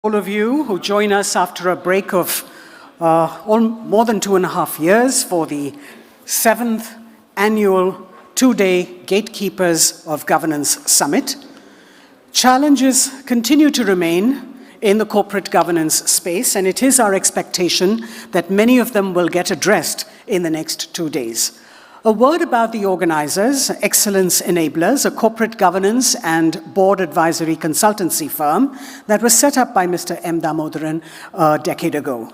All of you who join us after a break of more than 2.5 years for the 7th annual 2-day Gatekeepers of Governance Summit. Challenges continue to remain in the corporate governance space, and it is our expectation that many of them will get addressed in the next 2 days. A word about the organizers, Excellence Enablers, a corporate governance and board advisory consultancy firm that was set up by Mr. M. Damodaran a decade ago.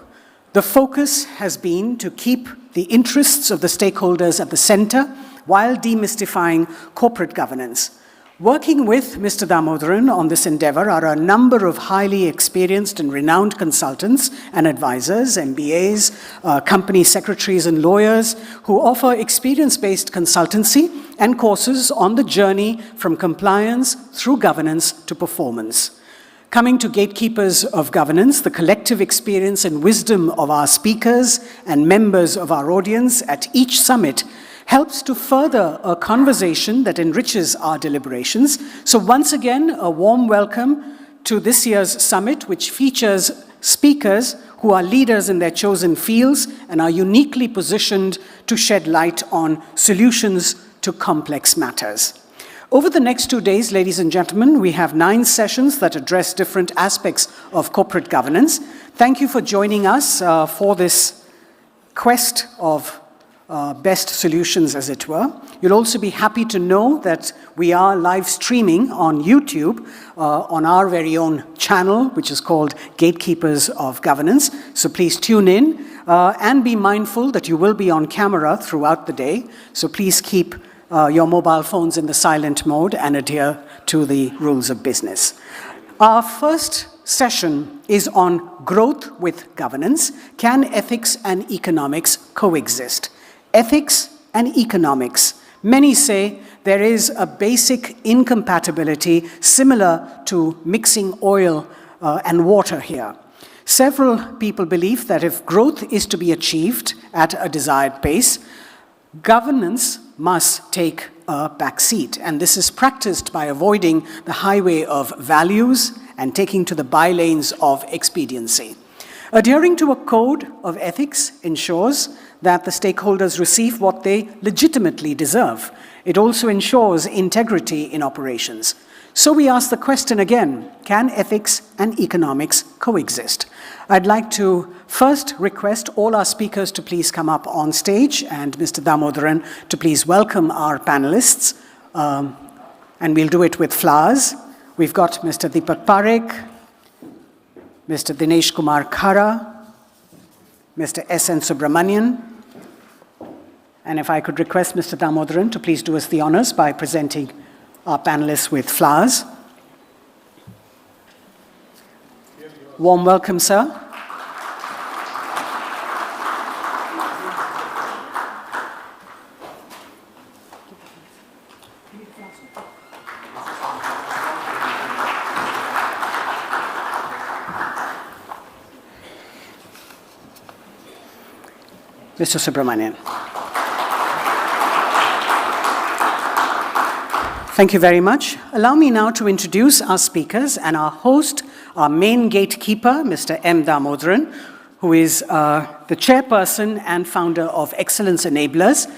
The focus has been to keep the interests of the stakeholders at the center while demystifying corporate governance. Working with Mr. Damodaran on this endeavor are a number of highly experienced and renowned consultants and advisors, MBAs, company secretaries and lawyers who offer experience-based consultancy and courses on the journey from compliance through governance to performance. Coming to Gatekeepers of Governance, the collective experience and wisdom of our speakers and members of our audience at each summit helps to further a conversation that enriches our deliberations. So once again, a warm welcome to this year's summit, which features speakers who are leaders in their chosen fields and are uniquely positioned to shed light on solutions to complex matters. Over the next 2 days, ladies and gentlemen, we have 9 sessions that address different aspects of corporate governance. Thank you for joining us for this quest of best solutions, as it were. You'll also be happy to know that we are live streaming on YouTube on our very own channel, which is called Gatekeepers of Governance. So please tune in and be mindful that you will be on camera throughout the day. So please keep your mobile phones in the silent mode and adhere to the rules of business. Our first session is on growth with governance. Can ethics and economics coexist? Ethics and economics. Many say there is a basic incompatibility similar to mixing oil and water here. Several people believe that if growth is to be achieved at a desired pace, governance must take a back seat, and this is practiced by avoiding the highway of values and taking to the bylanes of expediency. Adhering to a code of ethics ensures that the stakeholders receive what they legitimately deserve. It also ensures integrity in operations. So we ask the question again, can ethics and economics coexist? I'd like to first request all our speakers to please come up on stage and Mr. Damodaran to please welcome our panelists. And we'll do it with flowers. We've got Mr. Deepak Parekh, Mr. Dinesh Kumar Khara, Mr. S.N. Subramanian, and if I could request Mr. Damodaran to please do us the honors by presenting our panelists with flowers. Warm welcome, sir. Mr. Subramanian. Thank you very much. Allow me now to introduce our speakers and our host, our main gatekeeper, Mr. M. Damodaran, who is the chairperson and founder of Excellence Enablers,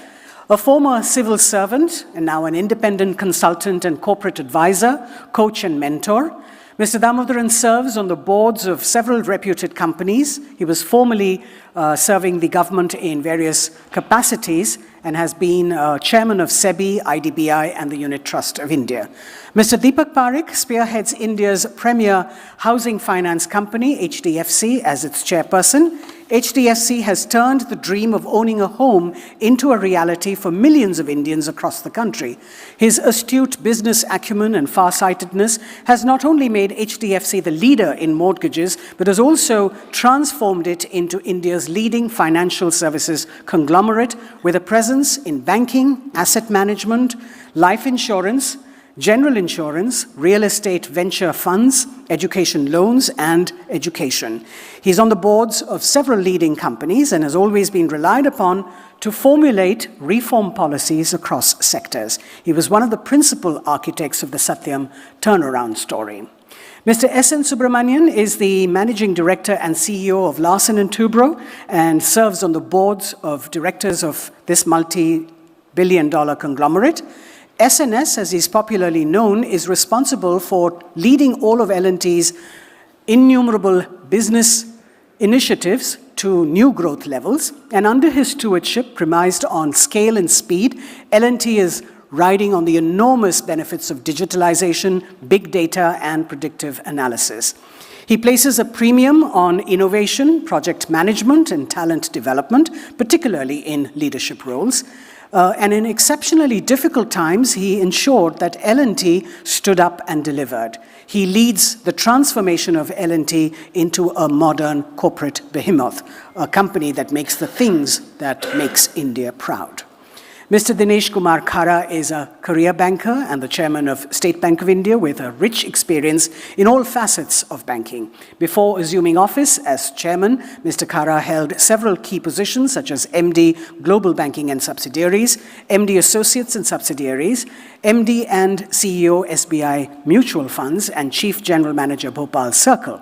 a former civil servant and now an independent consultant and corporate advisor, coach and mentor. Mr. Damodaran serves on the boards of several reputed companies. He was formerly serving the government in various capacities and has been chairman of SEBI, IDBI, and the Unit Trust of India. Mr. Deepak Parekh spearheads India's premier housing finance company, HDFC, as its chairperson. HDFC has turned the dream of owning a home into a reality for millions of Indians across the country. His astute business acumen and farsightedness has not only made HDFC the leader in mortgages, but has also transformed it into India's leading financial services conglomerate with a presence in banking, asset management, life insurance, general insurance, real estate venture funds, education loans, and education. He's on the boards of several leading companies and has always been relied upon to formulate reform policies across sectors. He was one of the principal architects of the Satyam turnaround story. Mr. S.N. Subramanian is the Managing Director and CEO of Larsen & Toubro and serves on the boards of directors of this multi-billion-dollar conglomerate. SNS, as he's popularly known, is responsible for leading all of L&T's innumerable business initiatives to new growth levels, and under his stewardship, premised on scale and speed, L&T is riding on the enormous benefits of digitalization, big data, and predictive analysis. He places a premium on innovation, project management, and talent development, particularly in leadership roles. And in exceptionally difficult times, he ensured that L&T stood up and delivered. He leads the transformation of L&T into a modern corporate behemoth, a company that makes the things that makes India proud. Mr. Dinesh Kumar Khara is a career banker and the chairman of State Bank of India with a rich experience in all facets of banking. Before assuming office as chairman, Mr. Khara held several key positions such as MD Global Banking and Subsidiaries, MD Associates and Subsidiaries, MD and CEO SBI Mutual Funds, and Chief General Manager Bhopal Circle.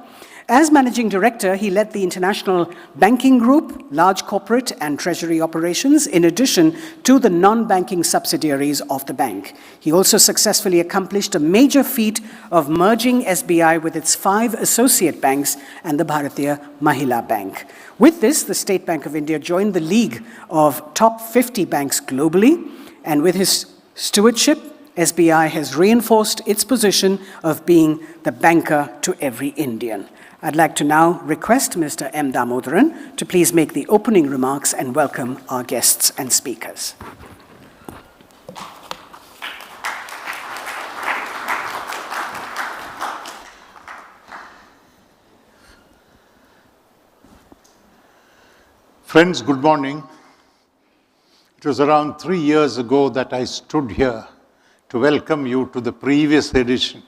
As managing director, he led the international banking group, large corporate and treasury operations, in addition to the non-banking subsidiaries of the bank. He also successfully accomplished a major feat of merging SBI with its 5 associate banks and the Bharatiya Mahila Bank. With this, the State Bank of India joined the league of top 50 banks globally, and with his stewardship, SBI has reinforced its position of being the banker to every Indian. I'd like to now request Mr. M. Damodaran to please make the opening remarks and welcome our guests and speakers. Friends, good morning. It was around 3 years ago that I stood here to welcome you to the previous edition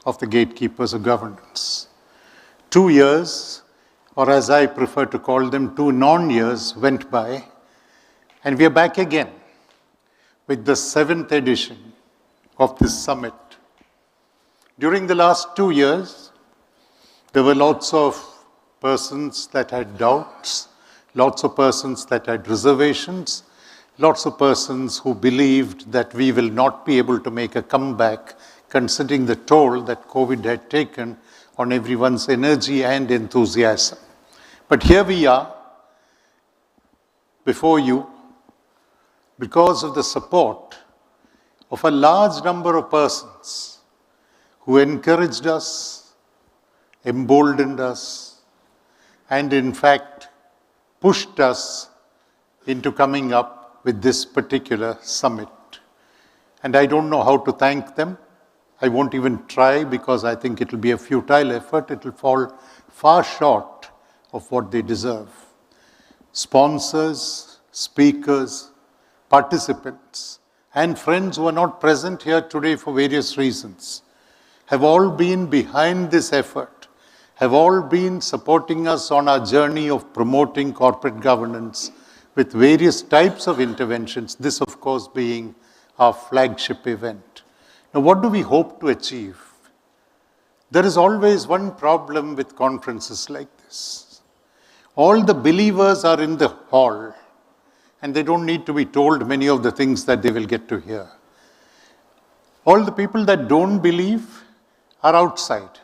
of the Gatekeepers of Governance. 2 years, or as I prefer to call them, 2 non-years went by, and we are back again with the 7th edition of this summit. During the last 2 years, there were lots of persons that had doubts, lots of persons that had reservations, lots of persons who believed that we will not be able to make a comeback considering the toll that COVID had taken on everyone's energy and enthusiasm. But here we are, before you, because of the support of a large number of persons who encouraged us, emboldened us, and in fact pushed us into coming up with this particular summit. And I don't know how to thank them. I won't even try because I think it will be a futile effort. It will fall far short of what they deserve. Sponsors, speakers, participants, and friends who are not present here today for various reasons have all been behind this effort, have all been supporting us on our journey of promoting corporate governance with various types of interventions, this of course being our flagship event. Now, what do we hope to achieve? There is always one problem with conferences like this. All the believers are in the hall, and they don't need to be told many of the things that they will get to hear. All the people that don't believe are outside,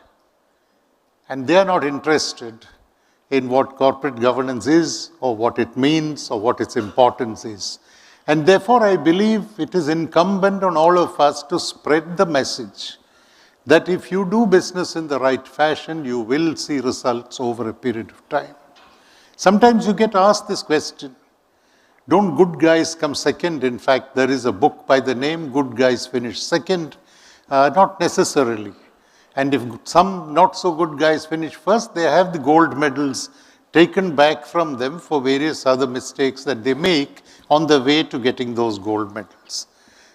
and they are not interested in what corporate governance is, or what it means, or what its importance is. And therefore, I believe it is incumbent on all of us to spread the message that if you do business in the right fashion, you will see results over a period of time. Sometimes you get asked this question, don't good guys come second? In fact, there is a book by the name Good Guys Finish Second. Not necessarily. And if some not so good guys finish first, they have the gold medals taken back from them for various other mistakes that they make on the way to getting those gold medals.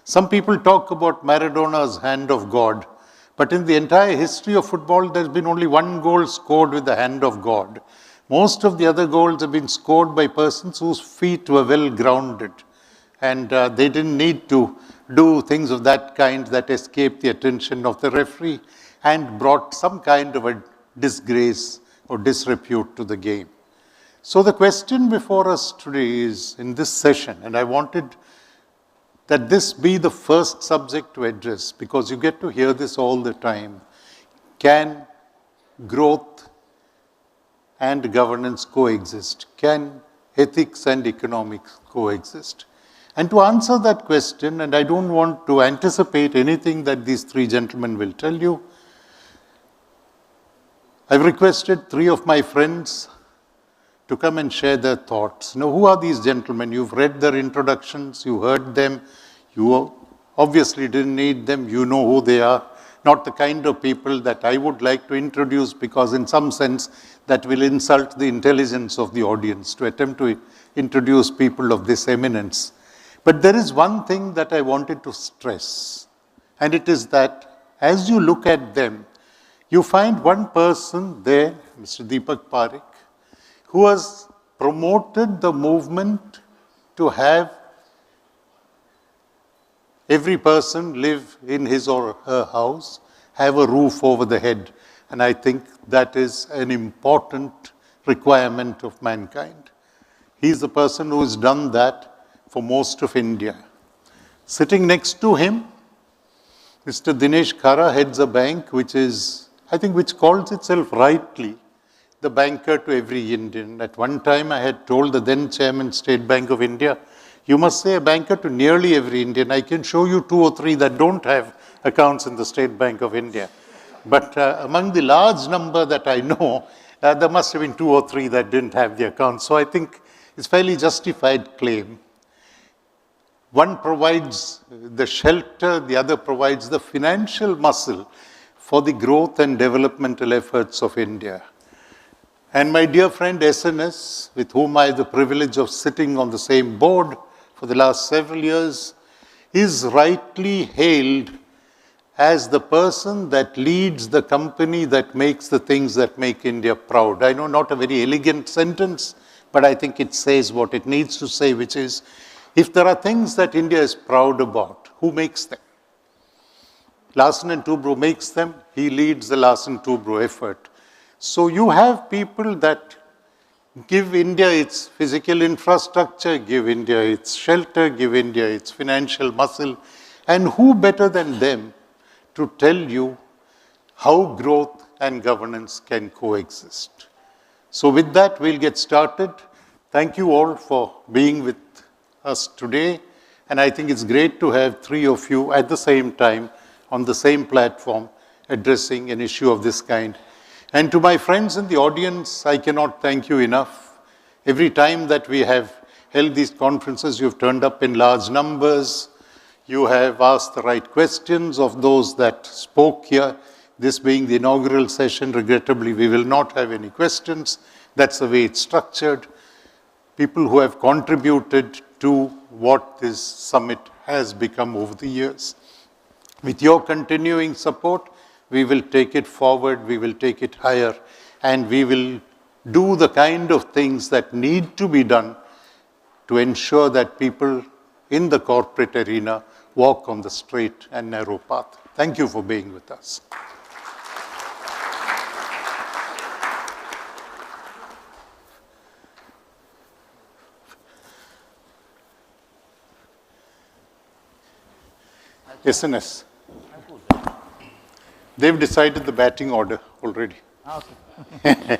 Some people talk about Maradona's hand of God, but in the entire history of football, there's been only one goal scored with the hand of God. Most of the other goals have been scored by persons whose feet were well grounded, and they didn't need to do things of that kind that escaped the attention of the referee and brought some kind of a disgrace or disrepute to the game. So the question before us today is, in this session, and I wanted that this be the first subject to address, because you get to hear this all the time. Can growth and governance coexist? Can ethics and economics coexist? And to answer that question, and I don't want to anticipate anything that these three gentlemen will tell you, I've requested three of my friends to come and share their thoughts. Now, who are these gentlemen? You've read their introductions, you heard them, you obviously didn't need them, you know who they are. Not the kind of people that I would like to introduce, because in some sense that will insult the intelligence of the audience to attempt to introduce people of this eminence. But there is one thing that I wanted to stress, and it is that as you look at them, you find one person there, Mr. Deepak Parekh, who has promoted the movement to have every person live in his or her house, have a roof over the head. And I think that is an important requirement of mankind. He's the person who has done that for most of India. Sitting next to him, Mr. Dinesh Khara heads a bank which calls itself rightly the banker to every Indian. At one time, I had told the then chairman, State Bank of India, you must say a banker to nearly every Indian. I can show you 2 or 3 that don't have accounts in the State Bank of India. But among the large number that I know, there must have been 2 or 3 that didn't have the accounts. So I think it's fairly justified claim. One provides the shelter, the other provides the financial muscle for the growth and developmental efforts of India. And my dear friend SNS, with whom I have the privilege of sitting on the same board for the last several years, is rightly hailed as the person that leads the company that makes the things that make India proud. I know, not a very elegant sentence, but I think it says what it needs to say, which is, if there are things that India is proud about, who makes them? Larsen and Toubro makes them. He leads the Larsen Toubro effort. So you have people that give India its physical infrastructure, give India its shelter, give India its financial muscle, and who better than them to tell you how growth and governance can coexist. So with that, we'll get started. Thank you all for being with us today, and I think it's great to have 3 of you at the same time on the same platform addressing an issue of this kind. And to my friends in the audience, I cannot thank you enough. Every time that we have held these conferences, you've turned up in large numbers. You have asked the right questions of those that spoke here. This being the inaugural session, regrettably, we will not have any questions. That's the way it's structured. People who have contributed to what this summit has become over the years. With your continuing support, we will take it forward, we will take it higher, and we will do the kind of things that need to be done to ensure that people in the corporate arena walk on the straight and narrow path. Thank you for being with us. SNS. They've decided the batting order already. Okay.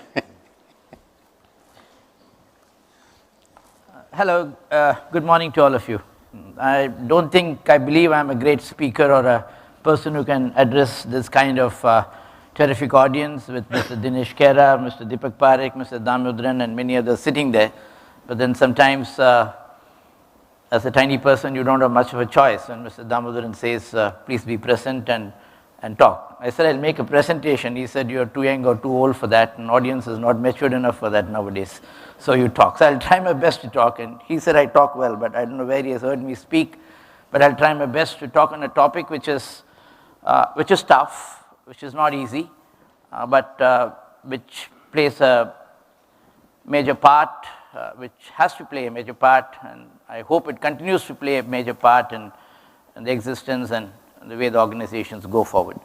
Hello, good morning to all of you. I believe I'm a great speaker or a person who can address this kind of terrific audience with Mr. Dinesh Khera, Mr. Deepak Parekh, Mr. Damodran, and many others sitting there. But then sometimes, as a tiny person, you don't have much of a choice. When Mr. Damodran says, please be present and talk. I said, I'll make a presentation. He said, you're too young or too old for that. An audience is not matured enough for that nowadays. So you talk. So I'll try my best to talk. And he said I talk well, but I don't know where he has heard me speak. but I'll try my best to talk on a topic which is tough, which is not easy, but which plays a major part, which has to play a major part, and I hope it continues to play a major part in the existence and the way the organizations go forward.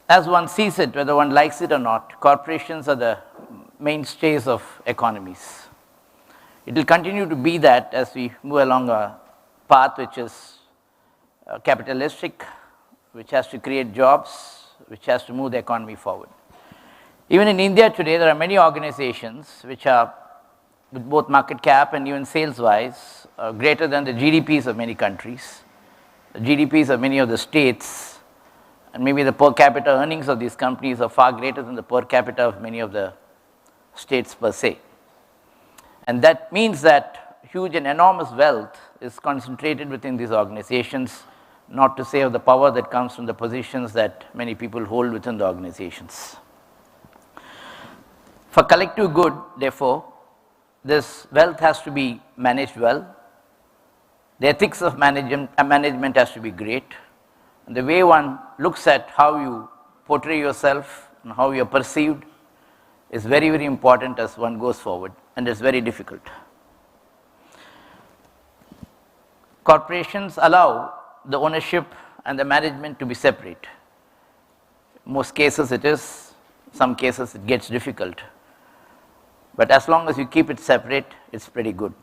As one sees it, whether one likes it or not, corporations are the mainstays of economies. It will continue to be that as we move along a path which is capitalistic, which has to create jobs, which has to move the economy forward. Even in India today, there are many organizations which are, with both market cap and even sales-wise, greater than the GDPs of many countries, the GDPs of many of the states, and maybe the per capita earnings of these companies are far greater than the per capita of many of the states per se. And that means that huge and enormous wealth is concentrated within these organizations, not to say of the power that comes from the positions that many people hold within the organizations. For collective good, therefore, this wealth has to be managed well. The ethics of management has to be great. And the way one looks at how you portray yourself and how you are perceived is very, very important as one goes forward, and it's very difficult. Corporations allow the ownership and the management to be separate. In most cases it is, some cases it gets difficult. But as long as you keep it separate, it's pretty good.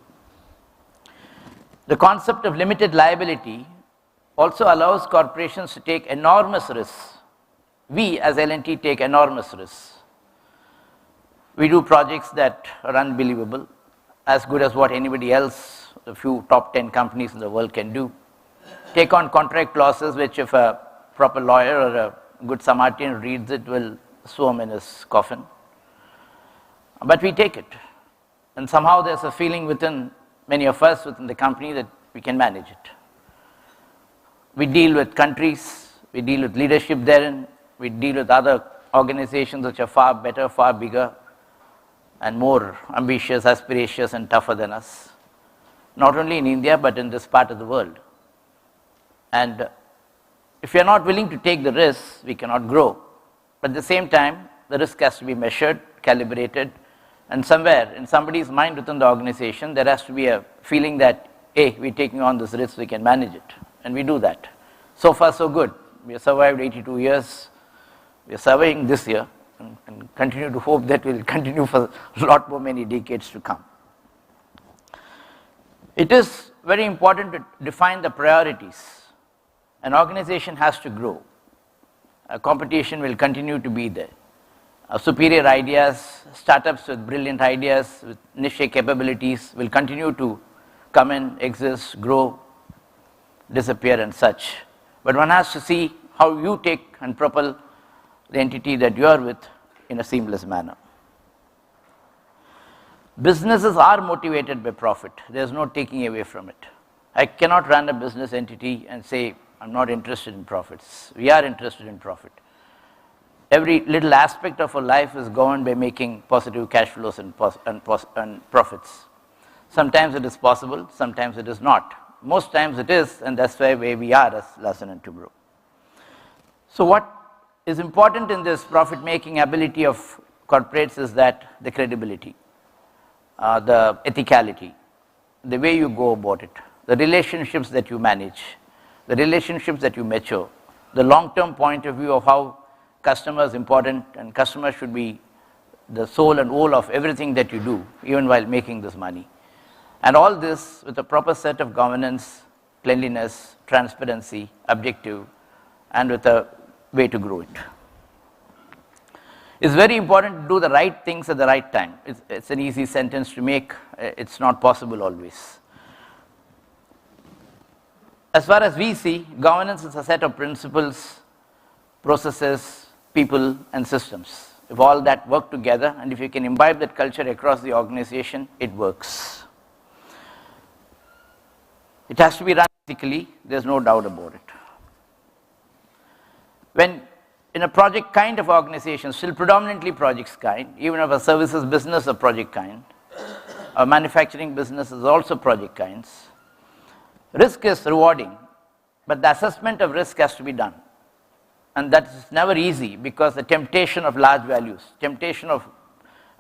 The concept of limited liability also allows corporations to take enormous risks. We as L&T take enormous risks. We do projects that are unbelievable, as good as what anybody else, the few top 10 companies in the world can do. Take on contract clauses which if a proper lawyer or a good Samaritan reads it will swim in his coffin. But we take it. And somehow there's a feeling within many of us within the company that we can manage it. We deal with countries, we deal with leadership therein, we deal with other organizations which are far better, far bigger, and more ambitious, aspiracious, and tougher than us. Not only in India, but in this part of the world. And if we are not willing to take the risks, we cannot grow. But at the same time, the risk has to be measured, calibrated, and somewhere in somebody's mind within the organization, there has to be a feeling that, hey, we're taking on this risk, we can manage it. And we do that. So far, so good. We have survived 82 years. We are surviving this year and continue to hope that we'll continue for a lot more many decades to come. It is very important to define the priorities. An organization has to grow. A competition will continue to be there. Superior ideas, startups with brilliant ideas, with niche capabilities will continue to come in, exist, grow, disappear and such. But one has to see how you take and propel the entity that you are with in a seamless manner. Businesses are motivated by profit. There's no taking away from it. I cannot run a business entity and say, I'm not interested in profits. We are interested in profit. Every little aspect of our life is governed by making positive cash flows and profits. Sometimes it is possible, sometimes it is not. Most times it is, and that's why we are as Larsen & Toubro. So what is important in this profit-making ability of corporates is that the credibility, the ethicality, the way you go about it, the relationships that you manage, the relationships that you mature, the long-term point of view of how customer is important and customer should be the soul and all of everything that you do, even while making this money. And all this with a proper set of governance, cleanliness, transparency, objective, and with a way to grow it. It's very important to do the right things at the right time. It's an easy sentence to make. It's not possible always. As far as we see, governance is a set of principles, processes, people, and systems. If all that work together, and if you can imbibe that culture across the organization, it works. It has to be run ethically, there's no doubt about it. When in a project kind of organization, still predominantly projects kind, even if a services business is project kind, a manufacturing business is also project kinds, Risk is rewarding, but the assessment of risk has to be done. And that's never easy because the temptation of large values, temptation of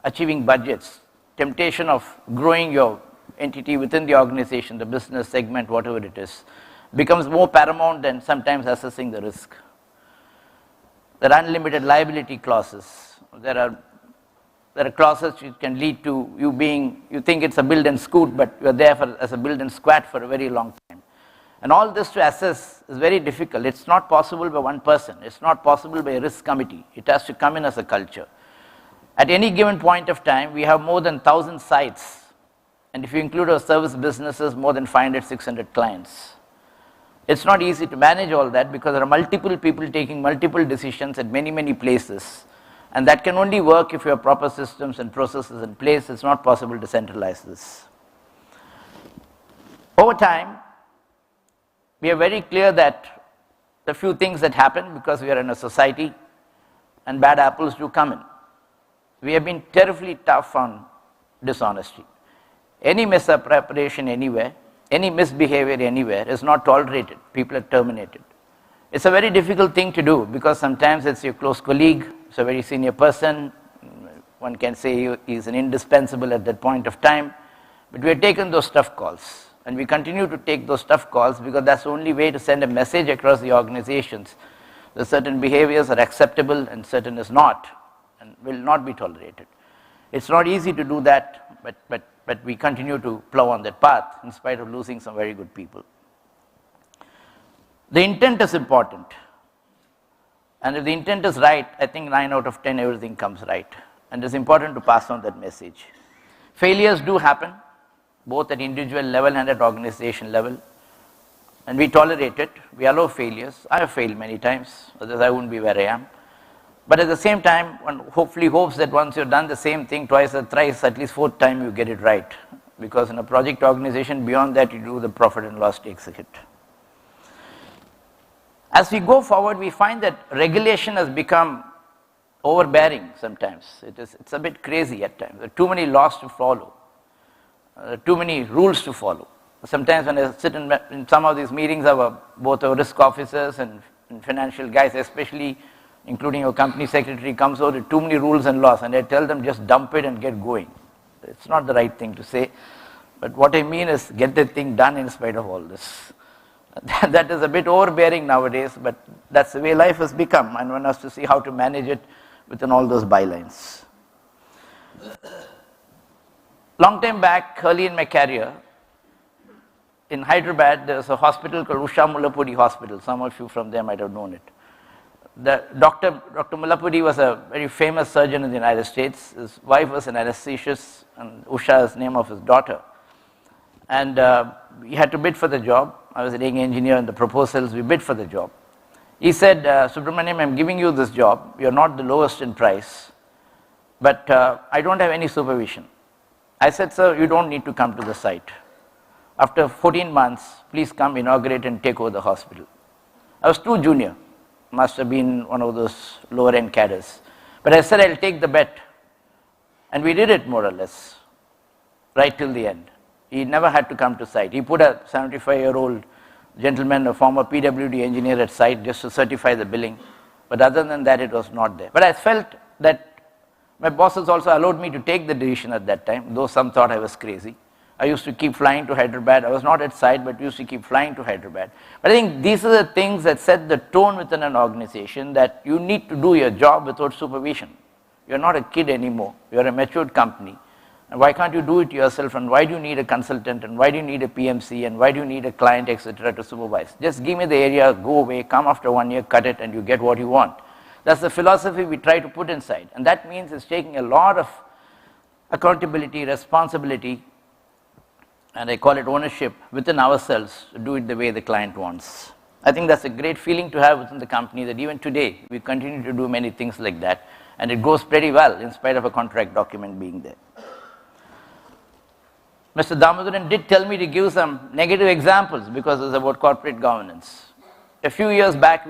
achieving budgets, temptation of growing your entity within the organization, the business segment, whatever it is, becomes more paramount than sometimes assessing the risk. There are unlimited liability clauses. There are clauses which can lead to you think it's a build and scoot, but you're there as a build and squat for a very long time. And all this to assess is very difficult. It's not possible by one person. It's not possible by a risk committee. It has to come in as a culture. At any given point of time, we have more than 1,000 sites. And if you include our service businesses, more than 500, 600 clients. It's not easy to manage all that because there are multiple people taking multiple decisions at many, many places. And that can only work if you have proper systems and processes in place. It's not possible to centralize this. Over time, we are very clear that the few things that happen because we are in a society and bad apples do come in. We have been terribly tough on dishonesty. Any misappropriation anywhere, any misbehavior anywhere is not tolerated. People are terminated. It's a very difficult thing to do because sometimes it's your close colleague, it's a very senior person. One can say he's an indispensable at that point of time. But we have taken those tough calls. And we continue to take those tough calls because that's the only way to send a message across the organizations that certain behaviors are acceptable and certain is not and will not be tolerated. It's not easy to do that, but we continue to plow on that path in spite of losing some very good people. The intent is important. And if the intent is right, I think 9 out of 10 everything comes right. And it's important to pass on that message. Failures do happen, both at individual level and at organization level. And we tolerate it. We allow failures. I have failed many times, otherwise I wouldn't be where I am. But at the same time, one hopefully hopes that once you've done the same thing twice or thrice, at least fourth time you get it right. Because in a project organization, beyond that you do the profit and loss takes a hit. As we go forward, we find that regulation has become overbearing sometimes. It's a bit crazy at times. There are too many laws to follow. Too many rules to follow. Sometimes when I sit in some of these meetings, both our risk officers and financial guys, especially including our company secretary, comes out with too many rules and laws, and I tell them just dump it and get going. It's not the right thing to say, but what I mean is get the thing done in spite of all this. That is a bit overbearing nowadays, but that's the way life has become, and one has to see how to manage it within all those bylines. Long time back, early in my career, in Hyderabad, there was a hospital called Usha Mullapudi Hospital. Some of you from there might have known it. Dr. Mullapudi was a very famous surgeon in the United States. His wife was an anesthetist, and Usha is the name of his daughter. And we had to bid for the job. I was a young engineer in the proposals. We bid for the job. He said, Subramaniam, I'm giving you this job. You're not the lowest in price, but I don't have any supervision. I said, sir, you don't need to come to the site. After 14 months, please come inaugurate and take over the hospital. I was too junior. Must have been one of those lower end cadres. But I said, I'll take the bet. And we did it more or less, right till the end. He never had to come to site. He put a 75-year-old gentleman, a former PWD engineer at site just to certify the billing. But other than that, it was not there. But I felt that my bosses also allowed me to take the decision at that time, though some thought I was crazy. I used to keep flying to Hyderabad. I was not at site, but used to keep flying to Hyderabad. But I think these are the things that set the tone within an organization, that you need to do your job without supervision. You're not a kid anymore. You're a matured company. And why can't you do it yourself? And why do you need a consultant? And why do you need a PMC? And why do you need a client, etc. to supervise? Just give me the area, go away, come after 1 year, cut it, and you get what you want. That's the philosophy we try to put inside. And that means it's taking a lot of accountability, responsibility, and I call it ownership within ourselves to do it the way the client wants. I think that's a great feeling to have within the company, that even today we continue to do many things like that, and it goes pretty well in spite of a contract document being there. Mr. Damodaran did tell me to give some negative examples because it's about corporate governance. A few years back,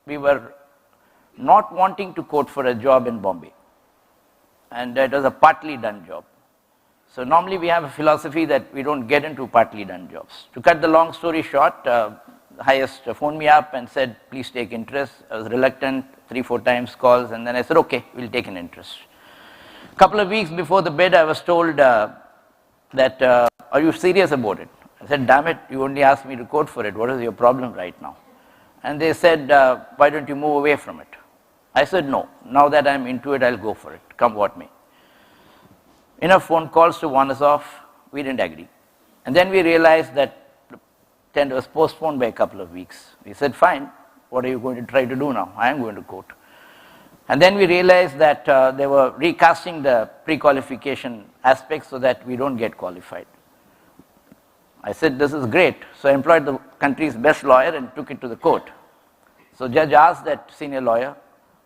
we were not wanting to quote for a job in Bombay, and it was a partly done job. So normally we have a philosophy that we don't get into partly done jobs. To cut the long story short, the highest phoned me up and said, please take interest. I was reluctant, 3-4 times calls, and then I said, okay, we'll take an interest. A couple of weeks before the bid, I was told that, are you serious about it? I said, damn it, you only asked me to quote for it. What is your problem right now? And they said, why don't you move away from it? I said, no. Now that I'm into it, I'll go for it, come what may. Enough phone calls to warn us off. We didn't agree. And then we realized that the tender was postponed by a couple of weeks. We said, fine, what are you going to try to do now? I am going to quote. And then we realized that they were recasting the pre-qualification aspects so that we don't get qualified. I said, this is great. So I employed the country's best lawyer and took it to the court. So judge asked that senior lawyer,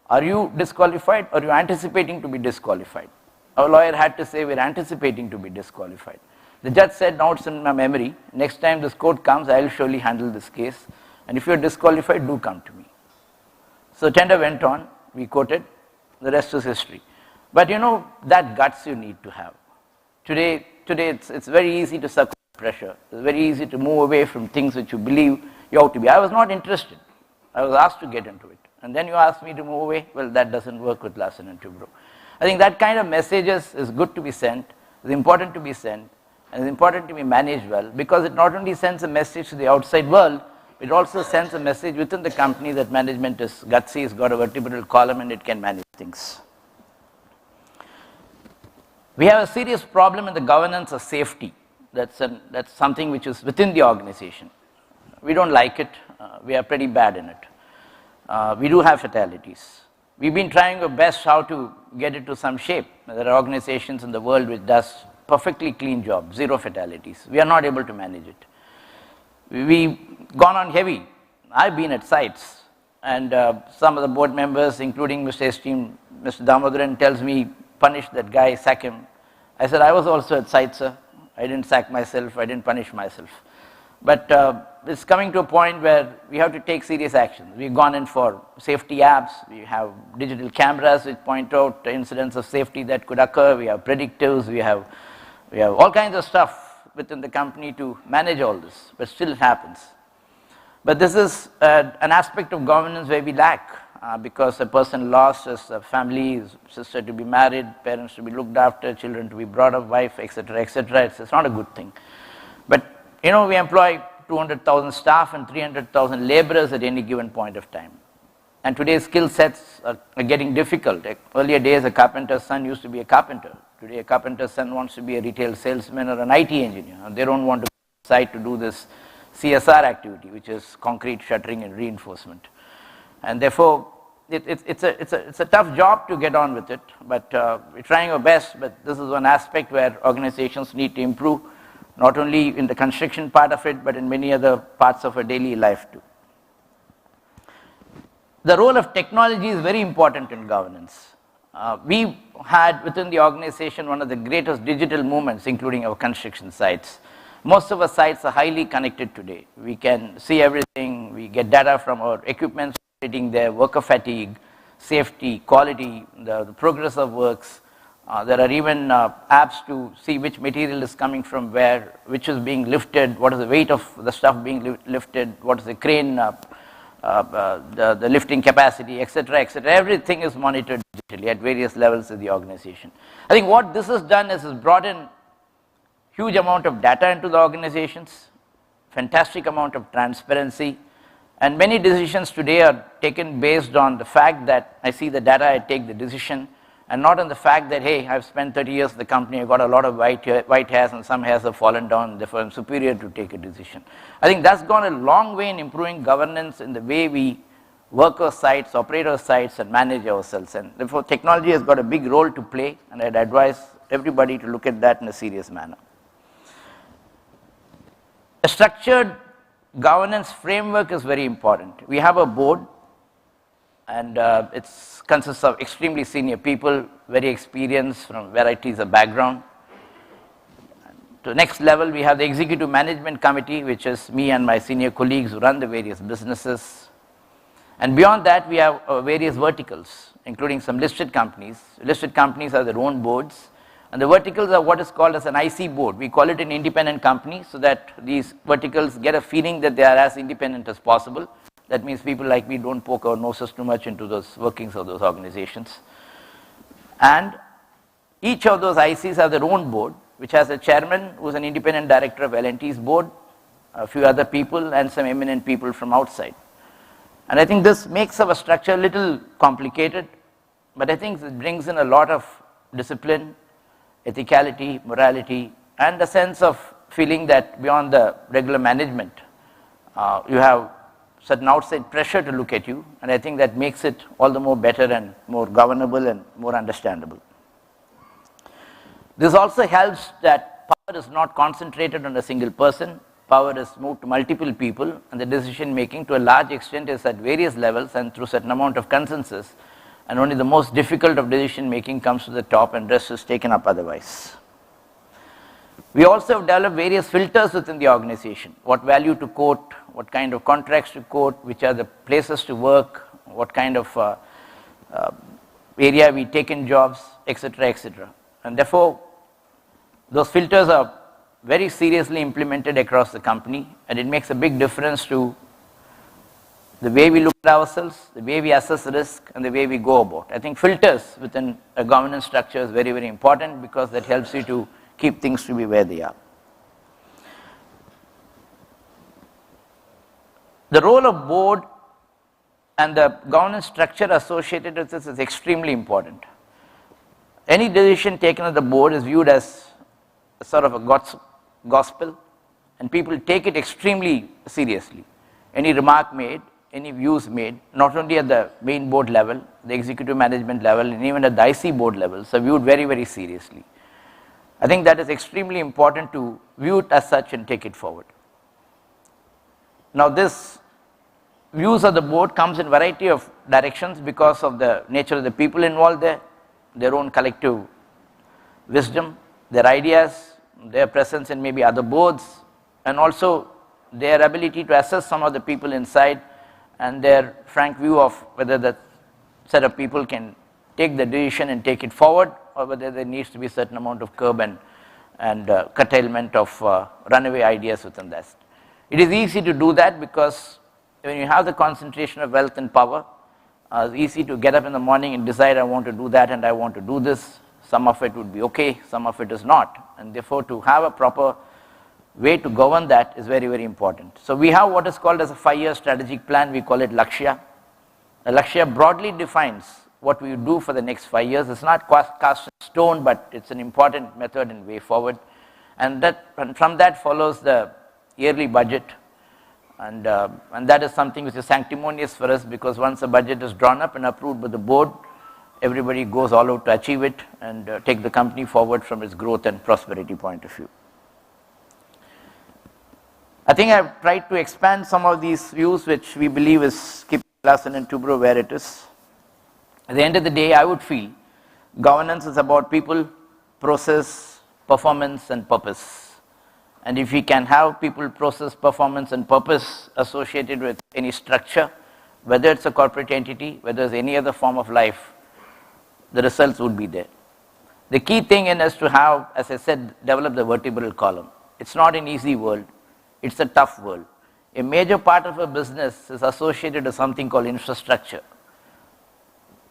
are you disqualified or are you anticipating to be disqualified? Our lawyer had to say, we're anticipating to be disqualified. The judge said, now it's in my memory. Next time this court comes, I'll surely handle this case. And if you're disqualified, do come to me. So tender went on. We quoted. The rest is history. But you know, that guts you need to have. Today it's very easy to succumb to pressure. It's very easy to move away from things which you believe you ought to be. I was not interested. I was asked to get into it. And then you ask me to move away? Well, that doesn't work with Larsen and Toubro. I think that kind of messages is good to be sent, is important to be sent, and is important to be managed well, because it not only sends a message to the outside world, it also sends a message within the company that management is gutsy, it's got a vertebral column, and it can manage things. We have a serious problem in the governance of safety. That's something which is within the organization. We don't like it. We are pretty bad in it. We do have fatalities. We've been trying our best how to get it to some shape. There are organizations in the world which does perfectly clean job, 0 fatalities. We are not able to manage it. We've gone on heavy. I've been at sites, and some of the board members, including Mr. Esteemed, Mr. Damodaran, tells me, punish that guy, sack him. I said, I was also at site, sir. I didn't sack myself, I didn't punish myself. But it's coming to a point where we have to take serious action. We've gone in for safety apps. We have digital cameras which point out incidents of safety that could occur. We have predictives. We have all kinds of stuff within the company to manage all this, but still it happens. But this is an aspect of governance where we lack, because a person lost his family, his sister to be married, parents to be looked after, children to be brought up, wife, etc., etc. It's not a good thing. But you know, we employ 200,000 staff and 300,000 laborers at any given point of time. And today's skill sets are getting difficult. Earlier days, a carpenter's son used to be a carpenter. Today, a carpenter's son wants to be a retail salesman or an IT engineer. They don't want to go outside to do this CSR activity, which is concrete shuttering and reinforcement. And therefore, it's a tough job to get on with it, but we're trying our best. But this is one aspect where organizations need to improve, not only in the construction part of it, but in many other parts of our daily life too. The role of technology is very important in governance. We had within the organization one of the greatest digital movements, including our construction sites. Most of our sites are highly connected today. We can see everything. We get data from our equipment operating there, worker fatigue, safety, quality, the progress of works. There are even apps to see which material is coming from where, which is being lifted, what is the weight of the stuff being lifted, what is the crane, the lifting capacity, etc., etc. Everything is monitored digitally at various levels of the organization. I think what this has done is brought in huge amount of data into the organizations, fantastic amount of transparency, and many decisions today are taken based on the fact that I see the data, I take the decision, and not on the fact that, hey, I've spent 30 years in the company, I've got a lot of white hairs and some hairs have fallen down, therefore I'm superior to take a decision. I think that's gone a long way in improving governance in the way we work our sites, operate our sites, and manage ourselves. And therefore technology has got a big role to play, and I'd advise everybody to look at that in a serious manner. A structured governance framework is very important. We have a board, and it consists of extremely senior people, very experienced from varieties of background. To the next level, we have the executive management committee, which is me and my senior colleagues who run the various businesses. And beyond that, we have various verticals, including some listed companies. Listed companies have their own boards. And the verticals are what is called as an IC board. We call it an independent company so that these verticals get a feeling that they are as independent as possible. That means people like me don't poke our noses too much into those workings of those organizations. And each of those ICs have their own board, which has a chairman who is an independent director of L&T's board, a few other people, and some eminent people from outside. And I think this makes our structure a little complicated, but I think it brings in a lot of discipline, ethicality, morality, and a sense of feeling that beyond the regular management, you have certain outside pressure to look at you, and I think that makes it all the more better and more governable and more understandable. This also helps that power is not concentrated on a single person. Power is moved to multiple people, and the decision making to a large extent is at various levels and through a certain amount of consensus, and only the most difficult of decision making comes to the top and rest is taken up otherwise. We also have developed various filters within the organization. What value to quote, what kind of contracts to quote, which are the places to work, what kind of area we take in jobs, etc., etc. And therefore, those filters are very seriously implemented across the company, and it makes a big difference to the way we look at ourselves, the way we assess risk, and the way we go about. I think filters within a governance structure is very, very important because that helps you to keep things to be where they are. The role of board and the governance structure associated with this is extremely important. Any decision taken at the board is viewed as sort of a gospel, and people take it extremely seriously. Any remark made, any views made, not only at the main board level, the executive management level, and even at the IC board levels, are viewed very, very seriously. I think that is extremely important to view it as such and take it forward. Now, this views of the board comes in variety of directions because of the nature of the people involved there, their own collective wisdom, their ideas, their presence in maybe other boards, and also their ability to assess some of the people inside and their frank view of whether that set of people can take the decision and take it forward, or whether there needs to be a certain amount of curb and curtailment of runaway ideas within that. It is easy to do that because when you have the concentration of wealth and power, it's easy to get up in the morning and decide I want to do that and I want to do this. Some of it would be okay, some of it is not, and therefore to have a proper way to govern that is very, very important. So we have what is called as a 5-year strategic plan. We call it Lakshya. The Lakshya broadly defines what we do for the next 5 years. It's not cast in stone, but it's an important method and way forward. And from that follows the yearly budget, and that is something which is sanctimonious for us, because once a budget is drawn up and approved by the board, everybody goes all out to achieve it and take the company forward from its growth and prosperity point of view. I think I've tried to expand some of these views which we believe is keeping Larsen and Toubro where it is. At the end of the day, I would feel governance is about people, process, performance, and purpose. And if we can have people, process, performance, and purpose associated with any structure, whether it's a corporate entity, whether it's any other form of life, the results would be there. The key thing is to have, as I said, develop the vertebral column. It's not an easy world. It's a tough world. A major part of a business is associated with something called infrastructure.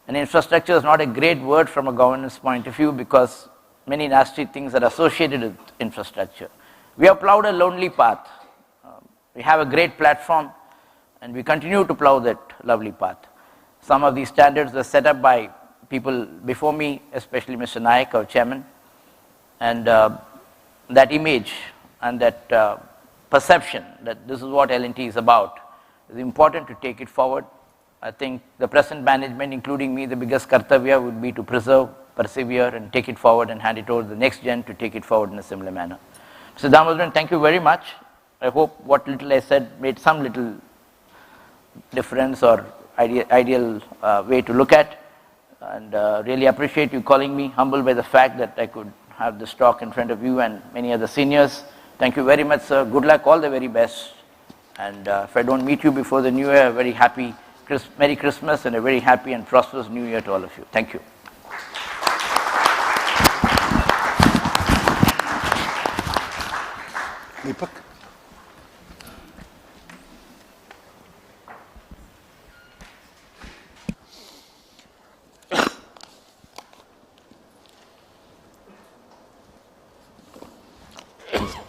And infrastructure is not a great word from a governance point of view because many nasty things are associated with infrastructure. We have plowed a lonely path. We have a great platform and we continue to plow that lovely path. Some of these standards were set up by people before me, especially Mr. Nayak, our chairman, and that image and that perception that this is what L&T is about is important to take it forward. I think the present management, including me, the biggest kartavya would be to preserve, persevere, and take it forward and hand it over to the next gen to take it forward in a similar manner. Mr. Damodaran, thank you very much. I hope what little I said made some little difference or ideal way to look at. And really appreciate you calling me, humbled by the fact that I could have this talk in front of you and many other seniors. Thank you very much, sir. Good luck, all the very best. And if I don't meet you before the new year, a very happy Merry Christmas and a very happy and prosperous new year to all of you. Thank you. Deepak?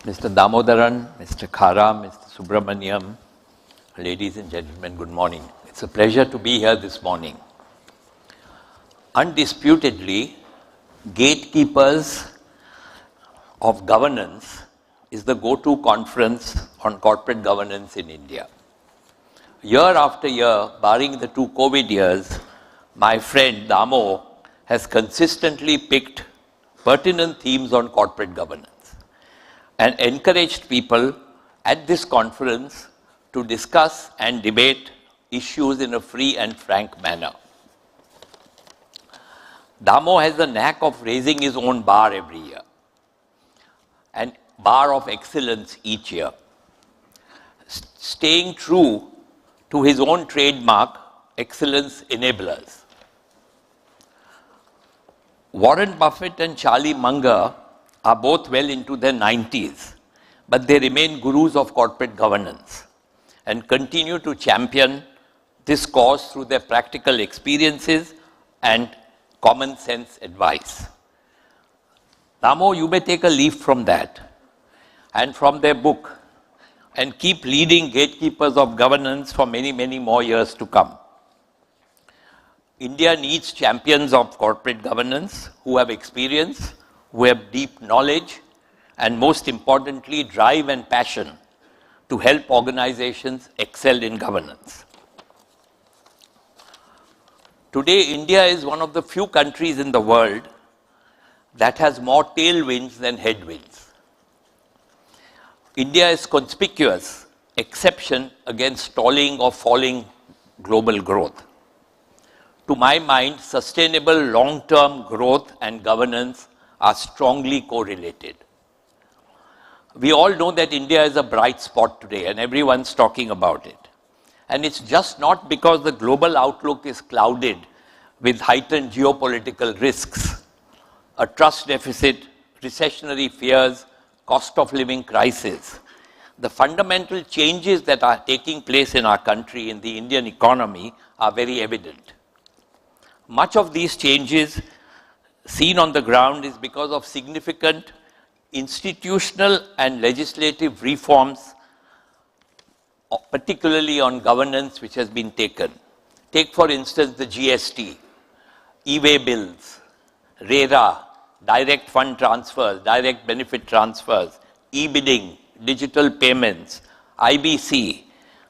Mr. Damodaran, Mr. Khara, Mr. Subramaniam, ladies and gentlemen, good morning. It's a pleasure to be here this morning. Undisputedly, Gatekeepers of Governance is the go-to conference on corporate governance in India. Year after year, barring the 2 COVID years, my friend Damo has consistently picked pertinent themes on corporate governance and encouraged people at this conference to discuss and debate issues in a free and frank manner. Damo has the knack of raising his own bar every year, and bar of excellence each year, staying true to his own trademark, excellence enablers. Warren Buffett and Charlie Munger are both well into their 90s, but they remain gurus of corporate governance and continue to champion this cause through their practical experiences and common sense advice. Damo, you may take a leaf from that and from their book and keep leading Gatekeepers of Governance for many, many more years to come. India needs champions of corporate governance who have experience, who have deep knowledge, and most importantly, drive and passion to help organizations excel in governance. Today, India is one of the few countries in the world that has more tailwinds than headwinds. India is conspicuous exception against stalling or falling global growth. To my mind, sustainable long-term growth and governance are strongly correlated. We all know that India is a bright spot today and everyone's talking about it. And it's just not because the global outlook is clouded with heightened geopolitical risks, a trust deficit, recessionary fears, cost of living crisis. The fundamental changes that are taking place in our country, in the Indian economy, are very evident. Much of these changes seen on the ground is because of significant institutional and legislative reforms, particularly on governance, which has been taken. Take, for instance, the GST, e-way bills, RERA, direct fund transfers, direct benefit transfers, e-bidding, digital payments, IBC,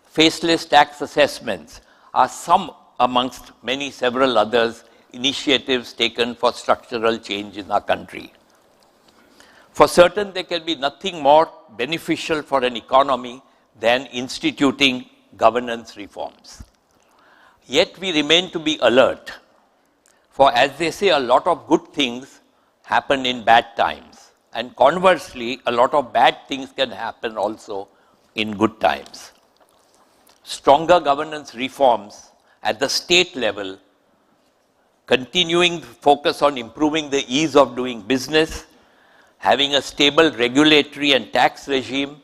faceless tax assessments are some amongst many several others initiatives taken for structural change in our country. For certain, there can be nothing more beneficial for an economy than instituting governance reforms. Yet we remain to be alert, for as they say, a lot of good things happen in bad times, and conversely, a lot of bad things can happen also in good times. Stronger governance reforms at the state level, continuing focus on improving the ease of doing business, having a stable regulatory and tax regime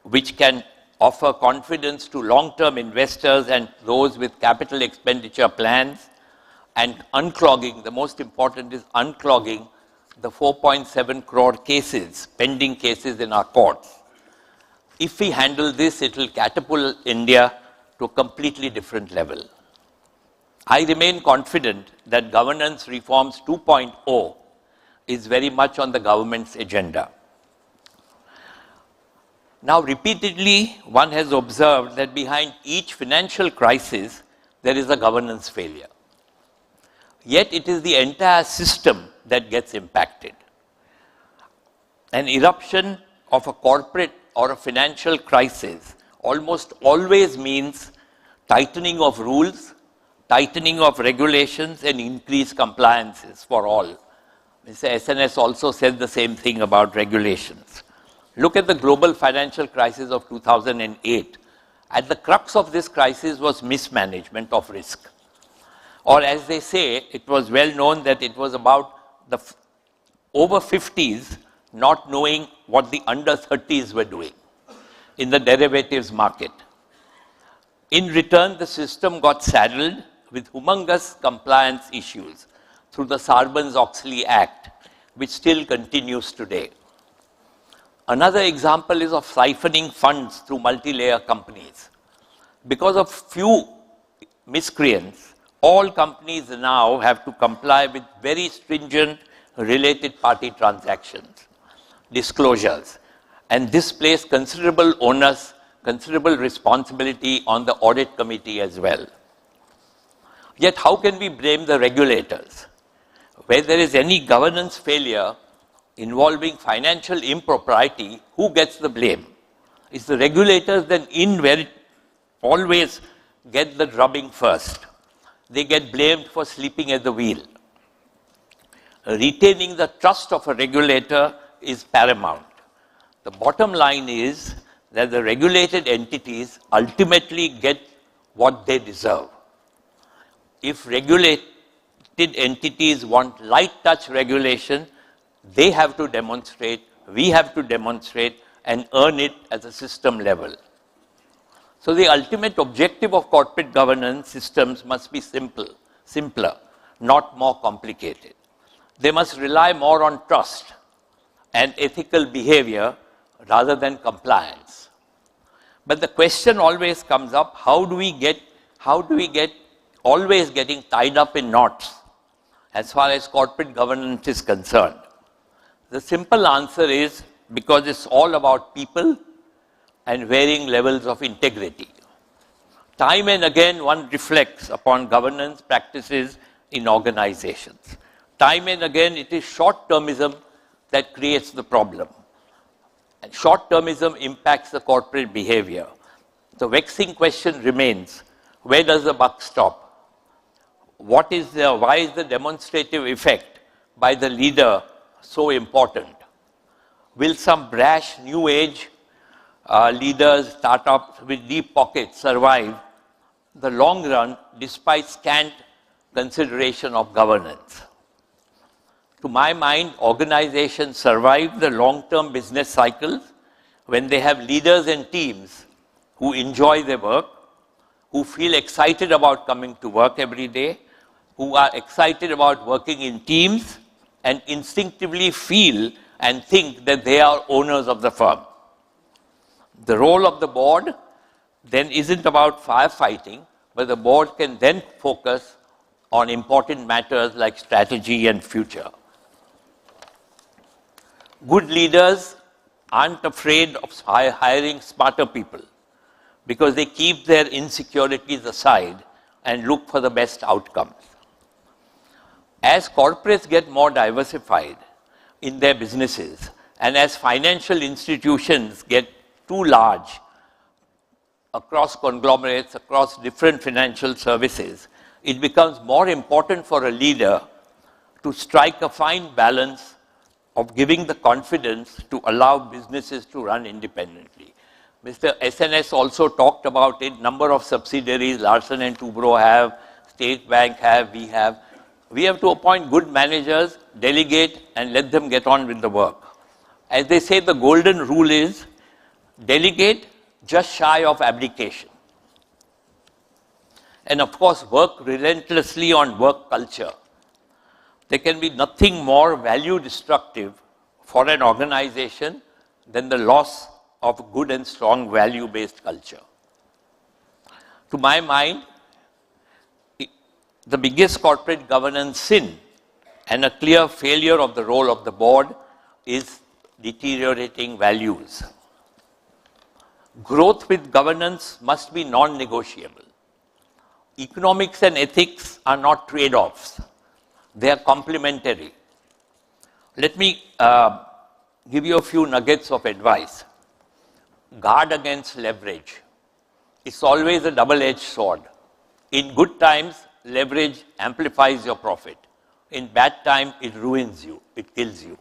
which can offer confidence to long-term investors and those with capital expenditure plans, and unclogging, the most important is unclogging the 4.7 crore cases, pending cases in our courts. If we handle this, it will catapult India to a completely different level. I remain confident that Governance Reforms 2.0 is very much on the government's agenda. Now, repeatedly, one has observed that behind each financial crisis, there is a governance failure. Yet it is the entire system that gets impacted. An eruption of a corporate or a financial crisis almost always means tightening of rules, tightening of regulations, and increased compliances for all. Mr. SNS also said the same thing about regulations. Look at the global financial crisis of 2008. At the crux of this crisis was mismanagement of risk. Or as they say, it was well known that it was about the over 50s not knowing what the under 30s were doing in the derivatives market. In return, the system got saddled with humongous compliance issues through the Sarbanes-Oxley Act, which still continues today. Another example is of siphoning funds through multi-layer companies. Because of few miscreants, all companies now have to comply with very stringent related party transactions, disclosures, and this placed considerable onus, considerable responsibility on the audit committee as well. Yet how can we blame the regulators? Where there is any governance failure involving financial impropriety, who gets the blame? It's the regulators then always get the drubbing first. They get blamed for sleeping at the wheel. Retaining the trust of a regulator is paramount. The bottom line is that the regulated entities ultimately get what they deserve. If regulated entities want light touch regulation, they have to demonstrate, we have to demonstrate and earn it at a system level. So the ultimate objective of corporate governance systems must be simpler, not more complicated. They must rely more on trust and ethical behavior rather than compliance. But the question always comes up, how do we get always getting tied up in knots as far as corporate governance is concerned? The simple answer is because it's all about people and varying levels of integrity. Time and again, one reflects upon governance practices in organizations. Time and again, it is short-termism that creates the problem. And short-termism impacts the corporate behavior. The vexing question remains, where does the buck stop? Why is the demonstrative effect by the leader so important? Will some brash new age leaders, startups with deep pockets survive the long run despite scant consideration of governance? To my mind, organizations survive the long-term business cycles when they have leaders and teams who enjoy their work, who feel excited about coming to work every day, who are excited about working in teams and instinctively feel and think that they are owners of the firm. The role of the board then isn't about firefighting, but the board can then focus on important matters like strategy and future. Good leaders aren't afraid of hiring smarter people because they keep their insecurities aside and look for the best outcomes. As corporates get more diversified in their businesses and as financial institutions get too large across conglomerates, across different financial services, it becomes more important for a leader to strike a fine balance of giving the confidence to allow businesses to run independently. Mr. SNS also talked about it, number of subsidiaries, Larsen & Toubro have, State Bank have, we have. We have to appoint good managers, delegate, and let them get on with the work. As they say, the golden rule is delegate just shy of abdication. And of course, work relentlessly on work culture. There can be nothing more value destructive for an organization than the loss of a good and strong value-based culture. To my mind, the biggest corporate governance sin and a clear failure of the role of the board is deteriorating values. Growth with governance must be non-negotiable. Economics and ethics are not trade-offs. They are complementary. Let me give you a few nuggets of advice. Guard against leverage. It's always a double-edged sword. In good times, leverage amplifies your profit. In bad time, it ruins you, it kills you.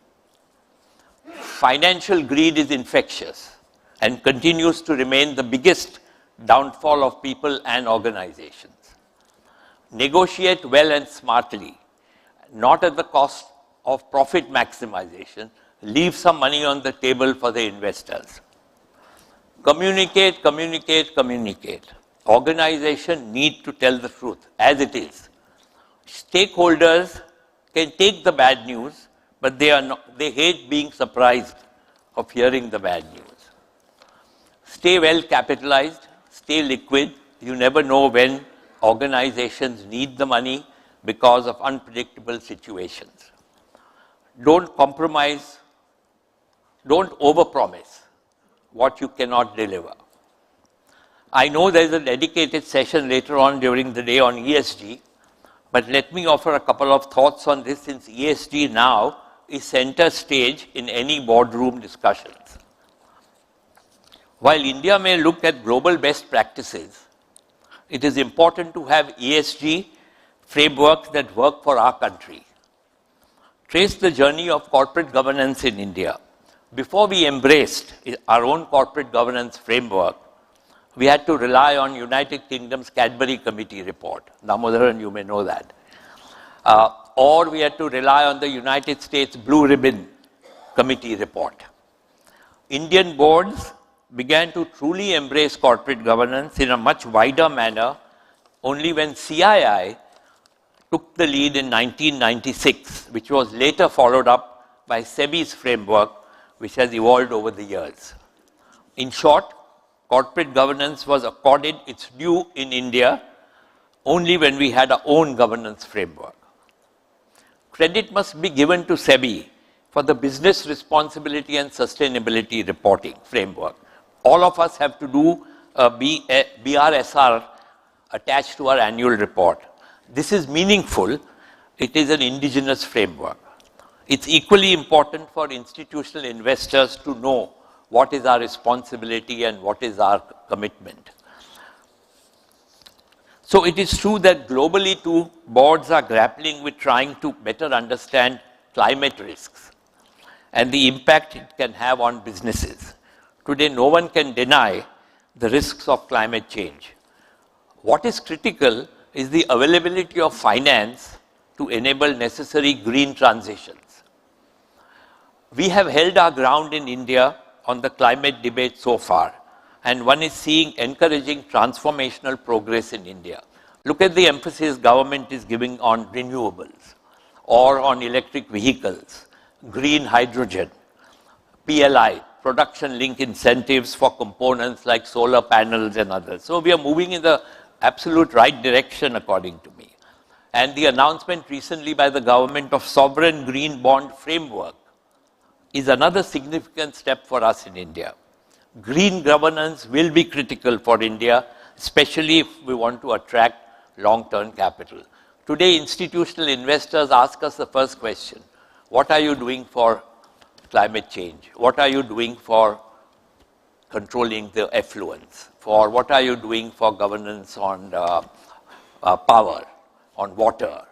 Financial greed is infectious and continues to remain the biggest downfall of people and organizations. Negotiate well and smartly, not at the cost of profit maximization. leave some money on the table for the investors. Communicate, communicate, communicate. Organization need to tell the truth as it is. Stakeholders can take the bad news, but they hate being surprised of hearing the bad news. Stay well capitalized, stay liquid. You never know when organizations need the money because of unpredictable situations. Don't compromise, don't overpromise what you cannot deliver. I know there is a dedicated session later on during the day on ESG, but let me offer a couple of thoughts on this, since ESG now is center stage in any boardroom discussions. While India may look at global best practices, it is important to have ESG frameworks that work for our country. Trace the journey of corporate governance in India. Before we embraced our own corporate governance framework, we had to rely on United Kingdom's Cadbury Committee report. Damodaran, you may know that. Or we had to rely on the United States Blue Ribbon Committee report. Indian boards began to truly embrace corporate governance in a much wider manner only when CII took the lead in 1996, which was later followed up by SEBI's framework, which has evolved over the years. In short, corporate governance was accorded its due in India only when we had our own governance framework. Credit must be given to SEBI for the business responsibility and sustainability reporting framework. All of us have to do a BRSR attached to our annual report. This is meaningful. It is an indigenous framework. It's equally important for institutional investors to know what is our responsibility and what is our commitment. So it is true that globally too, boards are grappling with trying to better understand climate risks and the impact it can have on businesses. Today, no one can deny the risks of climate change. What is critical is the availability of finance to enable necessary green transitions. We have held our ground in India on the climate debate so far, and one is seeing encouraging transformational progress in India. Look at the emphasis government is giving on renewables or on electric vehicles, green hydrogen, PLI, production link incentives for components like solar panels and others. So we are moving in the absolute right direction according to me. And the announcement recently by the government of sovereign green bond framework is another significant step for us in India. Green governance will be critical for India, especially if we want to attract long-term capital. Today, institutional investors ask us the first question: what are you doing for climate change? What are you doing for controlling the effluents? For what are you doing for governance on power, on water?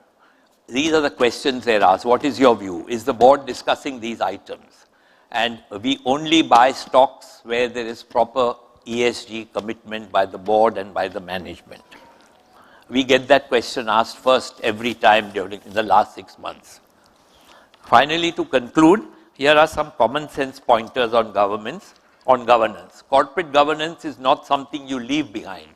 These are the questions they're asked. What is your view? Is the board discussing these items? And we only buy stocks where there is proper ESG commitment by the board and by the management. We get that question asked first every time in the last 6 months. Finally, to conclude, here are some common sense pointers on governance. Corporate governance is not something you leave behind.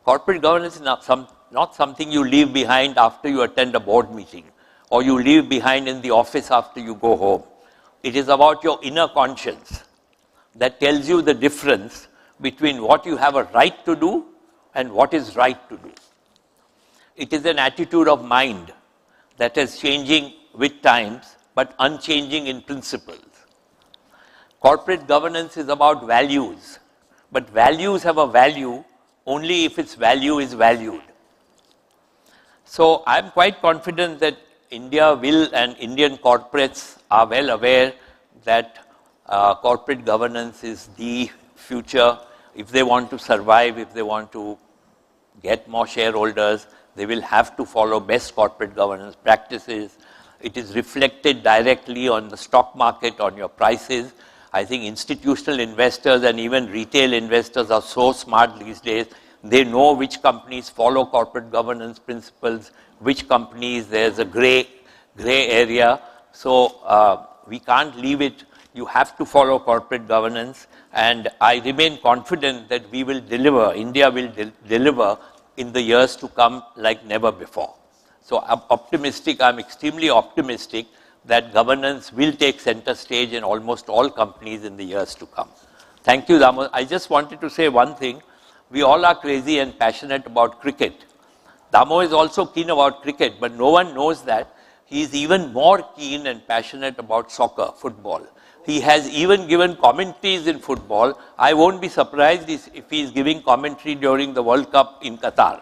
Corporate governance is not something you leave behind after you attend a board meeting or you leave behind in the office after you go home. It is about your inner conscience that tells you the difference between what you have a right to do and what is right to do. It is an attitude of mind that is changing with times but unchanging in principles. Corporate governance is about values, but values have a value only if its value is valued. So I'm quite confident that India will, and Indian corporates are well aware that corporate governance is the future. If they want to survive, if they want to get more shareholders, they will have to follow best corporate governance practices. It is reflected directly on the stock market, on your prices. I think institutional investors and even retail investors are so smart these days. They know which companies follow corporate governance principles, which companies there's a gray area. So we can't leave it You have to follow corporate governance, and I remain confident that we will deliver, India will deliver in the years to come like never before. So I'm optimistic, I'm extremely optimistic that governance will take center stage in almost all companies in the years to come. Thank you, Damo. I just wanted to say one thing. We all are crazy and passionate about cricket. Damo is also keen about cricket, but no one knows that he is even more keen and passionate about soccer, football. He has even given commentaries in football. I won't be surprised if he is giving commentary during the World Cup in Qatar,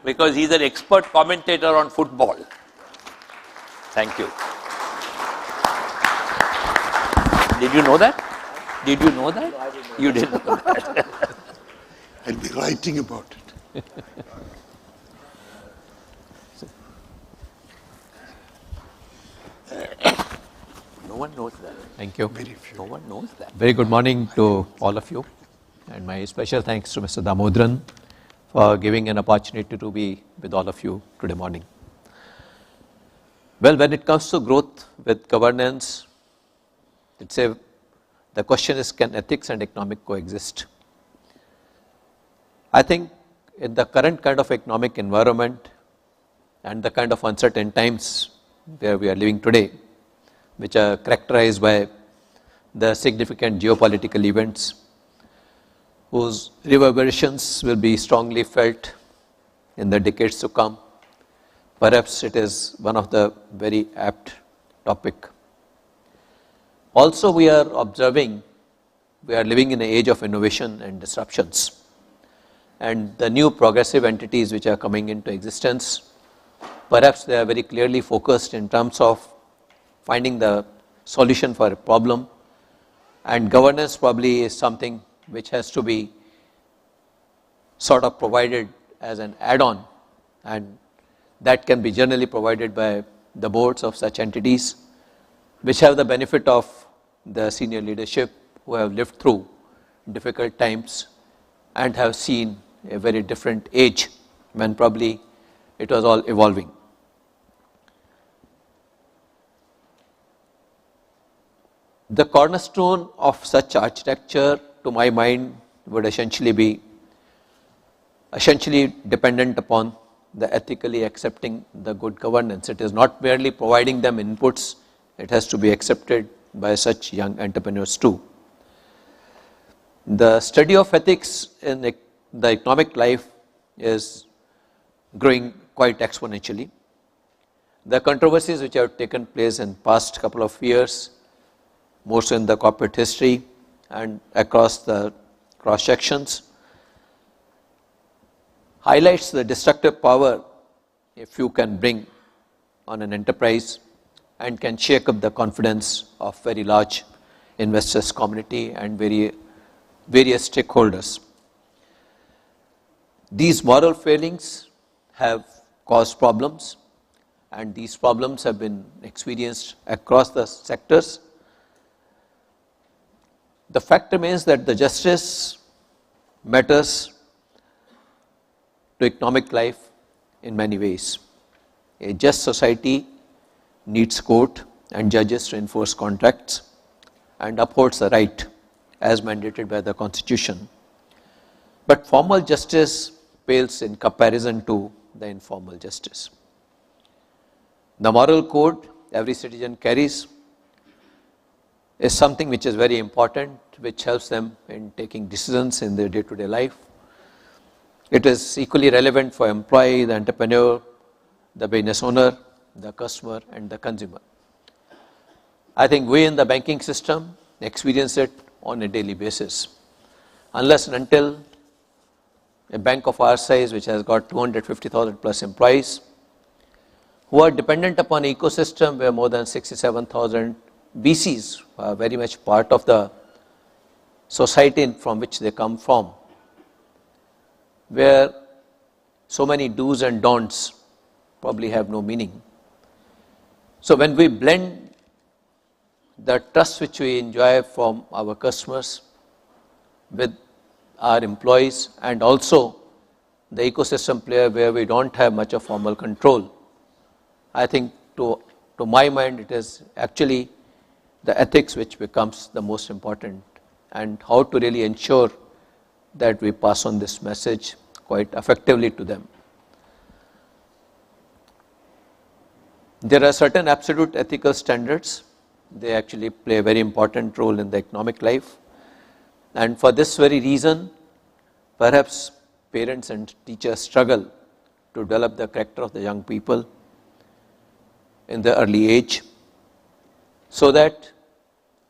because he's an expert commentator on football. Thank you. Did you know that? Did you know that? No, I didn't know. You didn't know that. I'll be writing about it. No one knows that. Thank you. Very few. No one knows that. Very good morning to all of you, and my special thanks to Mr. Damodran for giving an opportunity to be with all of you today morning. Well, when it comes to growth with governance, the question is, can ethics and economic coexist? I think in the current kind of economic environment and the kind of uncertain times where we are living today, which are characterized by the significant geopolitical events whose reverberations will be strongly felt in the decades to come. Perhaps it is one of the very apt topic. Also, we are observing, we are living in an age of innovation and disruptions, and the new progressive entities which are coming into existence, perhaps they are very clearly focused in terms of finding the solution for a problem, and governance probably is something which has to be sort of provided as an add-on, and that can be generally provided by the boards of such entities, which have the benefit of the senior leadership who have lived through difficult times and have seen a very different age when probably it was all evolving. The cornerstone of such architecture, to my mind, would essentially be dependent upon the ethically accepting the good governance. It is not merely providing them inputs, it has to be accepted by such young entrepreneurs too. The study of ethics in the economic life is growing quite exponentially. The controversies which have taken place in past couple of years, more so in the corporate history and across the cross sections, highlights the destructive power a few can bring on an enterprise and can shake up the confidence of very large investors community and various stakeholders. These moral failings have caused problems, and these problems have been experienced across the sectors. The fact remains that the justice matters to economic life in many ways. A just society needs court and judges to enforce contracts and upholds the right as mandated by the Constitution. But formal justice pales in comparison to the informal justice. The moral code every citizen carries is something which is very important, which helps them in taking decisions in their day-to-day life. It is equally relevant for employee, the entrepreneur, the business owner, the customer and the consumer. I think we in the banking system experience it on a daily basis. Unless and until a bank of our size, which has got 250,000 plus employees, who are dependent upon an ecosystem where more than 67,000 BCs are very much part of the society from which they come from, where so many do's and don'ts probably have no meaning. So when we blend the trust which we enjoy from our customers with our employees and also the ecosystem player where we don't have much of formal control, I think to my mind it is actually the ethics which becomes the most important, and how to really ensure that we pass on this message quite effectively to them. There are certain absolute ethical standards. They actually play a very important role in the economic life. And for this very reason, perhaps parents and teachers struggle to develop the character of the young people in the early age, so that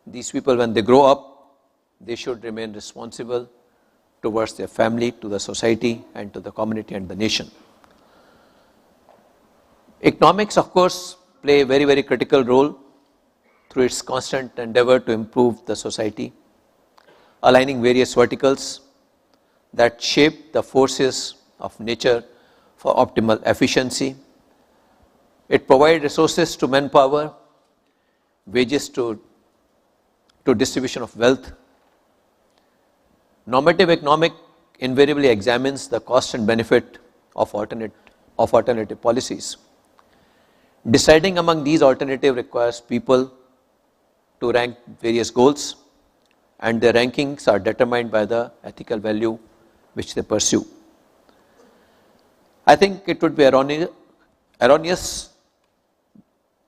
these people, when they grow up, they should remain responsible towards their family, to the society, and to the community and the nation. Economics, of course, play a very, very critical role through its constant endeavor to improve the society, aligning various verticals that shape the forces of nature for optimal efficiency. It provides resources to manpower, wages to distribution of wealth. Normative economic invariably examines the cost and benefit of alternative policies. Deciding among these alternatives requires people to rank various goals, and their rankings are determined by the ethical value which they pursue. I think it would be erroneous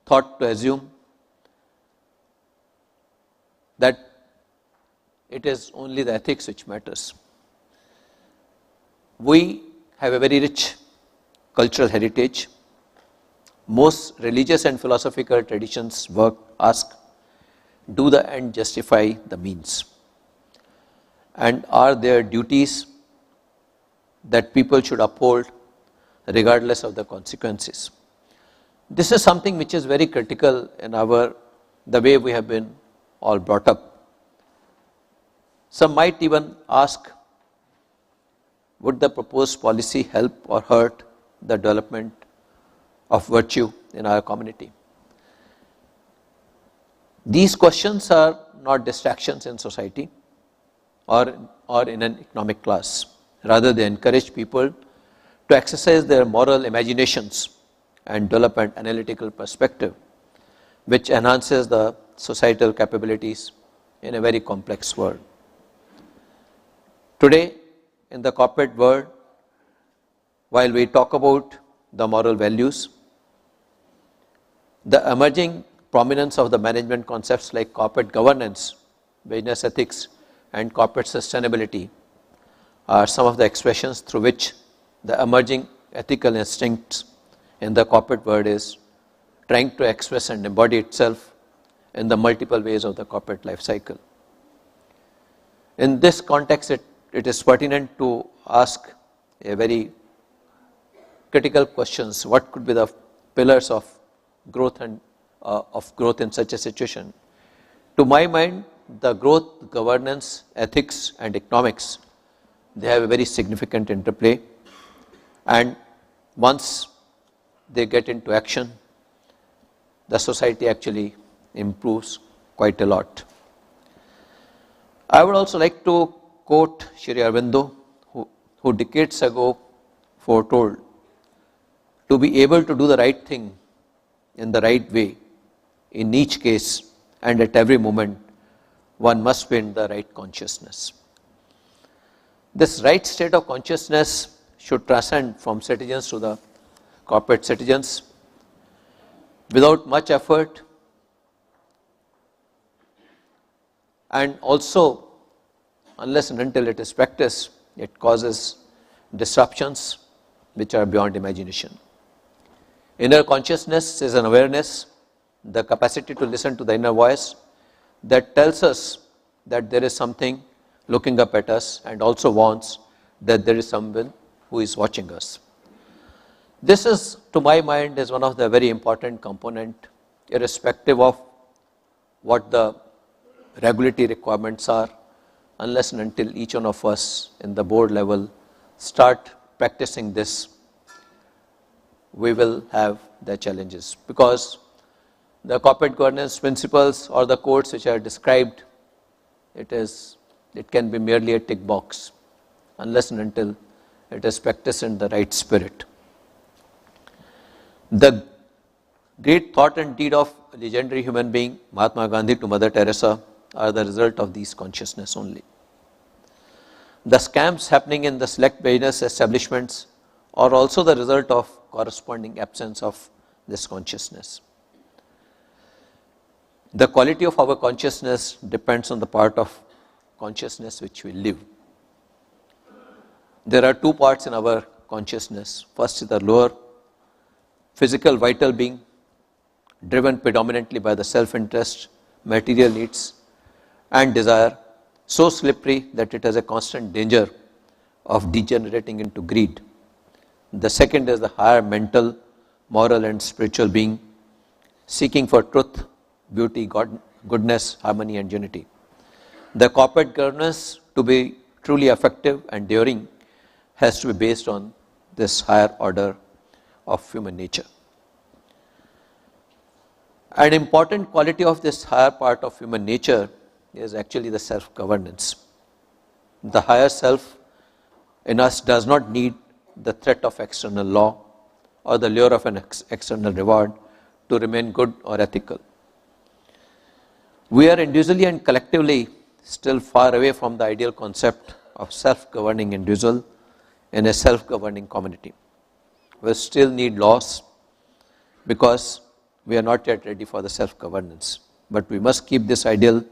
thought to assume that it is only the ethics which matters. We have a very rich cultural heritage. Most religious and philosophical traditions ask, do the end justify the means? And are there duties that people should uphold regardless of the consequences? This is something which is very critical in the way we have been all brought up. Some might even ask, would the proposed policy help or hurt the development of virtue in our community? These questions are not distractions in society or in an economic class. Rather, they encourage people to exercise their moral imaginations and develop an analytical perspective, which enhances the societal capabilities in a very complex world. Today, in the corporate world, while we talk about the moral values, the emerging prominence of the management concepts like corporate governance, business ethics, and corporate sustainability are some of the expressions through which the emerging ethical instincts in the corporate world is trying to express and embody itself in the multiple ways of the corporate life cycle. In this context, it is pertinent to ask a very critical questions. What could be the pillars of growth in such a situation? To my mind, the growth, governance, ethics, and economics, they have a very significant interplay, and once they get into action, the society actually improves quite a lot. I would also like to quote Shri Aurobindo, who decades ago foretold, to be able to do the right thing in the right way, in each case and at every moment, one must be in the right consciousness. This right state of consciousness should transcend from citizens to the corporate citizens. Without much effort, and also unless and until it is practiced, it causes disruptions which are beyond imagination. Inner consciousness is an awareness, the capacity to listen to the inner voice that tells us that there is something looking up at us and also warns that there is someone who is watching us. This is, to my mind, is one of the very important component, irrespective of what the regulatory requirements are, unless and until each one of us in the board level start practicing this, we will have the challenges, because the corporate governance principles or the codes which are described, it can be merely a tick box unless and until it is practiced in the right spirit. The Great thought and deed of legendary human being Mahatma Gandhi to Mother Teresa are the result of these consciousness only. The scams happening in the select business establishments are also the result of corresponding absence of this consciousness. The quality of our consciousness depends on the part of consciousness which we live. There are two parts in our consciousness. First is the lower physical vital being, driven predominantly by the self-interest, material needs and desire, so slippery that it has a constant danger of degenerating into greed. The second is the higher mental, moral and spiritual being, seeking for truth, beauty, goodness, harmony and unity. The corporate governance, to be truly effective and enduring, has to be based on this higher order of human nature. An important quality of this higher part of human nature is actually the self-governance. The higher self in us does not need the threat of external law or the lure of an external reward to remain good or ethical. We are individually and collectively still far away from the ideal concept of self-governing individual in a self-governing community. We still need laws because we are not yet ready for the self-governance. But we must keep this ideal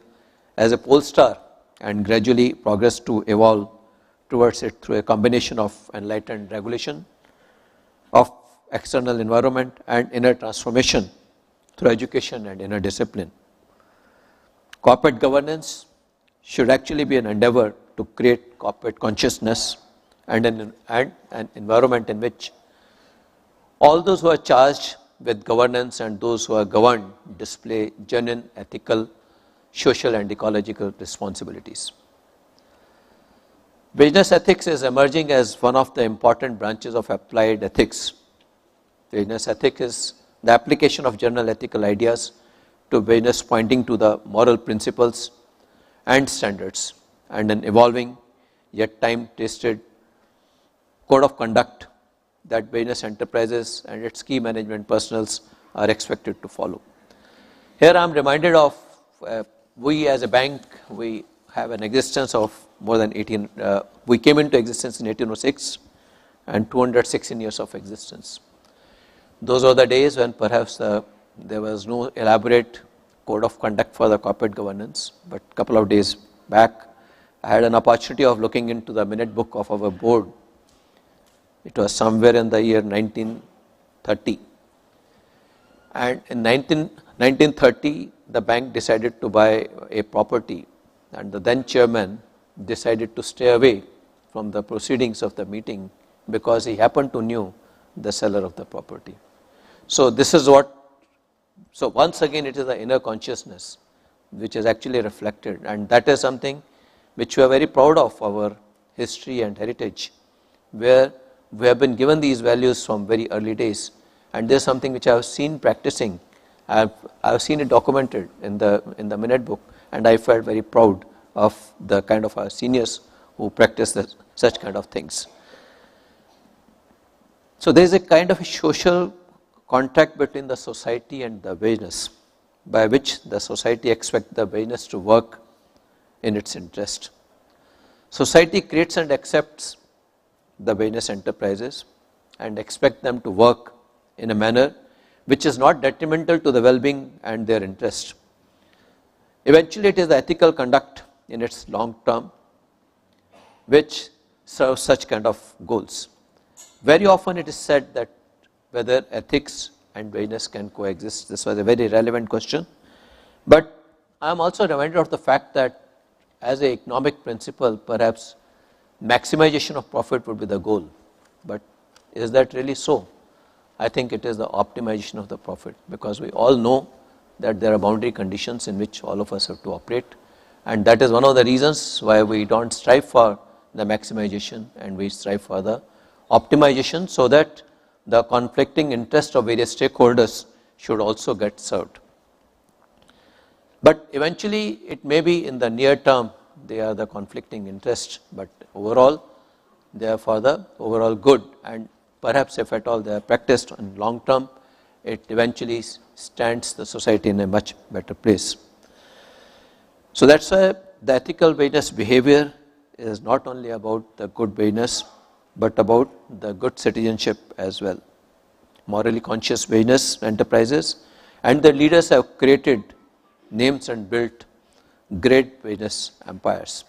as a pole star and gradually progress to evolve towards it through a combination of enlightened regulation of external environment and inner transformation through education and inner discipline. Corporate governance should actually be an endeavor to create corporate consciousness and an environment in which all those who are charged with governance and those who are governed display genuine ethical, social and ecological responsibilities. Business ethics is emerging as one of the important branches of applied ethics. Business ethics is the application of general ethical ideas to business, pointing to the moral principles and standards and an evolving yet time-tested code of conduct that business enterprises and its key management personnels are expected to follow. Here I am reminded of we as a bank, we have an existence of more than 18, we came into existence in 1806 and 216 years of existence. Those were the days when perhaps there was no elaborate code of conduct for the corporate governance, but a couple of days back I had an opportunity of looking into the minute book of our board. It was somewhere in the year 1930, and in 1930 the bank decided to buy a property, and the then chairman decided to stay away from the proceedings of the meeting because he happened to know the seller of the property. So this is what, so once again it is the inner consciousness which is actually reflected, and that is something which we are very proud of, our history and heritage, where we have been given these values from very early days, and this is something which I have seen practicing. I have seen it documented in the minute book, and I felt very proud of the kind of our seniors who practice such kind of things. So there is a kind of a social contract between the society and the business, by which the society expects the business to work in its interest. Society creates and accepts the business enterprises and expect them to work in a manner which is not detrimental to the well-being and their interest. Eventually it is the ethical conduct in its long term which serves such kind of goals. Very often it is said that whether ethics and business can coexist. This was a very relevant question, but I am also reminded of the fact that as an economic principle, perhaps maximization of profit would be the goal, but is that really so? I think it is the optimization of the profit, because we all know that there are boundary conditions in which all of us have to operate, and that is one of the reasons why we don't strive for the maximization and we strive for the optimization, so that the conflicting interest of various stakeholders should also get served. But eventually it may be in the near term they are the conflicting interest, but overall they are for the overall good, and perhaps if at all they are practiced in long term it eventually stands the society in a much better place. So that's why the ethical business behavior is not only about the good business, but about the good citizenship as well. Morally conscious business enterprises and their leaders have created names and built great business empires.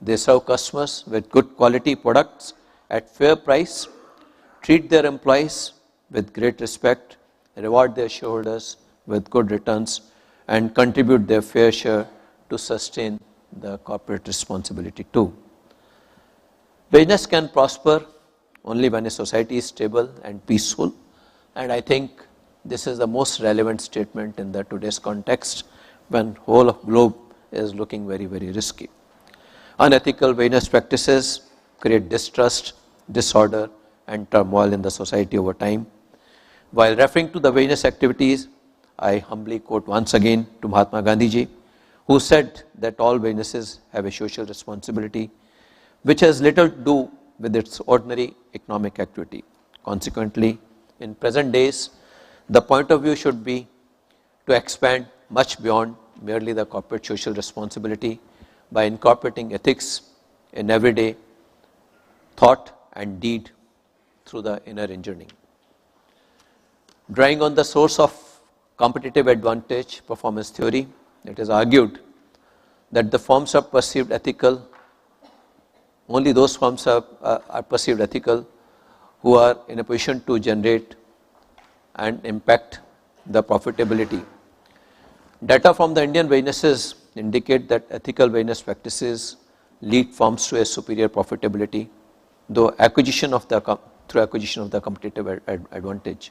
They serve customers with good quality products at fair price, treat their employees with great respect, reward their shareholders with good returns, and contribute their fair share to sustain the corporate responsibility too. Business can prosper only when a society is stable and peaceful, and I think this is the most relevant statement in the today's context when whole of globe is looking very, very risky. Unethical business practices create distrust, disorder, and turmoil in the society over time. While referring to the business activities, I humbly quote once again to Mahatma Gandhi ji, who said that all businesses have a social responsibility, which has little to do with its ordinary economic activity. Consequently, in present days, the point of view should be to expand much beyond merely the corporate social responsibility by incorporating ethics in everyday thought and deed through the inner engineering. Drawing on the source of competitive advantage performance theory, it is argued that the firms are perceived ethical, only those firms are perceived ethical who are in a position to generate and impact the profitability. Data from the Indian businesses indicate that ethical business practices lead firms to a superior profitability, through acquisition of the competitive advantage.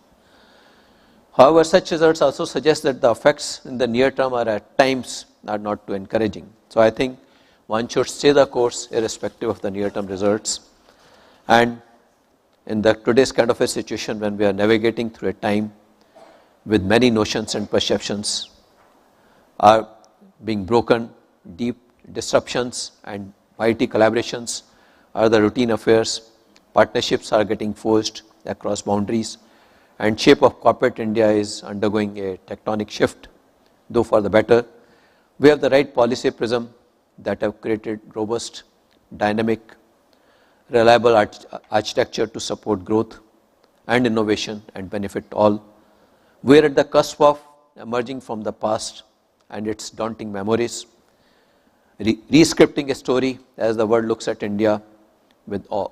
However, such results also suggest that the effects in the near term are at times not too encouraging. So I think one should stay the course irrespective of the near term results. And in today's kind of a situation when we are navigating through a time with many notions and perceptions are being broken, deep disruptions and mighty collaborations are the routine affairs, partnerships are getting forged across boundaries, and shape of corporate India is undergoing a tectonic shift, though for the better. We have the right policy prism that have created robust, dynamic, reliable architecture to support growth and innovation and benefit all. We are at the cusp of emerging from the past and its daunting memories, re-scripting a story as the world looks at India with awe.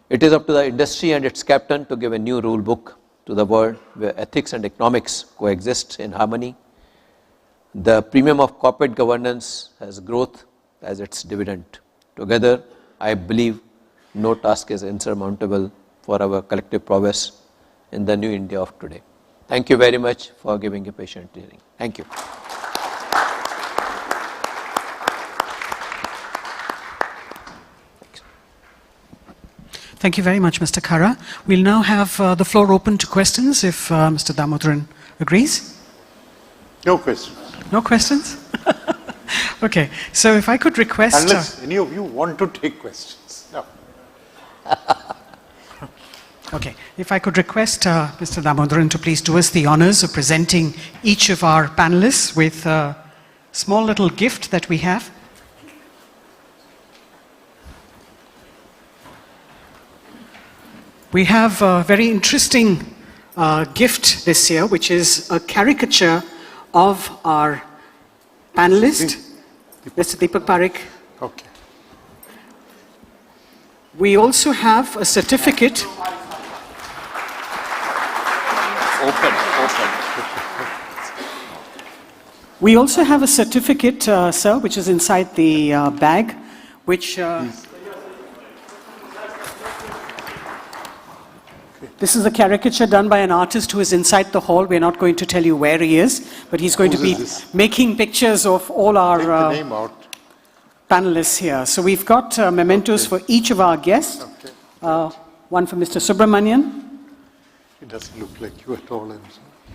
It is up to the industry and its captain to give a new rule book to the world where ethics and economics coexist in harmony. The premium of corporate governance has growth as its dividend. Together, I believe no task is insurmountable for our collective prowess in the new India of today. Thank you very much for giving a patient hearing. Thank you. Thank you very much, Mr. Khara. We'll now have the floor open to questions if Mr. Damodaran agrees. No questions. No questions? Okay, so if I could request... Unless any of you want to take questions. No. Okay, if I could request Mr. Damodaran to please do us the honors of presenting each of our panelists with a small little gift that we have. We have a very interesting gift this year, which is a caricature of our panelist, Mr. Deepak Parekh. Okay. We also have a certificate. Open. We also have a certificate, sir, which is inside the bag, which... This is a caricature done by an artist who is inside the hall. We're not going to tell you where he is, but he's going to be making pictures of all our panelists here. So we've got mementos for each of our guests. Okay. One for Mr. Subramanian. He doesn't look like you at all.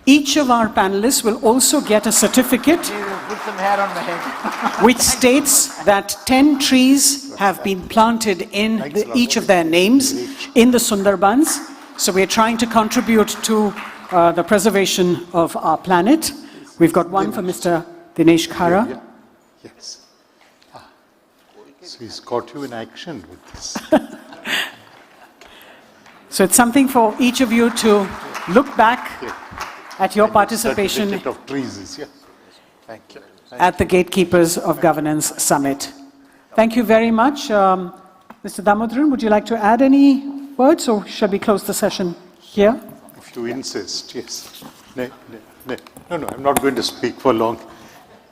Each of our panelists will also get a certificate Put some hair on my head. which states that 10 trees have been planted in each of their names in the Sundarbans. So we're trying to contribute to the preservation of our planet. We've got one for Mr. Dinesh Khara. Yeah. Yes. So he's got you in action with this. So it's something for each of you to look back at your participation Certificate of trees, yeah. Thank you. at the Gatekeepers of Governance Summit. Thank you very much. Mr. Damodaran, would you like to add any words, or shall we close the session here? If you insist, yes. No, I'm not going to speak for long.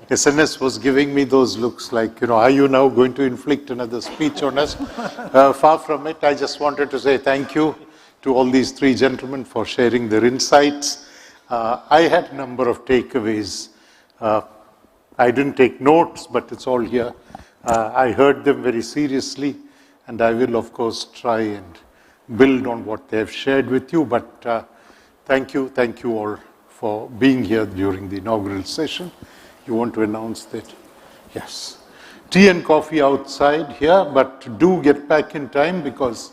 SNS was giving me those looks like, are you now going to inflict another speech on us? Far from it. I just wanted to say thank you to all these three gentlemen for sharing their insights. I had a number of takeaways. I didn't take notes, but it's all here. I heard them very seriously, and I will, of course, try and build on what they have shared with you. But thank you all for being here during the inaugural session. You want to announce that? Yes. Tea and coffee outside here, but do get back in time, because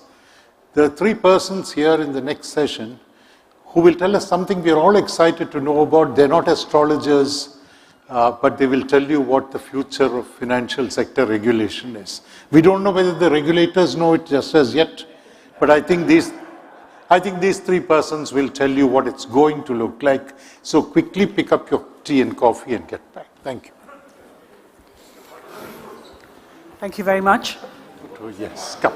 there are three persons here in the next session who will tell us something we are all excited to know about. They're not astrologers, but they will tell you what the future of financial sector regulation is. We don't know whether the regulators know it just as yet, but I think these three persons will tell you what it's going to look like. So quickly pick up your tea and coffee and get back. Thank you. Thank you very much. Yes, come.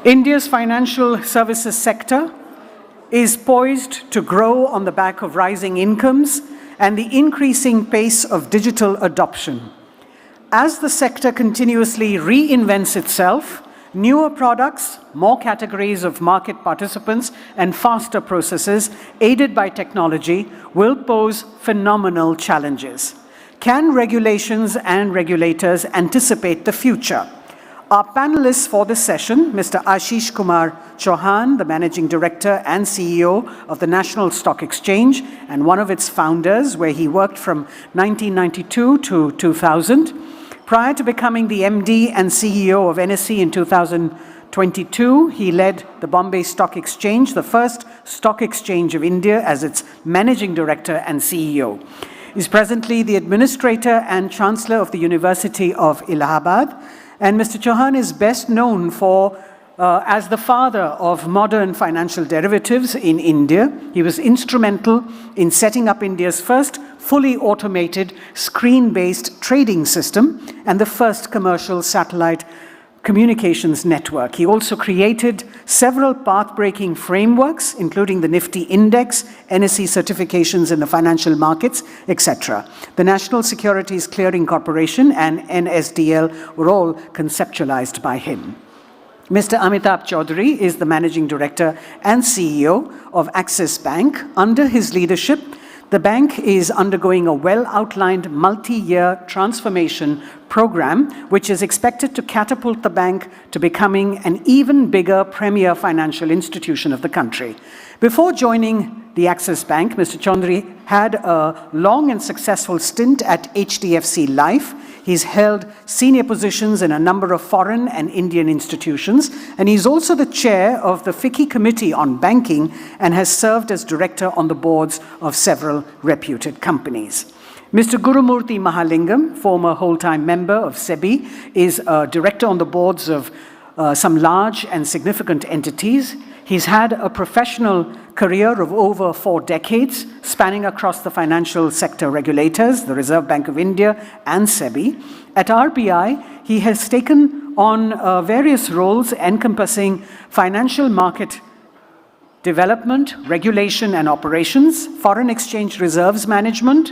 India's financial services sector is poised to grow on the back of rising incomes and the increasing pace of digital adoption. As the sector continuously reinvents itself, newer products, more categories of market participants, and faster processes, aided by technology, will pose phenomenal challenges. Can regulations and regulators anticipate the future? Our panelists for this session, Mr. Ashish Kumar Chauhan, the Managing Director and CEO of the National Stock Exchange and one of its founders, where he worked from 1992 to 2000. Prior to becoming the MD and CEO of NSE in 2022, he led the Bombay Stock Exchange, the first stock exchange of India, as its Managing Director and CEO. He's presently the Administrator and Chancellor of the University of Allahabad. And Mr. Chauhan is best known for as the father of modern financial derivatives in India. He was instrumental in setting up India's first fully automated screen-based trading system and the first commercial satellite communications network. He also created several path-breaking frameworks, including the Nifty Index, NSE certifications in the financial markets, etc. The National Securities Clearing Corporation and NSDL were all conceptualized by him. Mr. Amitabh Chaudhary is the Managing Director and CEO of Axis Bank. Under his leadership, the bank is undergoing a well-outlined multi-year transformation program, which is expected to catapult the bank to becoming an even bigger premier financial institution of the country. Before joining the Axis Bank, Mr. Chaudhary had a long and successful stint at HDFC Life. He's held senior positions in a number of foreign and Indian institutions, and he's also the chair of the FICCI Committee on Banking and has served as director on the boards of several reputed companies. Mr. Gurumurthy Mahalingam, former whole-time member of SEBI, is a director on the boards of some large and significant entities. He's had a professional career of over 4 decades, spanning across the financial sector regulators, the Reserve Bank of India, and SEBI. At RBI, he has taken on various roles encompassing financial market development, regulation and operations, foreign exchange reserves management,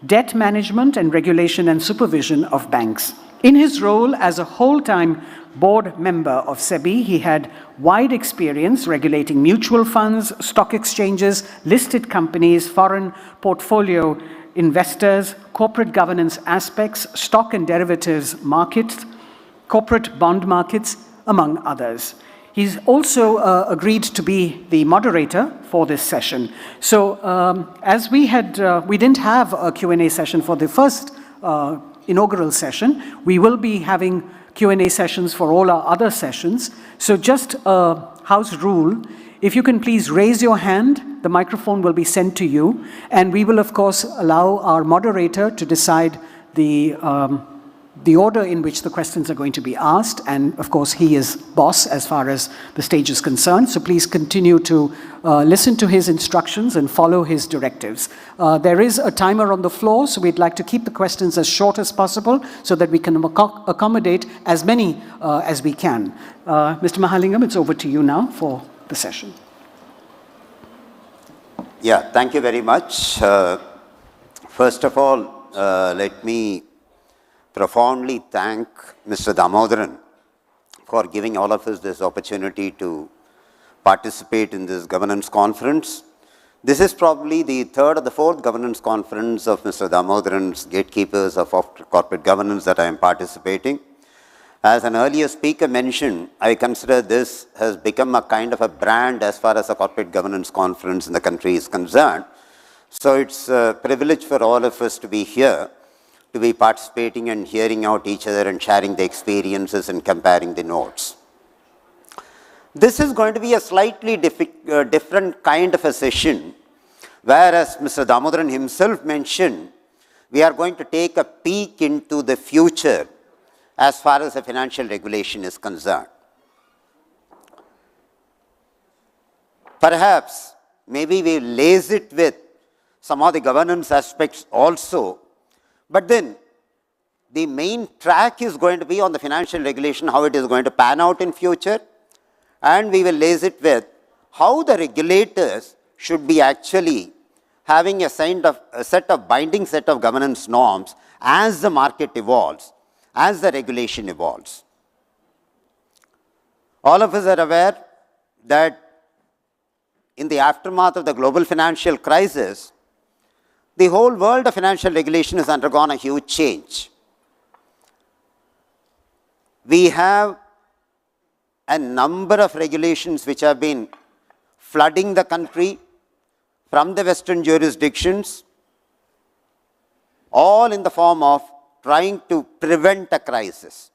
debt management, and regulation and supervision of banks. In his role as a whole-time board member of SEBI, he had wide experience regulating mutual funds, stock exchanges, listed companies, foreign portfolio investors, corporate governance aspects, stock and derivatives markets, corporate bond markets, among others. He's also agreed to be the moderator for this session. So as we didn't have a Q&A session for the first inaugural session, we will be having Q&A sessions for all our other sessions. So just a house rule, if you can please raise your hand, the microphone will be sent to you, and we will of course allow our moderator to decide the order in which the questions are going to be asked, and of course he is boss as far as the stage is concerned, so please continue to listen to his instructions and follow his directives. There is a timer on the floor, so we'd like to keep the questions as short as possible so that we can accommodate as many as we can. Mr. Mahalingam, it's over to you now for the session. Yeah, thank you very much. First of all, let me profoundly thank Mr. Damodaran for giving all of us this opportunity to participate in this governance conference. This is probably the 3rd or the 4th governance conference of Mr. Damodaran's Gatekeepers of Corporate Governance that I am participating. As an earlier speaker mentioned, I consider this has become a kind of a brand as far as a corporate governance conference in the country is concerned. So it's a privilege for all of us to be here, to be participating and hearing out each other and sharing the experiences and comparing the notes. This is going to be a slightly different kind of a session, whereas Mr. Damodaran himself mentioned, we are going to take a peek into the future as far as the financial regulation is concerned. Perhaps, maybe we lace it with some of the governance aspects also, but then the main track is going to be on the financial regulation, how it is going to pan out in future, and we will lace it with how the regulators should be actually having a set of binding set of governance norms as the market evolves, as the regulation evolves. All of us are aware that in the aftermath of the global financial crisis, the whole world of financial regulation has undergone a huge change. We have a number of regulations which have been flooding the country from the Western jurisdictions, all in the form of trying to prevent a crisis.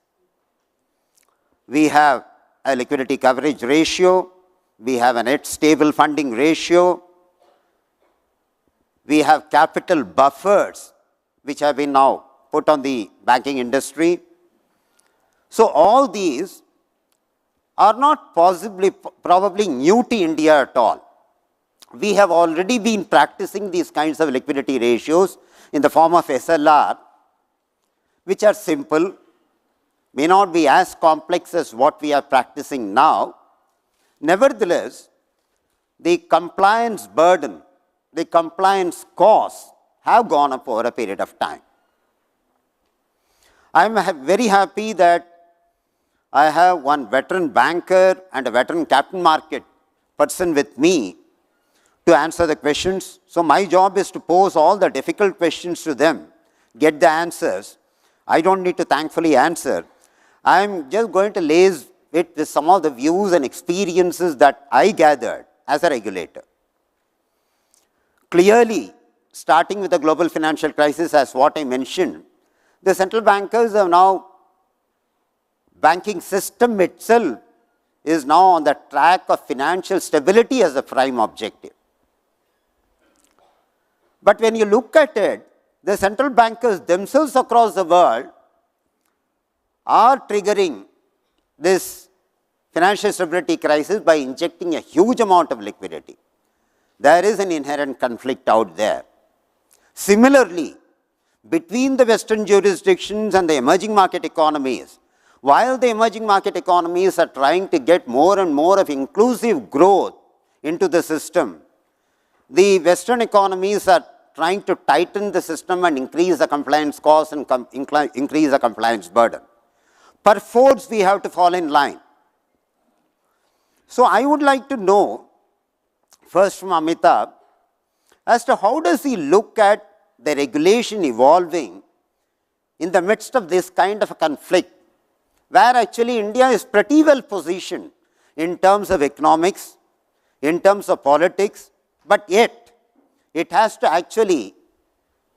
We have a liquidity coverage ratio, we have a net stable funding ratio, we have capital buffers which have been now put on the banking industry. So all these are not probably new to India at all. We have already been practicing these kinds of liquidity ratios in the form of SLR, which are simple, may not be as complex as what we are practicing now. Nevertheless, the compliance burden, the compliance costs have gone up over a period of time. I am very happy that I have one veteran banker and a veteran capital market person with me to answer the questions. So my job is to pose all the difficult questions to them, get the answers. I don't need to thankfully answer. I'm just going to lace it with some of the views and experiences that I gathered as a regulator. Clearly, starting with the global financial crisis, as what I mentioned, the central bankers have now, banking system itself is now on the track of financial stability as a prime objective. But when you look at it, the central bankers themselves across the world are triggering this financial stability crisis by injecting a huge amount of liquidity. There is an inherent conflict out there. Similarly, between the Western jurisdictions and the emerging market economies, while the emerging market economies are trying to get more and more of inclusive growth into the system, the Western economies are trying to tighten the system and increase the compliance costs and increase the compliance burden. Perforce, we have to fall in line. So I would like to know, first from Amitabh, as to how does he look at the regulation evolving in the midst of this kind of a conflict, where actually India is pretty well positioned in terms of economics, in terms of politics, but yet it has to actually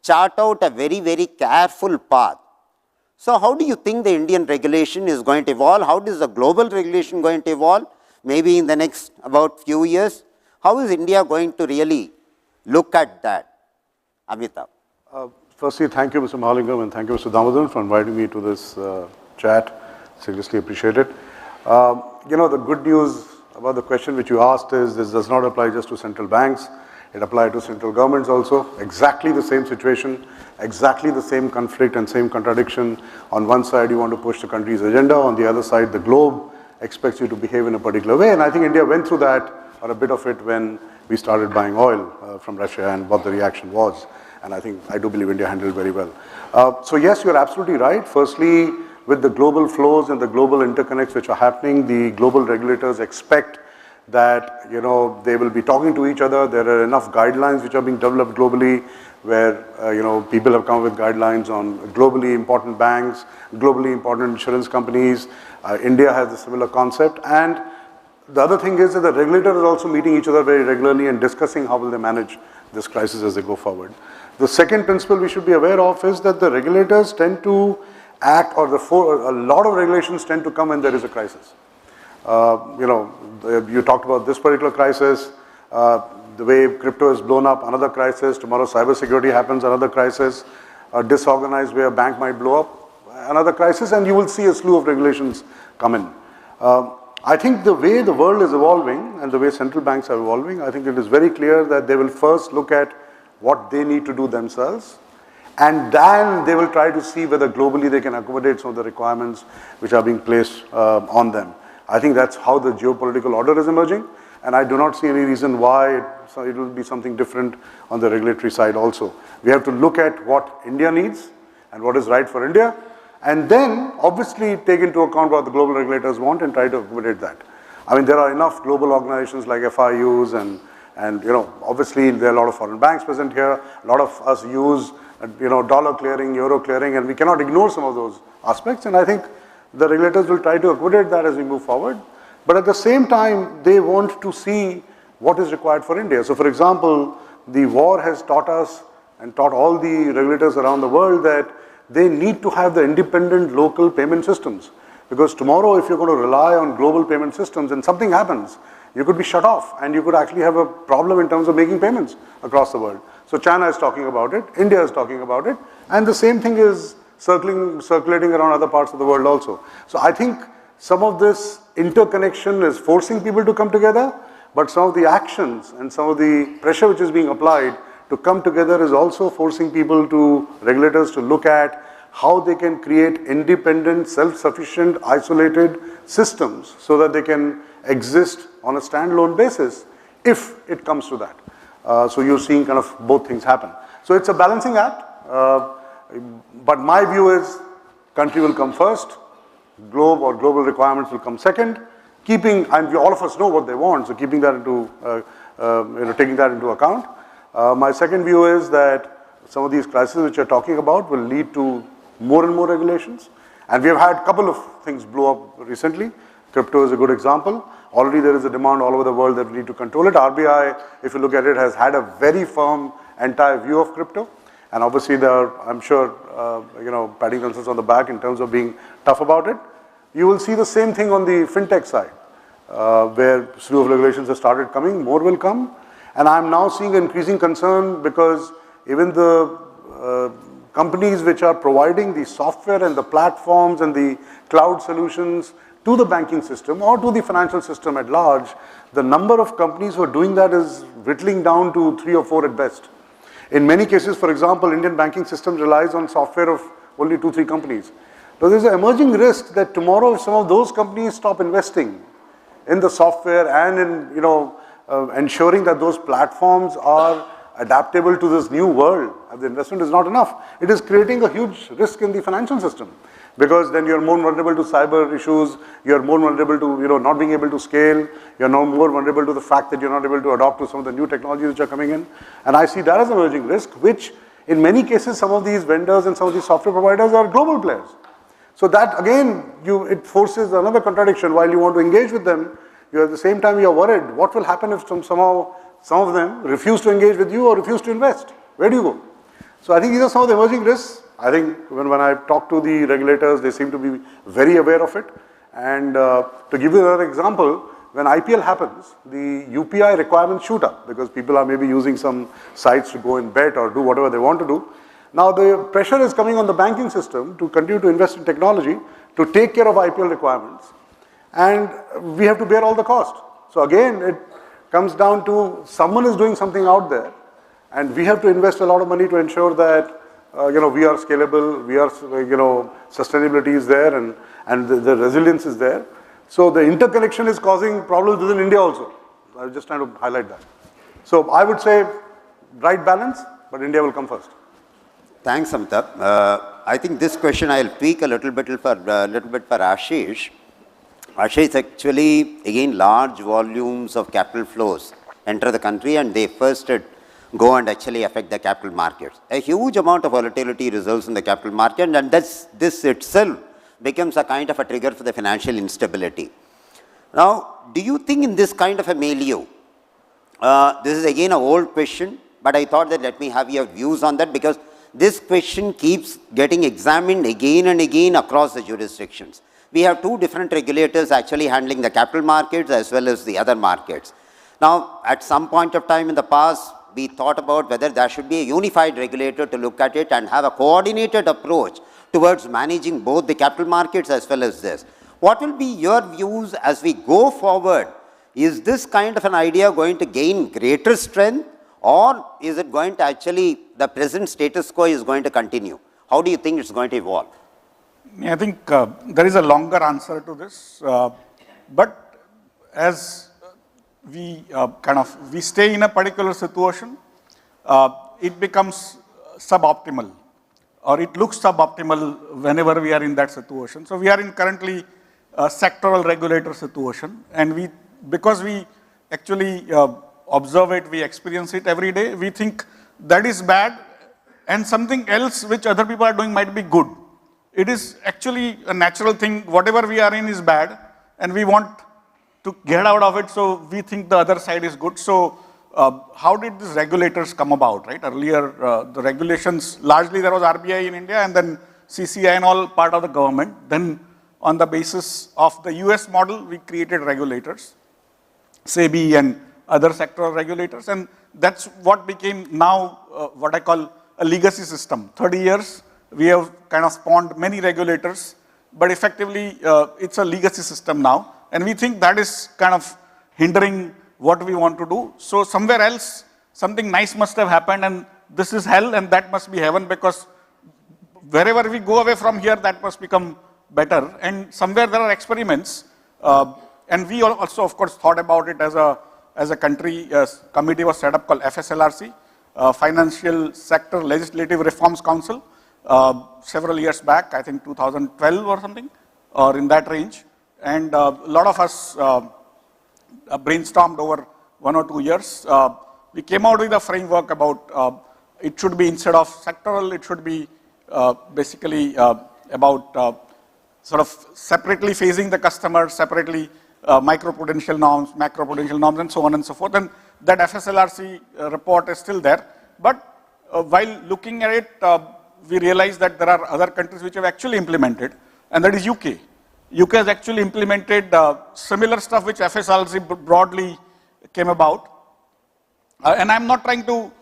chart out a very, very careful path. So how do you think the Indian regulation is going to evolve? How is the global regulation going to evolve? Maybe in the next about few years. How is India going to really look at that? Amitabh. Firstly, thank you, Mr. Mahalingam, and thank you, Mr. Damodaran, for inviting me to this chat. Seriously appreciate it. The good news about the question which you asked is this does not apply just to central banks. It applies to central governments also. Exactly the same situation, exactly the same conflict and same contradiction. On one side, you want to push the country's agenda. On the other side, the globe expects you to behave in a particular way. And I think India went through that, or a bit of it, when we started buying oil from Russia and what the reaction was. And I do believe India handled very well. So yes, you're absolutely right. Firstly, with the global flows and the global interconnects which are happening, the global regulators expect that they will be talking to each other. There are enough guidelines which are being developed globally, where people have come up with guidelines on globally important banks, globally important insurance companies. India has a similar concept, and the other thing is that the regulators are also meeting each other very regularly and discussing how will they manage this crisis as they go forward. The second principle we should be aware of is that the regulators tend to act, or a lot of regulations tend to come when there is a crisis. You talked about this particular crisis, the way crypto has blown up, another crisis. Tomorrow cybersecurity happens, another crisis. A disorganized way a bank might blow up, another crisis, and you will see a slew of regulations come in. I think the way the world is evolving and the way central banks are evolving, I think it is very clear that they will first look at what they need to do themselves, and then they will try to see whether globally they can accommodate some of the requirements which are being placed on them. I think that's how the geopolitical order is emerging, and I do not see any reason why it will be something different on the regulatory side also. We have to look at what India needs and what is right for India, and then obviously take into account what the global regulators want and try to accommodate that. I mean, there are enough global organizations like FIUs and obviously there are a lot of foreign banks present here. A lot of us use dollar clearing, euro clearing, and we cannot ignore some of those aspects. And I think the regulators will try to accommodate that as we move forward. But at the same time, they want to see what is required for India. So, for example, the war has taught us and taught all the regulators around the world that they need to have the independent local payment systems. Because tomorrow, if you're going to rely on global payment systems and something happens, you could be shut off and you could actually have a problem in terms of making payments across the world. So China is talking about it, India is talking about it, and the same thing is circulating around other parts of the world also. So I think some of this interconnection is forcing people to come together, but some of the actions and some of the pressure which is being applied to come together is also forcing regulators to look at how they can create independent, self-sufficient, isolated systems so that they can exist on a standalone basis if it comes to that. So you're seeing kind of both things happen. So it's a balancing act, but my view is country will come first, global requirements will come second, and all of us know what they want, so keeping that taking that into account. My second view is that some of these crises which you're talking about will lead to more and more regulations. And we have had a couple of things blow up recently. Crypto is a good example. Already there is a demand all over the world that we need to control it. RBI, if you look at it, has had a very firm entire view of crypto. And obviously they are, I'm sure, patting themselves on the back in terms of being tough about it. You will see the same thing on the fintech side, where a slew of regulations have started coming, more will come. And I'm now seeing increasing concern because even the companies which are providing the software and the platforms and the cloud solutions to the banking system or to the financial system at large, the number of companies who are doing that is whittling down to 3 or 4 at best. In many cases, for example, Indian banking system relies on software of only 2-3 companies. So there's an emerging risk that tomorrow if some of those companies stop investing in the software and in ensuring that those platforms are adaptable to this new world, the investment is not enough. It is creating a huge risk in the financial system because then you're more vulnerable to cyber issues, you're more vulnerable to not being able to scale, you're now more vulnerable to the fact that you're not able to adopt to some of the new technologies which are coming in. And I see that as an emerging risk, which in many cases some of these vendors and some of these software providers are global players. So that again, it forces another contradiction. While you want to engage with them, at the same time you're worried, what will happen if somehow some of them refuse to engage with you or refuse to invest? Where do you go? So I think these are some of the emerging risks. I think when I talk to the regulators, they seem to be very aware of it. And to give you another example, when IPL happens, the UPI requirements shoot up because people are maybe using some sites to go and bet or do whatever they want to do. Now the pressure is coming on the banking system to continue to invest in technology to take care of IPL requirements. And we have to bear all the cost. So again, it comes down to someone is doing something out there and we have to invest a lot of money to ensure that we are scalable, sustainability is there and the resilience is there. So the interconnection is causing problems within India also. I was just trying to highlight that. So I would say right balance, but India will come first. Thanks, Amitabh. I think this question I'll tweak a little bit for Ashish. Ashish, actually, again, large volumes of capital flows enter the country and they first go and actually affect the capital markets. A huge amount of volatility results in the capital market and this itself becomes a kind of a trigger for the financial instability. Now, do you think in this kind of a milieu, this is again an old question, but I thought that let me have your views on that because this question keeps getting examined again and again across the jurisdictions. We have 2 different regulators actually handling the capital markets as well as the other markets. Now, at some point of time in the past, we thought about whether there should be a unified regulator to look at it and have a coordinated approach towards managing both the capital markets as well as this. What will be your views as we go forward? Is this kind of an idea going to gain greater strength or is it going to actually, the present status quo is going to continue? How do you think it's going to evolve? I think there is a longer answer to this. But as we we stay in a particular situation, it becomes suboptimal, or it looks suboptimal whenever we are in that situation. So we are in currently a sectoral regulator situation, and because we actually observe it, we experience it every day, we think that is bad, and something else which other people are doing might be good. It is actually a natural thing. Whatever we are in is bad, and we want to get out of it, so we think the other side is good. So how did these regulators come about, right? Earlier, the regulations, largely there was RBI in India, and then CCI and all part of the government. Then on the basis of the US model, we created regulators, SEBI and other sectoral regulators, and that's what became now what I call a legacy system. 30 years, we have kind of spawned many regulators, but effectively it's a legacy system now, and we think that is kind of hindering what we want to do. So somewhere else, something nice must have happened, and this is hell, and that must be heaven, because wherever we go away from here, that must become better. And somewhere there are experiments, and we also, of course, thought about it as a country. A committee was set up called FSLRC, Financial Sector Legislative Reforms Council, several years back, I think 2012 or something, or in that range. And a lot of us brainstormed over 1 or 2 years. We came out with a framework about it should be, instead of sectoral, it should be basically about sort of separately facing the customer, separately microprudential norms, macroprudential norms, and so on and so forth. And that FSLRC report is still there. But while looking at it, we realized that there are other countries which have actually implemented, and that is UK. UK has actually implemented similar stuff which FSLRC broadly came about. And I'm not trying to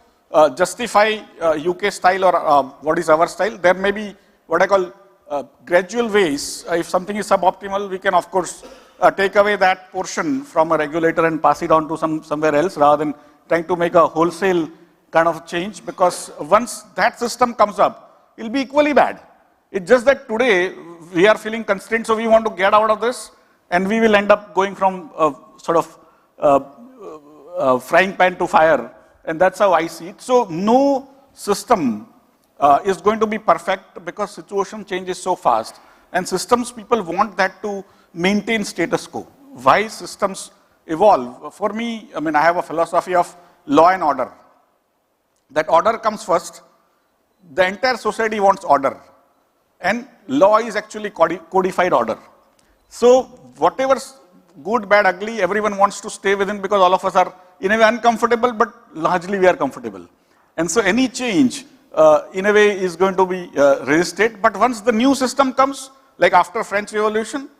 justify UK style or what is our style. There may be what I call gradual ways. If something is suboptimal, we can of course take away that portion from a regulator and pass it on to somewhere else, rather than trying to make a wholesale kind of change, because once that system comes up, it will be equally bad. It's just that today we are feeling constrained, so we want to get out of this, and we will end up going from sort of frying pan to fire, and that's how I see it. So no system is going to be perfect, because situation changes so fast, and systems, people want that to maintain status quo. Why systems evolve? For me, I mean, I have a philosophy of law and order. That order comes first. The entire society wants order, and law is actually codified order. So whatever's good, bad, ugly, everyone wants to stay within, because all of us are in a way uncomfortable, but largely we are comfortable. And so any change in a way is going to be resisted. But once the new system comes, like after French Revolution,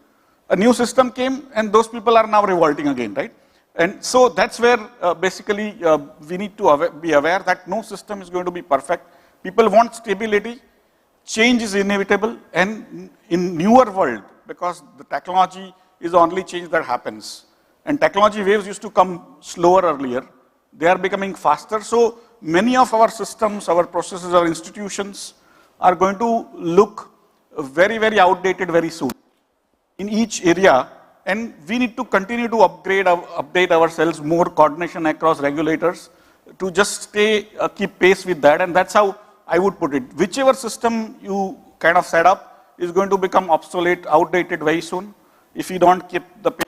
a new system came, and those people are now revolting again, right? And so that's where basically we need to be aware that no system is going to be perfect. People want stability, change is inevitable, and in newer world, because the technology is the only change that happens. And technology waves used to come slower earlier. They are becoming faster. So many of our systems, our processes, our institutions are going to look very, very outdated very soon in each area. And we need to continue to update ourselves, more coordination across regulators to just stay, keep pace with that. And that's how I would put it. Whichever system you kind of set up is going to become obsolete, outdated very soon if you don't keep the pace.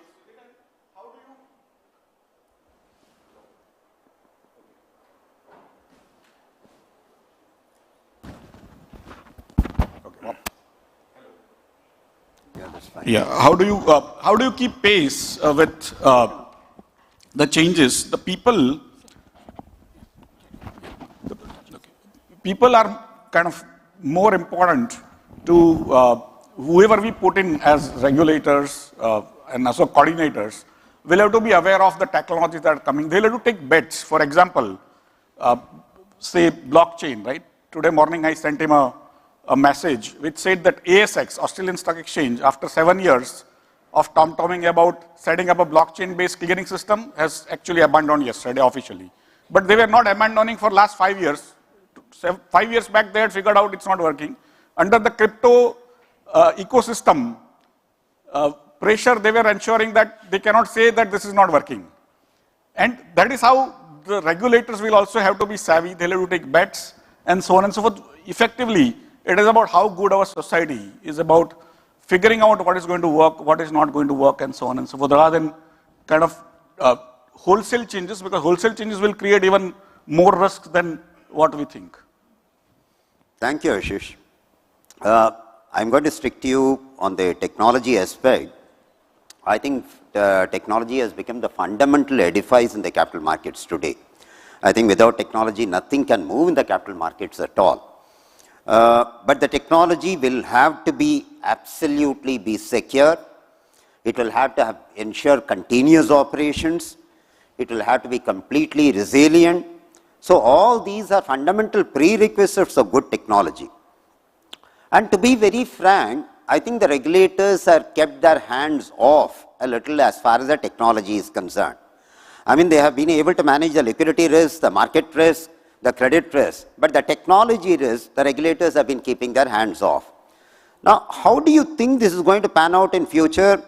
Yeah, how do you keep pace with the changes? The people are kind of more important to whoever we put in as regulators and also coordinators. Will have to be aware of the technologies that are coming. They'll have to take bets. For example, say blockchain, right? Today morning I sent him a message which said that ASX, Australian Stock Exchange, after 7 years of tom-tomming about setting up a blockchain-based clearing system, has actually abandoned yesterday officially. But they were not abandoning for last 5 years. 5 years back they had figured out it's not working. Under the crypto ecosystem, pressure, they were ensuring that they cannot say that this is not working. And that is how the regulators will also have to be savvy, they'll have to take bets and so on and so forth. Effectively, it is about how good our society is about figuring out what is going to work, what is not going to work, and so on and so forth, rather than kind of wholesale changes, because wholesale changes will create even more risk than what we think. Thank you, Ashish. I'm going to stick to you on the technology aspect. I think technology has become the fundamental edifice in the capital markets today. I think without technology, nothing can move in the capital markets at all. But the technology will have to be absolutely be secure. It will have to ensure continuous operations. It will have to be completely resilient. So all these are fundamental prerequisites of good technology. And to be very frank, I think the regulators have kept their hands off a little as far as the technology is concerned. I mean, they have been able to manage the liquidity risk, the market risk, the credit risk, but the technology risk, the regulators have been keeping their hands off. Now, how do you think this is going to pan out in future?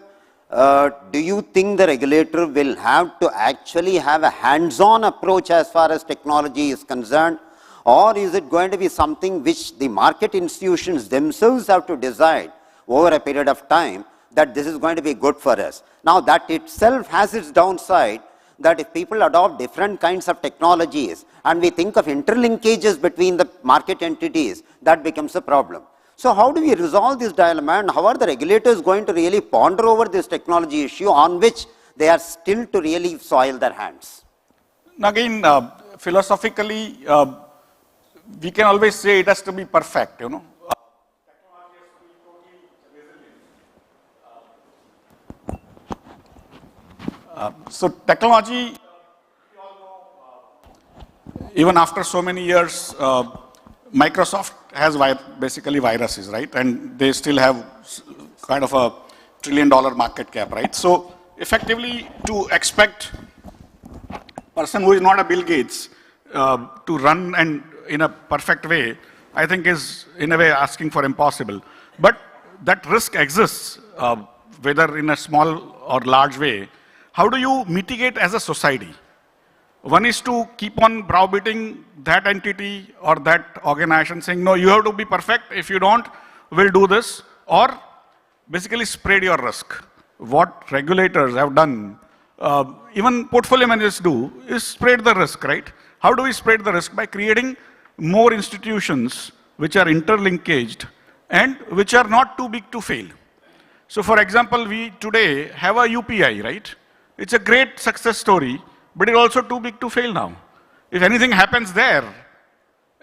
Do you think the regulator will have to actually have a hands-on approach as far as technology is concerned? Or is it going to be something which the market institutions themselves have to decide over a period of time that this is going to be good for us? Now, that itself has its downside, that if people adopt different kinds of technologies and we think of interlinkages between the market entities, that becomes a problem. So how do we resolve this dilemma, and how are the regulators going to really ponder over this technology issue on which they are still to really soil their hands? Again, philosophically, we can always say it has to be perfect, you know. So technology, even after so many years, Microsoft has basically viruses, right? And they still have kind of a $1 trillion market cap, right? So effectively, to expect a person who is not a Bill Gates to run and in a perfect way, I think is in a way asking for impossible. But that risk exists, whether in a small or large way. How do you mitigate as a society? One is to keep on browbeating that entity or that organization, saying, no, you have to be perfect. If you don't, we'll do this. Or basically spread your risk. What regulators have done, even portfolio managers do, is spread the risk, right? How do we spread the risk? By creating more institutions which are interlinkaged and which are not too big to fail. So for example, we today have a UPI, right? It's a great success story, but it's also too big to fail now. If anything happens there,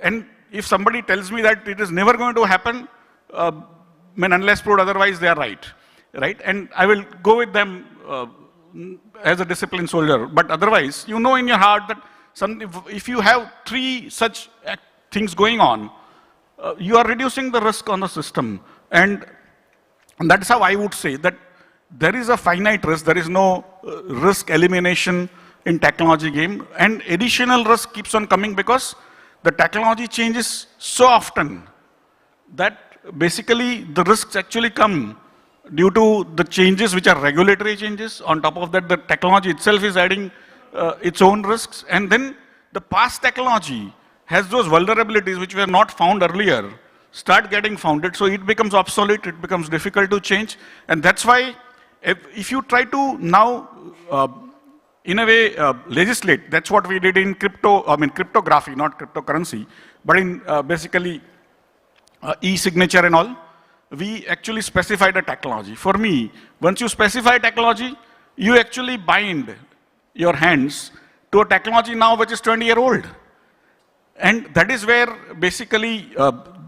and if somebody tells me that it is never going to happen, unless proved otherwise, they are right, right? And I will go with them as a disciplined soldier. But otherwise, you know in your heart that if you have 3 such things going on, you are reducing the risk on the system. And that's how I would say that there is a finite risk, there is no risk elimination in technology game, and additional risk keeps on coming because the technology changes so often that basically the risks actually come due to the changes which are regulatory changes. On top of that, the technology itself is adding its own risks, and then the past technology has those vulnerabilities which were not found earlier, start getting founded, so it becomes obsolete, it becomes difficult to change. And that's why if you try to now in a way legislate, that's what we did in cryptography, not cryptocurrency, but in basically e-signature and all, we actually specified a technology. For me, once you specify technology, you actually bind your hands to a technology now which is 20-year-old. And that is where basically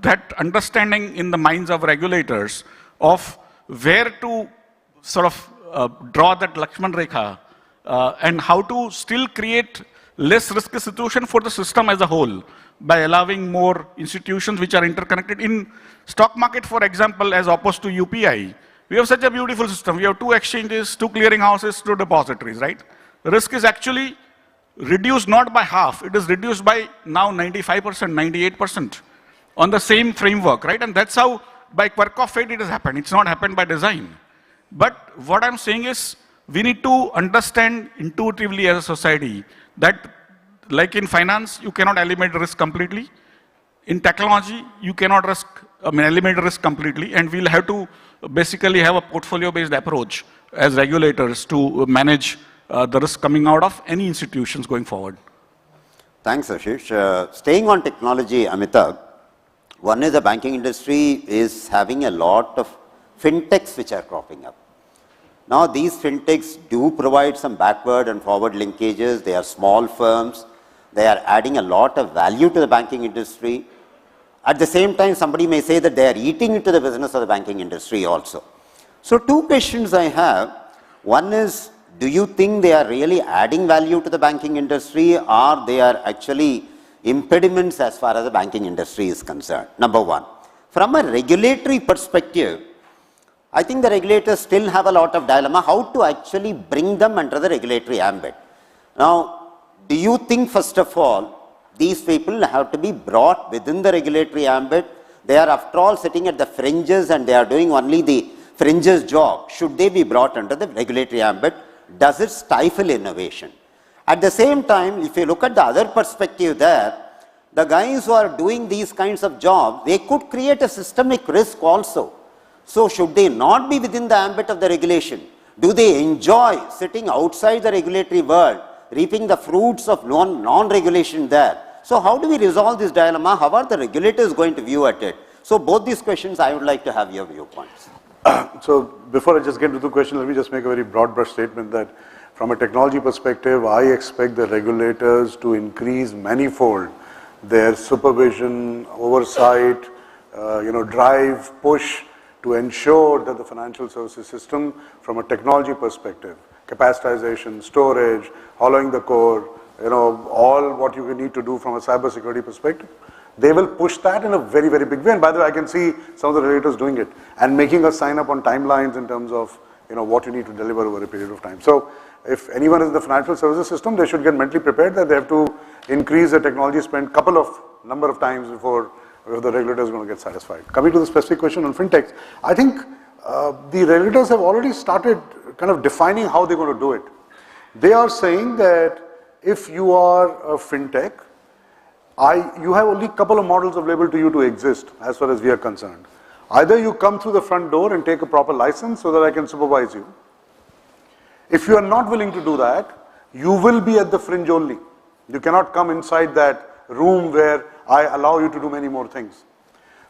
that understanding in the minds of regulators of where to sort of draw that Lakshman Rekha and how to still create less risky situation for the system as a whole by allowing more institutions which are interconnected. In stock market, for example, as opposed to UPI, we have such a beautiful system. We have 2 exchanges, 2 clearing houses, 2 depositories, right? The risk is actually reduced not by half, it is reduced by now 95%, 98% on the same framework, right? And that's how by quirk of fate it has happened. It's not happened by design. But what I'm saying is, we need to understand intuitively as a society that, like in finance, you cannot eliminate risk completely. In technology, you cannot eliminate risk completely, and we'll have to basically have a portfolio-based approach as regulators to manage the risk coming out of any institutions going forward. Thanks, Ashish. Staying on technology, Amitabh, one is the banking industry is having a lot of fintechs which are cropping up. Now, these fintechs do provide some backward and forward linkages. They are small firms. They are adding a lot of value to the banking industry. At the same time, somebody may say that they are eating into the business of the banking industry also. So, two questions I have. One is, do you think they are really adding value to the banking industry, or they are actually impediments as far as the banking industry is concerned? Number one. From a regulatory perspective, I think the regulators still have a lot of dilemma how to actually bring them under the regulatory ambit. Now, do you think, first of all, these people have to be brought within the regulatory ambit? They are, after all, sitting at the fringes and they are doing only the fringes job. Should they be brought under the regulatory ambit? Does it stifle innovation? At the same time, if you look at the other perspective there, the guys who are doing these kinds of jobs, they could create a systemic risk also. So, should they not be within the ambit of the regulation? Do they enjoy sitting outside the regulatory world, reaping the fruits of non-regulation there? So, how do we resolve this dilemma? How are the regulators going to view at it? So, both these questions I would like to have your viewpoints. So, before I just get to the question, let me just make a very broad brush statement that from a technology perspective, I expect the regulators to increase manifold their supervision, oversight, drive, push to ensure that the financial services system, from a technology perspective, capacitization, storage, hollowing the core, all what you need to do from a cyber security perspective, they will push that in a very, very big way. And by the way, I can see some of the regulators doing it and making us sign up on timelines in terms of what you need to deliver over a period of time. So if anyone is in the financial services system, they should get mentally prepared that they have to increase their technology spend number of times before the regulator is going to get satisfied. Coming to the specific question on fintechs, I think the regulators have already started kind of defining how they're going to do it. They are saying that if you are a fintech, you have only a couple of models available to you to exist as far as we are concerned. Either you come through the front door and take a proper license so that I can supervise you. If you are not willing to do that, you will be at the fringe only. You cannot come inside that room where I allow you to do many more things.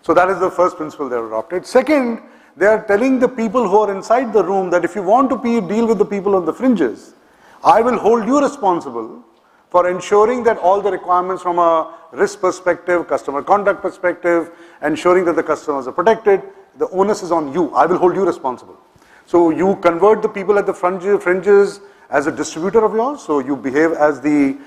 So that is the first principle they have adopted. Second, they are telling the people who are inside the room that if you want to deal with the people on the fringes, I will hold you responsible for ensuring that all the requirements from a risk perspective, customer conduct perspective, ensuring that the customers are protected, the onus is on you. I will hold you responsible. So you convert the people at the fringes as a distributor of yours, so you behave as the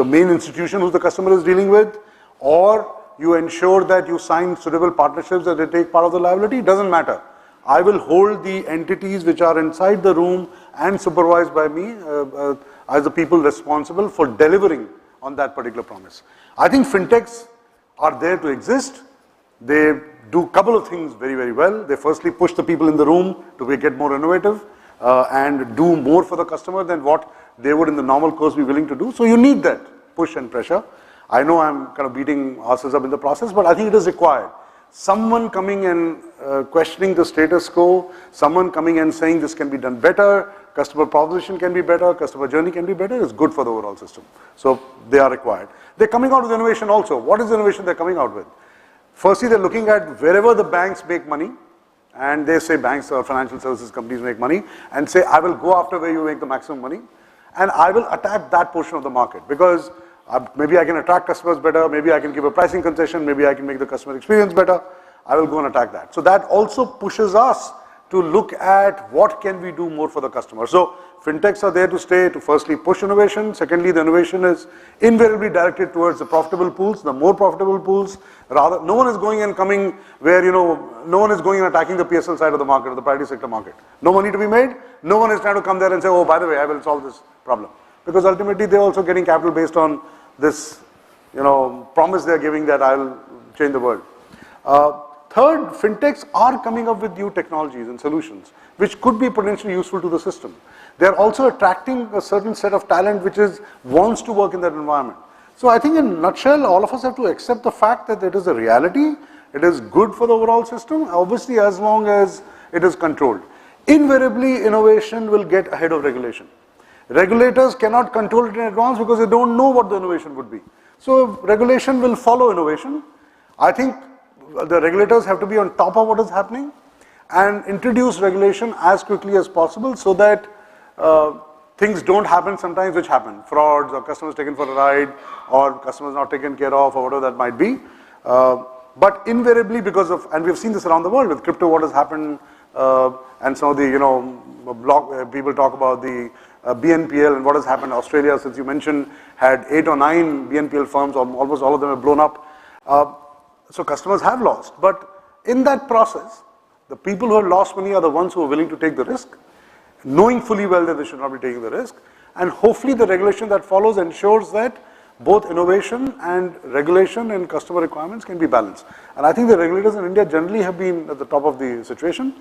main institution who the customer is dealing with, or you ensure that you sign suitable partnerships that they take part of the liability. It doesn't matter. I will hold the entities which are inside the room and supervised by me as the people responsible for delivering on that particular promise. I think fintechs are there to exist. They do a couple of things very, very well. They firstly push the people in the room to get more innovative and do more for the customer than what they would in the normal course be willing to do. So you need that push and pressure. I know I'm kind of beating ourselves up in the process, but I think it is required. Someone coming and questioning the status quo, someone coming and saying this can be done better, customer proposition can be better, customer journey can be better, is good for the overall system. So they are required. They're coming out with innovation also. What is the innovation they're coming out with? Firstly, they're looking at wherever the banks make money, and they say banks or financial services companies make money, and say, I will go after where you make the maximum money, and I will attack that portion of the market, because maybe I can attract customers better, maybe I can give a pricing concession, maybe I can make the customer experience better. I will go and attack that. So that also pushes us to look at what can we do more for the customer. So fintechs are there to stay, to firstly push innovation. Secondly, the innovation is invariably directed towards the profitable pools, the more profitable pools. Rather, no one is going and coming where, no one is going and attacking the PSL side of the market or the priority sector market. No money to be made. No one is trying to come there and say, oh, by the way, I will solve this problem. Because ultimately, they're also getting capital based on this, promise they're giving that I'll change the world. Third, fintechs are coming up with new technologies and solutions which could be potentially useful to the system. They are also attracting a certain set of talent which wants to work in that environment. So I think in a nutshell, all of us have to accept the fact that it is a reality. It is good for the overall system, obviously as long as it is controlled. Invariably, innovation will get ahead of regulation. Regulators cannot control it in advance because they don't know what the innovation would be. So regulation will follow innovation. I think the regulators have to be on top of what is happening and introduce regulation as quickly as possible so that things don't happen sometimes which happen. Frauds or customers taken for a ride or customers not taken care of or whatever that might be. But invariably because of, and we've seen this around the world with crypto, what has happened and some of the, people talk about the BNPL and what has happened. Australia, since you mentioned, had 8 or 9 BNPL firms, almost all of them have blown up. So customers have lost. But in that process, the people who have lost money are the ones who are willing to take the risk, knowing fully well that they should not be taking the risk. And hopefully the regulation that follows ensures that both innovation and regulation and customer requirements can be balanced. And I think the regulators in India generally have been at the top of the situation.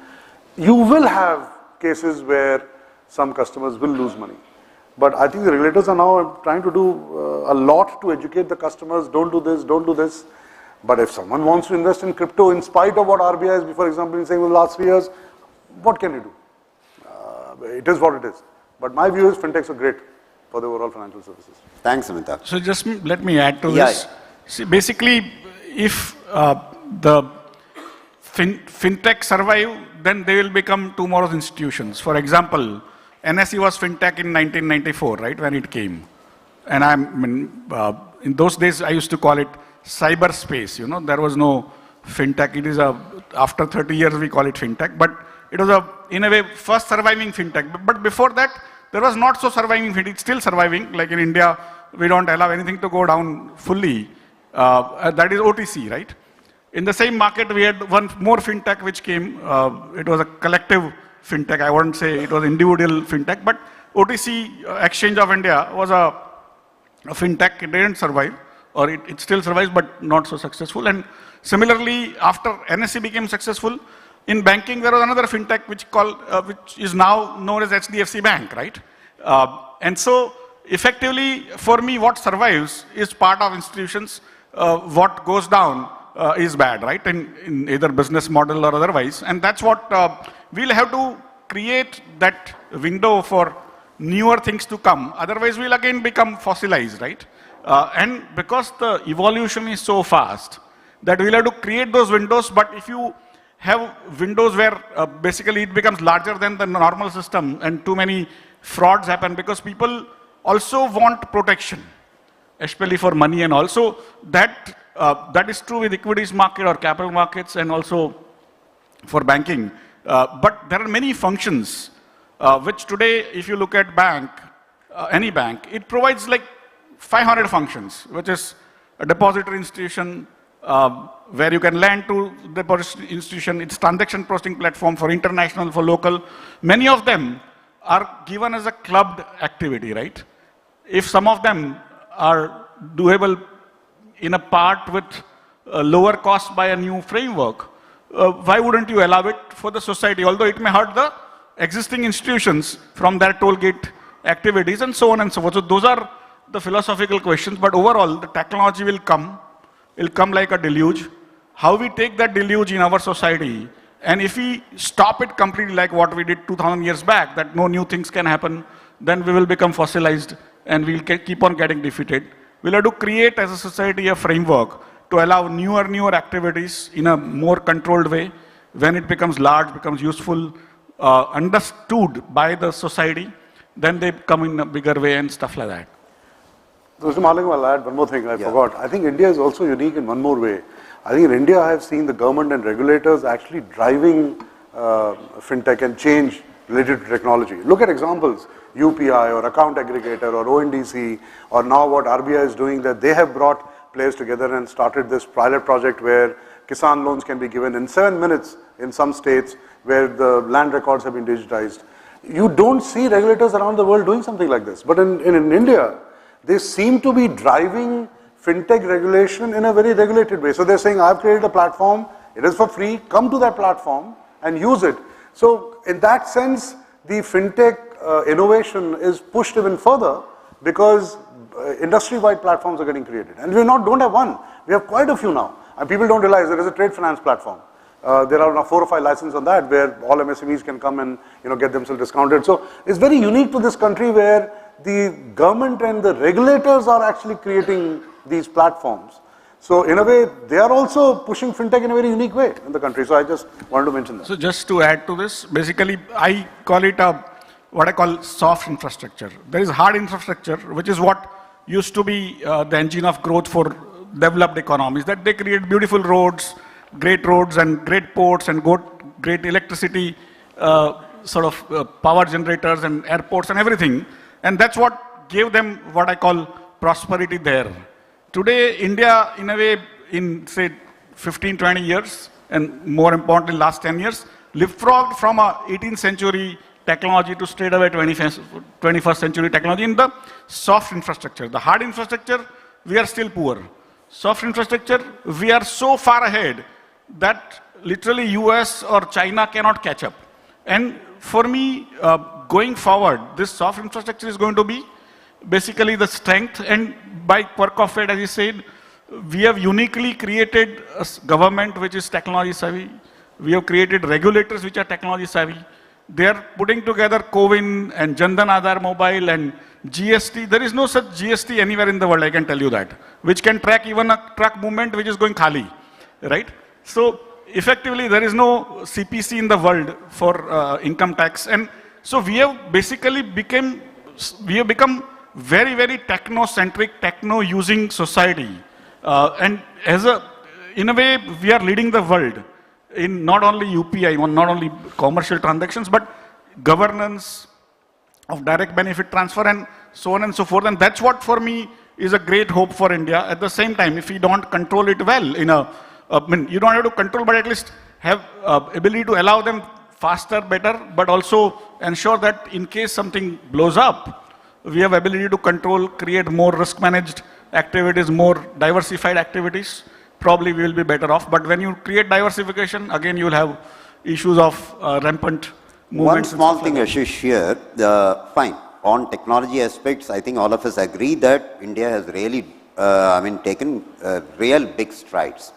You will have cases where some customers will lose money. But I think the regulators are now trying to do a lot to educate the customers, don't do this, don't do this. But if someone wants to invest in crypto in spite of what RBI has, for example, been saying in the last 3 years, what can you do? It is what it is. But my view is fintechs are great for the overall financial services. Thanks, Amitabh. So just let me add to this. See, basically, if the fintech survive, then they will become tomorrow's institutions. For example, NSE was fintech in 1994, right, when it came. And in those days, I used to call it cyberspace. There was no fintech. It is after 30 years, we call it fintech. But it was in a way, first surviving fintech. But before that, there was not so surviving fintech. It's still surviving. Like in India, we don't allow anything to go down fully. That is OTC, right? In the same market, we had one more fintech which came. It was a collective fintech. I wouldn't say it was individual fintech, but OTC Exchange of India was a fintech. It didn't survive, or it still survives, but not so successful. And similarly, after NSE became successful, in banking, there was another fintech which is now known as HDFC Bank, right? And so, effectively, for me, what survives is part of institutions. What goes down is bad, right? In either business model or otherwise. And that's what we'll have to create that window for newer things to come. Otherwise, we'll again become fossilized, right? And because the evolution is so fast that we'll have to create those windows. But if you have windows where basically it becomes larger than the normal system and too many frauds happen because people also want protection, especially for money and also that is true with equities market or capital markets and also for banking. But there are many functions which today, if you look at any bank, it provides like 500 functions, which is a depository institution, where you can lend to the depository institution. It's transaction processing platform for international, for local. Many of them are given as a clubbed activity, right? If some of them are doable in a part with lower cost by a new framework, why wouldn't you allow it for the society? Although it may hurt the existing institutions from their toll gate activities and so on and so forth. So those are the philosophical questions, but overall the technology will come like a deluge. How we take that deluge in our society, and if we stop it completely like what we did 2000 years back, that no new things can happen, then we will become fossilized and we'll keep on getting defeated. We'll have to create as a society a framework to allow newer activities in a more controlled way. When it becomes large, becomes useful, understood by the society, then they come in a bigger way and stuff like that. So Mr. Malingam, I'll add one more thing I forgot. I think India is also unique in one more way. I think in India I have seen the government and regulators actually driving fintech and change related to technology. Look at examples, UPI or account aggregator or ONDC, or now what RBI is doing, that they have brought players together and started this pilot project where Kisan loans can be given in 7 minutes in some states where the land records have been digitized. You don't see regulators around the world doing something like this. But in India, they seem to be driving fintech regulation in a very regulated way. So they're saying, I've created a platform, It is for free. Come to that platform and use it. So in that sense, the fintech innovation is pushed even further because industry-wide platforms are getting created. And we don't have one. We have quite a few now. And people don't realize there is a trade finance platform. There are now 4 or 5 licenses on that where all MSMEs can come and get themselves discounted. So it's very unique to this country where the government and the regulators are actually creating these platforms. So in a way, they are also pushing fintech in a very unique way in the country. So I just wanted to mention that. So just to add to this, basically I call it what I call soft infrastructure. There is hard infrastructure, which is what used to be the engine of growth for developed economies, that they create beautiful roads and great ports and great electricity power generators and airports and everything. And that's what gave them what I call prosperity there. Today, India, in a way, in say 15, 20 years, and more importantly, last 10 years, leapfrogged from a 18th century technology to straight away 21st century technology in the soft infrastructure. The hard infrastructure, we are still poor. Soft infrastructure, we are so far ahead that literally US or China cannot catch up. And for me, going forward, this soft infrastructure is going to be basically the strength, and by quirk of it, as you said, we have uniquely created a government which is technology savvy. We have created regulators which are technology savvy. They are putting together CoWIN and Jan Dhan Aadhaar Mobile and GST. There is no such GST anywhere in the world, I can tell you that, which can track even a truck movement which is going khali, right? So effectively, there is no CPC in the world for income tax. And so we have basically become very, very techno-centric, techno-using society. And in a way, we are leading the world in not only UPI, not only commercial transactions, but governance of direct benefit transfer and so on and so forth. And that's what for me is a great hope for India. At the same time, if we don't control it well, you don't have to control, but at least have ability to allow them faster, better, but also ensure that in case something blows up, we have ability to control, create more risk-managed activities, more diversified activities. Probably we will be better off. But when you create diversification, again, you will have issues of rampant movements. One small thing, Ashish, here, fine. On technology aspects, I think all of us agree that India has really, taken real big strides.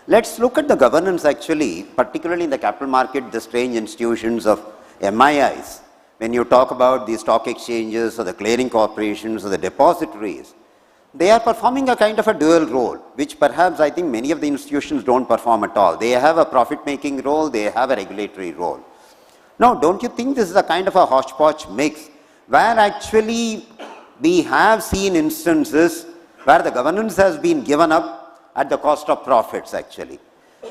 Let's look at the governance actually, particularly in the capital market, the strange institutions of MIIs. When you talk about the stock exchanges or the clearing corporations or the depositories, they are performing a kind of a dual role, which perhaps I think many of the institutions don't perform at all. They have a profit-making role, they have a regulatory role. Now, don't you think this is a kind of a hodgepodge mix, where actually we have seen instances where the governance has been given up at the cost of profits actually.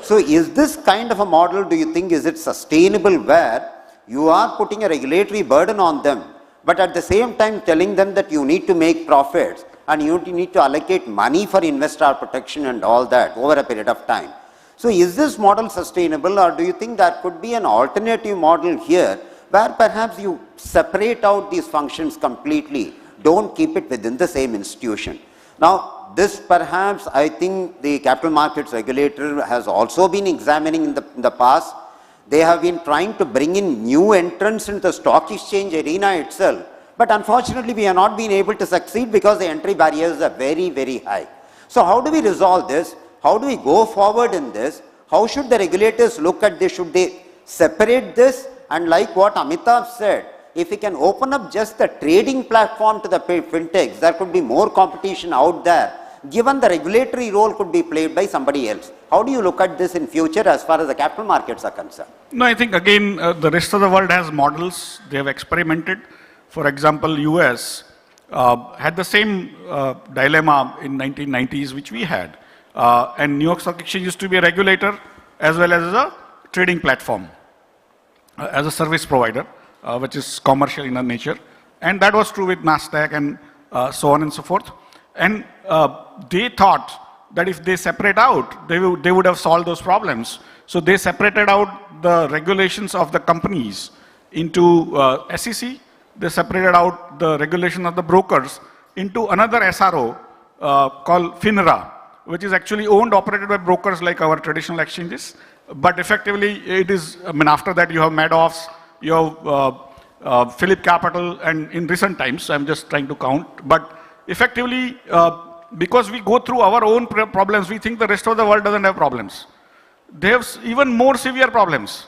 So is this kind of a model, do you think, is it sustainable where you are putting a regulatory burden on them, but at the same time telling them that you need to make profits and you need to allocate money for investor protection and all that over a period of time? So is this model sustainable, or do you think there could be an alternative model here where perhaps you separate out these functions completely, don't keep it within the same institution? Now, this perhaps I think the capital markets regulator has also been examining in the past. They have been trying to bring in new entrants into the stock exchange arena itself, but unfortunately we have not been able to succeed because the entry barriers are very, very high. So how do we resolve this? How do we go forward in this? How should the regulators look at this? Should they separate this? And like what Amitabh said, if we can open up just the trading platform to the fintechs, there could be more competition out there, given the regulatory role could be played by somebody else. How do you look at this in future as far as the capital markets are concerned? No, I think again, the rest of the world has models. They have experimented. For example, US had the same dilemma in 1990s, which we had. And New York Stock Exchange used to be a regulator as well as a trading platform, as a service provider, which is commercial in nature. And that was true with NASDAQ and so on and so forth. And they thought that if they separate out, they would have solved those problems. So they separated out the regulations of the companies into SEC. They separated out the regulation of the brokers into another SRO called FINRA, which is actually owned, operated by brokers like our traditional exchanges. But effectively, it is, I mean, after that you have Madoffs, you have Phillip Capital, and in recent times, I'm just trying to count, but effectively, because we go through our own problems, we think the rest of the world doesn't have problems. They have even more severe problems.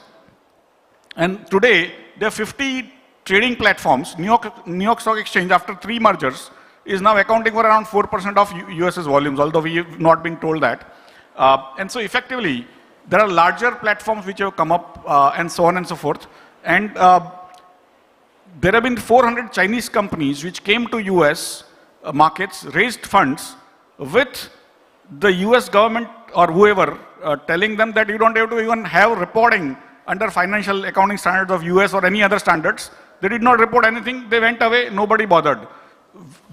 And today, there are 50 trading platforms. New York Stock Exchange, after 3 mergers, is now accounting for around 4% of US's volumes, although we have not been told that. And so effectively, there are larger platforms which have come up and so on and so forth. And there have been 400 Chinese companies which came to US markets, raised funds with the US government or whoever telling them that you don't have to even have reporting under financial accounting standards of US or any other standards. They did not report anything, they went away, nobody bothered.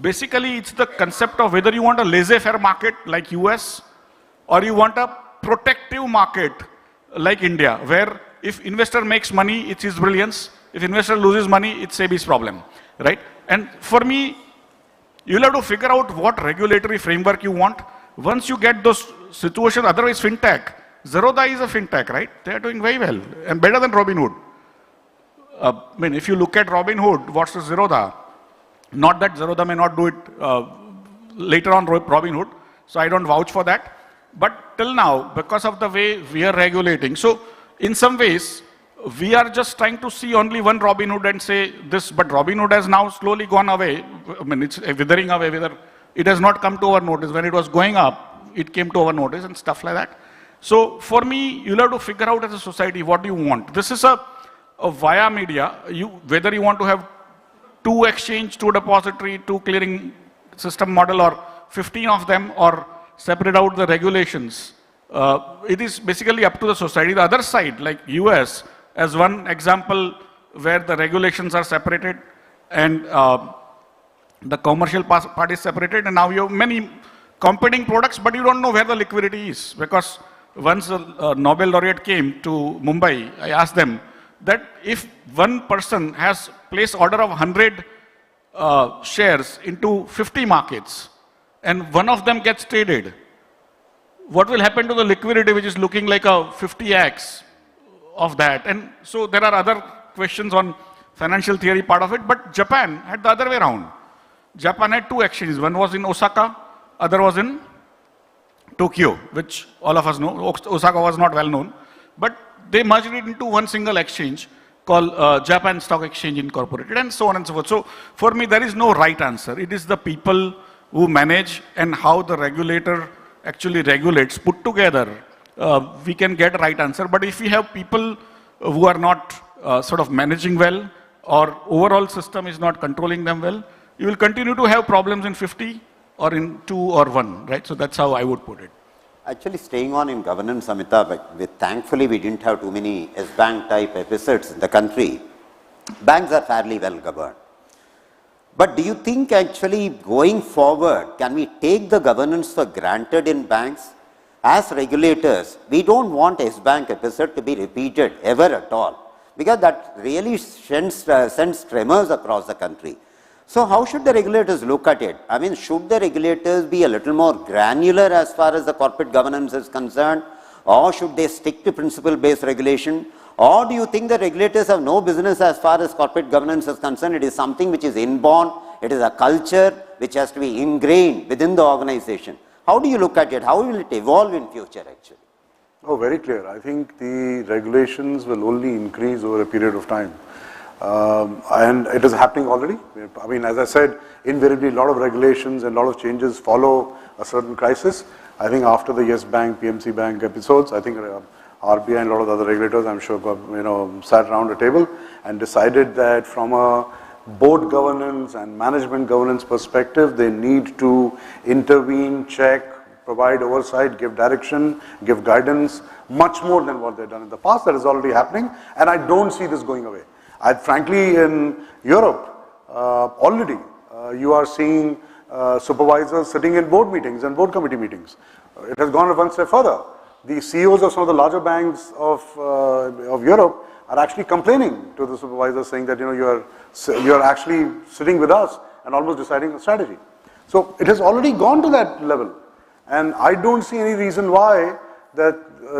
Basically, it's the concept of whether you want a laissez-faire market like US or you want a protective market like India, where if investor makes money, it's his brilliance. If investor loses money, it's SEBI's problem, right? And for me, you'll have to figure out what regulatory framework you want. Once you get those situations, otherwise fintech, Zerodha is a fintech, right? They're doing very well and better than Robinhood. I mean, if you look at Robinhood, what's the Zerodha? Not that Zerodha may not do it later on Robinhood, so I don't vouch for that. But till now, because of the way we are regulating, so in some ways, we are just trying to see only one Robinhood and say this, but Robinhood has now slowly gone away. I mean, it's withering away, whether it has not come to our notice. When it was going up, it came to our notice and stuff like that. So for me, you'll have to figure out as a society, what do you want? This is a via media, whether you want to have 2 exchange, 2 depository, 2 clearing system model, or 15 of them, or separate out the regulations. It is basically up to the society. The other side, like US, as one example where the regulations are separated and the commercial part is separated, and now you have many competing products, but you don't know where the liquidity is. Because once a Nobel laureate came to Mumbai, I asked them that if one person has placed order of 100 shares into 50 markets, and one of them gets traded, what will happen to the liquidity which is looking like a 50x of that? And so there are other questions on financial theory part of it, but Japan had the other way around. Japan had 2 exchanges, one was in Osaka, other was in Tokyo, which all of us know. Osaka was not well known, but they merged it into one single exchange called Japan Stock Exchange Incorporated, and so on and so forth. So for me, there is no right answer. It is the people who manage and how the regulator actually regulates, put together, we can get a right answer. But if we have people who are not sort of managing well, or overall system is not controlling them well, you will continue to have problems in 50 or in 2 or 1, right? So that's how I would put it. Actually, staying on in governance, Amitabh, thankfully we didn't have too many S-Bank type episodes in the country. Banks are fairly well governed. But do you think actually going forward, can we take the governance for granted in banks? As regulators, we don't want S-Bank episode to be repeated ever at all, because that really sends tremors across the country. So how should the regulators look at it? I mean, should the regulators be a little more granular as far as the corporate governance is concerned, or should they stick to principle-based regulation? Or do you think the regulators have no business as far as corporate governance is concerned? It is something which is inborn, it is a culture which has to be ingrained within the organization. How do you look at it? How will it evolve in future actually? Oh, very clear. I think the regulations will only increase over a period of time. And it is happening already. I mean, as I said, invariably a lot of regulations and a lot of changes follow a certain crisis. I think after the Yes Bank, PMC Bank episodes, I think RBI and a lot of the other regulators, I'm sure, sat around a table and decided that from a board governance and management governance perspective, they need to intervene, check, provide oversight, give direction, give guidance, much more than what they've done in the past. That is already happening, and I don't see this going away. Frankly, in Europe, already you are seeing supervisors sitting in board meetings and board committee meetings. It has gone one step further. The CEOs of some of the larger banks of Europe are actually complaining to the supervisors, saying that you are actually sitting with us and almost deciding a strategy. So it has already gone to that level. And I don't see any reason why that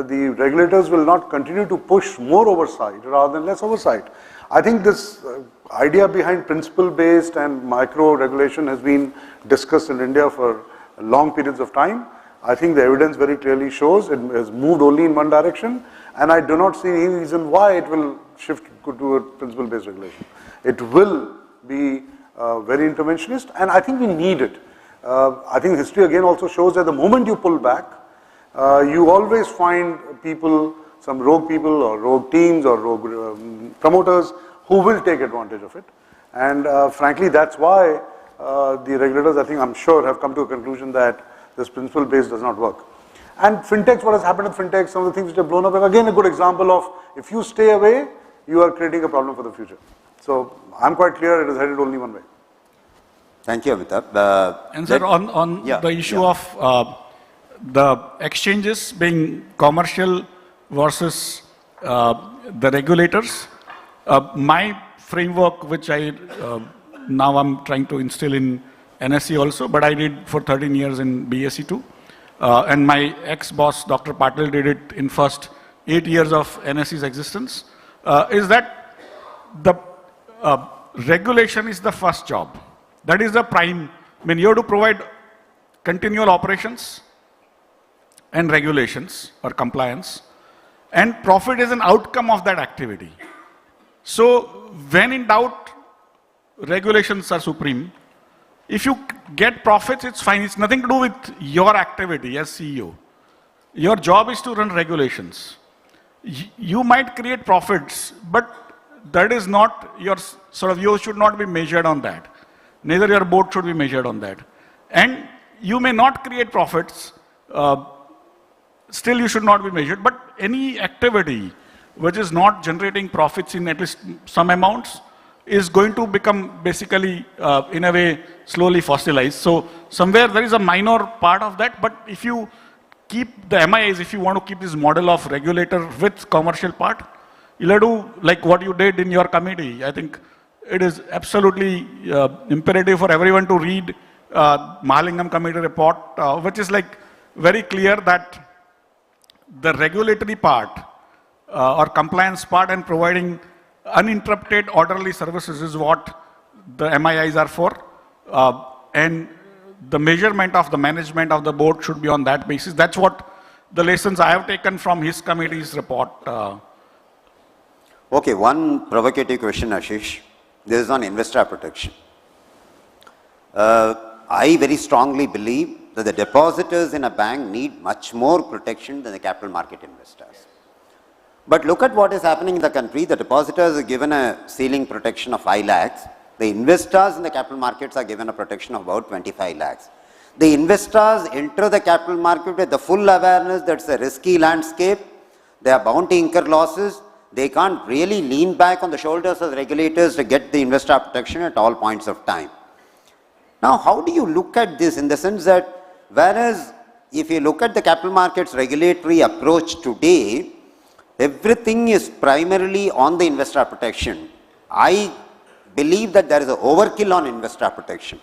the regulators will not continue to push more oversight rather than less oversight. I think this idea behind principle-based and micro-regulation has been discussed in India for long periods of time. I think the evidence very clearly shows it has moved only in one direction, and I do not see any reason why it will shift to a principle-based regulation. It will be very interventionist, and I think we need it. I think history again also shows that the moment you pull back, you always find people, some rogue people or rogue teams or rogue promoters who will take advantage of it. And frankly, that's why the regulators, I'm sure, have come to a conclusion that this principle base does not work. And fintechs, what has happened with fintechs, some of the things which have blown up, again a good example of if you stay away, you are creating a problem for the future. So I'm quite clear it is headed only one way. Thank you, Amitabh. And sir, on the issue of the exchanges being commercial versus the regulators, my framework, which now I'm trying to instill in NSE also, but I did for 13 years in BSE too. And my ex-boss, Dr. Patil, did it in first 8 years of NSE's existence, is that the regulation is the first job. That is the prime. You have to provide continual operations and regulations or compliance, and profit is an outcome of that activity. So when in doubt, regulations are supreme. If you get profits, it's fine. It's nothing to do with your activity as CEO. Your job is to run regulations. You might create profits, but that is not your you should not be measured on that. Neither your board should be measured on that. And you may not create profits, still you should not be measured, but any activity which is not generating profits in at least some amounts is going to become basically, in a way, slowly fossilized. So somewhere there is a minor part of that, but if you keep the MIAs, if you want to keep this model of regulator with commercial part, you'll have to, like what you did in your committee. I think it is absolutely imperative for everyone to read Mahalingam committee report, which is like very clear that the regulatory part or compliance part and providing uninterrupted orderly services is what the MIIs are for, and the measurement of the management of the board should be on that basis. That's what the lessons I have taken from his committee's report. Okay, one provocative question, Ashish. This is on investor protection. I very strongly believe that the depositors in a bank need much more protection than the capital market investors. But look at what is happening in the country. The depositors are given a ceiling protection of 5 lakhs. The investors in the capital markets are given a protection of about 25 lakhs. The investors enter the capital market with the full awareness that it's a risky landscape. They are bound to incur losses. They can't really lean back on the shoulders of the regulators to get the investor protection at all points of time. Now, how do you look at this in the sense that whereas if you look at the capital markets regulatory approach today, everything is primarily on the investor protection. I believe that there is an overkill on investor protection.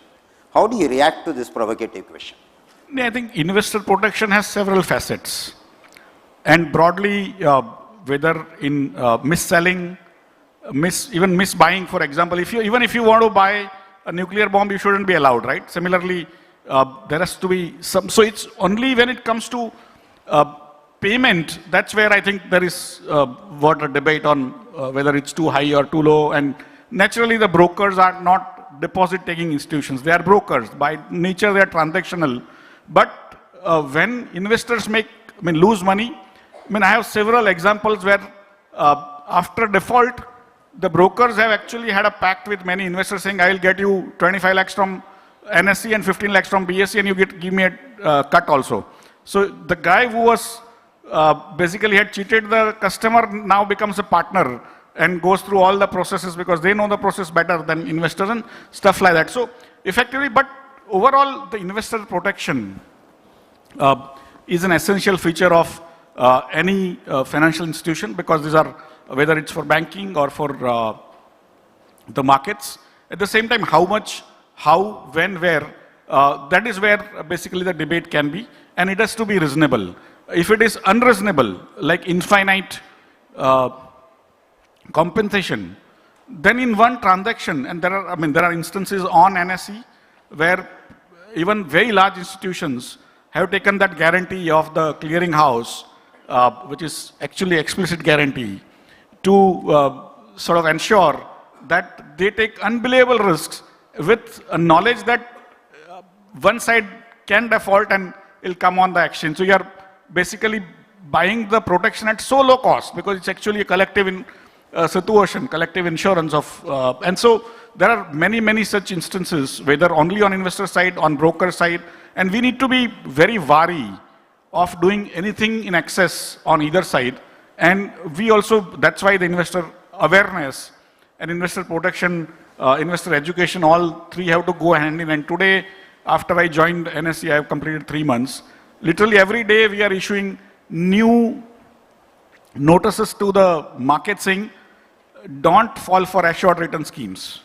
How do you react to this provocative question? I think investor protection has several facets. And broadly, whether in mis-selling, even mis-buying, for example, even if you want to buy a nuclear bomb, you shouldn't be allowed, right? Similarly, there has to be some, so it's only when it comes to payment, that's where I think there is what a debate on whether it's too high or too low. And naturally, the brokers are not deposit-taking institutions. They are brokers. By nature, they are transactional. But when investors lose money, I have several examples where after default, the brokers have actually had a pact with many investors saying, I will get you 25 lakhs from NSE and 15 lakhs from BSE and you give me a cut also. So the guy who was basically had cheated the customer now becomes a partner and goes through all the processes because they know the process better than investors and stuff like that. So effectively, but overall the investor protection is an essential feature of any financial institution because these are, whether it's for banking or for the markets. At the same time, how much, how, when, where, that is where basically the debate can be. and it has to be reasonable. If it is unreasonable, like infinite compensation, then in one transaction, and there are instances on NSE where even very large institutions have taken that guarantee of the clearing house, which is actually explicit guarantee, to sort of ensure that they take unbelievable risks with a knowledge that one side can default and will come on the exchange. So you are basically buying the protection at so low cost because it's actually a collective situation, collective insurance of, and so there are many such instances, whether only on investor side, on broker side, and we need to be very wary of doing anything in excess on either side. And we also, that's why the investor awareness and investor protection, investor education, all three have to go hand in hand. Today, after I joined NSE, I have completed 3 months. Literally every day we are issuing new notices to the market saying, don't fall for assured return schemes.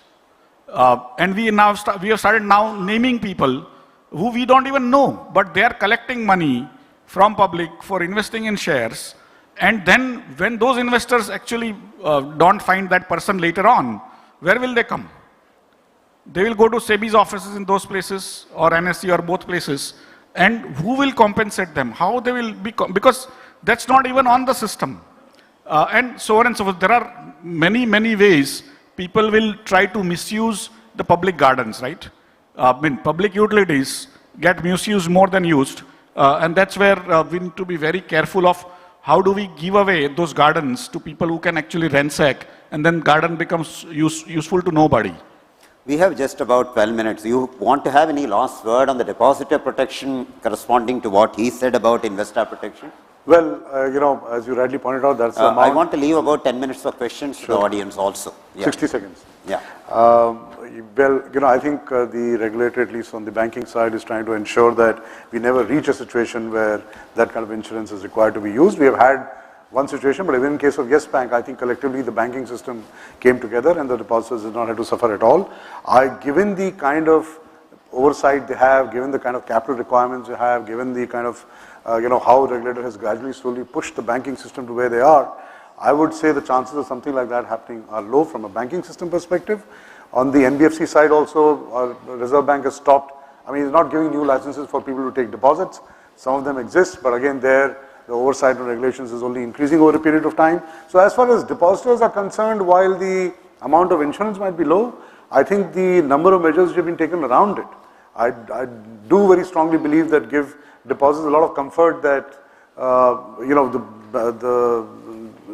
And we have started now naming people who we don't even know, but they are collecting money from public for investing in shares. And then when those investors actually don't find that person later on, where will they come? They will go to SEBI's offices in those places or NSE or both places. And who will compensate them? How they will be, because that's not even on the system. And so on and so forth. There are many ways people will try to misuse the public gardens, right? Public utilities get misused more than used. And that's where we need to be very careful of how do we give away those gardens to people who can actually ransack, and then garden becomes useful to nobody. We have just about 12 minutes. You want to have any last word on the depositor protection corresponding to what he said about investor protection? Well, as you rightly pointed out, that's the amount. I want to leave about 10 minutes for questions to the audience also. Yeah. 60 seconds. Yeah. Well, I think the regulator, at least on the banking side, is trying to ensure that we never reach a situation where that kind of insurance is required to be used. We have had one situation, but even in case of Yes Bank, I think collectively the banking system came together and the depositors did not have to suffer at all. Given the kind of oversight they have, given the kind of capital requirements they have, given the kind of, how the regulator has gradually slowly pushed the banking system to where they are, I would say the chances of something like that happening are low from a banking system perspective. On the NBFC side also, Reserve Bank has stopped. It's not giving new licenses for people to take deposits. Some of them exist, but again, the oversight and regulations is only increasing over a period of time. So as far as depositors are concerned, while the amount of insurance might be low, I think the number of measures which have been taken around it, I do very strongly believe that give depositors a lot of comfort that,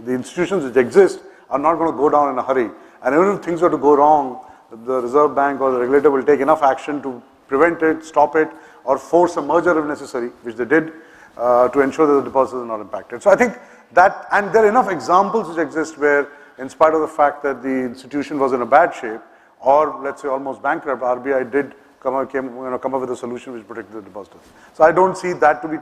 the institutions which exist are not going to go down in a hurry. And even if things were to go wrong, the Reserve Bank or the regulator will take enough action to prevent it, stop it, or force a merger if necessary, which they did, to ensure that the depositors are not impacted. So I think that, and there are enough examples which exist where, in spite of the fact that the institution was in a bad shape, or let's say almost bankrupt, RBI did come up with a solution which protected the depositors. So I don't see that to be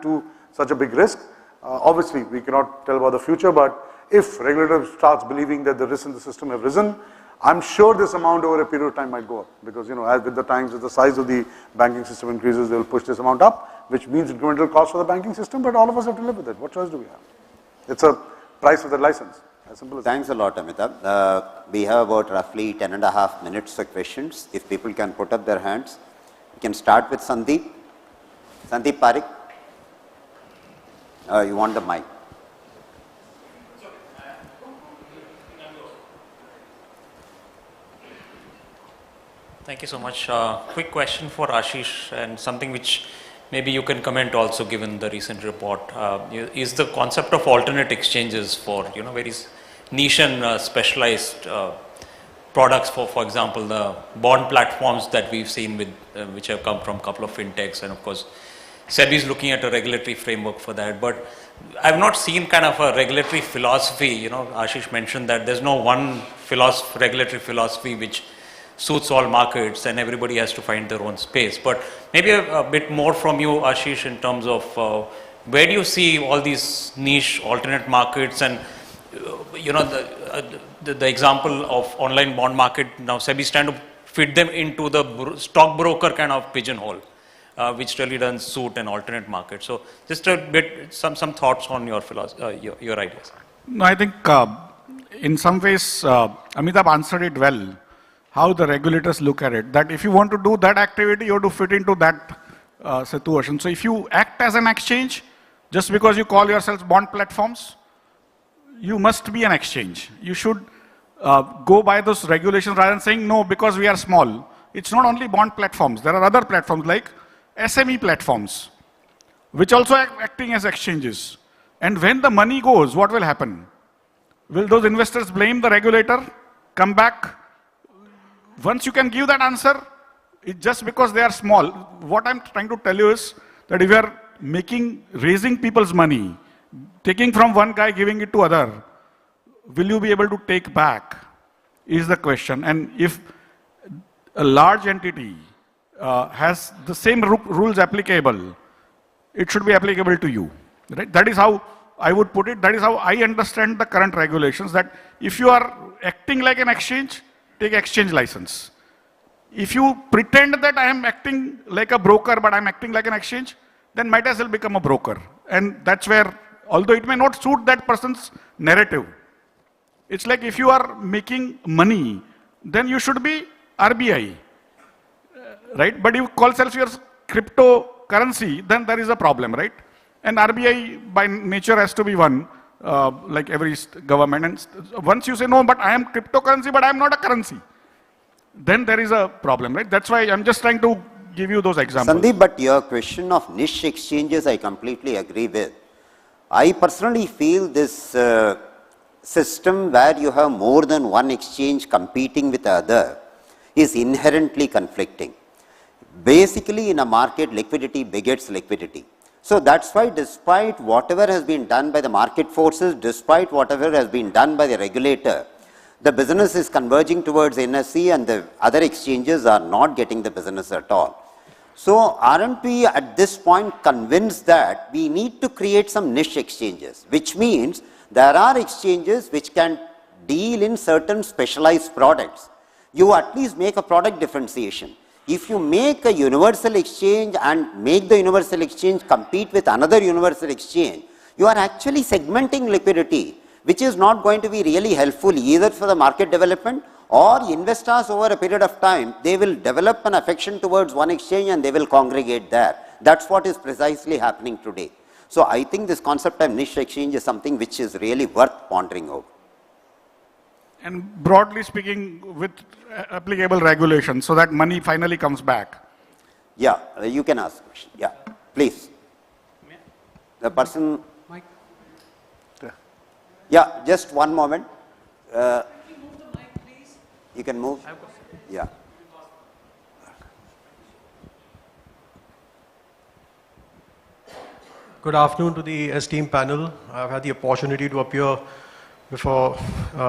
such a big risk. Obviously, we cannot tell about the future, but if regulator starts believing that the risks in the system have risen, I'm sure this amount over a period of time might go up, because as with the times, as the size of the banking system increases, they will push this amount up, which means incremental cost for the banking system, but all of us have to live with it. What choice do we have? It's a price for the license. As simple as Thanks a lot, Amitabh. We have about roughly 10.5 minutes for questions. If people can put up their hands, we can start with Sandeep. Sandeep Parik. You want the mic? Thank you so much. Quick question for Ashish, and something which maybe you can comment also given the recent report. Is the concept of alternate exchanges for very niche and specialized products, for example, the bond platforms that we've seen with which have come from a couple of fintechs, and of course SEBI is looking at a regulatory framework for that, but I've not seen kind of a regulatory philosophy. Ashish mentioned that there's no one regulatory philosophy which suits all markets and everybody has to find their own space. But maybe a bit more from you, Ashish, in terms of where do you see all these niche alternate markets, and the example of online bond market, now SEBI is trying to fit them into the stockbroker kind of pigeonhole. which really doesn't suit an alternate market. So just a bit, some thoughts on your philosophy, your ideas. No, I think in some ways, Amitabh answered it well, how the regulators look at it, that if you want to do that activity, you have to fit into that situation. So if you act as an exchange, just because you call yourselves bond platforms, you must be an exchange. You should go by those regulations rather than saying, no, because we are small. It's not only bond platforms. There are other platforms like SME platforms, which also are acting as exchanges. And when the money goes, what will happen? Will those investors blame the regulator? Come back? Once you can give that answer, it's just because they are small. What I'm trying to tell you is that if you are raising people's money, taking from one guy, giving it to other, will you be able to take back, is the question. And if a large entity has the same rules applicable, it should be applicable to you. Right? That is how I would put it. That is how I understand the current regulations, that if you are acting like an exchange, take exchange license. If you pretend that I am acting like a broker, but I'm acting like an exchange, then might as well become a broker. And that's where, although it may not suit that person's narrative, it's like if you are making money, then you should be RBI, right? But if you call yourself your cryptocurrency, then there is a problem, right? And RBI by nature has to be one, like every government. And once you say, no, but I am cryptocurrency, but I am not a currency, then there is a problem, right? That's why I'm just trying to give you those examples. Sandeep, but your question of niche exchanges, I completely agree with. I personally feel this system where you have more than one exchange competing with the other is inherently conflicting. Basically, in a market, liquidity begets liquidity. So that's why despite whatever has been done by the market forces, despite whatever has been done by the regulator, the business is converging towards NSE and the other exchanges are not getting the business at all. So aren't we at this point convinced that we need to create some niche exchanges, which means there are exchanges which can deal in certain specialized products. You at least make a product differentiation. If you make a universal exchange and make the universal exchange compete with another universal exchange, you are actually segmenting liquidity, which is not going to be really helpful either for the market development or investors over a period of time. They will develop an affection towards one exchange and they will congregate there. That's what is precisely happening today. So I think this concept of niche exchange is something which is really worth pondering over. And broadly speaking, with applicable regulations, so that money finally comes back. Yeah, you can ask a question. Yeah, please. The person. Mike. Yeah, just one moment. You can move. Yeah. Good afternoon to the esteemed panel. I've had the opportunity to appear before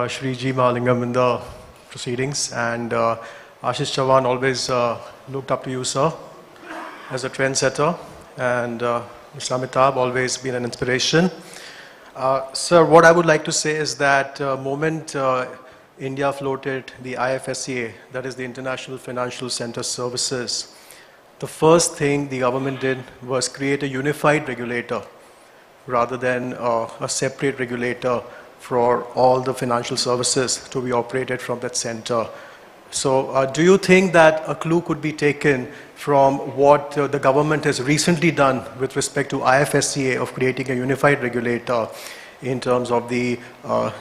Shri G. Mahalingam in the proceedings, and Ashish Chavan always looked up to you, sir, as a trendsetter, and Mr. Amitabh always been an inspiration. Sir, what I would like to say is that moment India floated the IFSCA, that is the International Financial Center Services, the first thing the government did was create a unified regulator rather than a separate regulator for all the financial services to be operated from that center. So do you think that a clue could be taken from what the government has recently done with respect to IFSCA of creating a unified regulator in terms of the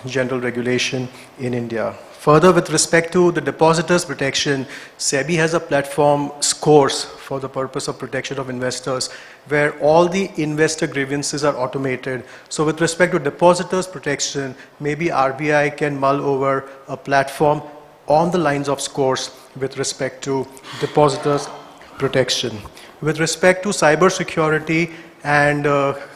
general regulation in India? Further, with respect to the depositors' protection, SEBI has a platform, Scores, for the purpose of protection of investors, where all the investor grievances are automated. So with respect to depositors' protection, maybe RBI can mull over a platform on the lines of Scores with respect to depositors' protection. With respect to cyber security and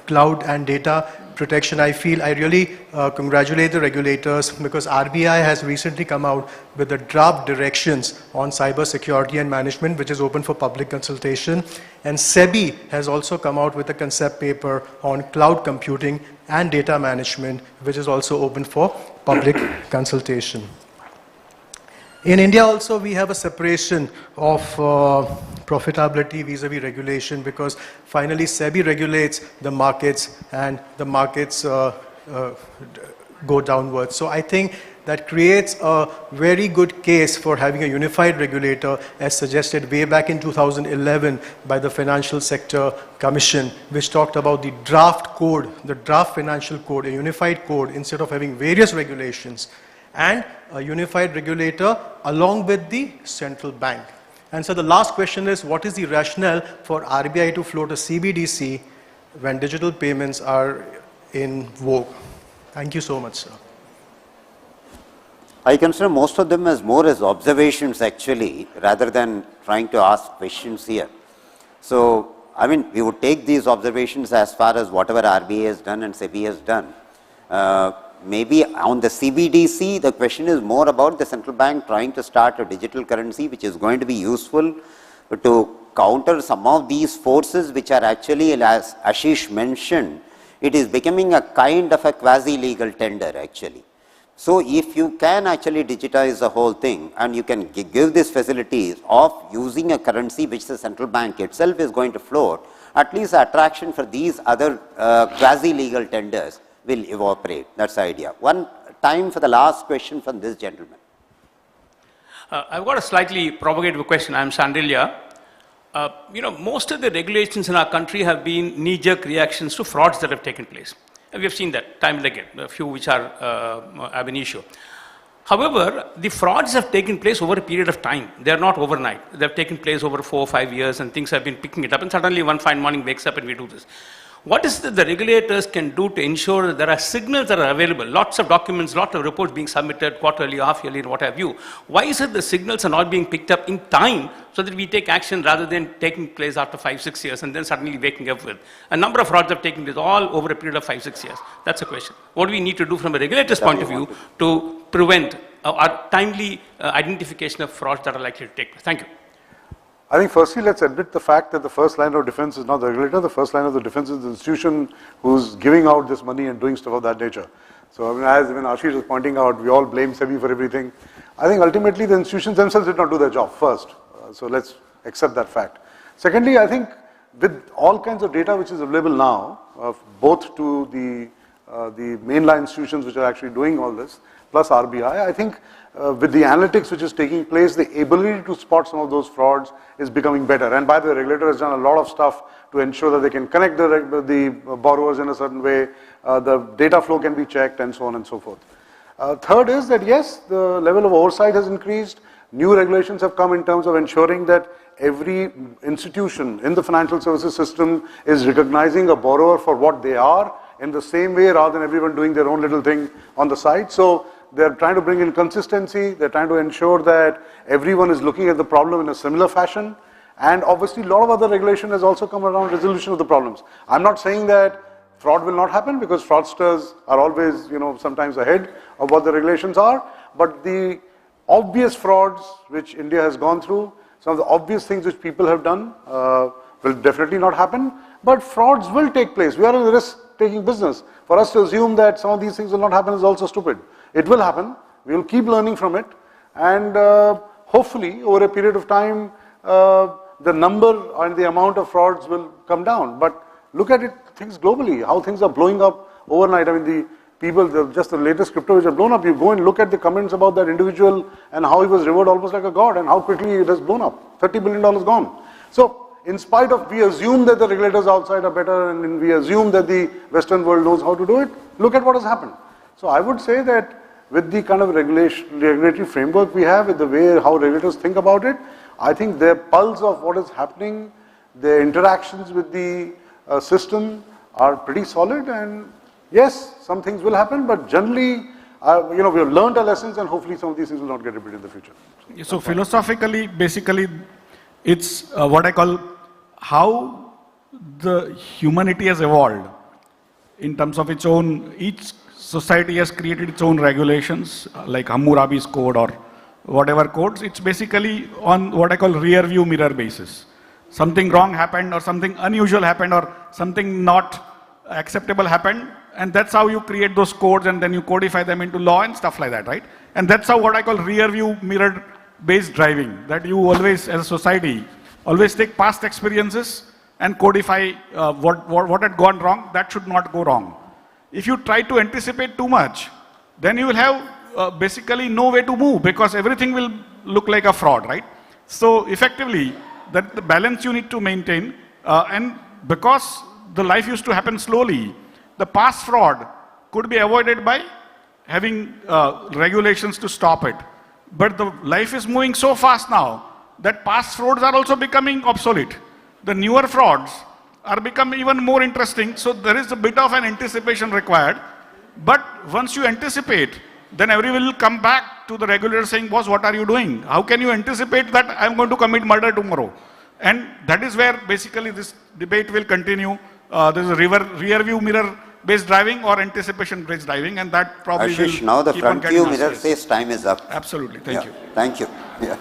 cloud and data protection, I really congratulate the regulators, because RBI has recently come out with the draft directions on cyber security and management, which is open for public consultation. And SEBI has also come out with a concept paper on cloud computing and data management, which is also open for public consultation. In India also, we have a separation of profitability vis-a-vis regulation, because finally SEBI regulates the markets and the markets go downwards. So I think that creates a very good case for having a unified regulator, as suggested way back in 2011 by the Financial Sector Commission, which talked about the draft code, the draft financial code, a unified code, instead of having various regulations, and a unified regulator along with the central bank. And so the last question is, what is the rationale for RBI to float a CBDC when digital payments are in vogue? Thank you so much, sir. I consider most of them as more as observations actually, rather than trying to ask questions here. So, I mean, we would take these observations as far as whatever RBI has done and SEBI has done. Maybe on the CBDC, the question is more about the central bank trying to start a digital currency which is going to be useful to counter some of these forces which are actually, as Ashish mentioned, it is becoming a kind of a quasi-legal tender actually. So, if you can actually digitize the whole thing and you can give these facilities of using a currency which the central bank itself is going to float, at least the attraction for these other quasi-legal tenders will evaporate. That's the idea. One time for the last question from this gentleman. I've got a slightly provocative question. I'm Sandilya. Most of the regulations in our country have been knee-jerk reactions to frauds that have taken place. And we have seen that time and again, a few which are ab initio. However, the frauds have taken place over a period of time. They are not overnight. They have taken place over 4 or 5 years, and things have been picking it up, and suddenly one fine morning wakes up and we do this. What is that the regulators can do to ensure that there are signals that are available, lots of documents, lots of reports being submitted quarterly, half-yearly, and what have you? Why is it the signals are not being picked up in time so that we take action rather than taking place after 5 or 6 years and then suddenly waking up with a number of frauds have taken place all over a period of 5 or 6 years? That's a question. What do we need to do from a regulator's point of view to prevent our timely identification of frauds that are likely to take place? Thank you. I think firstly, let's admit the fact that the first line of defense is not the regulator. The first line of the defense is the institution who's giving out this money and doing stuff of that nature. So, I mean, as even Ashish was pointing out, we all blame SEBI for everything. I think ultimately the institutions themselves did not do their job first. So let's accept that fact. Secondly, I think with all kinds of data which is available now, both to the mainline institutions which are actually doing all this, plus RBI, I think with the analytics which is taking place, the ability to spot some of those frauds is becoming better. And by the way, the regulator has done a lot of stuff to ensure that they can connect the borrowers in a certain way, the data flow can be checked, and so on and so forth. Third is that yes, the level of oversight has increased. New regulations have come in terms of ensuring that every institution in the financial services system is recognizing a borrower for what they are in the same way, rather than everyone doing their own little thing on the side. So they're trying to bring in consistency, they're trying to ensure that everyone is looking at the problem in a similar fashion, and obviously a lot of other regulation has also come around resolution of the problems. I'm not saying that fraud will not happen, because fraudsters are always, sometimes ahead of what the regulations are, but the obvious frauds which India has gone through, some of the obvious things which people have done will definitely not happen, but frauds will take place. We are in a risk-taking business. For us to assume that some of these things will not happen is also stupid. It will happen. We will keep learning from it, and hopefully over a period of time the number and the amount of frauds will come down. But look at it, things globally, how things are blowing up overnight. I mean, the people, just the latest crypto which have blown up, you go and look at the comments about that individual and how he was revered almost like a god, and how quickly it has blown up. $30 billion gone. So in spite of, we assume that the regulators outside are better, and we assume that the Western world knows how to do it, look at what has happened. So I would say that with the kind of regulatory framework we have, with the way how regulators think about it, I think their pulse of what is happening, their interactions with the system are pretty solid, and yes, some things will happen, but generally, we have learned our lessons, and hopefully some of these things will not get repeated in the future. So philosophically, basically, it's what I call how the humanity has evolved in terms of its own, each society has created its own regulations, like Hammurabi's code or whatever codes. It's basically on what I call rear view mirror basis. Something wrong happened, or something unusual happened, or something not acceptable happened, and that's how you create those codes, and then you codify them into law and stuff like that, right? And that's how what I call rear view mirror based driving, that you always, as a society, always take past experiences and codify what had gone wrong, that should not go wrong. If you try to anticipate too much, then you will have basically no way to move, because everything will look like a fraud, right? So effectively, that the balance you need to maintain, and because the life used to happen slowly, the past fraud could be avoided by having regulations to stop it. But the life is moving so fast now that past frauds are also becoming obsolete. The newer frauds are becoming even more interesting, so there is a bit of an anticipation required. But once you anticipate, then everyone will come back to the regulator saying, boss, what are you doing? How can you anticipate that I'm going to commit murder tomorrow? And that is where basically this debate will continue. There's a rear view mirror based driving or anticipation based driving, and that probably Ashish, will now the keep front on getting view us mirror there. says time is up. Absolutely, thank you. Thank you. Yeah.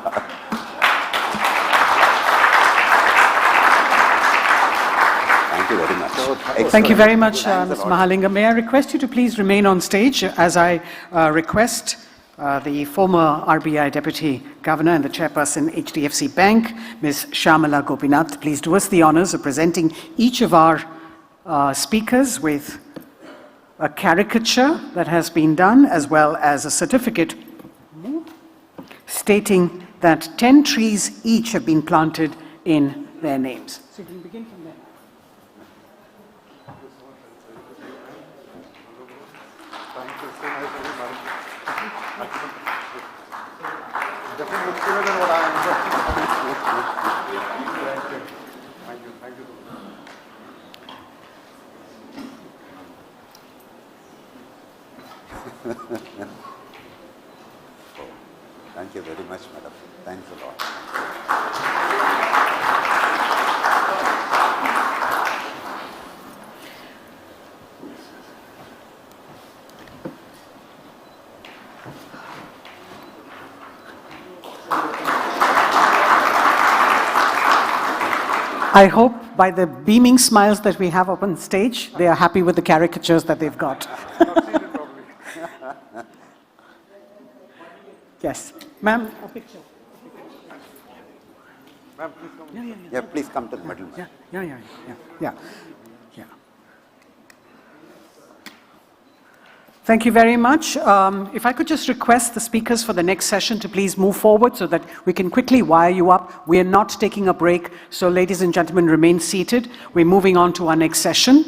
Thank you very much. Thank you very much, Thanks a Mr. lot. Mahalingam. May I request you to please remain on stage as I request the former RBI Deputy Governor and the Chairperson HDFC Bank, Ms. Shyamala Gopinath, please do us the honors of presenting each of our speakers with a caricature that has been done, as well as a certificate stating that 10 trees each have been planted in their names. So you can begin from there. Thank you very much, madam. Thanks a lot. I hope by the beaming smiles that we have up on stage, they are happy with the caricatures that they've got. Yes. Ma'am, a picture. Ma'am, please come. Yeah, please come to the middle. Yeah. Thank you very much. If I could just request the speakers for the next session to please move forward so that we can quickly wire you up. We are not taking a break, so ladies and gentlemen, remain seated. We're moving on to our next session.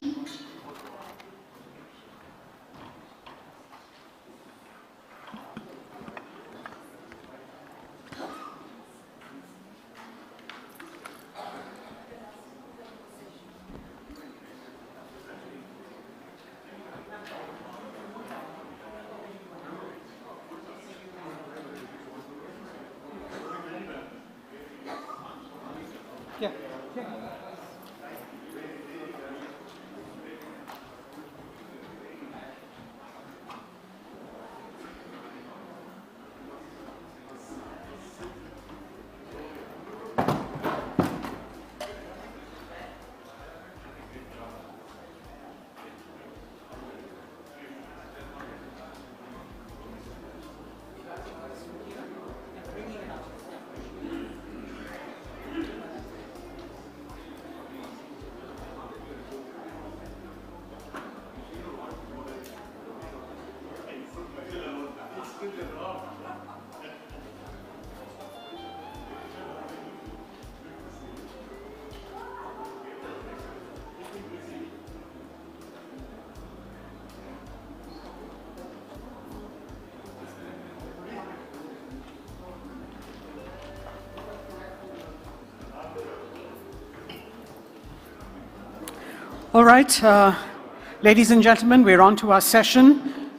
All right, ladies and gentlemen, we're on to our session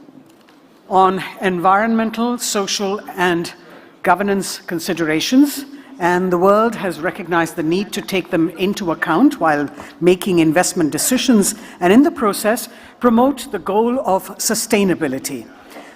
on environmental, social, and governance considerations. And the world has recognized the need to take them into account while making investment decisions, and in the process, promote the goal of sustainability.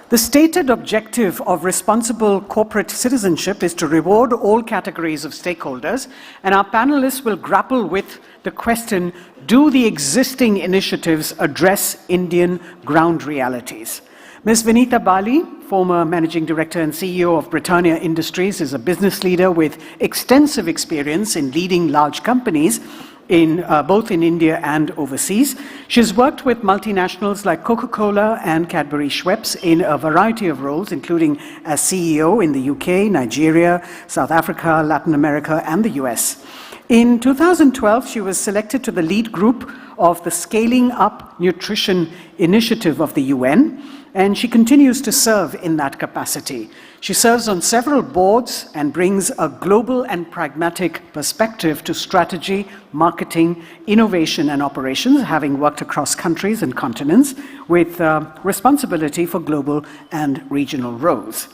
The stated objective of responsible corporate citizenship is to reward all categories of stakeholders, and our panelists will grapple with the question, do the existing initiatives address Indian ground realities? Ms. Vinita Bali, former Managing Director and CEO of Britannia Industries, is a business leader with extensive experience in leading large companies both in India and overseas. She's worked with multinationals like Coca-Cola and Cadbury Schweppes in a variety of roles, including as CEO in the UK, Nigeria, South Africa, Latin America, and the US. In 2012, she was selected to the lead group of the Scaling Up Nutrition Initiative of the UN, and she continues to serve in that capacity. She serves on several boards and brings a global and pragmatic perspective to strategy, marketing, innovation, and operations, having worked across countries and continents with responsibility for global and regional roles.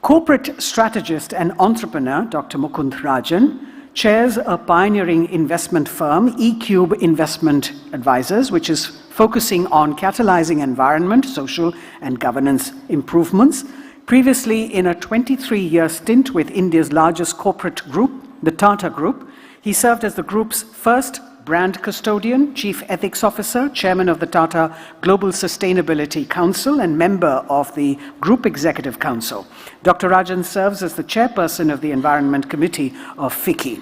Corporate strategist and entrepreneur Dr. Mukund Rajan chairs a pioneering investment firm, eCube Investment Advisors, which is focusing on catalyzing environment, social, and governance improvements. Previously, in a 23-year stint with India's largest corporate group, the Tata Group, he served as the group's first brand custodian, chief ethics officer, chairman of the Tata Global Sustainability Council, and member of the Group Executive Council. Dr. Rajan serves as the chairperson of the Environment Committee of FICCI.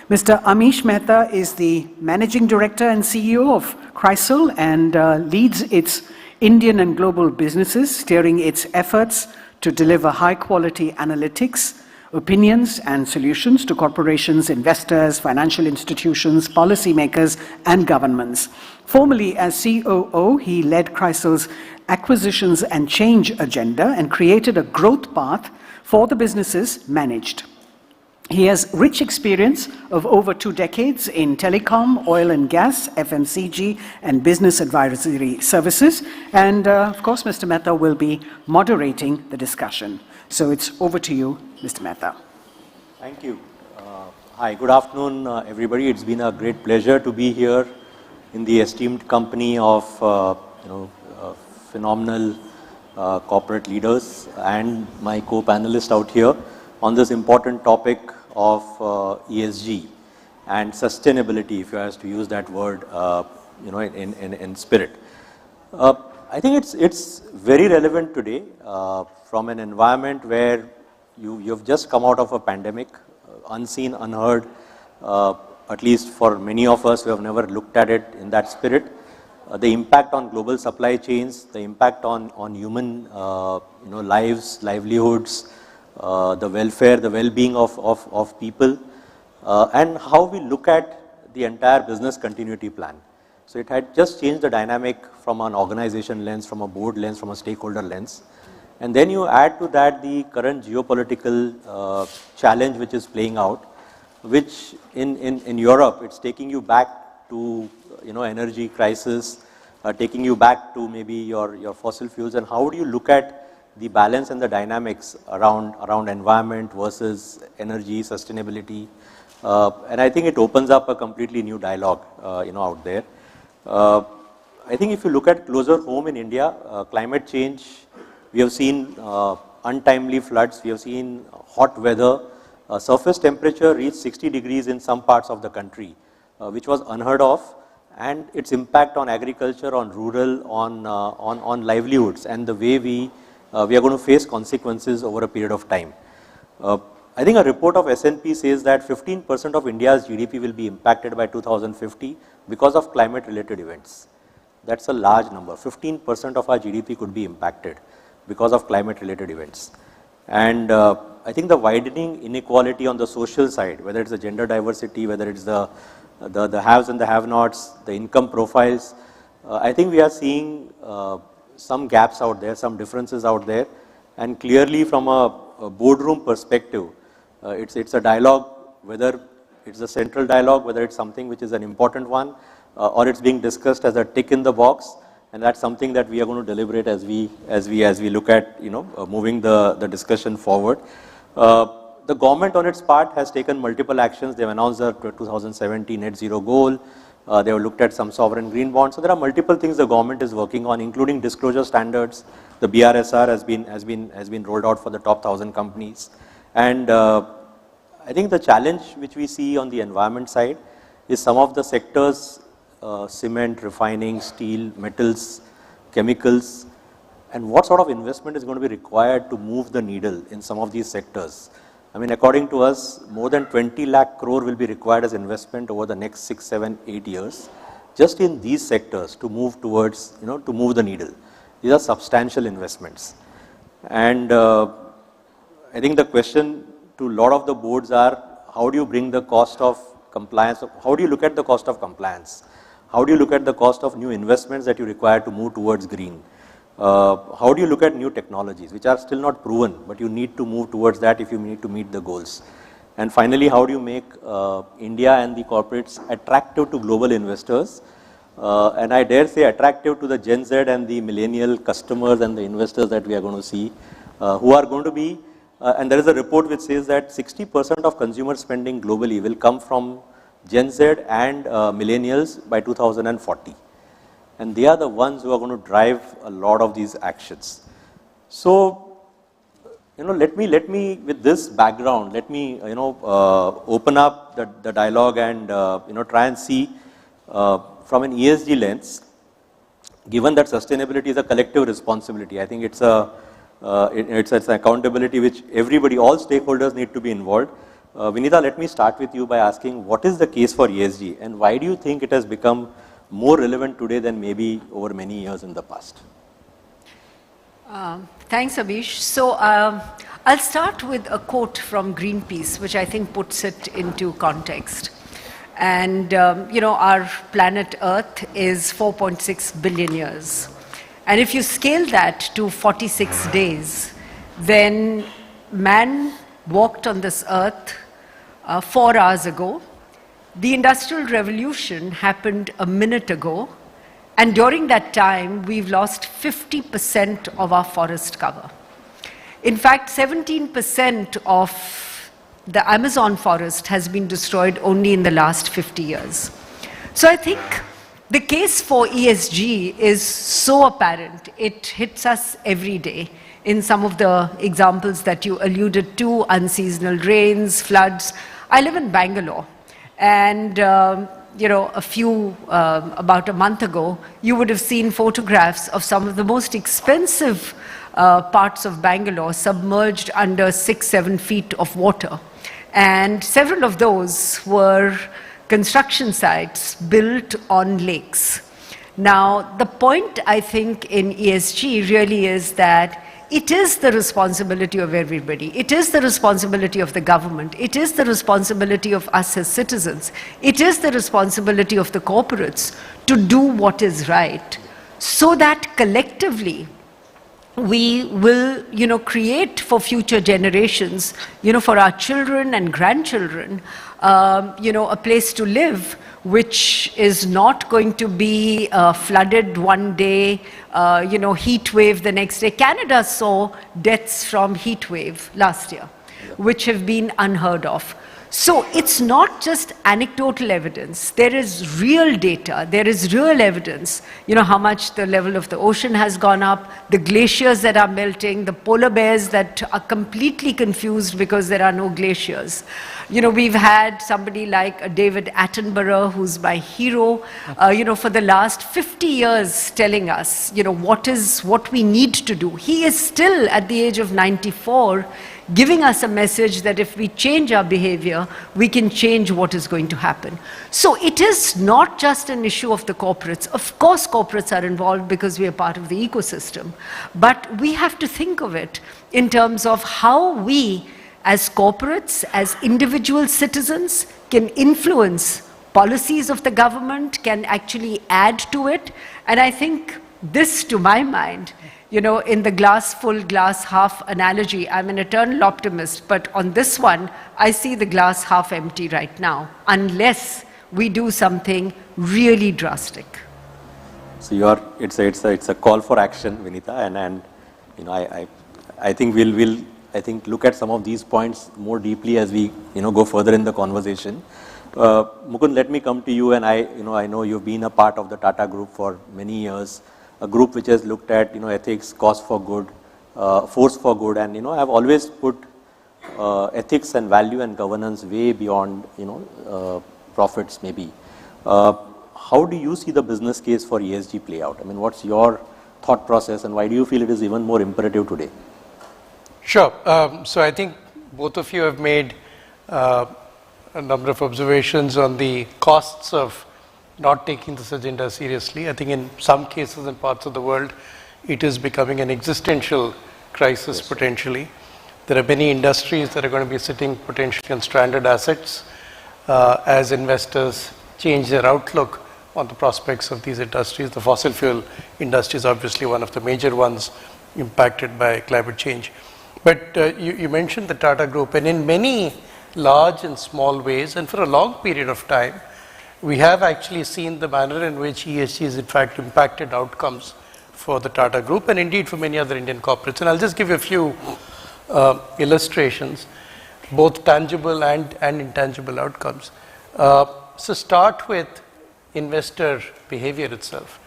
Mr. Amish Mehta is the managing director and CEO of CRISIL and leads its Indian and global businesses, steering its efforts to deliver high-quality analytics, opinions and solutions to corporations, investors, financial institutions, policymakers, and governments. Formerly as COO, he led CRISIL's acquisitions and change agenda and created a growth path for the businesses managed. He has rich experience of over 2 decades in telecom, oil and gas, FMCG, and business advisory services. And of course, Mr. Mehta will be moderating the discussion. So it's over to you, Mr. Mehta. Thank you. Hi, good afternoon, everybody. It's been a great pleasure to be here in the esteemed company of phenomenal corporate leaders and my co-panelists out here on this important topic of ESG and sustainability, if you have to use that word, in spirit. I think it's very relevant today from an environment where you've just come out of a pandemic, unseen, unheard, at least for many of us who have never looked at it in that spirit. The impact on global supply chains, the impact on human lives, livelihoods, the welfare, the well-being of people, and how we look at the entire business continuity plan. So it had just changed the dynamic from an organization lens, from a board lens, from a stakeholder lens. And then you add to that the current geopolitical challenge which is playing out, which in Europe, it's taking you back to energy crisis, taking you back to maybe your fossil fuels, and how do you look at the balance and the dynamics around environment versus energy, sustainability, and I think it opens up a completely new dialogue out there. I think if you look at closer home in India, climate change, we have seen untimely floods, we have seen hot weather, surface temperature reached 60 degrees in some parts of the country, which was unheard of, and its impact on agriculture, on rural, on livelihoods, and the way we are going to face consequences over a period of time. I think a report of S&P says that 15% of India's GDP will be impacted by 2050 because of climate-related events. That's a large number. 15% of our GDP could be impacted because of climate-related events. And I think the widening inequality on the social side, whether it's the gender diversity, whether it's the haves and the have-nots, the income profiles, I think we are seeing some gaps out there, some differences out there, and clearly from a boardroom perspective, it's a dialogue, whether it's a central dialogue, whether it's something which is an important one, or it's being discussed as a tick in the box, and that's something that we are going to deliberate as we look at moving the discussion forward. The government on its part has taken multiple actions. They've announced the 2017 net zero goal. They have looked at some sovereign green bonds. So there are multiple things the government is working on, including disclosure standards. The BRSR has been rolled out for the top 1,000 companies. And I think the challenge which we see on the environment side is some of the sectors, cement, refining, steel, metals, chemicals, and what sort of investment is going to be required to move the needle in some of these sectors. I mean, according to us, more than 20 lakh crore will be required as investment over the next 6, 7, 8 years, just in these sectors to move towards, to move the needle. These are substantial investments. And I think the question to a lot of the boards are, how do you bring the cost of compliance, how do you look at the cost of compliance? How do you look at the cost of new investments that you require to move towards green? How do you look at new technologies, which are still not proven, but you need to move towards that if you need to meet the goals? And finally, how do you make India and the corporates attractive to global investors? And I dare say attractive to the Gen Z and the millennial customers and the investors that we are going to see, who are going to be, and there is a report which says that 60% of consumer spending globally will come from Gen Z and millennials by 2040. And they are the ones who are going to drive a lot of these actions. So, let me with this background, let me, open up the dialogue and, try and see from an ESG lens, given that sustainability is a collective responsibility. I think it's an accountability which everybody, all stakeholders need to be involved. Vinita, let me start with you by asking, what is the case for ESG and why do you think it has become more relevant today than maybe over many years in the past? Thanks, Abish. So I'll start with a quote from Greenpeace, which I think puts it into context. And, our planet Earth is 4.6 billion years. And if you scale that to 46 days, then man walked on this earth 4 hours ago. The Industrial Revolution happened a minute ago, and during that time, we've lost 50% of our forest cover. In fact, 17% of the Amazon forest has been destroyed only in the last 50 years. So I think the case for ESG is so apparent. It hits us every day in some of the examples that you alluded to, unseasonal rains, floods. I live in Bangalore. And, about a month ago, you would have seen photographs of some of the most expensive parts of Bangalore submerged under 6, 7 feet of water. And several of those were construction sites built on lakes. Now, the point, I think, in ESG really is that it is the responsibility of everybody. It is the responsibility of the government. It is the responsibility of us as citizens. It is the responsibility of the corporates to do what is right so that collectively we will, create for future generations, for our children and grandchildren, a place to live which is not going to be flooded one day, heat wave the next day. Canada saw deaths from heat wave last year, which have been unheard of. So it's not just anecdotal evidence. There is real data. There is real evidence, how much the level of the ocean has gone up, the glaciers that are melting, the polar bears that are completely confused because there are no glaciers. We've had somebody like David Attenborough, who's my hero, for the last 50 years telling us, what we need to do. He is still at the age of 94 giving us a message that if we change our behavior, we can change what is going to happen. So it is not just an issue of the corporates. Of course, corporates are involved because we are part of the ecosystem. But we have to think of it in terms of how we, as corporates, as individual citizens, can influence policies of the government, can actually add to it. And I think this, to my mind, in the glass full, glass half analogy, I'm an eternal optimist, but on this one, I see the glass half empty right now, unless we do something really drastic. So it's a call for action, Vinita, and I think we'll look at some of these points more deeply as we go further in the conversation. Mukund, let me come to you, and I know you've been a part of the Tata Group for many years. A group which has looked at ethics, cause for good, force for good, and I've always put ethics and value and governance way beyond profits maybe. How do you see the business case for ESG play out? I mean, what's your thought process, and why do you feel it is even more imperative today? Sure. So I think both of you have made a number of observations on the costs of not taking this agenda seriously. I think in some cases in parts of the world, it is becoming an existential crisis potentially. There are many industries that are going to be sitting potentially on stranded assets as investors change their outlook on the prospects of these industries. The fossil fuel industry is obviously one of the major ones impacted by climate change. But you mentioned the Tata Group, and in many large and small ways, and for a long period of time, we have actually seen the manner in which ESG has in fact impacted outcomes for the Tata Group and indeed for many other Indian corporates. And I'll just give you a few illustrations, both tangible and intangible outcomes. So start with investor behavior itself.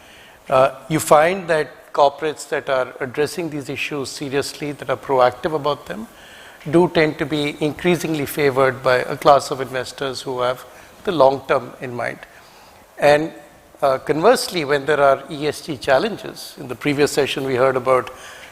You find that corporates that are addressing these issues seriously, that are proactive about them, do tend to be increasingly favored by a class of investors who have the long term in mind. And conversely, when there are ESG challenges, in the previous session we heard about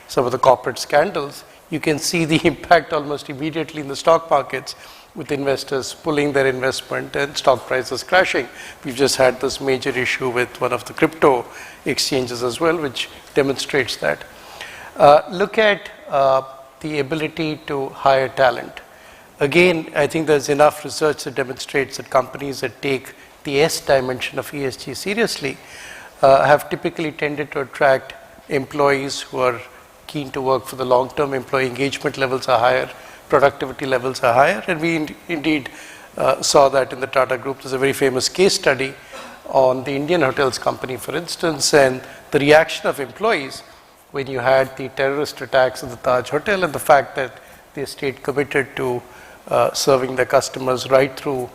some of the corporate scandals, you can see the impact almost immediately in the stock markets, with investors pulling their investment and stock prices crashing. We've just had this major issue with one of the crypto exchanges as well, which demonstrates that. Look at the ability to hire talent. Again, I think there's enough research that demonstrates that companies that take the S dimension of ESG seriously have typically tended to attract employees who are keen to work for the long term. Employee engagement levels are higher, productivity levels are higher, and we indeed saw that in the Tata Group. There's a very famous case study on the Indian Hotels Company, for instance, and the reaction of employees when you had the terrorist attacks at the Taj Hotel and the fact that they stayed committed to serving their customers right through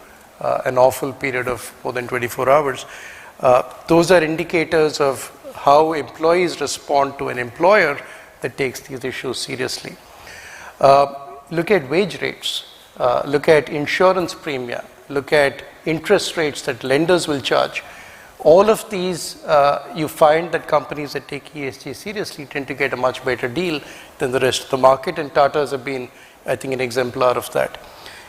an awful period of more than 24 hours. Those are indicators of how employees respond to an employer that takes these issues seriously. Look at wage rates, look at insurance premium, look at interest rates that lenders will charge. All of these, you find that companies that take ESG seriously tend to get a much better deal than the rest of the market, and Tatas have been, I think, an exemplar of that.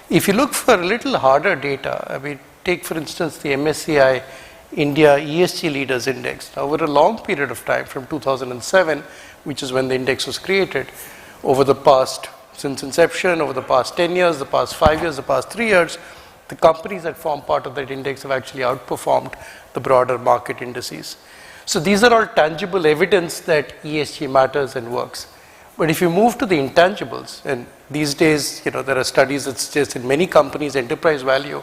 If you look for a little harder data, I mean, take for instance the MSCI India ESG Leaders Index. Now, over a long period of time, from 2007, which is when the index was created, over the past, since inception, over the past 10 years, the past 5 years, the past 3 years, the companies that form part of that index have actually outperformed the broader market indices. So these are all tangible evidence that ESG matters and works. But if you move to the intangibles, and these days, you know, there are studies that suggest in many companies, enterprise value,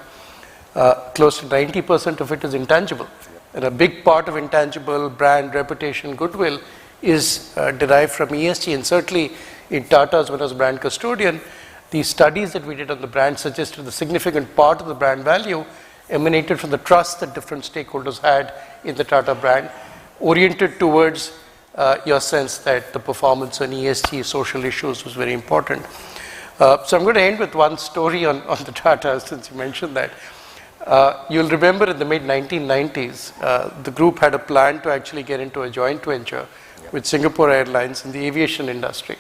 close to 90% of it is intangible. And a big part of intangible, brand, reputation, goodwill, is derived from ESG. And certainly in Tata's, when I was brand custodian, the studies that we did on the brand suggested the significant part of the brand value emanated from the trust that different stakeholders had in the Tata brand, oriented towards your sense that the performance on ESG social issues was very important. So I'm going to end with one story on the Tata, since you mentioned that. You'll remember in the mid-1990s, the group had a plan to actually get into a joint venture with Singapore Airlines in the aviation industry.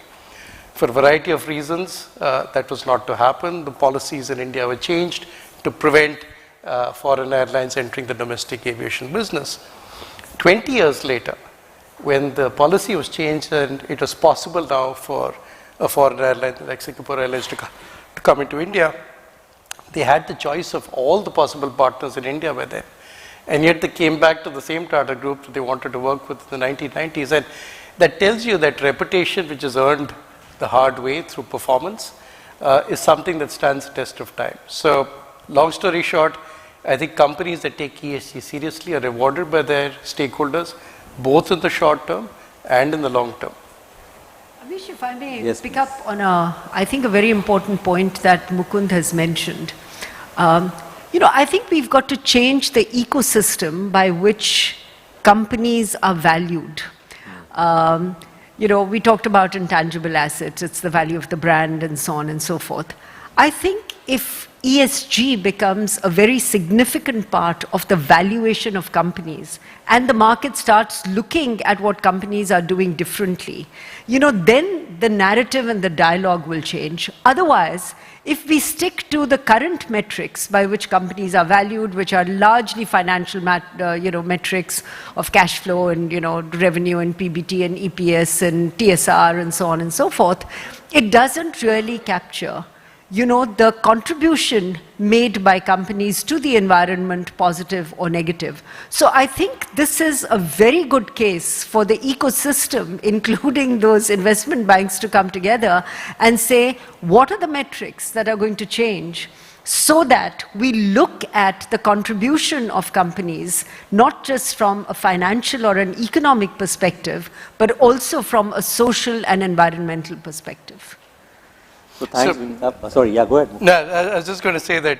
For a variety of reasons, that was not to happen. The policies in India were changed to prevent foreign airlines entering the domestic aviation business. 20 years later, when the policy was changed and it was possible now for a foreign airline like Singapore Airlines to come into India, they had the choice of all the possible partners in India were there. And yet they came back to the same Tata Group that they wanted to work with in the 1990s. And that tells you that reputation, which is earned the hard way through performance, is something that stands the test of time. So, long story short, I think companies that take ESG seriously are rewarded by their stakeholders, both in the short term and in the long term. Avish, if I may pick up on I think a very important point that Mukund has mentioned. You know, I think we've got to change the ecosystem by which companies are valued. You know, we talked about intangible assets, it's the value of the brand and so on and so forth. I think if ESG becomes a very significant part of the valuation of companies, and the market starts looking at what companies are doing differently, then the narrative and the dialogue will change. Otherwise, if we stick to the current metrics by which companies are valued, which are largely financial metrics of cash flow and revenue and PBT and EPS and TSR and so on and so forth, it doesn't really capture the contribution made by companies to the environment, positive or negative. So I think this is a very good case for the ecosystem, including those investment banks, to come together and say, what are the metrics that are going to change so that we look at the contribution of companies, not just from a financial or an economic perspective, but also from a social and environmental perspective. So thanks, Vinita. Sorry, yeah, go ahead. No, I was just going to say that,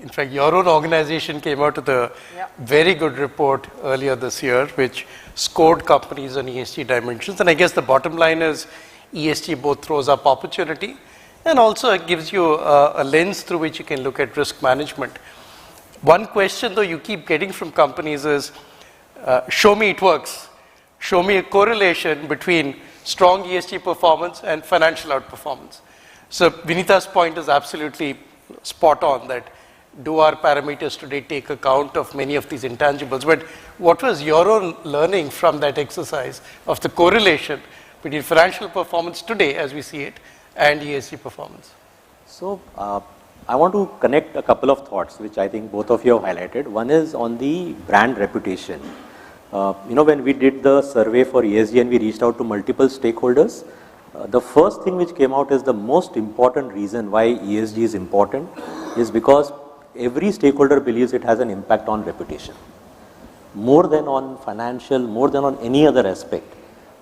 in fact, your own organization came out with a very good report earlier this year, which scored companies on ESG dimensions. And I guess the bottom line is ESG both throws up opportunity and also it gives you a lens through which you can look at risk management. One question, though, you keep getting from companies is, show me it works. Show me a correlation between strong ESG performance and financial outperformance. So Vinita's point is absolutely spot on, that do our parameters today take account of many of these intangibles? But what was your own learning from that exercise of the correlation between financial performance today, as we see it, and ESG performance? So I want to connect a couple of thoughts, which I think both of you have highlighted. One is on the brand reputation. When we did the survey for ESG and we reached out to multiple stakeholders, the first thing which came out is the most important reason why ESG is important is because every stakeholder believes it has an impact on reputation. More than on financial, more than on any other aspect,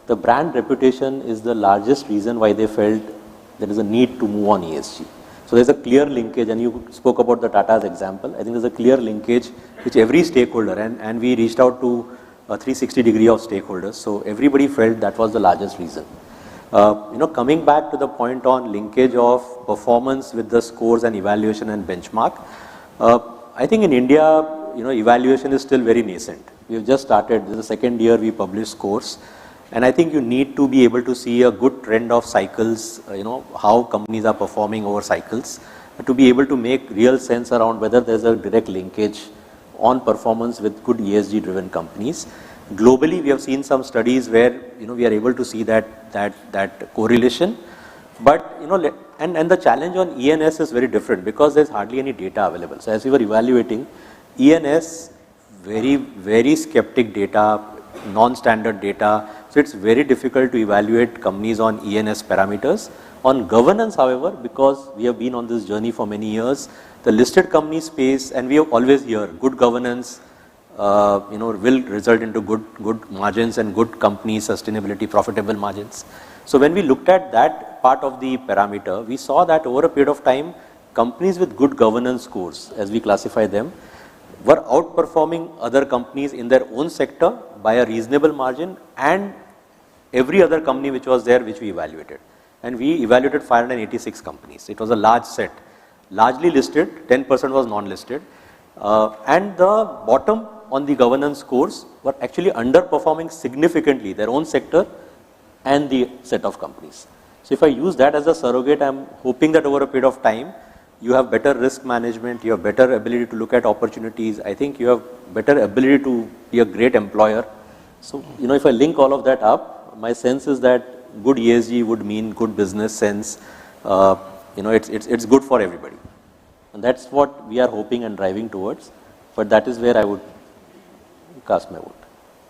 the brand reputation is the largest reason why they felt there is a need to move on ESG. So there's a clear linkage, and you spoke about the Tata's example. I think there's a clear linkage which every stakeholder, and we reached out to a 360 degree of stakeholders. So everybody felt that was the largest reason. Coming back to the point on linkage of performance with the scores and evaluation and benchmark, I think in India, evaluation is still very nascent. We've just started. This is the second year we publish scores. And I think you need to be able to see a good trend of cycles, how companies are performing over cycles, to be able to make real sense around whether there's a direct linkage on performance with good ESG driven companies. Globally, we have seen some studies where we are able to see that correlation. But and the challenge on ENS is very different because there's hardly any data available. So as we were evaluating ENS, very skeptic data, non-standard data. So it's very difficult to evaluate companies on ENS parameters. On governance, however, because we have been on this journey for many years, the listed company space, and we have always hear good governance, will result into good margins and good company sustainability, profitable margins. So when we looked at that part of the parameter, we saw that over a period of time, companies with good governance scores, as we classify them, were outperforming other companies in their own sector by a reasonable margin and every other company which was there which we evaluated. And we evaluated 586 companies. It was a large set, largely listed, 10% was non-listed. And the bottom on the governance scores were actually underperforming significantly their own sector and the set of companies. So if I use that as a surrogate, I'm hoping that over a period of time, you have better risk management, you have better ability to look at opportunities. I think you have better ability to be a great employer. So, if I link all of that up, my sense is that good ESG would mean good business sense. It's good for everybody. And that's what we are hoping and driving towards. But that is where I would cast my vote.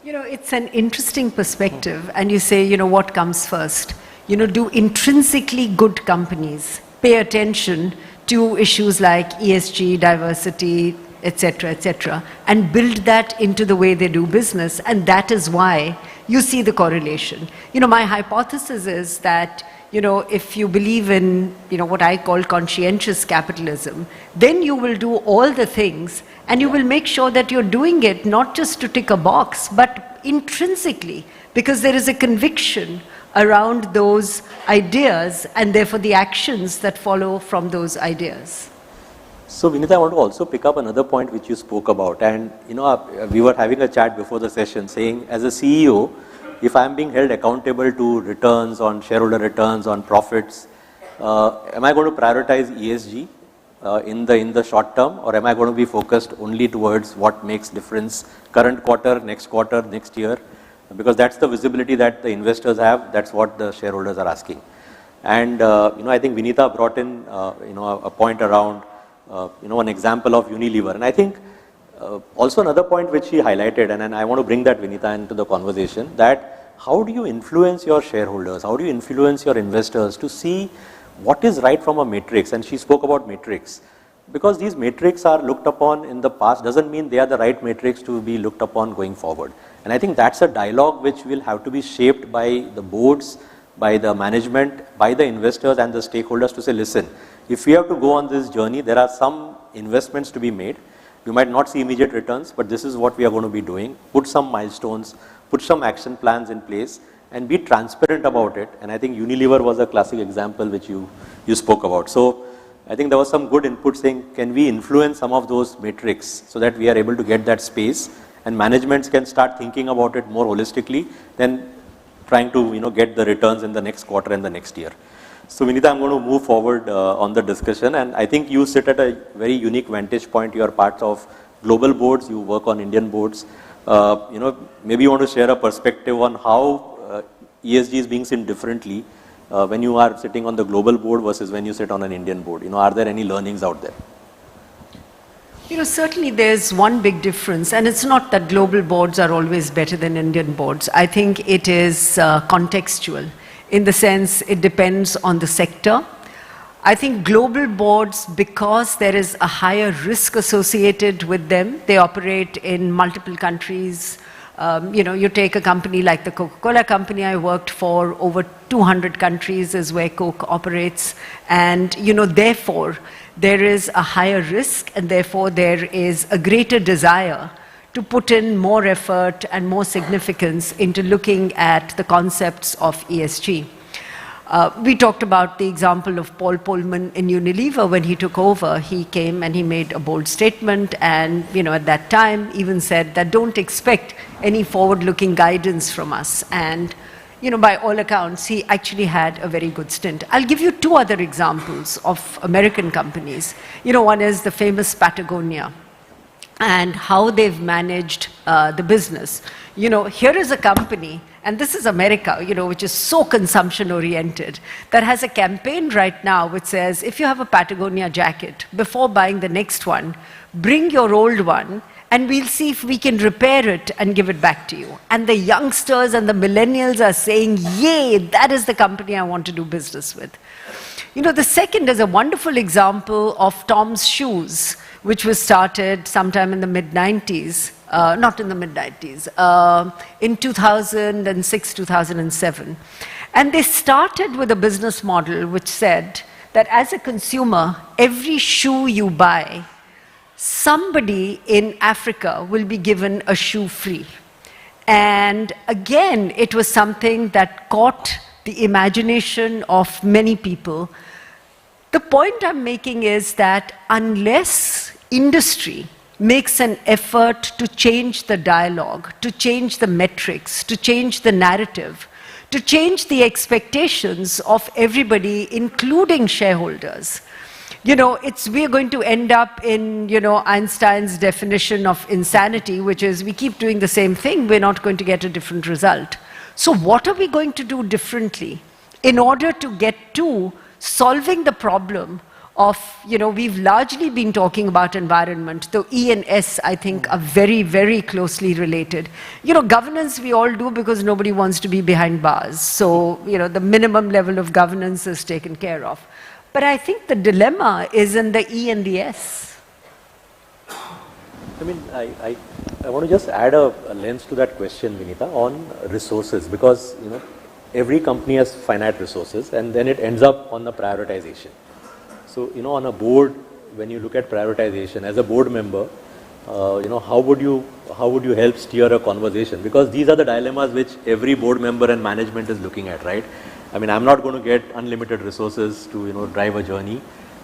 It's an interesting perspective. And you say, what comes first? Do intrinsically good companies pay attention to issues like ESG, diversity, etc., and build that into the way they do business, and that is why you see the correlation. My hypothesis is that, if you believe in, what I call conscientious capitalism, then you will do all the things and you will make sure that you're doing it not just to tick a box, but intrinsically, because there is a conviction around those ideas and therefore the actions that follow from those ideas. So Vinita, I want to also pick up another point which you spoke about, and we were having a chat before the session saying, as a CEO, if I am being held accountable to returns on shareholder returns on profits, am I going to prioritize ESG in the short term, or am I going to be focused only towards what makes difference current quarter, next year? Because that's the visibility that the investors have, that's what the shareholders are asking. And I think Vinita brought in a point around an example of Unilever, and I think also another point which she highlighted, and I want to bring that, Vinita, into the conversation, that how do you influence your shareholders, how do you influence your investors to see what is right from a matrix? And she spoke about matrix. Because these matrix are looked upon in the past doesn't mean they are the right matrix to be looked upon going forward. And I think that's a dialogue which will have to be shaped by the boards, by the management, by the investors and the stakeholders to say, listen, if we have to go on this journey, there are some investments to be made. You might not see immediate returns, but this is what we are going to be doing. Put some milestones, put some action plans in place, and be transparent about it. And I think Unilever was a classic example which you spoke about. So I think there was some good input saying, can we influence some of those metrics so that we are able to get that space, and managements can start thinking about it more holistically than trying to get the returns in the next quarter and the next year. So Vinita, I'm going to move forward on the discussion, and I think you sit at a very unique vantage point. You are part of global boards, you work on Indian boards. Maybe you want to share a perspective on how ESG is being seen differently when you are sitting on the global board versus when you sit on an Indian board. Are there any learnings out there? Certainly there's one big difference, and it's not that global boards are always better than Indian boards. I think it is contextual, in the sense it depends on the sector. I think global boards, because there is a higher risk associated with them, they operate in multiple countries. You take a company like the Coca-Cola company I worked for, over 200 countries is where Coke operates, and therefore there is a higher risk, and therefore there is a greater desire to put in more effort and more significance into looking at the concepts of ESG. We talked about the example of Paul Polman in Unilever. When he took over, he came and he made a bold statement, and at that time even said that don't expect any forward-looking guidance from us. And by all accounts, he actually had a very good stint. I'll give you two other examples of American companies. One is the famous Patagonia and how they've managed the business. Here is a company, and this is America, which is so consumption-oriented, that has a campaign right now which says, if you have a Patagonia jacket, before buying the next one, bring your old one, and we'll see if we can repair it and give it back to you. And the youngsters and the millennials are saying, yay, that is the company I want to do business with. The second is a wonderful example of Tom's Shoes, which was started sometime in the mid-90s, not in the mid-90s, in 2006, 2007. And they started with a business model which said that as a consumer, every shoe you buy, somebody in Africa will be given a shoe free. And again, it was something that caught the imagination of many people. The point I'm making is that unless industry makes an effort to change the dialogue, to change the metrics, to change the narrative, to change the expectations of everybody, including shareholders, we're going to end up in, Einstein's definition of insanity, which is we keep doing the same thing, we're not going to get a different result. So what are we going to do differently in order to get to solving the problem of, we've largely been talking about environment, though E and S, I think, are very, very closely related. Governance we all do because nobody wants to be behind bars. So, the minimum level of governance is taken care of. But I think the dilemma is in the E and the S. I want to just add a lens to that question, Vinita, on resources, because every company has finite resources, and then it ends up on the prioritization. So on a board, when you look at prioritization as a board member, how would you help steer a conversation? Because these are the dilemmas which every board member and management is looking at, right? I'm not going to get unlimited resources to drive a journey.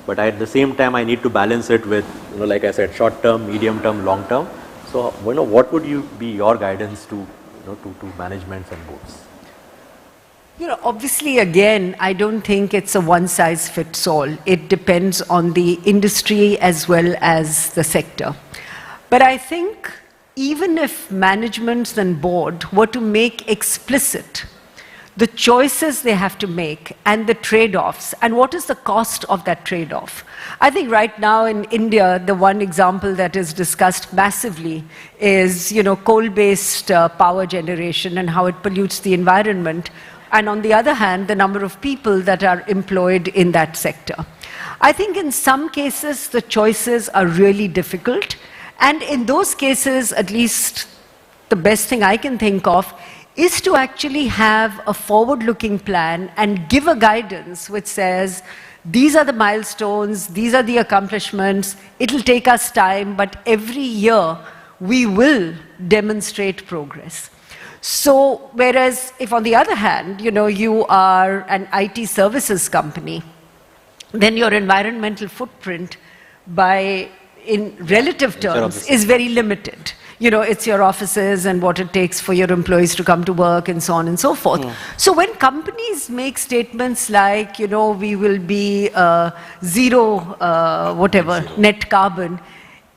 but at the same time I need to balance it with, like I said, short term, medium term, long term. So, what would be your guidance to, to managements and boards? Obviously, again, I don't think it's a one-size-fits-all. It depends on the industry as well as the sector. But I think even if managements and board were to make explicit the choices they have to make and the trade-offs and what is the cost of that trade-off. I think right now in India, the one example that is discussed massively is, coal-based power generation and how it pollutes the environment. And on the other hand, the number of people that are employed in that sector. I think in some cases, the choices are really difficult. And in those cases, at least the best thing I can think of is to actually have a forward-looking plan and give a guidance which says, these are the milestones, these are the accomplishments, it'll take us time, but every year we will demonstrate progress. So, whereas if on the other hand, you are an IT services company, then your environmental footprint in relative terms is very limited. It's your offices and what it takes for your employees to come to work and so on and so forth. So when companies make statements like, we will be zero, net carbon,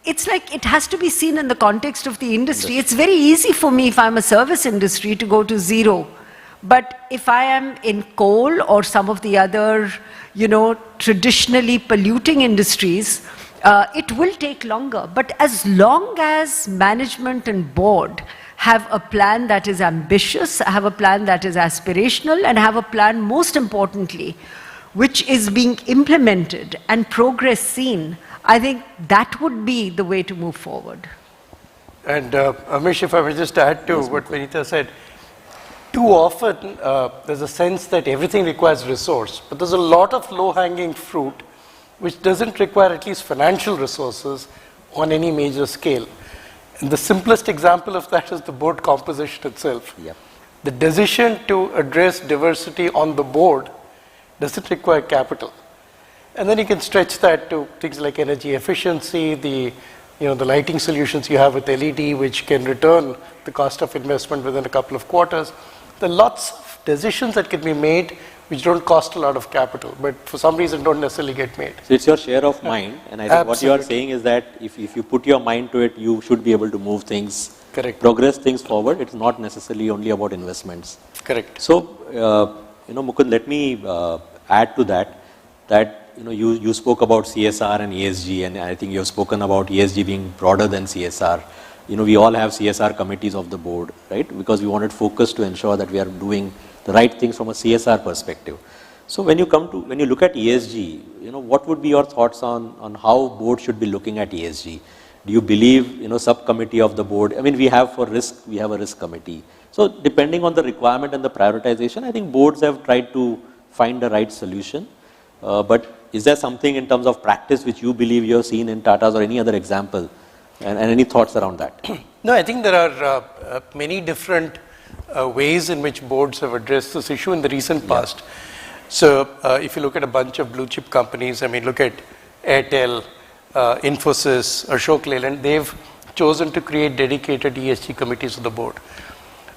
it's like it has to be seen in the context of the industry. It's very easy for me if I'm a service industry to go to zero. But if I am in coal or some of the other, traditionally polluting industries, it will take longer. But as long as management and board have a plan that is ambitious, have a plan that is aspirational, and have a plan, most importantly, which is being implemented and progress seen, I think that would be the way to move forward. And Amish, if I may just add to what Vinita said, too often there's a sense that everything requires resource, but there's a lot of low-hanging fruit which doesn't require at least financial resources on any major scale. And the simplest example of that is the board composition itself. Yep. The decision to address diversity on the board doesn't require capital. And then you can stretch that to things like energy efficiency, the lighting solutions you have with LED, which can return the cost of investment within a couple of quarters. There are lots of decisions that can be made which don't cost a lot of capital, but for some reason don't necessarily get made. So it's your share of mind, and I think what you are saying is that if you put your mind to it, you should be able to move things, progress things forward. It's not necessarily only about investments. Correct. So, Mukund, let me add to that you spoke about CSR and ESG, and I think you have spoken about ESG being broader than CSR. We all have CSR committees of the board, right? Because we wanted focus to ensure that we are doing the right things from a CSR perspective. So when you look at ESG, what would be your thoughts on how board should be looking at ESG? Do you believe, subcommittee of the board? I mean, we have a risk committee. So depending on the requirement and the prioritization, I think boards have tried to find the right solution. But is there something in terms of practice which you believe you have seen in Tata's or any other example? And any thoughts around that? No, I think there are many different ways in which boards have addressed this issue in the recent past. So if you look at a bunch of blue chip companies, I mean, look at Airtel, Infosys, Ashok Leyland, they've chosen to create dedicated ESG committees of the board.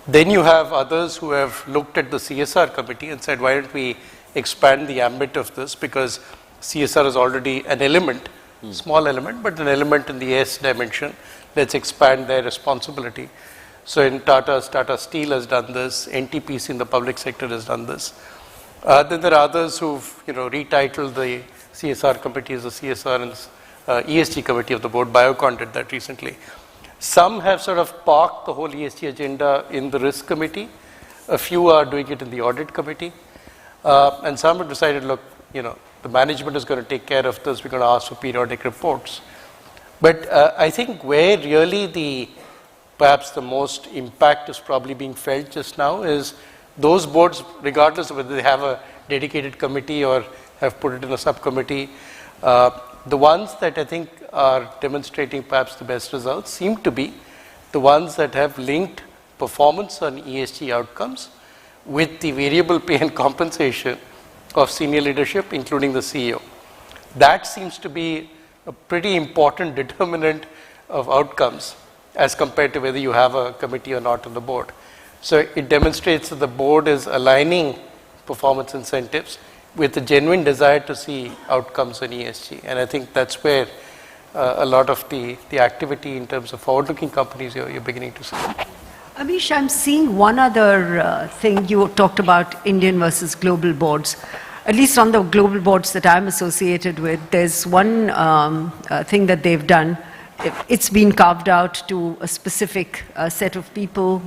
Then you have others who have looked at the CSR committee and said, why don't we expand the ambit of this, because CSR is already an element, small element, but an element in the S dimension. Let's expand their responsibility. So in Tata Steel has done this, NTPC in the public sector has done this. Then there are others who've retitled the CSR committee as the CSR and ESG committee of the board. Biocon did that recently. Some have sort of parked the whole ESG agenda in the risk committee. A few are doing it in the audit committee. And some have decided, look, the management is going to take care of this. We're going to ask for periodic reports. But I think where really perhaps the most impact is probably being felt just now is those boards, regardless of whether they have a dedicated committee or have put it in a subcommittee, the ones that I think are demonstrating perhaps the best results seem to be the ones that have linked performance on ESG outcomes with the variable pay and compensation of senior leadership, including the CEO. that seems to be a pretty important determinant of outcomes as compared to whether you have a committee or not on the board. So it demonstrates that the board is aligning performance incentives with a genuine desire to see outcomes on ESG. And I think that's where a lot of the activity in terms of forward-looking companies you're beginning to see. Amish, I'm seeing one other thing. You talked about Indian versus global boards. At least on the global boards that I'm associated with, there's one thing that they've done. It's been carved out to a specific set of people,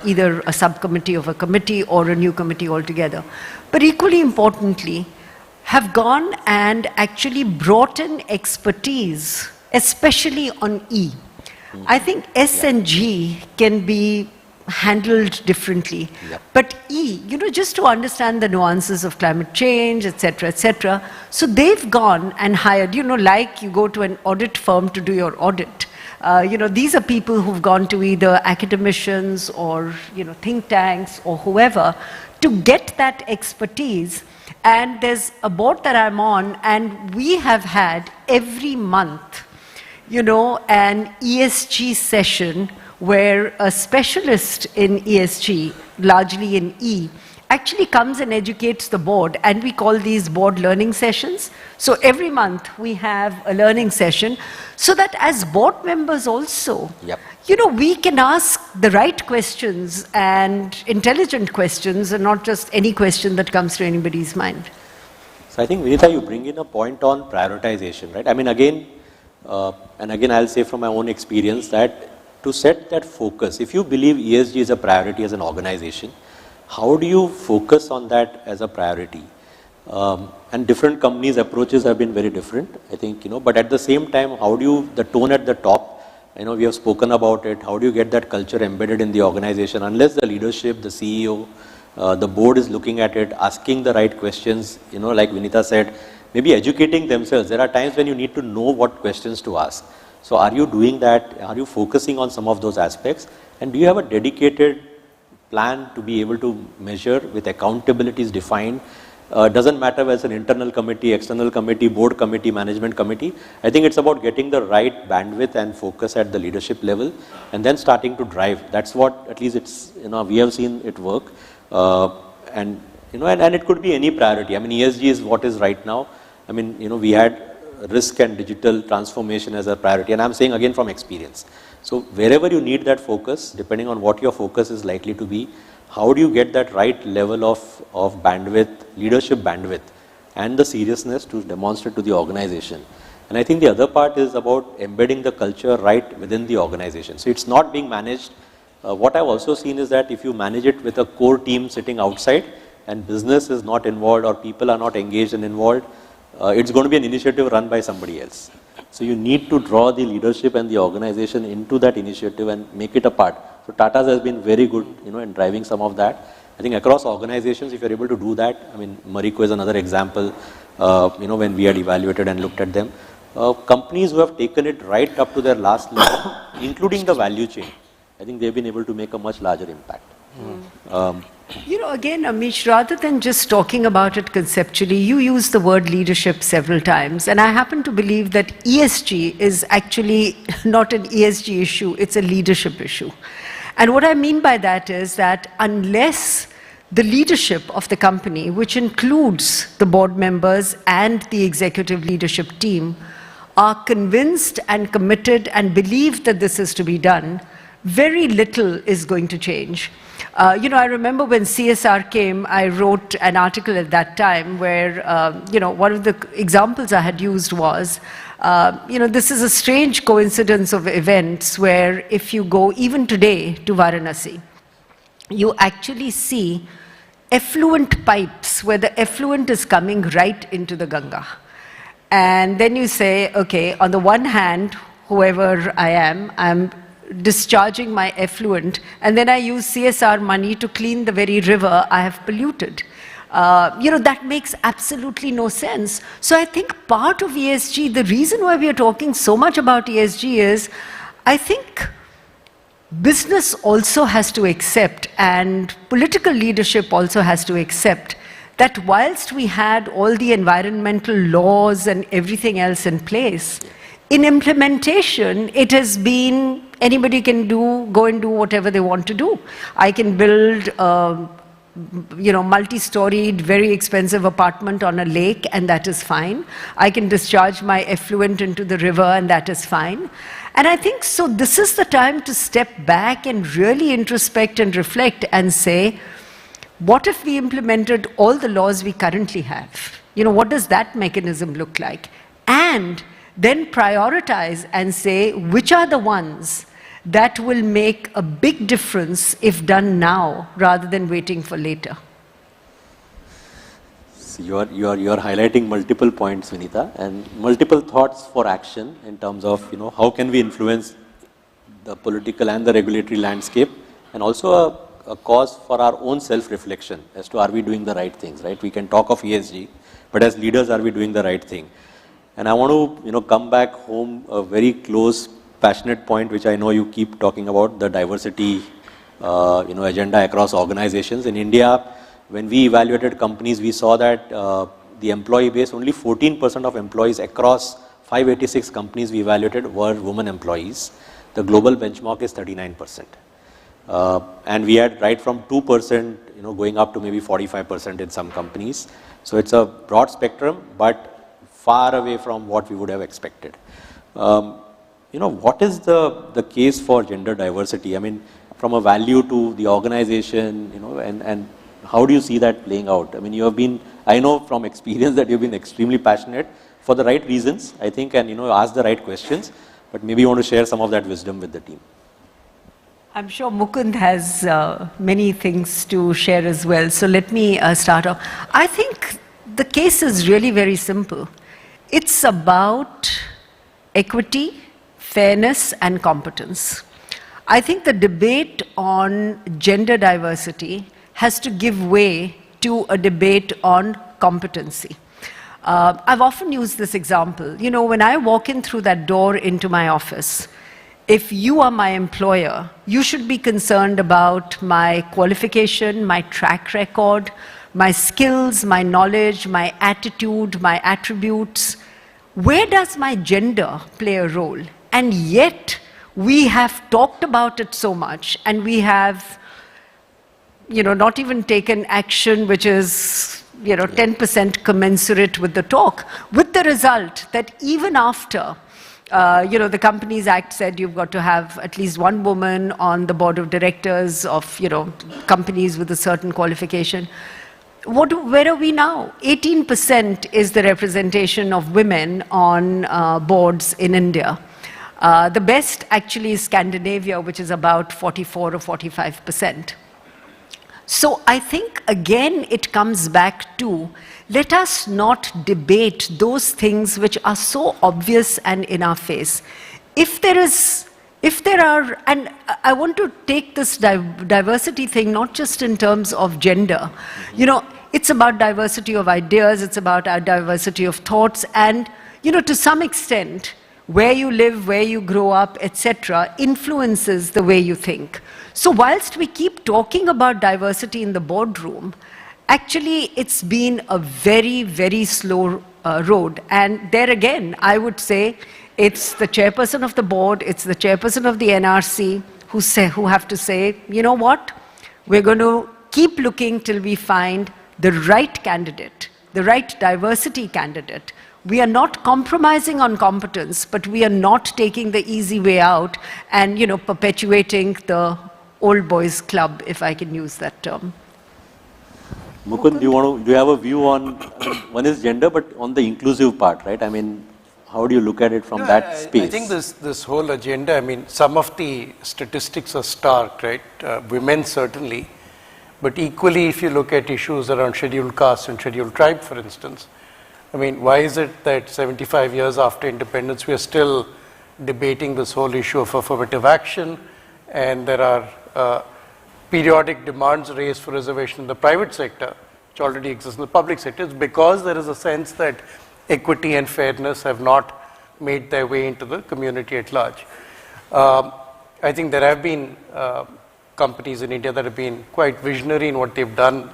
either a subcommittee of a committee or a new committee altogether. But equally importantly, have gone and actually brought in expertise, especially on E. I think S and G can be handled differently. But E, just to understand the nuances of climate change, etc. So they've gone and hired, like you go to an audit firm to do your audit. These are people who've gone to either academicians or, think tanks or whoever to get that expertise. And there's a board that I'm on, and we have had every month, an ESG session where a specialist in ESG, largely in E, actually comes and educates the board, and we call these board learning sessions. So every month we have a learning session so that as board members also, we can ask the right questions and intelligent questions and not just any question that comes to anybody's mind. So I think, Vinita, you bring in a point on prioritization, right? I mean, again, I'll say from my own experience that to set that focus, if you believe ESG is a priority as an organization, how do you focus on that as a priority? And different companies' approaches have been very different, I think, but at the same time, how do you, the tone at the top, we have spoken about it, how do you get that culture embedded in the organization? Unless the leadership, the CEO, the board is looking at it, asking the right questions, like Vinita said, maybe educating themselves. There are times when you need to know what questions to ask. So are you doing that? Are you focusing on some of those aspects? And do you have a dedicated plan to be able to measure with accountabilities defined? Doesn't matter whether it's an internal committee, external committee, board committee, management committee. I think it's about getting the right bandwidth and focus at the leadership level and then starting to drive. That's what, at least it's, we have seen it work. And it could be any priority. I mean, ESG is what is right now. I mean, we had risk and digital transformation as a priority, and I'm saying again from experience. So wherever you need that focus, depending on what your focus is likely to be, how do you get that right level of bandwidth, leadership bandwidth, and the seriousness to demonstrate to the organization. And I think the other part is about embedding the culture right within the organization. So it's not being managed. What I've also seen is that if you manage it with a core team sitting outside and business is not involved or people are not engaged and involved, it's going to be an initiative run by somebody else. So you need to draw the leadership and the organization into that initiative and make it a part. So Tata's has been very good, in driving some of that. I think across organizations, if you're able to do that, I mean, Marico is another example, when we had evaluated and looked at them. Companies who have taken it right up to their last level, including the value chain, I think they've been able to make a much larger impact. Again, Amish, rather than just talking about it conceptually, you use the word leadership several times, and I happen to believe that ESG is actually not an ESG issue, it's a leadership issue. And what I mean by that is that unless the leadership of the company, which includes the board members and the executive leadership team, are convinced and committed and believe that this is to be done, very little is going to change. I remember when CSR came, I wrote an article at that time where, one of the examples I had used was, this is a strange coincidence of events where if you go even today to Varanasi, you actually see effluent pipes where the effluent is coming right into the Ganga. And then you say, okay, on the one hand, whoever I am, I'm discharging my effluent, and then I use CSR money to clean the very river I have polluted. That makes absolutely no sense. So I think part of ESG, the reason why we are talking so much about ESG is, I think business also has to accept, and political leadership also has to accept, that whilst we had all the environmental laws and everything else in place, in implementation, it has been anybody can go and do whatever they want to do. I can build multi-storied, very expensive apartment on a lake, and that is fine. I can discharge my effluent into the river, and that is fine. And I think so this is the time to step back and really introspect and reflect and say, what if we implemented all the laws we currently have? What does that mechanism look like? And then prioritize and say, which are the ones that will make a big difference if done now rather than waiting for later? So you are highlighting multiple points, Vinita, and multiple thoughts for action in terms of how can we influence the political and the regulatory landscape, and also a cause for our own self-reflection as to are we doing the right things, right? We can talk of ESG, but as leaders, are we doing the right thing? And I want to come back home a very close, passionate point, which I know you keep talking about, the diversity agenda across organizations. In India, when we evaluated companies, we saw that the employee base, only 14% of employees across 586 companies we evaluated were women employees. The global benchmark is 39%. And we had right from 2% going up to maybe 45% in some companies. So it's a broad spectrum, but far away from what we would have expected. What is the case for gender diversity? I mean, from a value to the organization, and how do you see that playing out? I mean, I know from experience that you've been extremely passionate for the right reasons, I think, and ask the right questions, but maybe you want to share some of that wisdom with the team. I'm sure Mukund has many things to share as well. So let me start off. I think the case is really very simple. It's about equity, fairness, and competence. I think the debate on gender diversity has to give way to a debate on competency. I've often used this example. When I walk in through that door into my office, if you are my employer, you should be concerned about my qualification, my track record, my skills, my knowledge, my attitude, my attributes. Where does my gender play a role? And yet, we have talked about it so much, and we have, not even taken action which is, 10% commensurate with the talk, with the result that even after the Companies Act said you've got to have at least one woman on the board of directors of, companies with a certain qualification. Where are we now? 18% is the representation of women on boards in India. The best actually is Scandinavia, which is about 44 or 45%. So I think, again, it comes back to, let us not debate those things which are so obvious and in our face. If there are, and I want to take this diversity thing not just in terms of gender, it's about diversity of ideas, it's about our diversity of thoughts, and, to some extent, where you live, where you grow up, etc., influences the way you think. So whilst we keep talking about diversity in the boardroom, actually it's been a very, very slow road. And there again, I would say it's the chairperson of the board, it's the chairperson of the NRC who have to say, you know what, we're going to keep looking till we find the right candidate, the right diversity candidate. We are not compromising on competence, but we are not taking the easy way out and, perpetuating the old boys club, if I can use that term. Mukund, do you have a view on, one is gender, but on the inclusive part, right? I mean, how do you look at it from that space? I think this whole agenda, some of the statistics are stark, right? Women certainly, but equally if you look at issues around scheduled caste and scheduled tribe, for instance, why is it that 75 years after independence, we are still debating this whole issue of affirmative action, and there are periodic demands raised for reservation in the private sector, which already exists in the public sector? It's because there is a sense that equity and fairness have not made their way into the community at large. I think there have been companies in India that have been quite visionary in what they've done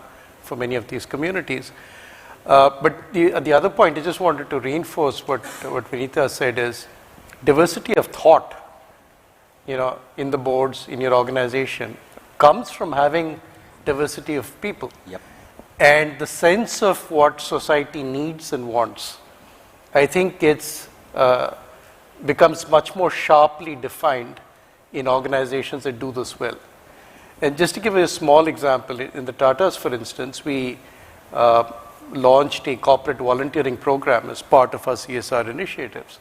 for many of these communities. But the other point I just wanted to reinforce what Vinita said is diversity of thought, in the boards, in your organization, comes from having diversity of people. Yep. And the sense of what society needs and wants, I think becomes much more sharply defined in organizations that do this well. And just to give you a small example, in the Tatas, for instance, we launched a corporate volunteering program as part of our CSR initiatives.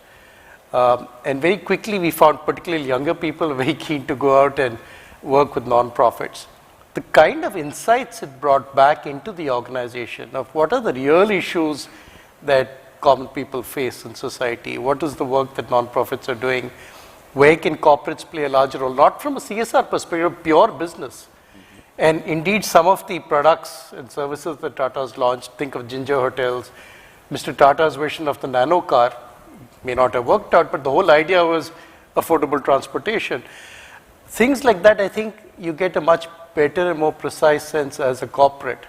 And very quickly we found particularly younger people very keen to go out and work with nonprofits. The kind of insights it brought back into the organization of what are the real issues that common people face in society, what is the work that nonprofits are doing, where can corporates play a larger role, not from a CSR perspective, pure business. And indeed, some of the products and services that Tata's launched, think of Ginger Hotels, Mr. Tata's version of the nano car, may not have worked out, but the whole idea was affordable transportation. Things like that, I think you get a much better and more precise sense as a corporate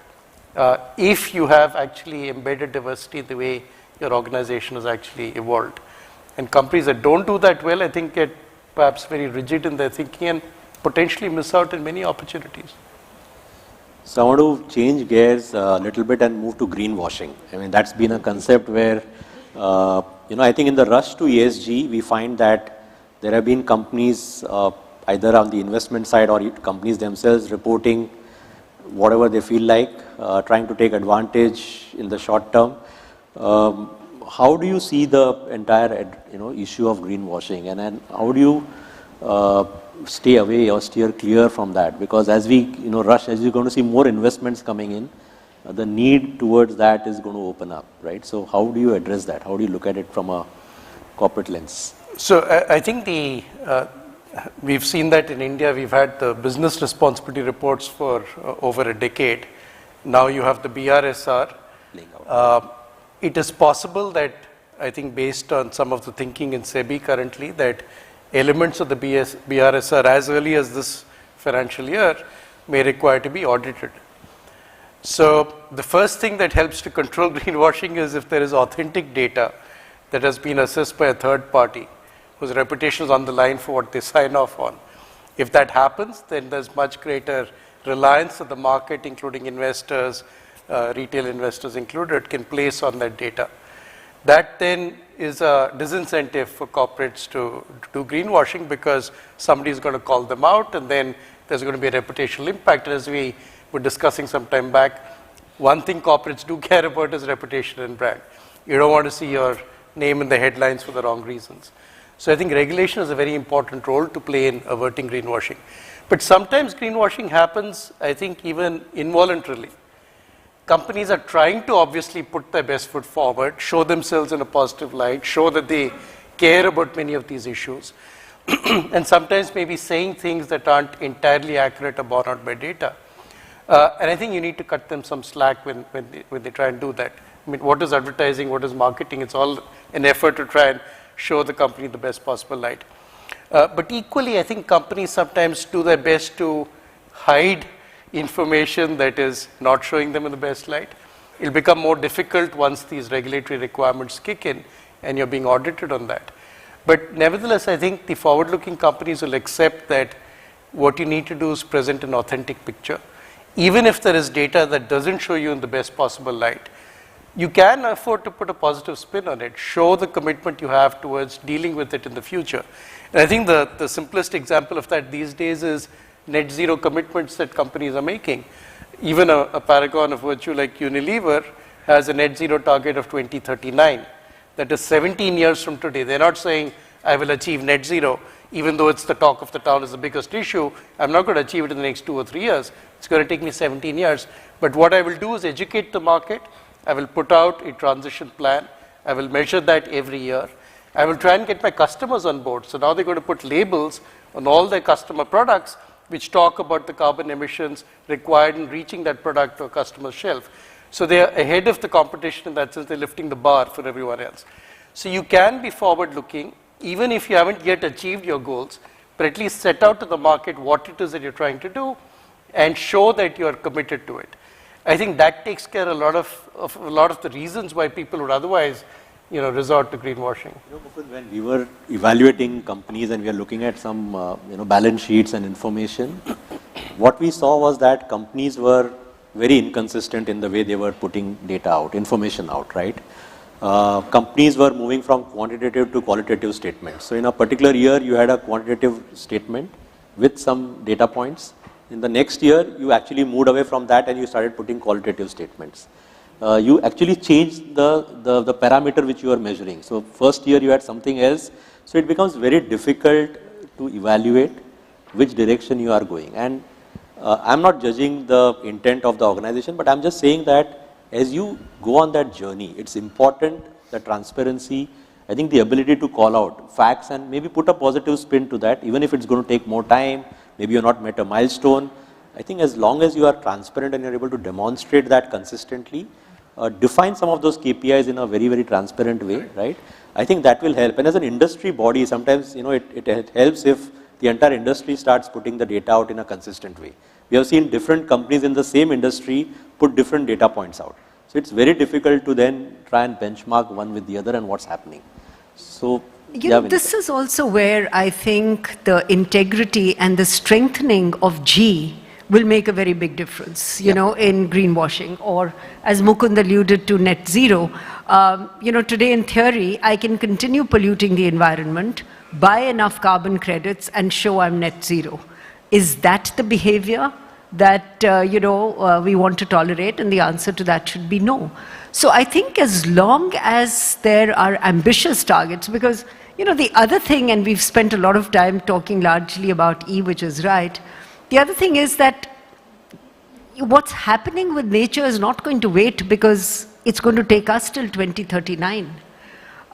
if you have actually embedded diversity the way your organization has actually evolved. And companies that don't do that well, I think, get perhaps very rigid in their thinking and potentially miss out on many opportunities. So I want to change gears a little bit and move to greenwashing. I mean, that's been a concept where, I think in the rush to ESG, we find that there have been companies either on the investment side or companies themselves reporting whatever they feel like, trying to take advantage in the short term. How do you see the entire issue of greenwashing, and then how do you stay away or steer clear from that? Because as we rush, as you're going to see more investments coming in, the need towards that is going to open up, right? So how do you address that? How do you look at it from a corporate lens? So I think we've seen that in India. We've had the business responsibility reports for over a decade. Now you have the BRSR. It is possible that, I think based on some of the thinking in SEBI currently, that elements of the BRSR as early as this financial year may require to be audited. So the first thing that helps to control greenwashing is if there is authentic data that has been assessed by a third party whose reputation is on the line for what they sign off on. If that happens, then there's much greater reliance of the market, including investors, retail investors included, can place on that data. That then is a disincentive for corporates to do greenwashing because somebody is going to call them out, and then there's going to be a reputational impact. And as we were discussing some time back, one thing corporates do care about is reputation and brand. You don't want to see your name in the headlines for the wrong reasons. So I think regulation has a very important role to play in averting greenwashing. But sometimes greenwashing happens, I think, even involuntarily. Companies are trying to obviously put their best foot forward, show themselves in a positive light, show that they care about many of these issues, and sometimes maybe saying things that aren't entirely accurate or borne out by data. And I think you need to cut them some slack when they try and do that. I mean, what is advertising, what is marketing? It's all an effort to try and show the company the best possible light. But equally, I think companies sometimes do their best to hide information that is not showing them in the best light. It'll become more difficult once these regulatory requirements kick in and you're being audited on that. But nevertheless, I think the forward-looking companies will accept that what you need to do is present an authentic picture. Even if there is data that doesn't show you in the best possible light, you can afford to put a positive spin on it, show the commitment you have towards dealing with it in the future. And I think the simplest example of that these days is net zero commitments that companies are making. Even a paragon of virtue like Unilever has a net zero target of 2039. That is 17 years from today. They're not saying, I will achieve net zero, even though it's the talk of the town, is the biggest issue. I'm not going to achieve it in the next 2 or 3 years. It's going to take me 17 years. But what I will do is educate the market. I will put out a transition plan. I will measure that every year. I will try and get my customers on board. So now they're going to put labels on all their customer products which talk about the carbon emissions required in reaching that product to a customer's shelf. So they are ahead of the competition in that sense. They're lifting the bar for everyone else. So you can be forward-looking, even if you haven't yet achieved your goals, but at least set out to the market what it is that you're trying to do and show that you are committed to it. I think that takes care of a lot of the reasons why people would otherwise, resort to greenwashing. Mukund, when we were evaluating companies and we are looking at some, balance sheets and information, what we saw was that companies were very inconsistent in the way they were putting data out, information out, right? Companies were moving from quantitative to qualitative statements. So in a particular year, you had a quantitative statement with some data points. In the next year, you actually moved away from that and you started putting qualitative statements. You actually changed the parameter which you are measuring. So first year you had something else. So it becomes very difficult to evaluate which direction you are going. And I'm not judging the intent of the organization, but I'm just saying that as you go on that journey, it's important, the transparency, I think the ability to call out facts and maybe put a positive spin to that, even if it's going to take more time, maybe you're not met a milestone. I think as long as you are transparent and you're able to demonstrate that consistently, define some of those KPIs in a very, very transparent way, right? I think that will help. And as an industry body, sometimes, it helps if the entire industry starts putting the data out in a consistent way. We have seen different companies in the same industry put different data points out. So it's very difficult to then try and benchmark one with the other and what's happening. So this is also where I think the integrity and the strengthening of G will make a very big difference, in greenwashing, or as Mukund alluded to, net zero. Today in theory, I can continue polluting the environment, buy enough carbon credits and show I'm net zero. Is that the behavior that, we want to tolerate? And the answer to that should be no. So I think as long as there are ambitious targets, because, the other thing, and we've spent a lot of time talking largely about E, which is right, the other thing is that what's happening with nature is not going to wait, because it's going to take us till 2039.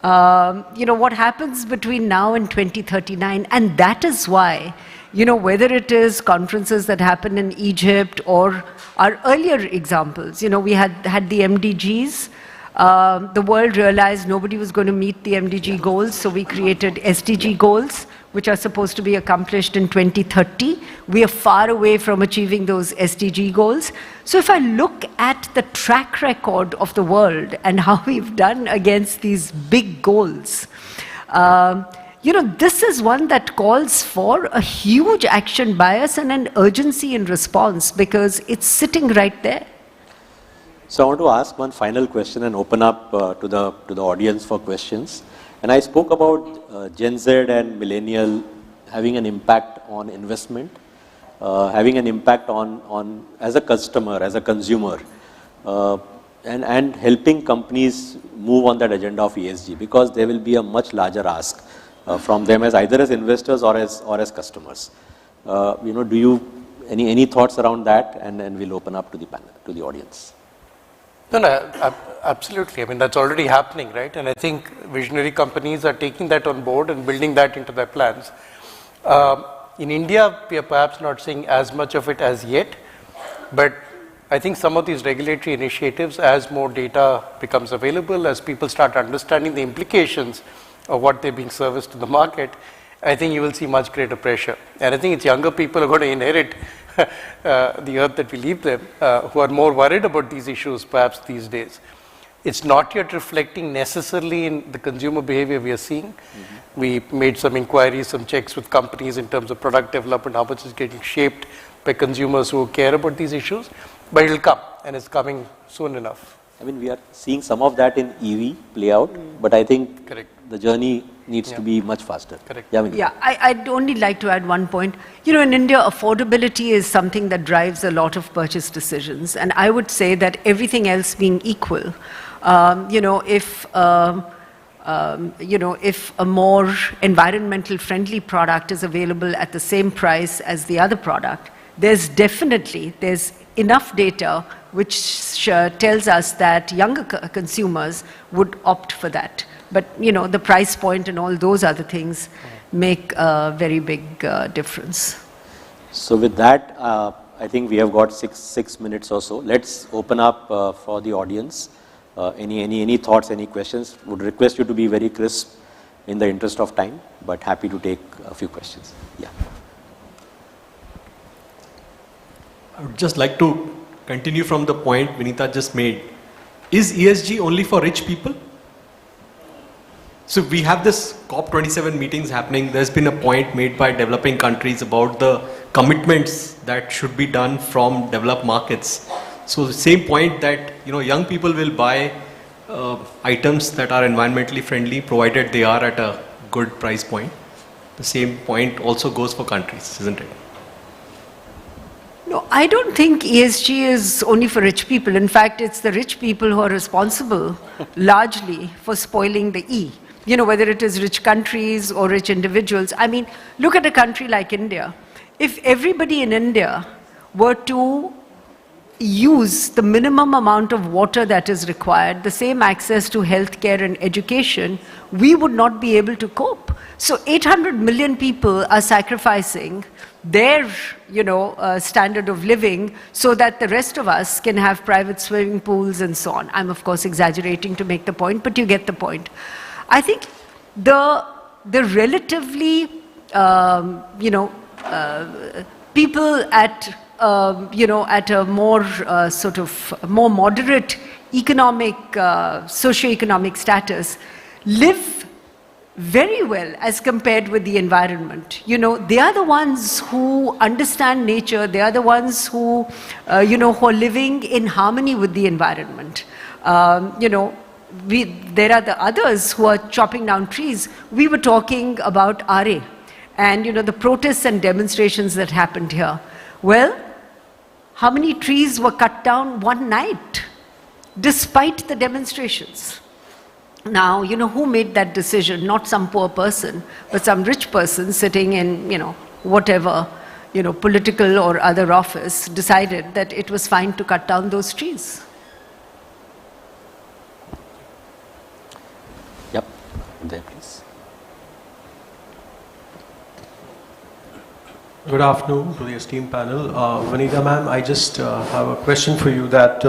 What happens between now and 2039, and that is why, whether it is conferences that happen in Egypt or our earlier examples, we had the MDGs. The world realized nobody was going to meet the MDG goals, so we created SDG goals, which are supposed to be accomplished in 2030. We are far away from achieving those SDG goals. So if I look at the track record of the world and how we've done against these big goals, this is one that calls for a huge action bias and an urgency in response, because it's sitting right there. So I want to ask one final question and open up to the audience for questions. And I spoke about Gen Z and millennial having an impact on investment, having an impact on as a customer, as a consumer, and helping companies move on that agenda of ESG, because there will be a much larger ask from them as either as investors or as customers. Do you any thoughts around that? And we'll open up to the panel, to the audience. No, absolutely. I mean, that's already happening, right? And I think visionary companies are taking that on board and building that into their plans. In India, we are perhaps not seeing as much of it as yet, but I think some of these regulatory initiatives, as more data becomes available, as people start understanding the implications of what they're being serviced to the market, I think you will see much greater pressure. And I think it's younger people who are going to inherit the earth that we leave them, who are more worried about these issues perhaps these days. It's not yet reflecting necessarily in the consumer behavior we are seeing. Mm-hmm. We made some inquiries, some checks with companies in terms of product development, how much is getting shaped by consumers who care about these issues, but it'll come, and it's coming soon enough. I mean, we are seeing some of that in EV play out, but I think the journey needs to be much faster. Correct. I'd only like to add one point. In India, affordability is something that drives a lot of purchase decisions. And I would say that everything else being equal, if a more environmental friendly product is available at the same price as the other product, there's enough data which tells us that younger consumers would opt for that. But, the price point and all those other things make a very big difference. So with that, I think we have got six minutes or so. Let's open up for the audience. Any thoughts, any questions? Would request you to be very crisp in the interest of time, but happy to take a few questions. Yeah. I would just like to continue from the point Vinita just made. Is ESG only for rich people? So we have this COP27 meetings happening. There's been a point made by developing countries about the commitments that should be done from developed markets. So the same point that young people will buy items that are environmentally friendly, provided they are at a good price point. The same point also goes for countries, isn't it? No, I don't think ESG is only for rich people. In fact, it's the rich people who are responsible largely for spoiling the E. Whether it is rich countries or rich individuals. I mean, look at a country like India. If everybody in India were to use the minimum amount of water that is required, the same access to healthcare and education, we would not be able to cope. So 800 million people are sacrificing their, standard of living so that the rest of us can have private swimming pools and so on. I'm of course exaggerating to make the point, but you get the point. I think the relatively, people at, at a more more moderate economic, socioeconomic status live very well as compared with the environment. They are the ones who understand nature. They are the ones who, who are living in harmony with the environment. There are the others who are chopping down trees. We were talking about RA and the protests and demonstrations that happened here. Well, how many trees were cut down one night despite the demonstrations? Now, who made that decision? Not some poor person, but some rich person sitting in, whatever, political or other office decided that it was fine to cut down those trees. Yep, there please. Good afternoon to the esteemed panel. Vanita ma'am, I just have a question for you that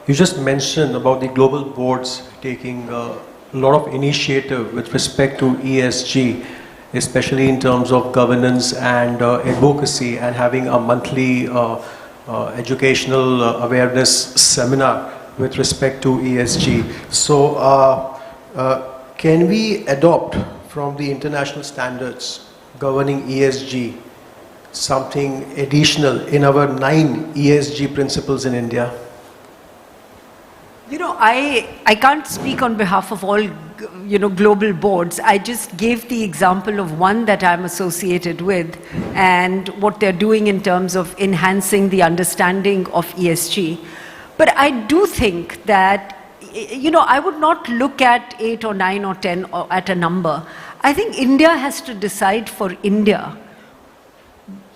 you just mentioned about the global boards taking a lot of initiative with respect to ESG, especially in terms of governance and advocacy, and having a monthly educational awareness seminar with respect to ESG. So can we adopt from the international standards governing ESG something additional in our 9 ESG principles in India? I can't speak on behalf of all, global boards. I just gave the example of one that I'm associated with and what they're doing in terms of enhancing the understanding of ESG. But I do think that, I would not look at 8 or 9 or 10 or at a number. I think India has to decide for India,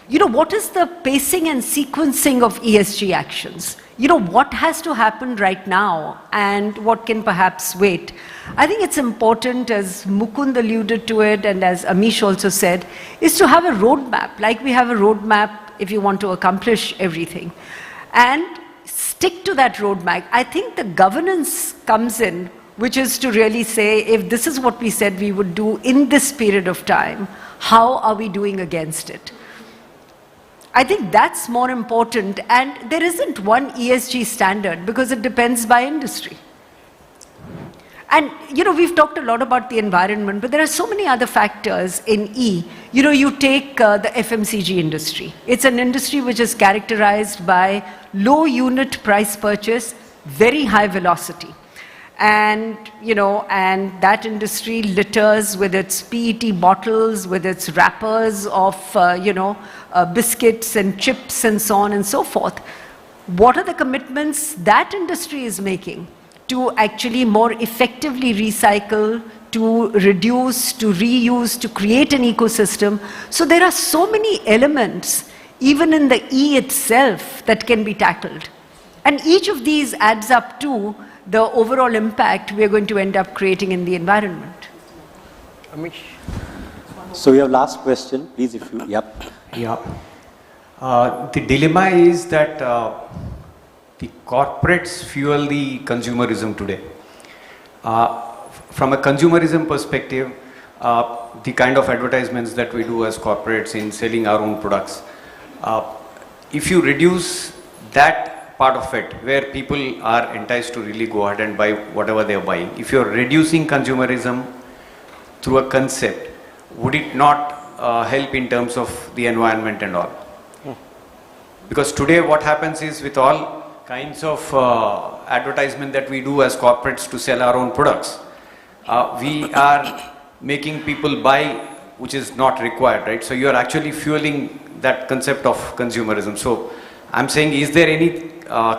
what is the pacing and sequencing of ESG actions? What has to happen right now and what can perhaps wait? I think it's important, as Mukund alluded to it and as Amish also said, is to have a roadmap, like we have a roadmap if you want to accomplish everything. And stick to that roadmap. I think the governance comes in, which is to really say, if this is what we said we would do in this period of time, how are we doing against it? I think that's more important, and there isn't one ESG standard because it depends by industry. And we've talked a lot about the environment, but there are so many other factors in E. You take the FMCG industry. It's an industry which is characterized by low unit price purchase, very high velocity. And, and that industry litters with its PET bottles, with its wrappers of, biscuits and chips and so on and so forth. What are the commitments that industry is making to actually more effectively recycle, to reduce, to reuse, to create an ecosystem? So there are so many elements, even in the E itself, that can be tackled. And each of these adds up to the overall impact we are going to end up creating in the environment. Amish. So we have last question, please, if you, yep. Yeah. The dilemma is that the corporates fuel the consumerism today. From a consumerism perspective, the kind of advertisements that we do as corporates in selling our own products, if you reduce that part of it where people are enticed to really go ahead and buy whatever they are buying. If you're reducing consumerism through a concept, would it not help in terms of the environment and all? Because today what happens is with all kinds of advertisement that we do as corporates to sell our own products, we are making people buy which is not required, right? So you are actually fueling that concept of consumerism. So I'm saying, is there any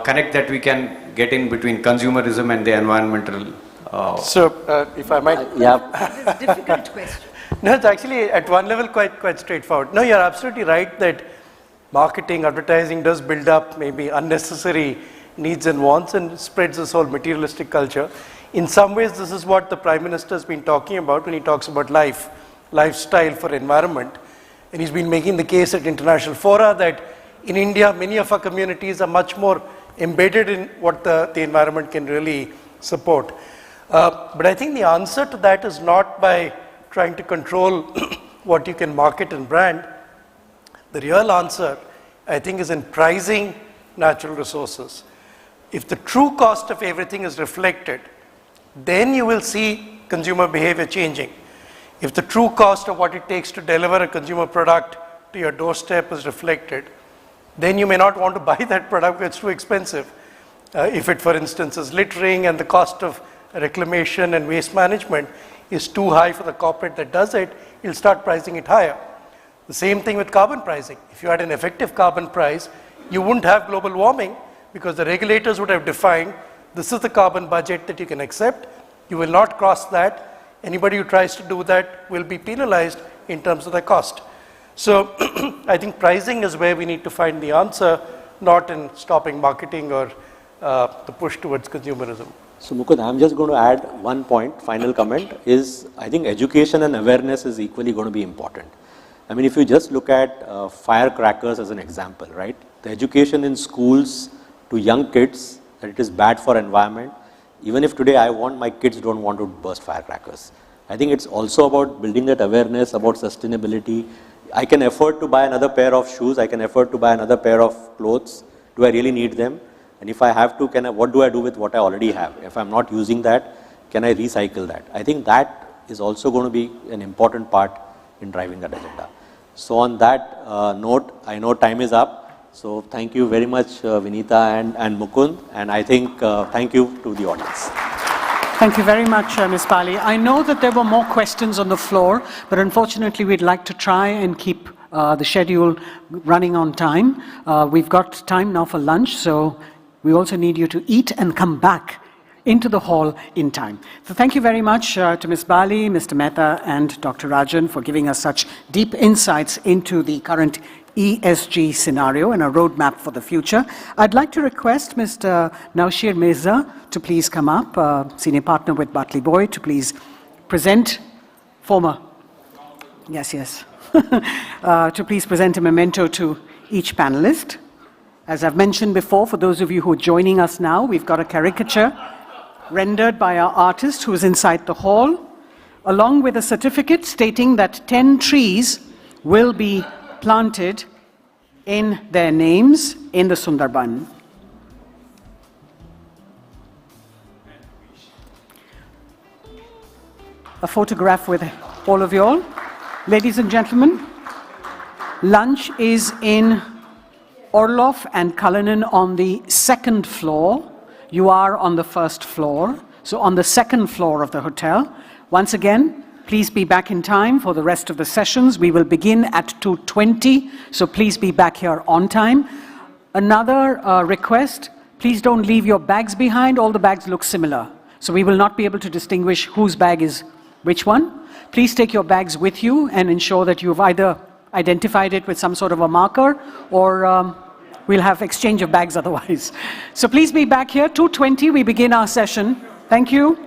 connect that we can get in between consumerism and the environmental? If I might. It's a difficult question. No, it's actually at one level quite straightforward. No, you're absolutely right that marketing, advertising does build up maybe unnecessary needs and wants and spreads this whole materialistic culture. In some ways, this is what the Prime Minister has been talking about when he talks about lifestyle for environment. And he's been making the case at international fora that in India, many of our communities are much more embedded in what the environment can really support. But I think the answer to that is not by trying to control what you can market and brand. The real answer, I think, is in pricing natural resources. If the true cost of everything is reflected, then you will see consumer behavior changing. If the true cost of what it takes to deliver a consumer product to your doorstep is reflected, then you may not want to buy that product because it's too expensive. If it, for instance, is littering and the cost of reclamation and waste management is too high for the corporate that does it, you'll start pricing it higher. The same thing with carbon pricing. If you had an effective carbon price, you wouldn't have global warming because the regulators would have defined this is the carbon budget that you can accept. You will not cross that. Anybody who tries to do that will be penalized in terms of the cost. So I think pricing is where we need to find the answer, not in stopping marketing or the push towards consumerism. So Mukund, I'm just going to add one point, final comment, is I think education and awareness is equally going to be important. I mean, if you just look at firecrackers as an example, right? The education in schools to young kids that it is bad for environment. Even if today I want, my kids don't want to burst firecrackers. I think it's also about building that awareness about sustainability. I can afford to buy another pair of shoes. I can afford to buy another pair of clothes. Do I really need them? And if I have to, what do I do with what I already have? If I'm not using that, can I recycle that? I think that is also going to be an important part in driving that agenda. So on that note, I know time is up. So thank you very much, Vinita and Mukund. And I think thank you to the audience. Thank you very much, Ms. Pali. I know that there were more questions on the floor, but unfortunately we'd like to try and keep the schedule running on time. We've got time now for lunch, so we also need you to eat and come back into the hall in time. So thank you very much to Ms. Bali, Mr. Mehta, and Dr. Rajan for giving us such deep insights into the current ESG scenario and a roadmap for the future. I'd like to request Mr. Naushir Mirza to please come up, senior partner with Bartley Boyd, to please present to please present a memento to each panelist. As I've mentioned before, for those of you who are joining us now, we've got a caricature rendered by our artist who is inside the hall, along with a certificate stating that 10 trees will be planted in their names in the Sundarban. A photograph with all of you all. Ladies and gentlemen, lunch is in Orlov and Cullinan on the second floor. You are on the first floor, so on the second floor of the hotel. Once again, please be back in time for the rest of the sessions. We will begin at 2:20, so please be back here on time. Another request, please don't leave your bags behind. All the bags look similar, so we will not be able to distinguish whose bag is which one. Please take your bags with you and ensure that you've either identified it with some sort of a marker or we'll have exchange of bags otherwise. So please be back here. 2:20, we begin our session. Thank you.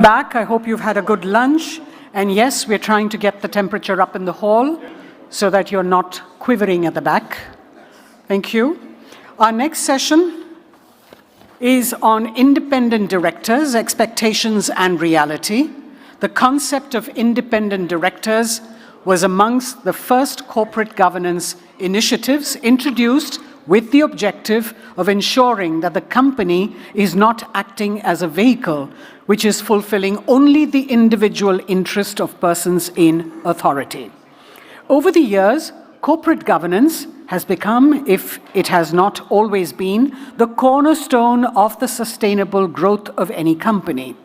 back. I hope you've had a good lunch. And yes, we're trying to get the temperature up in the hall so that you're not quivering at the back. Thank you. Our next session is on independent directors, expectations and reality. The concept of independent directors was amongst the first corporate governance initiatives introduced with the objective of ensuring that the company is not acting as a vehicle which is fulfilling only the individual interest of persons in authority. Over the years, corporate governance has become, if it has not always been, the cornerstone of the sustainable growth of any company.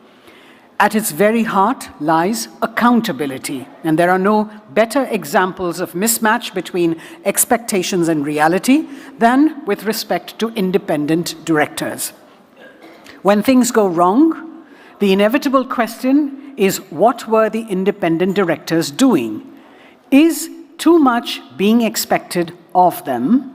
At its very heart lies accountability, and there are no better examples of mismatch between expectations and reality than with respect to independent directors. When things go wrong, the inevitable question is, what were the independent directors doing? Is too much being expected of them?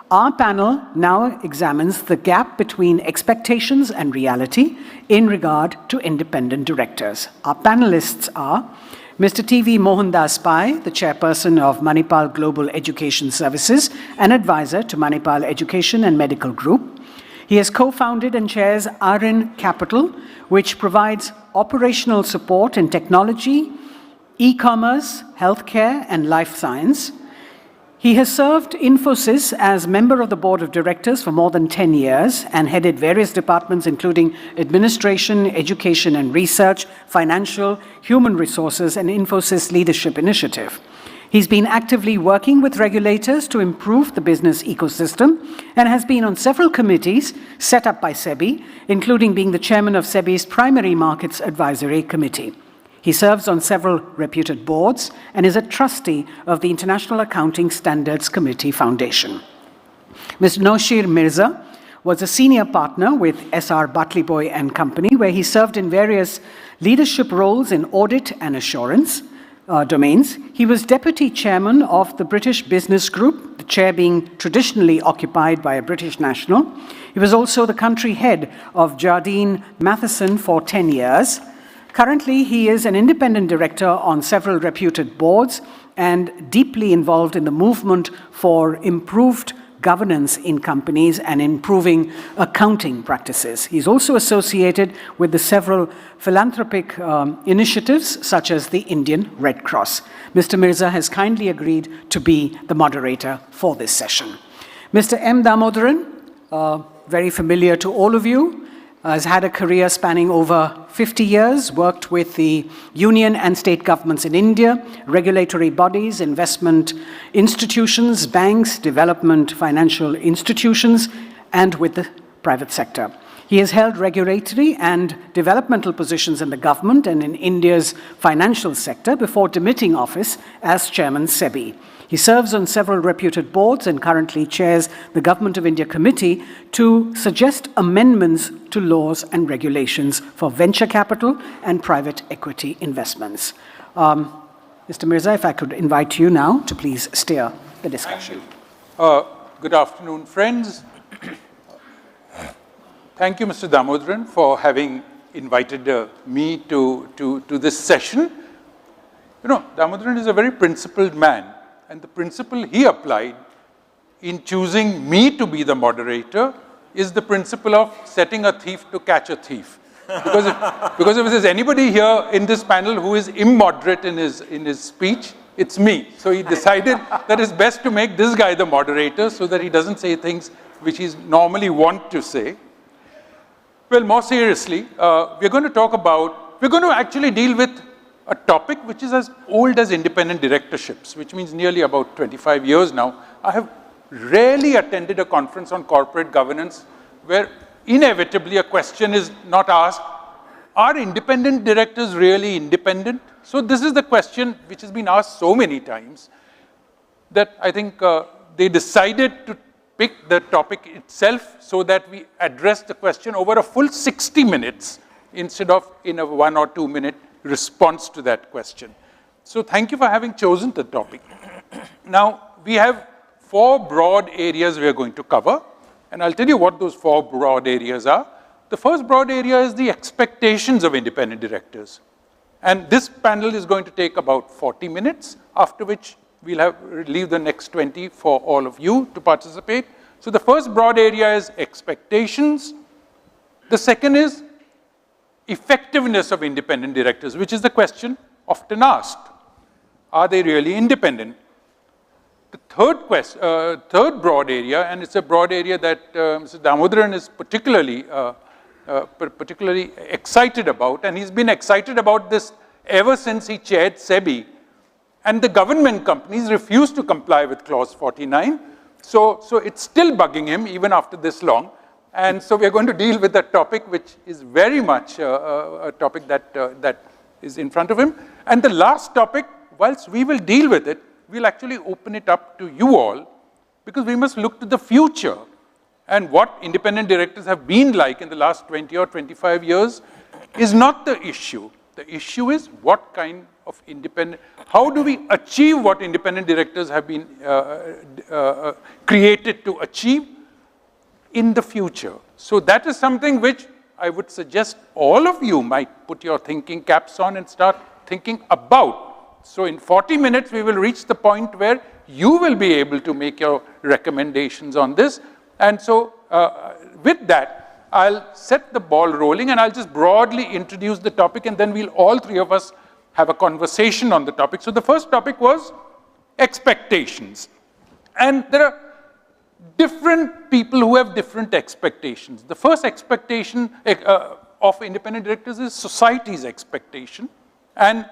Our panel now examines the gap between expectations and reality in regard to independent directors. Our panelists are Mr. T.V. Mohandas Pai, the chairperson of Manipal Global Education Services and advisor to Manipal Education and Medical Group. He has co-founded and chairs RN Capital, which provides operational support in technology, e-commerce, healthcare, and life science. He has served Infosys as member of the board of directors for more than 10 years and headed various departments including administration, education and research, financial, human resources, and Infosys Leadership Initiative. He's been actively working with regulators to improve the business ecosystem and has been on several committees set up by SEBI, including being the chairman of SEBI's Primary Markets Advisory Committee. He serves on several reputed boards and is a trustee of the International Accounting Standards Committee Foundation. Mr. Noshir Mirza was a senior partner with S.R. Bartley and Company, where he served in various leadership roles in audit and assurance domains. He was deputy chairman of the British Business Group, the chair being traditionally occupied by a British national. He was also the country head of Jardine Matheson for 10 years. Currently, he is an independent director on several reputed boards and deeply involved in the movement for improved governance in companies and improving accounting practices. He's also associated with the several philanthropic initiatives, such as the Indian Red Cross. Mr. Mirza has kindly agreed to be the moderator for this session. Mr. M. Damodaran, very familiar to all of you, has had a career spanning over 50 years, worked with the union and state governments in India, regulatory bodies, investment institutions, banks, development financial institutions, and with the private sector. He has held regulatory and developmental positions in the government and in India's financial sector before demitting office as chairman SEBI. He serves on several reputed boards and currently chairs the Government of India Committee to suggest amendments to laws and regulations for venture capital and private equity investments. Mr. Mirza, if I could invite you now to please steer the discussion. Good afternoon, friends. Thank you, Mr. Damodaran, for having invited me to this session. You know, Damodaran is a very principled man. And the principle he applied in choosing me to be the moderator is the principle of setting a thief to catch a thief. Because if there's anybody here in this panel who is immoderate in his speech, it's me. So he decided that it's best to make this guy the moderator so that he doesn't say things which he's normally want to say. Well, more seriously, we're going to actually deal with a topic which is as old as independent directorships, which means nearly about 25 years now. I have rarely attended a conference on corporate governance where inevitably a question is not asked, are independent directors really independent? So this is the question which has been asked so many times that I think they decided to pick the topic itself so that we address the question over a full 60 minutes instead of in a 1 or 2 minute response to that question. So thank you for having chosen the topic. Now, we have 4 broad areas we are going to cover, and I'll tell you what those 4 broad areas are. The first broad area is the expectations of independent directors. And this panel is going to take about 40 minutes, after which we'll leave the next 20 for all of you to participate. So the first broad area is expectations. The second is effectiveness of independent directors, which is the question often asked. Are they really independent? The third broad area, and it's a broad area that Mr. Damodaran is particularly excited about, and he's been excited about this ever since he chaired SEBI. And the government companies refuse to comply with Clause 49. So it's still bugging him even after this long. And so we're going to deal with that topic, which is very much a topic that is in front of him. And the last topic, whilst we will deal with it, we'll actually open it up to you all, because we must look to the future. And what independent directors have been like in the last 20 or 25 years is not the issue. The issue is what kind of how do we achieve what independent directors have been created to achieve in the future. So that is something which I would suggest all of you might put your thinking caps on and start thinking about. So in 40 minutes, we will reach the point where you will be able to make your recommendations on this. And so with that, I'll set the ball rolling, and I'll just broadly introduce the topic, and then we'll all three of us have a conversation on the topic. So the first topic was expectations. And there are different people who have different expectations. The first expectation of independent directors is society's expectation. And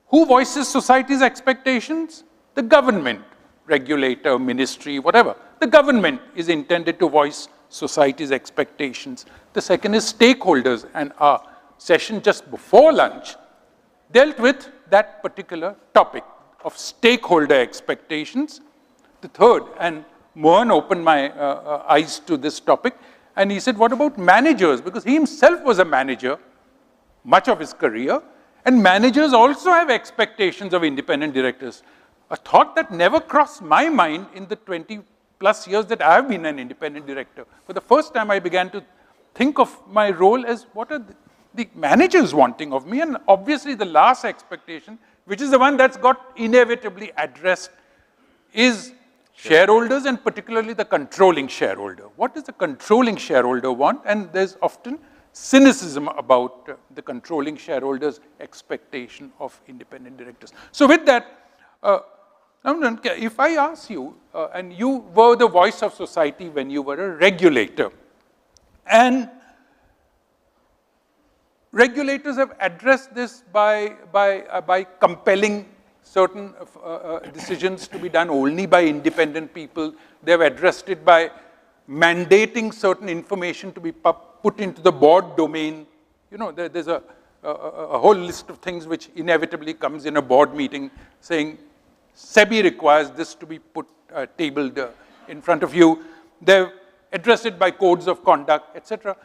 who voices society's expectations? The government, regulator, ministry, whatever. The government is intended to voice society's expectations. The second is stakeholders, and our session just before lunch dealt with that particular topic of stakeholder expectations. The third, and Mohan opened my eyes to this topic, and he said, what about managers? Because he himself was a manager much of his career, and managers also have expectations of independent directors. A thought that never crossed my mind in the 20 plus years that I have been an independent director. For the first time, I began to think of my role as what are the managers wanting of me, and obviously the last expectation, which is the one that's got inevitably addressed, is shareholders, and particularly the controlling shareholder. What does the controlling shareholder want? And there's often cynicism about the controlling shareholder's expectation of independent directors. So with that, if I ask you, and you were the voice of society when you were a regulator, and regulators have addressed this by compelling certain decisions to be done only by independent people. They have addressed it by mandating certain information to be put into the board domain. You know, there's a whole list of things which inevitably comes in a board meeting saying, SEBI requires this to be tabled in front of you. They've addressed it by codes of conduct, etc.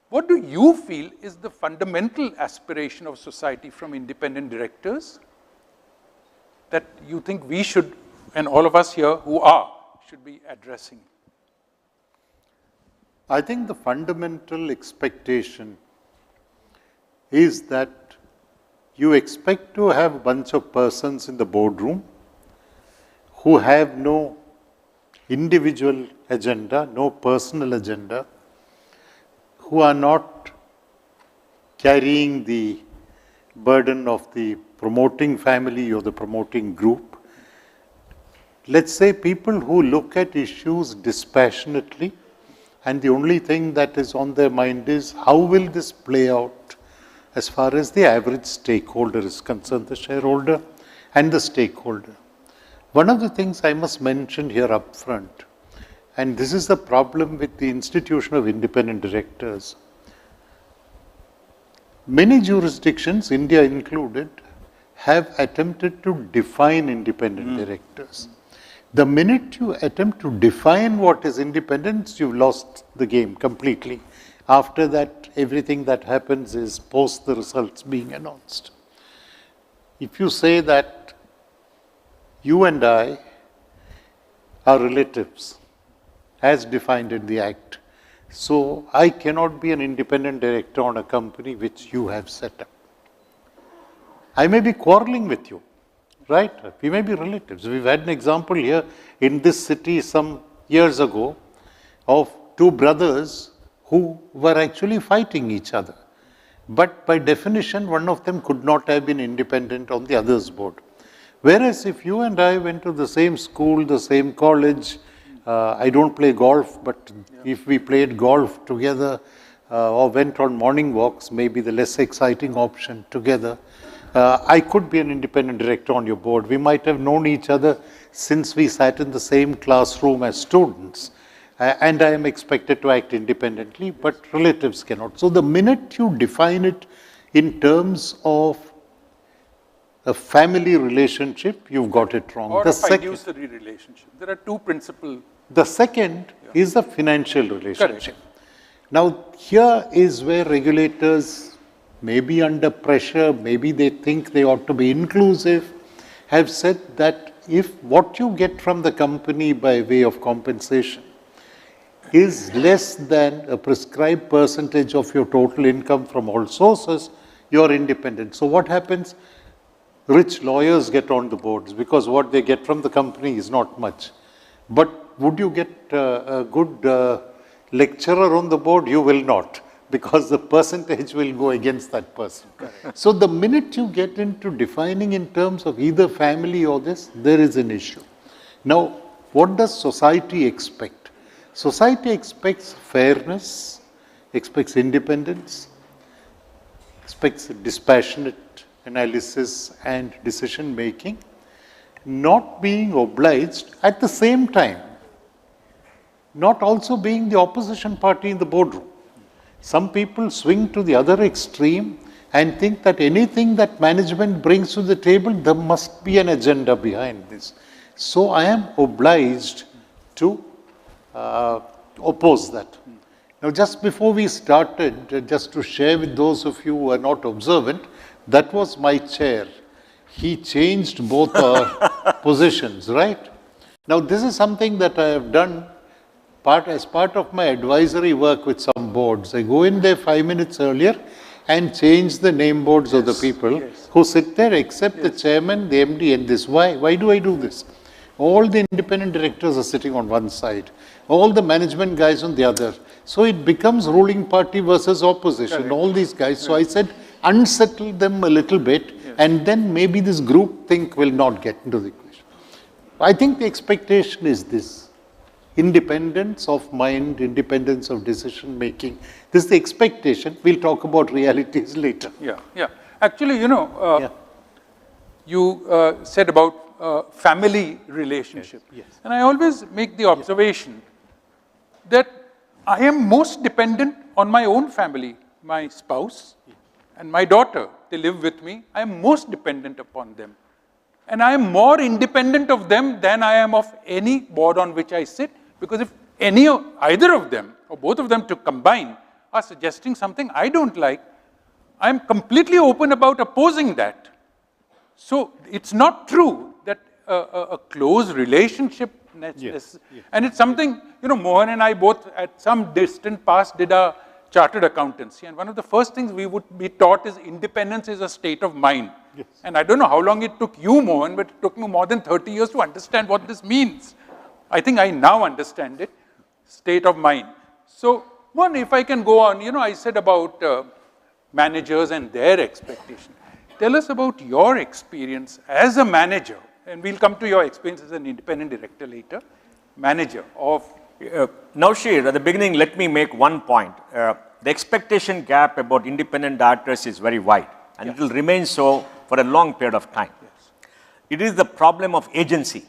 What do you feel is the fundamental aspiration of society from independent directors that you think we should, and all of us here who are, should be addressing? I think the fundamental expectation is that you expect to have a bunch of persons in the boardroom who have no individual agenda, no personal agenda, who are not carrying the burden of the promoting family or the promoting group. Let's say people who look at issues dispassionately, and the only thing that is on their mind is how will this play out as far as the average stakeholder is concerned, the shareholder and the stakeholder. One of the things I must mention here up front, and this is the problem with the institution of independent directors. Many jurisdictions, India included, have attempted to define independent directors. The minute you attempt to define what is independence, you've lost the game completely. After that, everything that happens is post the results being announced. If you say that you and I are relatives, as defined in the Act, So I cannot be an independent director on a company which you have set up. I may be quarreling with you, right? We may be relatives. We've had an example here in this city some years ago of two brothers who were actually fighting each other. But by definition, one of them could not have been independent on the other's board. Whereas if you and I went to the same school, the same college, I don't play golf, but if we played golf together or went on morning walks, maybe the less exciting option together, I could be an independent director on your board. We might have known each other since we sat in the same classroom as students. And I am expected to act independently, but relatives cannot. So the minute you define it in terms of a family relationship, you've got it wrong. Or a fiduciary relationship. There are two principal. The second is a financial relationship. Correct. Now, here is where regulators, maybe under pressure, maybe they think they ought to be inclusive, have said that if what you get from the company by way of compensation is less than a prescribed percentage of your total income from all sources, you're independent. So what happens? Rich lawyers get on the boards because what they get from the company is not much. But would you get a good lecturer on the board? You will not, because the percentage will go against that person. Correct. So the minute you get into defining in terms of either family or this, there is an issue. Now, what does society expect? Society expects fairness, expects independence, expects dispassionate analysis and decision making, not being obliged at the same time, not also being the opposition party in the boardroom. Some people swing to the other extreme and think that anything that management brings to the table, there must be an agenda behind this. So I am obliged to oppose that. Now, just before we started, just to share with those of you who are not observant, that was my chair. He changed both our positions, right? Now, this is something that I have done as part of my advisory work with some boards. I go in there 5 minutes earlier and change the name boards of the people who sit there, except the chairman, the MD, and this. Why do I do this? All the independent directors are sitting on one side, all the management guys on the other. So it becomes ruling party versus opposition, correct, all these guys. So I said, unsettle them a little bit, and then maybe this group think will not get into the equation. I think the expectation is this: independence of mind, independence of decision making. This is the expectation. We'll talk about realities later. Yeah. Actually, you said about family relationship. Yes. And I always make the observation that I am most dependent on my own family, my spouse and my daughter. They live with me. I am most dependent upon them. And I am more independent of them than I am of any board on which I sit, because if either of them or both of them to combine are suggesting something I don't like, I am completely open about opposing that. So it's not true that a close relationship, and it's something, Mohan and I both at some distant past did a chartered accountancy, and one of the first things we would be taught is independence is a state of mind. Yes. And I don't know how long it took you, Mohan, but it took me more than 30 years to understand what this means. I think I now understand it, state of mind. So, one, if I can go on, I said about managers and their expectation. Tell us about your experience as a manager, and we'll come to your experience as an independent director later, manager of... Naushir, at the beginning, let me make one point. The expectation gap about independent directors is very wide, and it will remain so for a long period of time. Yes. It is the problem of agency.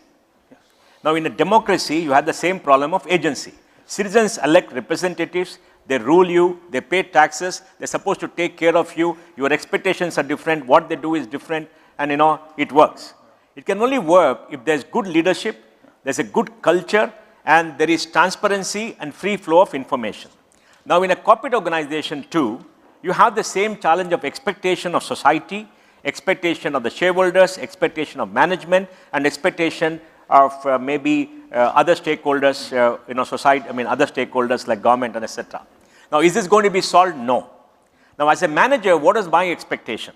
Yes. Now, in a democracy, you have the same problem of agency. Citizens elect representatives, they rule you, they pay taxes, they're supposed to take care of you, your expectations are different, what they do is different, and it works. It can only work if there's good leadership, there's a good culture, and there is transparency and free flow of information. Now, in a corporate organization too, you have the same challenge of expectation of society, expectation of the shareholders, expectation of management, and expectation of maybe other stakeholders, society, other stakeholders like government and etc. Now, is this going to be solved? No. Now, as a manager, what is my expectation?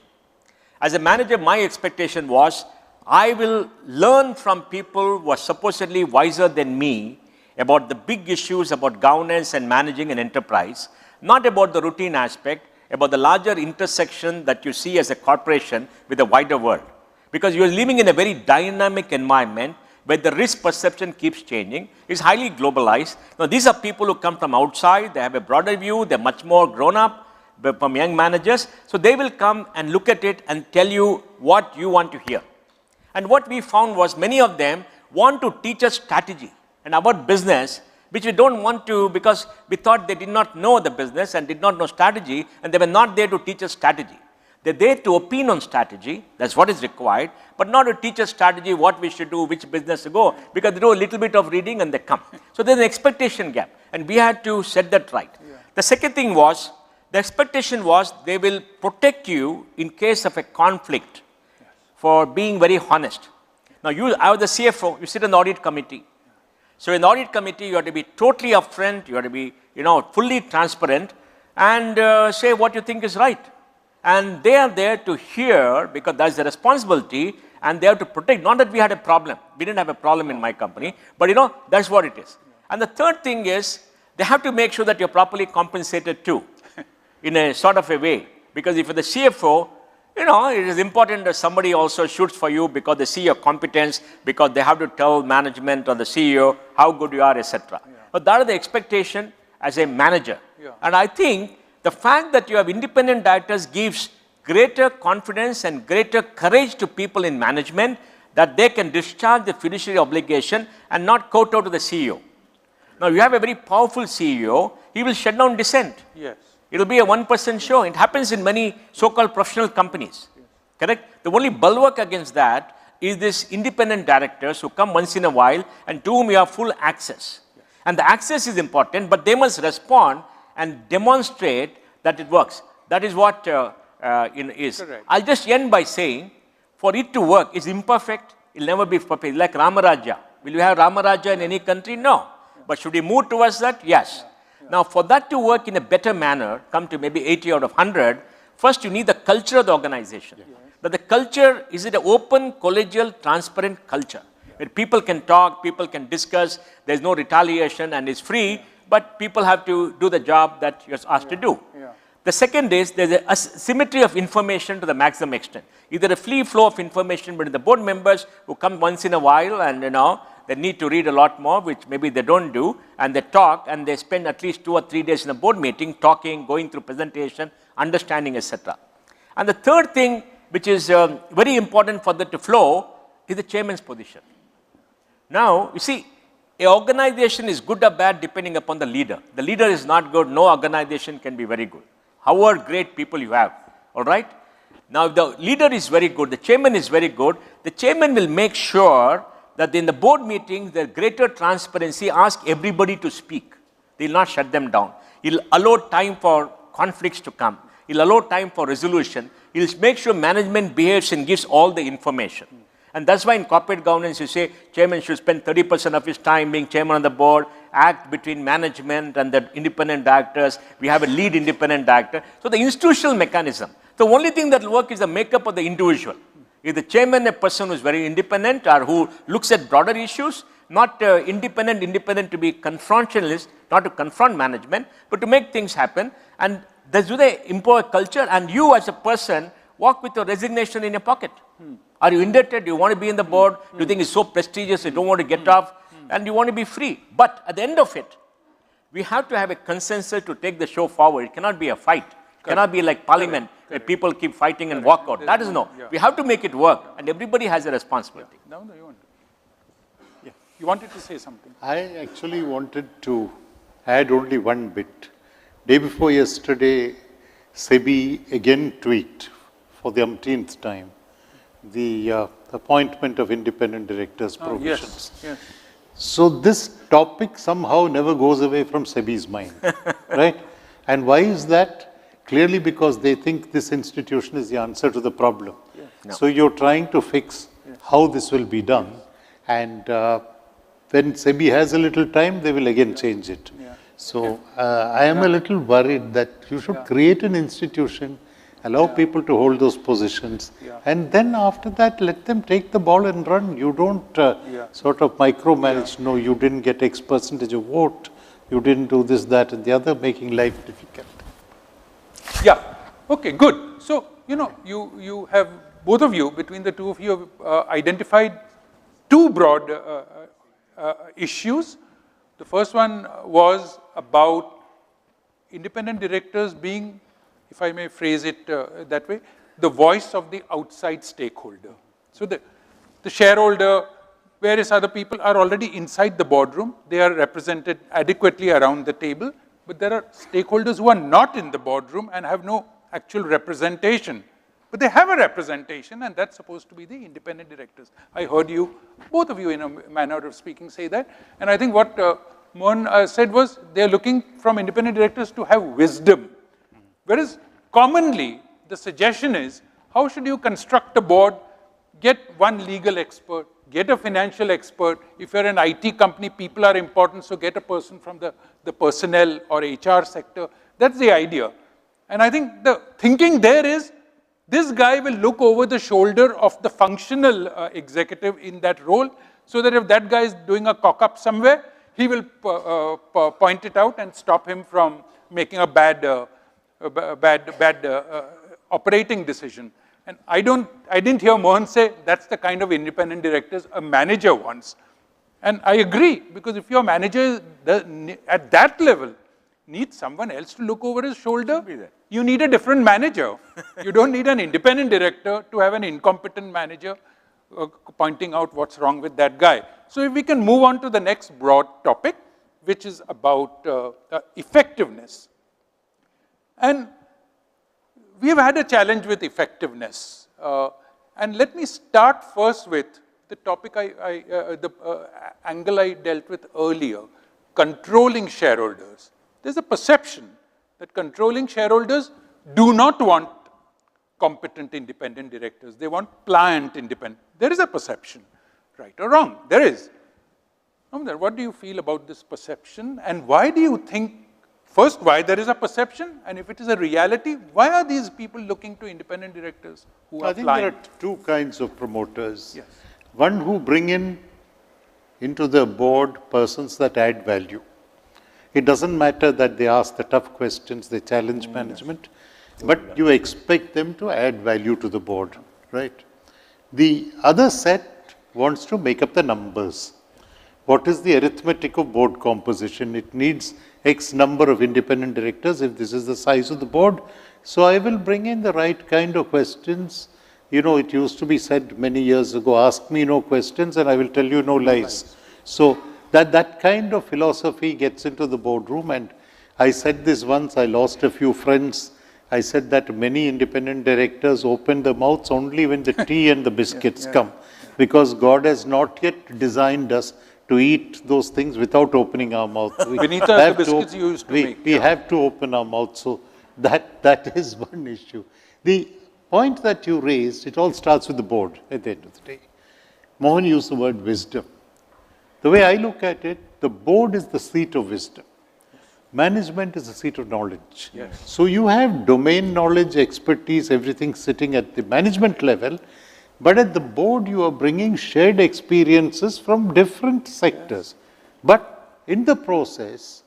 As a manager, my expectation was I will learn from people who are supposedly wiser than me about the big issues about governance and managing an enterprise, not about the routine aspect, about the larger intersection that you see as a corporation with the wider world. Because you are living in a very dynamic environment where the risk perception keeps changing, it's highly globalized. Now, these are people who come from outside, they have a broader view, they're much more grown up from young managers, so they will come and look at it and tell you what you want to hear. And what we found was many of them want to teach us strategy and about business, which we don't want to because we thought they did not know the business and did not know strategy, and they were not there to teach us strategy. They're there to opine on strategy, that's what is required, but not to teach us strategy, what we should do, which business to go, because they do a little bit of reading and they come. So there's an expectation gap, and we had to set that right. The second thing was, the expectation was they will protect you in case of a conflict for being very honest. Now, I was the CFO, you sit in the audit committee. So in the audit committee, you have to be totally upfront, you have to be, fully transparent and say what you think is right. And they are there to hear because that's the responsibility and they have to protect, not that we had a problem. We didn't have a problem in my company, but that's what it is. And the third thing is, they have to make sure that you're properly compensated too, in a sort of a way. Because if you're the CFO, it is important that somebody also shoots for you because they see your competence, because they have to tell management or the CEO how good you are, etc. But that is the expectation as a manager. And I think the fact that you have independent directors gives greater confidence and greater courage to people in management that they can discharge the fiduciary obligation and not kowtow to the CEO. Now, you have a very powerful CEO, he will shut down dissent. Yes. It will be a one-person show. It happens in many so-called professional companies, correct? The only bulwark against that is this independent directors who come once in a while and to whom you have full access. And the access is important, but they must respond and demonstrate that it works. That is what is. Correct. I'll just end by saying, for it to work, it's imperfect, it'll never be perfect. Like Ramaraja. Will you have Ramaraja in any country? No. But should we move towards that? Yes. Now, for that to work in a better manner, come to maybe 80 out of 100, first you need the culture of the organization. But the culture, is it an open, collegial, transparent culture? Where people can talk, people can discuss, there's no retaliation and it's free, but people have to do the job that you're asked to do. The second is, there's a symmetry of information to the maximum extent. Either a free flow of information between the board members who come once in a while and they need to read a lot more, which maybe they don't do, and they talk and they spend at least 2 or 3 days in a board meeting talking, going through presentation, understanding, etc. And the third thing, which is very important for that to flow, is the chairman's position. Now, you see, an organization is good or bad depending upon the leader. The leader is not good, no organization can be very good. However great people you have, all right? Now, if the leader is very good, the chairman is very good, the chairman will make sure that in the board meetings, there's greater transparency, ask everybody to speak. They will not shut them down. He'll allow time for conflicts to come. He'll allow time for resolution. He'll make sure management behaves and gives all the information. And that's why in corporate governance, you say chairman should spend 30% of his time being chairman of the board, act between management and the independent directors. We have a lead independent director. So the institutional mechanism. The only thing that will work is the makeup of the individual. Is the chairman a person who is very independent or who looks at broader issues, not independent to be confrontationalist, not to confront management, but to make things happen. And do they impose culture? And you as a person walk with your resignation in your pocket. Are you indebted? Do you want to be in the board? Do you think it's so prestigious you don't want to get off? And you want to be free. But at the end of it, we have to have a consensus to take the show forward. It cannot be a fight. It cannot be like parliament. Where people keep fighting and walk out. That is no. We have to make it work, and everybody has a responsibility. No, you wanted to say something. I actually wanted to add only one bit. Day before yesterday, SEBI again tweaked for the umpteenth time the appointment of independent directors provisions. Yes. So this topic somehow never goes away from SEBI's mind, right? And why is that? Clearly because they think this institution is the answer to the problem. No. So you're trying to fix how this will be done. And when SEBI has a little time, they will again change it. So I am a little worried that you should create an institution, allow people to hold those positions, and then after that, let them take the ball and run. You don't sort of micromanage, no, you didn't get X percentage of vote, you didn't do this, that, and the other, making life difficult. Yeah, okay, good. So, you know, you have, both of you, between the two of you, have identified two broad issues. The first one was about independent directors being, if I may phrase it that way, the voice of the outside stakeholder. So the shareholder, various other people are already inside the boardroom. They are represented adequately around the table, but there are stakeholders who are not in the boardroom and have no actual representation. But they have a representation, and that's supposed to be the independent directors. I heard you, both of you in a manner of speaking, say that. And I think what Mohan said was they're looking from independent directors to have wisdom. Whereas commonly, the suggestion is, how should you construct a board, get one legal expert, get a financial expert. If you're an IT company, people are important, so get a person from the personnel or HR sector. That's the idea. And I think the thinking there is, this guy will look over the shoulder of the functional executive in that role, so that if that guy is doing a cock-up somewhere, he will point it out and stop him from making a bad operating decision. And I didn't hear Mohan say that's the kind of independent directors a manager wants. And I agree, because if your manager at that level needs someone else to look over his shoulder, you need a different manager. You don't need an independent director to have an incompetent manager pointing out what's wrong with that guy. So if we can move on to the next broad topic, which is about effectiveness. And we've had a challenge with effectiveness. And let me start first with the topic the angle I dealt with earlier, controlling shareholders. There's a perception that controlling shareholders do not want competent independent directors. They want pliant independent. There is a perception, right or wrong, there is. What do you feel about this perception, and why do you think, first, why there is a perception, and if it is a reality, why are these people looking to independent directors who are pliant? I think there are two kinds of promoters. Yes. One who bring into the board persons that add value. It doesn't matter that they ask the tough questions, they challenge management, but you expect them to add value to the board, right? The other set wants to make up the numbers. What is the arithmetic of board composition? It needs X number of independent directors if this is the size of the board. So I will bring in the right kind of questions. You know, it used to be said many years ago, ask me no questions and I will tell you no lies. So that kind of philosophy gets into the boardroom, and I said this once, I lost a few friends. I said that many independent directors open their mouths only when the tea and the biscuits come, because God has not yet designed us to eat those things without opening our mouth. Vinita, the biscuits you used to make. We have to open our mouth, so that is one issue. The point that you raised, it all starts with the board at the end of the day. Mohan used the word wisdom. The way I look at it, the board is the seat of wisdom. Management is the seat of knowledge. Yes. So you have domain knowledge, expertise, everything sitting at the management level, but at the board you are bringing shared experiences from different sectors. But in the process,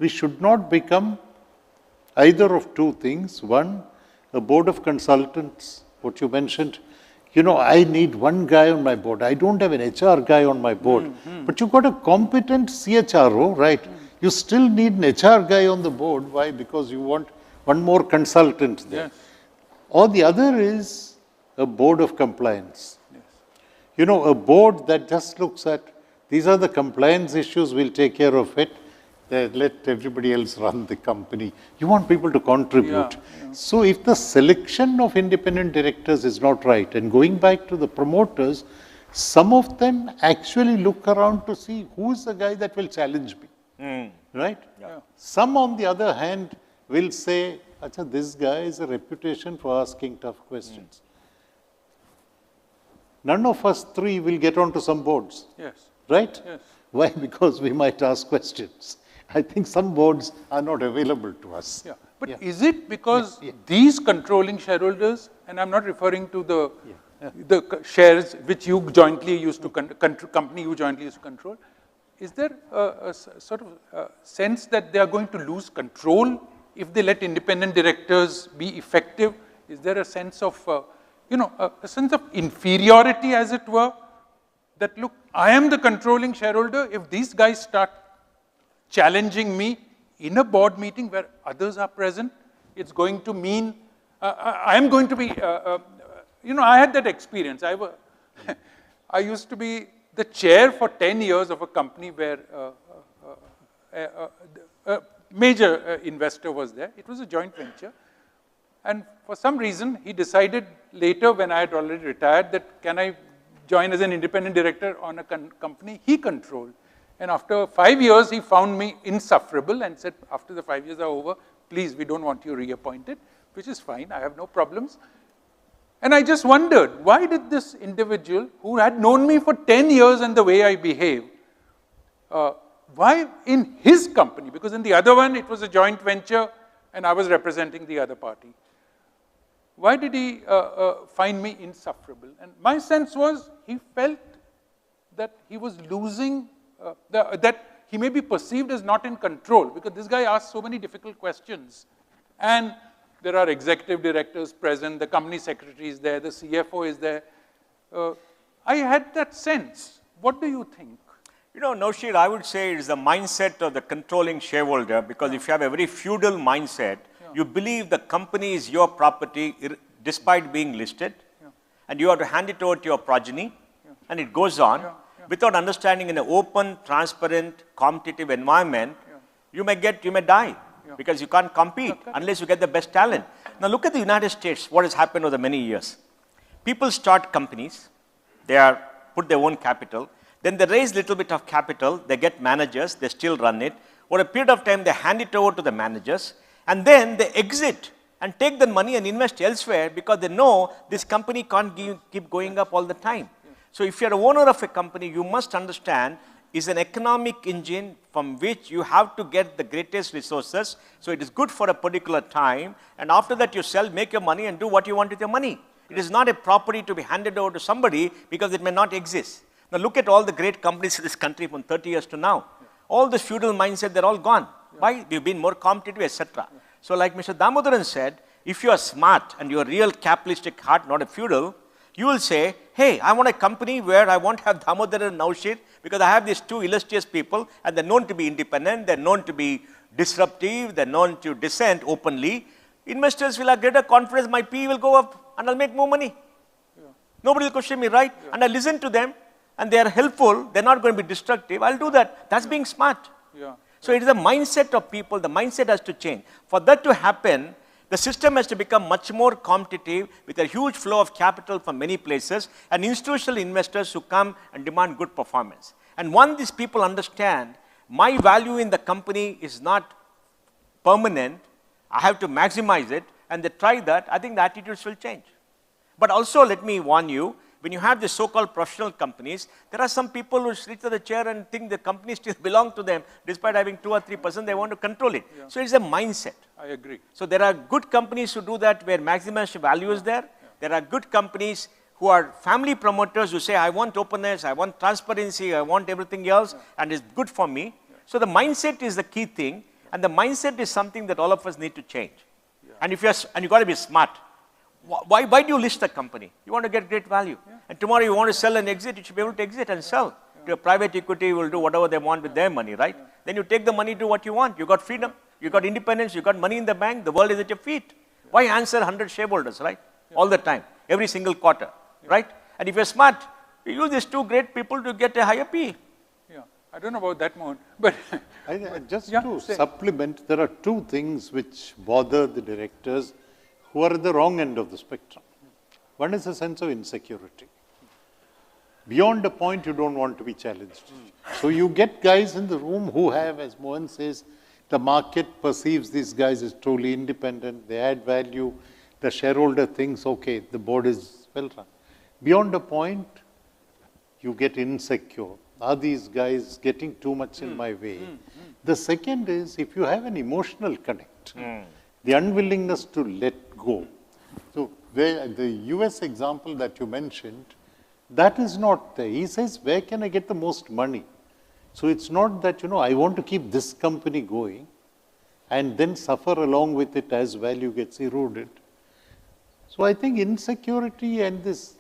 we should not become either of two things. One, a board of consultants, what you mentioned. You know, I need one guy on my board. I don't have an HR guy on my board. But you've got a competent CHRO, right? You still need an HR guy on the board. Why? Because you want one more consultant there. Yes. Or the other is a board of compliance. Yes. You know, a board that just looks at, these are the compliance issues, we'll take care of it. Let everybody else run the company. You want people to contribute. So if the selection of independent directors is not right, and going back to the promoters, some of them actually look around to see who is the guy that will challenge me. Right? Some, on the other hand, will say, Acha, this guy has a reputation for asking tough questions. none of us three will get onto some boards. Yes. Right? Yes. Why? Because we might ask questions. I think some boards are not available to us. Yeah. But is it because these controlling shareholders, and I'm not referring to the shares which you jointly used to, company you jointly used to control, is there a sort of sense that they are going to lose control if they let independent directors be effective? Is there a sense of, a sense of inferiority, as it were, that look, I am the controlling shareholder. If these guys start challenging me in a board meeting where others are present, it's going to mean I am going to be, I had that experience. I used to be the chair for 10 years of a company where a major investor was there. It was a joint venture. And for some reason, he decided later, when I had already retired, that can I join as an independent director on a company he controlled. And after 5 years, he found me insufferable and said, after the 5 years are over, please, we don't want you reappointed, which is fine. I have no problems. And I just wondered, why did this individual, who had known me for 10 years and the way I behave, why in his company, because in the other one, it was a joint venture and I was representing the other party, why did he find me insufferable? And my sense was, he felt that he was losing, that he may be perceived as not in control, because this guy asked so many difficult questions. And there are executive directors present, the company secretary is there, the CFO is there. I had that sense. What do you think? Naushir, I would say it's the mindset of the controlling shareholder, because if you have a very feudal mindset, you believe the company is your property despite being listed, and you have to hand it over to your progeny, and it goes on. Without understanding in an open, transparent, competitive environment, you may die. Because you can't compete unless you get the best talent. Now look at the United States, what has happened over many years. People start companies, they put their own capital, then they raise a little bit of capital, they get managers, they still run it. Over a period of time, they hand it over to the managers, and then they exit and take the money and invest elsewhere because they know this company can't keep going up all the time. So if you're an owner of a company, you must understand is an economic engine from which you have to get the greatest resources. So it is good for a particular time. And after that, you sell, make your money, and do what you want with your money. It is not a property to be handed over to somebody because it may not exist. Now look at all the great companies in this country from 30 years to now. All this feudal mindset, they're all gone. Why? We've been more competitive, etc. So like Mr. Damodaran said, if you are smart and you're a real capitalistic heart, not a feudal, you will say, hey, I want a company where I won't have Damodaran and Naushir because I have these two illustrious people and they're known to be independent, they're known to be disruptive, they're known to dissent openly. Investors will have greater confidence, my PE will go up and I'll make more money. Nobody will question me, right? And I listen to them and they are helpful, they're not going to be destructive, I'll do that. That's being smart. So it is a mindset of people, the mindset has to change. For that to happen, the system has to become much more competitive with a huge flow of capital from many places and institutional investors who come and demand good performance. And once these people understand, my value in the company is not permanent, I have to maximize it, and they try that, I think the attitudes will change. But also let me warn you, when you have the so-called professional companies, there are some people who sit at the chair and think the company still belongs to them, despite having 2 or 3%, they want to control it. So it's a mindset. I agree. So there are good companies who do that where maximum value is there. There are good companies who are family promoters who say, I want openness, I want transparency, I want everything else, and it's good for me. So the mindset is the key thing, and the mindset is something that all of us need to change. And if and you got to be smart. Why do you list a company? You want to get great value. And tomorrow you want to sell and exit, you should be able to exit and sell. To a private equity will do whatever they want with their money, right? Then you take the money, do what you want. You got freedom, you got independence, you got money in the bank, the world is at your feet. Why answer 100 shareholders, right? All the time, every single quarter, right? And if you're smart, you use these two great people to get a higher PE. I don't know about that, Mohan, but just to supplement, there are two things which bother the directors who are at the wrong end of the spectrum. One is a sense of insecurity. Beyond a point, you don't want to be challenged. So you get guys in the room who have, as Mohan says, the market perceives these guys as truly independent, they add value, the shareholder thinks, okay, the board is well run. Beyond a point, you get insecure. Are these guys getting too much in my way? The second is, if you have an emotional connect, the unwillingness to let go. So where the US example that you mentioned, that is not there. He says, where can I get the most money? So it's not that, I want to keep this company going and then suffer along with it as value gets eroded. So I think insecurity and this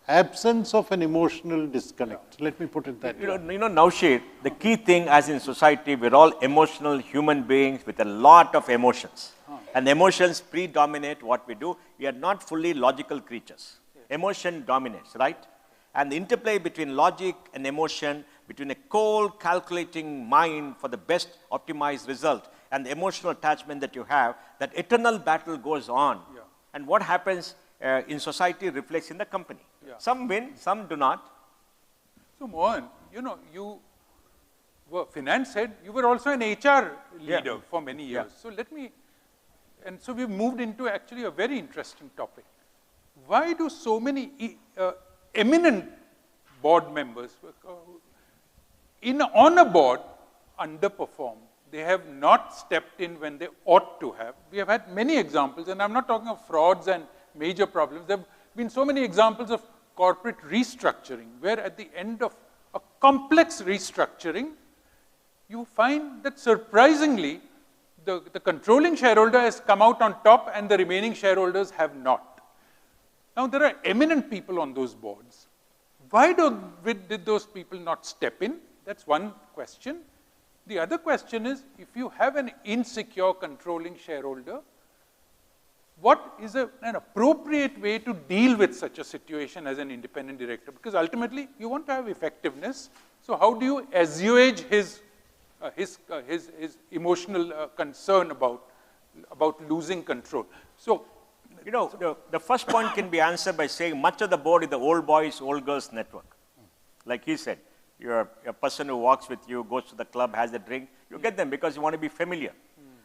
absence of an emotional disconnect, let me put it that way. Naushad, the key thing as in society, we're all emotional human beings with a lot of emotions. And emotions predominate what we do. We are not fully logical creatures. Emotion dominates, right? And the interplay between logic and emotion, between a cold, calculating mind for the best optimized result and the emotional attachment that you have, that eternal battle goes on. And what happens in society reflects in the company. Some win, some do not. So Mohan, you were finance head, you were also an HR leader for many years. So so we've moved into actually a very interesting topic. Why do so many eminent board members on a board underperform? They have not stepped in when they ought to have. We have had many examples, and I'm not talking of frauds and major problems. There have been so many examples of corporate restructuring, where at the end of a complex restructuring, you find that surprisingly, the controlling shareholder has come out on top and the remaining shareholders have not. Now, there are eminent people on those boards. Why did those people not step in? That's one question. The other question is, if you have an insecure controlling shareholder, what is an appropriate way to deal with such a situation as an independent director? Because ultimately, you want to have effectiveness. So how do you assuage his emotional concern about losing control? So, the first point can be answered by saying much of the board is the old boys, old girls network. Like he said, you're a person who walks with you, goes to the club, has a drink, you get them because you want to be familiar.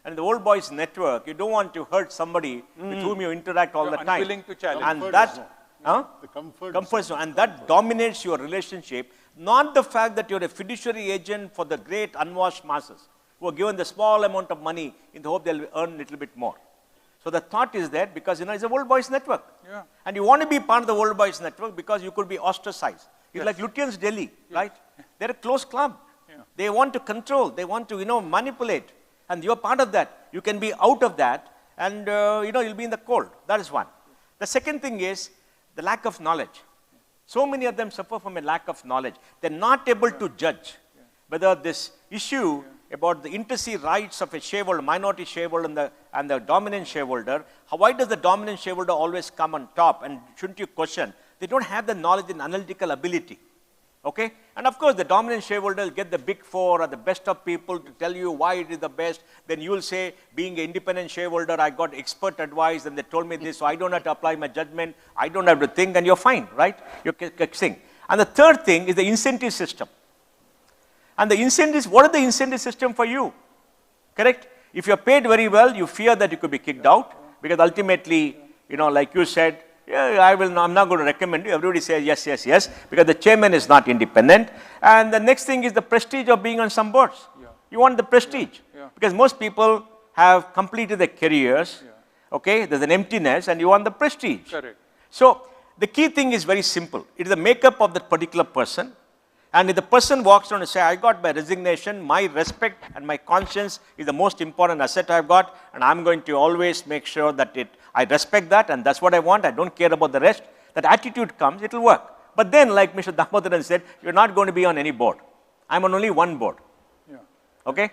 And in the old boys network, you don't want to hurt somebody with whom you interact all the time. Unwilling to challenge. And the comfort zone. And that dominates your relationship, not the fact that you're a fiduciary agent for the great unwashed masses who are given the small amount of money in the hope they'll earn a little bit more. So the thought is that because it's a old boys network. And you want to be part of the old boys network because you could be ostracized. It's like Lutyens Delhi, right? They're a closed club. They want to control, they want to, manipulate. And you're part of that. You can be out of that and, you'll be in the cold. That is one. The second thing is the lack of knowledge. So many of them suffer from a lack of knowledge. They're not able to judge whether this issue about the inter-se rights of a shareholder, minority shareholder and the dominant shareholder, why does the dominant shareholder always come on top? And shouldn't you question? They don't have the knowledge and analytical ability. Okay? And of course, the dominant shareholder will get the big four or the best of people to tell you why it is the best. Then you will say, being an independent shareholder, I got expert advice and they told me this, so I don't have to apply my judgment. I don't have to think, and you're fine, right? You're kissing. And the third thing is the incentive system. And the incentives, what are the incentive system for you? Correct? If you're paid very well, you fear that you could be kicked out because ultimately, like you said, I'm not going to recommend you. Everybody says yes, yes, yes, because the chairman is not independent. And the next thing is the prestige of being on some boards. You want the prestige because most people have completed their careers. Okay, there's an emptiness and you want the prestige. Correct. So the key thing is very simple. It is the makeup of that particular person. And if the person walks down and says, I got my resignation, my respect and my conscience is the most important asset I've got, and I'm going to always make sure that I respect that, and that's what I want, I don't care about the rest. That attitude comes, it will work. But then, like Mr. Damodaran said, you're not going to be on any board. I'm on only one board. Okay?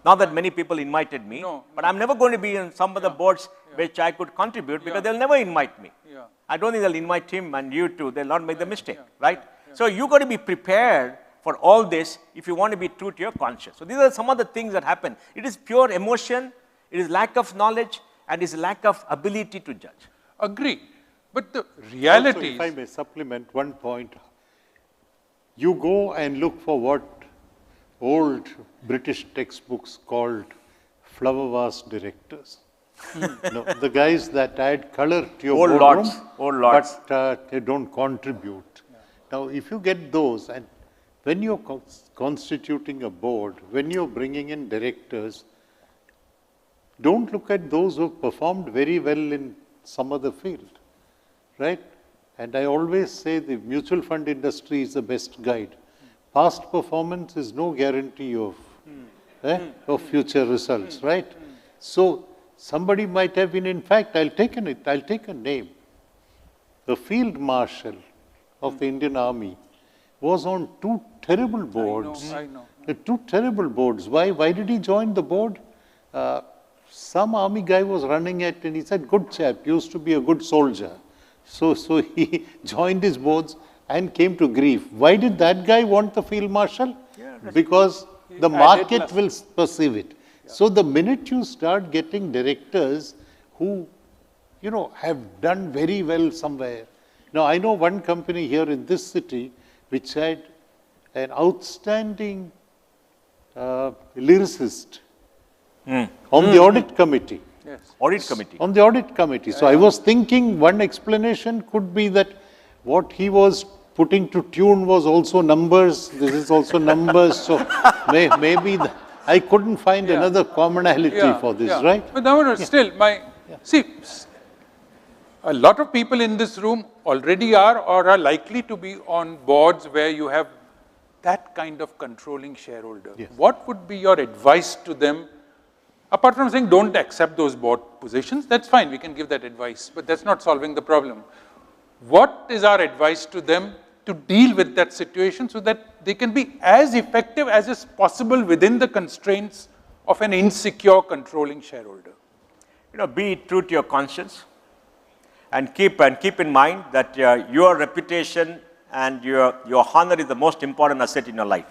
Not that many people invited me, but I'm never going to be on some of the boards which I could contribute because they'll never invite me. I don't think they'll invite him and you too. They'll not make the mistake, right? So you've got to be prepared for all this if you want to be true to your conscience. So these are some of the things that happen. It is pure emotion, it is lack of knowledge, and it is lack of ability to judge. Agree. But the reality is... If I may supplement one point, you go and look for what old British textbooks called flower vase directors. No, the guys that add color to your Old boardroom, lots, old lots. but they don't contribute. Now, if you get those, and when you're constituting a board, when you're bringing in directors, don't look at those who have performed very well in some other field, right? And I always say the mutual fund industry is the best guide. Past performance is no guarantee of, of future results, right? So somebody might have been, in fact, I'll take a name. The field marshal of the Indian Army was on two terrible boards. I know. Two terrible boards. Why did he join the board? Some army guy was running it and he said, good chap, used to be a good soldier. So he joined his boards and came to grief. Why did that guy want the field marshal? Because the market will perceive it. Yeah. So the minute you start getting directors who, have done very well somewhere. Now, I know one company here in this city which had an outstanding lyricist on the audit committee. Yes. Audit committee. On the audit committee. So I was thinking one explanation could be that what he was putting to tune was also numbers. This is also numbers. So maybe I couldn't find another commonality for this, right? But still, see, a lot of people in this room already are or are likely to be on boards where you have that kind of controlling shareholder. Yes. What would be your advice to them? Apart from saying don't accept those board positions, that's fine, we can give that advice, but that's not solving the problem. What is our advice to them to deal with that situation so that they can be as effective as is possible within the constraints of an insecure controlling shareholder? Be true to your conscience and keep in mind that your reputation and your honor is the most important asset in your life.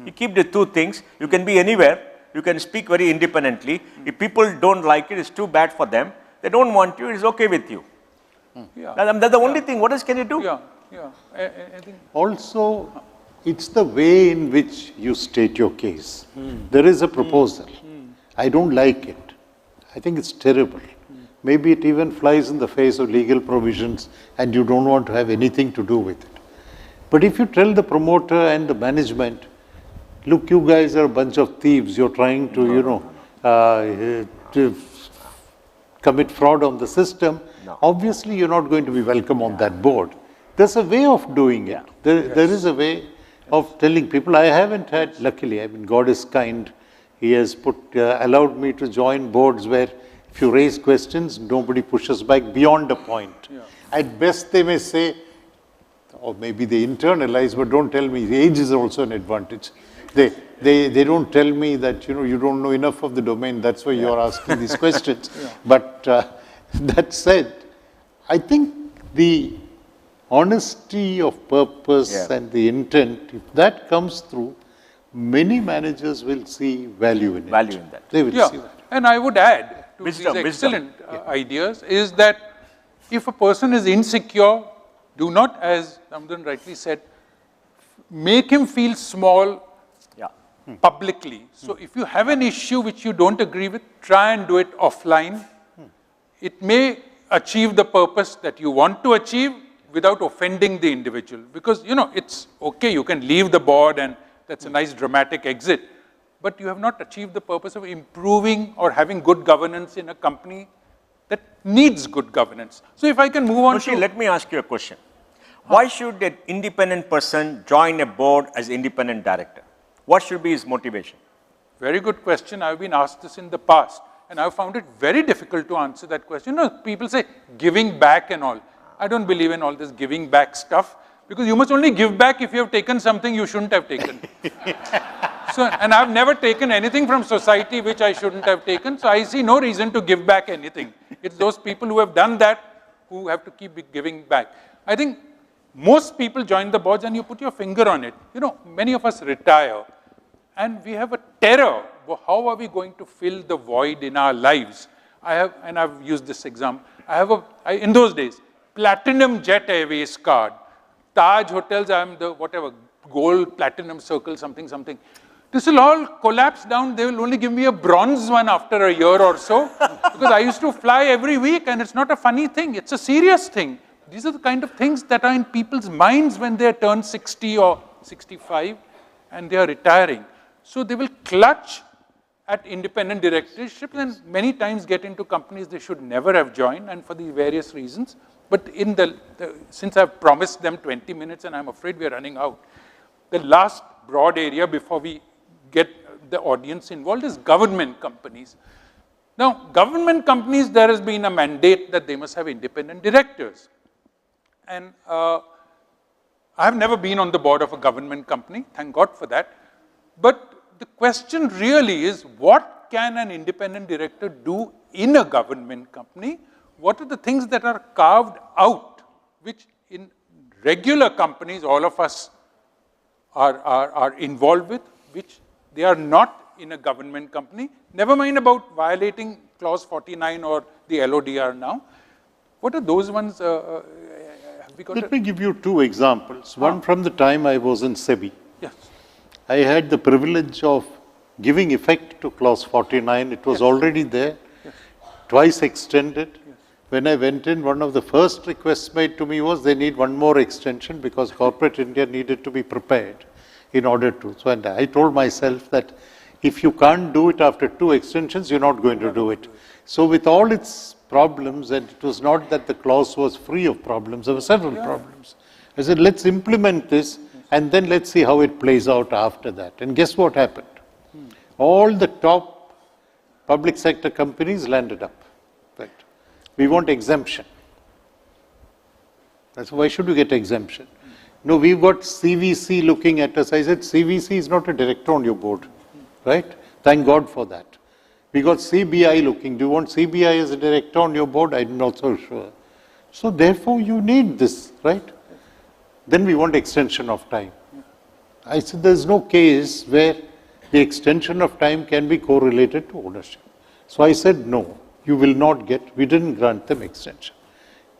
You keep the two things, you can be anywhere. You can speak very independently. If people don't like it, it's too bad for them. They don't want you, it's okay with you. That's the only thing. What else can you do? I think also, it's the way in which you state your case. There is a proposal. I don't like it. I think it's terrible. Maybe it even flies in the face of legal provisions and you don't want to have anything to do with it. But if you tell the promoter and the management, look, you guys are a bunch of thieves. You're trying to, to commit fraud on the system. No. Obviously, you're not going to be welcome on that board. There's a way of doing it. There is a way of telling people. I haven't had, luckily, God is kind. He has allowed me to join boards where if you raise questions, nobody pushes back beyond a point. At best, they may say, or maybe they internalize, but don't tell me. Age is also an advantage. They don't tell me that, you don't know enough of the domain, that's why you're asking these questions. But that said, I think the honesty of purpose and the intent, if that comes through, many managers will see value in it. They will see that. And I would add to these excellent ideas is that if a person is insecure, do not, as Damodaran rightly said, make him feel small publicly. So if you have an issue which you don't agree with, try and do it offline. It may achieve the purpose that you want to achieve without offending the individual. Because, it's okay, you can leave the board and that's a nice dramatic exit. But you have not achieved the purpose of improving or having good governance in a company that needs good governance. So if I can move on to... let me ask you a question. Why should an independent person join a board as independent director? What should be his motivation? Very good question. I've been asked this in the past and I've found it very difficult to answer that question. People say giving back and all. I don't believe in all this giving back stuff because you must only give back if you have taken something you shouldn't have taken. And I've never taken anything from society which I shouldn't have taken, so I see no reason to give back anything. It's those people who have done that who have to keep giving back. I think most people join the boards and you put your finger on it. Many of us retire and we have a terror. How are we going to fill the void in our lives? I've used this example. In those days, Platinum Jet Airways card. Taj Hotels, I'm the gold platinum circle, something. This will all collapse down. They will only give me a bronze one after a year or so, because I used to fly every week, and it's not a funny thing. It's a serious thing. These are the kind of things that are in people's minds when they turn 60 or 65 and they are retiring. So they will clutch at independent directorship and many times get into companies they should never have joined, and for the various reasons. But in since I've promised them 20 minutes and I'm afraid we're running out, the last broad area before we get the audience involved is government companies. Now, government companies, there has been a mandate that they must have independent directors. And I have never been on the board of a government company, thank God for that. But the question really is, what can an independent director do in a government company? What are the things that are carved out, which in regular companies all of us are involved with, which they are not in a government company? Never mind about violating clause 49 or the LODR now. What are those ones? Let me give you two examples. One from the time I was in SEBI. Yes. I had the privilege of giving effect to clause 49. It was already there, twice extended. When I went in, one of the first requests made to me was they need one more extension because corporate India needed to be prepared in order to. So, and I told myself that if you can't do it after 2 extensions, you're not going to do it. So with all its problems, and it was not that the clause was free of problems, there were several problems. I said, let's implement this and then let's see how it plays out after that. And guess what happened? All the top public sector companies landed up. Right. We want exemption. That's why should we get exemption? No, we've got CVC looking at us. I said, CVC is not a director on your board, right? Thank God for that. We got CBI looking. Do you want CBI as a director on your board? I'm not so sure. So therefore, you need this, right? Then we want extension of time. I said, there's no case where the extension of time can be correlated to ownership. So I said, no, you will not get, we didn't grant them extension.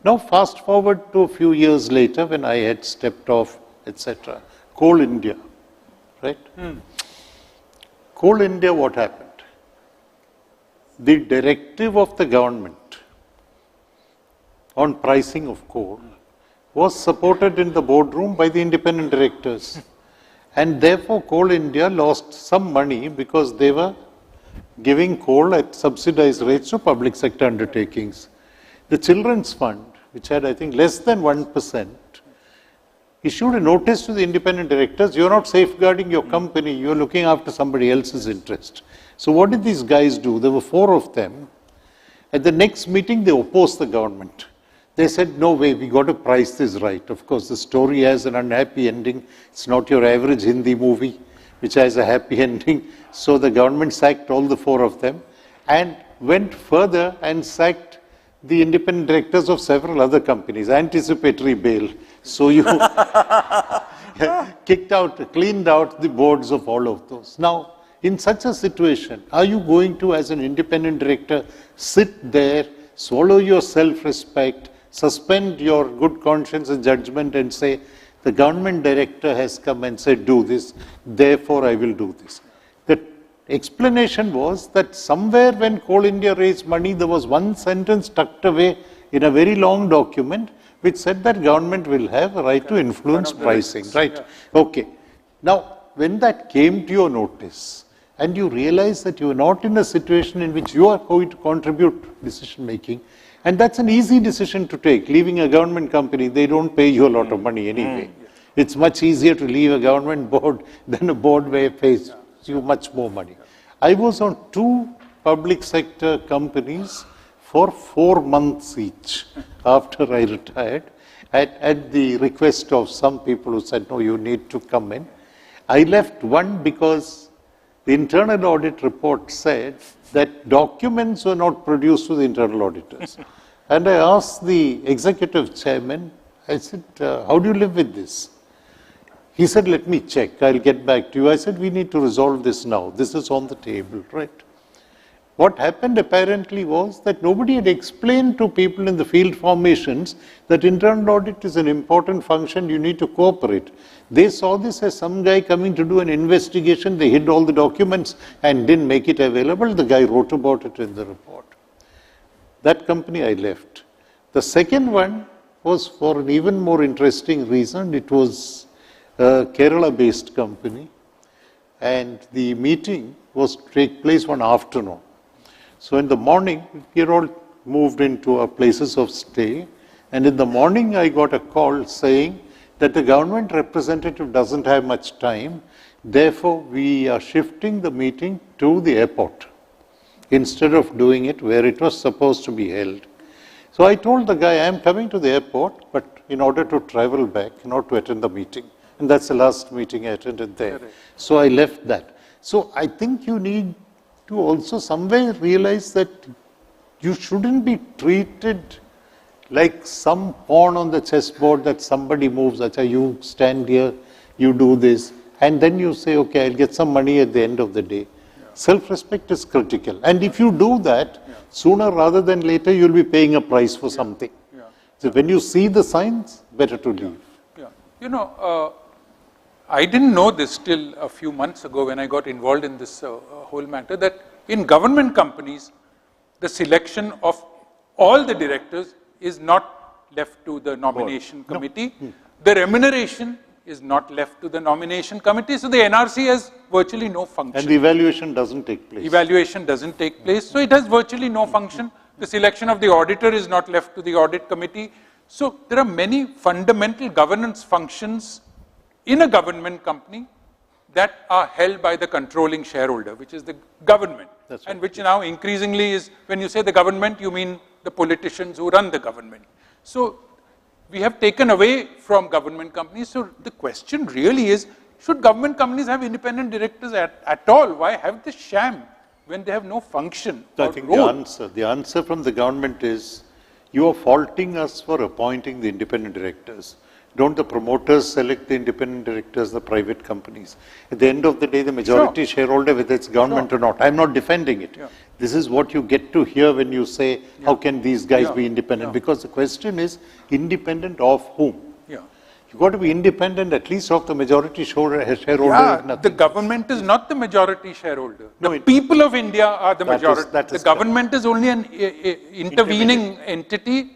Now fast forward to a few years later when I had stepped off, etc. Coal India, right? Coal India, what happened? The directive of the government on pricing of coal was supported in the boardroom by the independent directors. And therefore, Coal India lost some money because they were giving coal at subsidized rates to public sector undertakings. The Children's Fund, which had, I think, less than 1%, issued a notice to the independent directors, you're not safeguarding your company, you're looking after somebody else's interest. So what did these guys do? There were 4 of them. At the next meeting, they opposed the government. They said, no way, we got to price this right. Of course, the story has an unhappy ending. It's not your average Hindi movie, which has a happy ending. So the government sacked all the 4 of them and went further and sacked the independent directors of several other companies, anticipatory bail. So you cleaned out the boards of all of those. Now, in such a situation, are you going to, as an independent director, sit there, swallow your self-respect, suspend your good conscience and judgment and say, the government director has come and said, do this, therefore I will do this. The explanation was that somewhere when Coal India raised money, there was one sentence tucked away in a very long document which said that government will have a right to influence pricing, right? Yeah. Okay. Now, when that came to your notice, and you realize that you are not in a situation in which you are going to contribute decision making, and that's an easy decision to take. Leaving a government company, they don't pay you a lot of money anyway. It's much easier to leave a government board than a board where it pays you much more money. I was on 2 public sector companies for 4 months each after I retired at the request of some people who said, no, you need to come in. I left one because the internal audit report said that documents were not produced to the internal auditors. And I asked the executive chairman, I said, how do you live with this? He said, let me check, I'll get back to you. I said, we need to resolve this now. This is on the table, right? What happened apparently was that nobody had explained to people in the field formations that internal audit is an important function, you need to cooperate. They saw this as some guy coming to do an investigation, they hid all the documents and didn't make it available. The guy wrote about it in the report. That company I left. The second one was for an even more interesting reason. It was a Kerala-based company, and the meeting was to take place one afternoon. So in the morning, we are all moved into our places of stay, and in the morning I got a call saying that the government representative doesn't have much time, therefore we are shifting the meeting to the airport instead of doing it where it was supposed to be held. So I told the guy, I am coming to the airport, but in order to travel back, not to attend the meeting. And that's the last meeting I attended there. Correct. So I left that. So I think you need to also somewhere realize that you shouldn't be treated like some pawn on the chessboard that somebody moves, Acha, you stand here, you do this, and then you say, okay, I'll get some money at the end of the day. Yeah. Self-respect is critical. And if you do that, sooner rather than later, you'll be paying a price for something. Yeah. So when you see the signs, better to leave. Yeah. You know, I didn't know this till a few months ago when I got involved in this whole matter, that in government companies, the selection of all the directors is not left to the nomination committee. No. The remuneration is not left to the nomination committee. So the NRC has virtually no function. And the evaluation doesn't take place. Evaluation doesn't take place. So it has virtually no function. The selection of the auditor is not left to the audit committee. So there are many fundamental governance functions in a government company that are held by the controlling shareholder, which is the government. That's right. And which now increasingly is, when you say the government, you mean the politicians who run the government. So we have taken away from government companies. So the question really is, should government companies have independent directors at all? Why have this sham when they have no function or I think role? the answer from the government is, you are faulting us for appointing the independent directors. Don't the promoters select the independent directors, the private companies? At the end of the day, the majority shareholder, whether it's government or not, I'm not defending it. Yeah. This is what you get to hear when you say, how can these guys be independent? Because the question is, independent of whom? Yeah. You've got to be independent at least of the majority shareholder. Yeah, the government is not the majority shareholder. The people of India are the majority. The government is only an intervening entity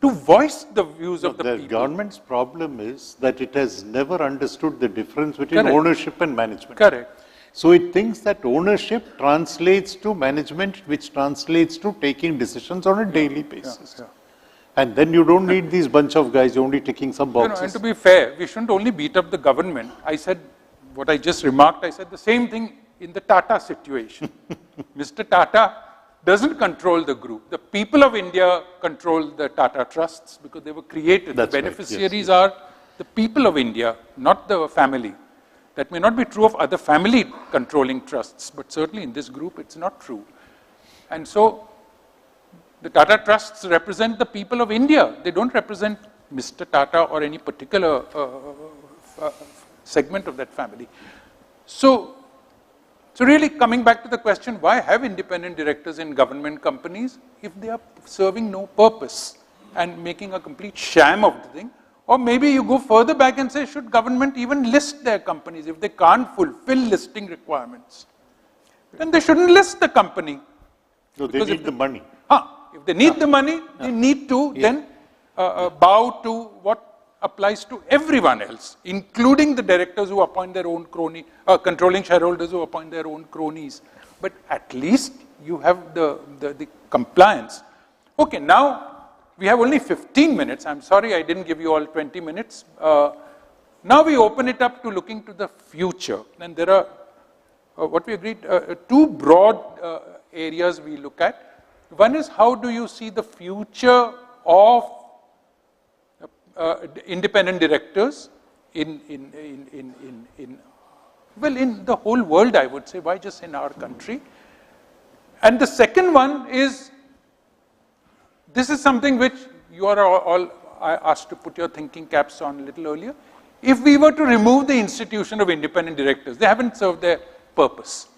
to voice the views of the people. The government's problem is that it has never understood the difference between ownership and management. Correct. So it thinks that ownership translates to management, which translates to taking decisions on a daily basis. And then you don't need these bunch of guys, you're only ticking some boxes. And to be fair, we shouldn't only beat up the government. I said, what I just remarked, I said the same thing in the Tata situation. Mr. Tata doesn't control the group. The people of India control the Tata trusts because they were created. The beneficiaries are the people of India, not the family. That may not be true of other family controlling trusts, but certainly in this group it's not true. And so the Tata trusts represent the people of India. They don't represent Mr. Tata or any particular segment of that family. So really coming back to the question, why have independent directors in government companies if they are serving no purpose and making a complete sham of the thing? Or maybe you go further back and say, should government even list their companies if they can't fulfill listing requirements? Then they shouldn't list the company. No, they need the money. If they need the money, they need to then bow to what applies to everyone else, including the directors who appoint their own crony, controlling shareholders who appoint their own cronies. But at least you have the compliance. Okay, now we have only 15 minutes. I'm sorry I didn't give you all 20 minutes. Now we open it up to looking to the future. And there are, what we agreed, two broad areas we look at. One is, how do you see the future of independent directors in the whole world, I would say, why just in our country? And the second one is, this is something which you are all asked to put your thinking caps on a little earlier. If we were to remove the institution of independent directors, they haven't served their purpose.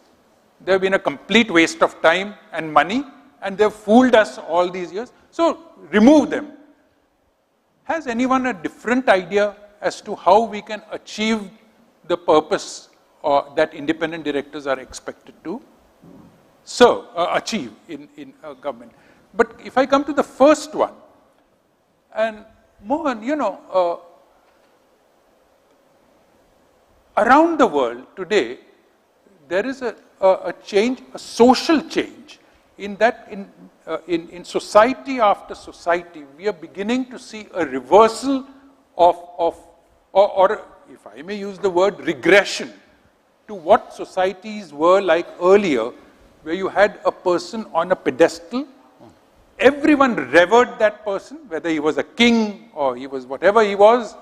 they've been a complete waste of time and money, and they've fooled us all these years. So remove them. Has anyone a different idea as to how we can achieve the purpose that independent directors are expected to achieve in government? But if I come to the first one, and Mohan, around the world today, there is a change, a social change, in that in society after society, we are beginning to see a reversal of or if I may use the word, regression to what societies were like earlier, where you had a person on a pedestal. Everyone revered that person, whether he was a king or he was whatever he was,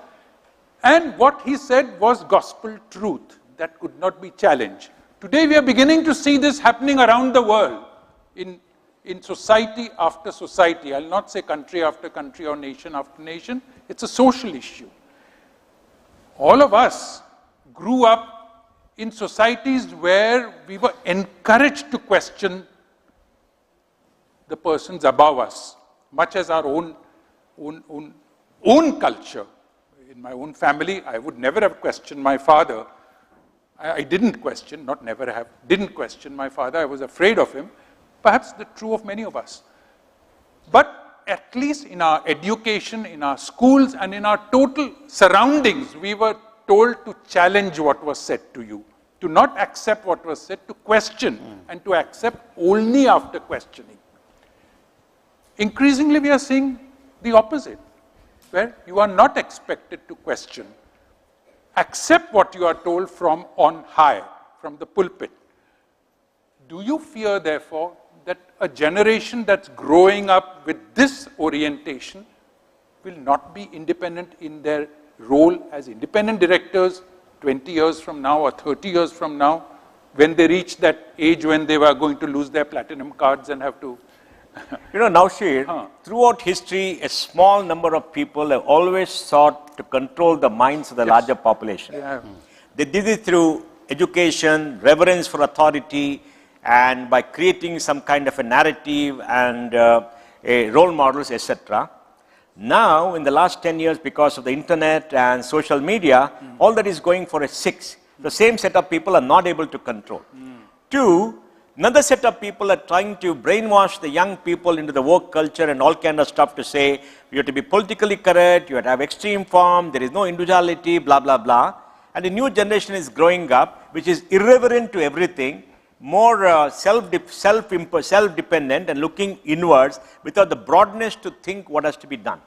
and what he said was gospel truth that could not be challenged. Today we are beginning to see this happening around the world in society after society. I'll not say country after country or nation after nation. It's a social issue. All of us grew up in societies where we were encouraged to question the persons above us, much as our own culture. In my own family, I would never have questioned my father. I didn't question, not never have, didn't question my father. I was afraid of him. Perhaps the true of many of us. But at least in our education, in our schools, and in our total surroundings, we were told to challenge what was said to you, to not accept what was said, to question, and to accept only after questioning. Increasingly, we are seeing the opposite, where you are not expected to question. Accept what you are told from on high, from the pulpit. Do you fear, therefore, that a generation that's growing up with this orientation will not be independent in their role as independent directors 20 years from now or 30 years from now, when they reach that age when they were going to lose their platinum cards and have to... Naushir, throughout history, a small number of people have always sought to control the minds of the larger population. Yeah. They did it through education, reverence for authority, and by creating some kind of a narrative and role models, etc. Now, in the last 10 years, because of the internet and social media, all that is going for a 6. The same set of people are not able to control. 2, another set of people are trying to brainwash the young people into the woke culture and all kind of stuff to say, you have to be politically correct, you have to have extreme form, there is no individuality, blah, blah, blah. And a new generation is growing up, which is irreverent to everything, more self-dependent and looking inwards without the broadness to think what has to be done.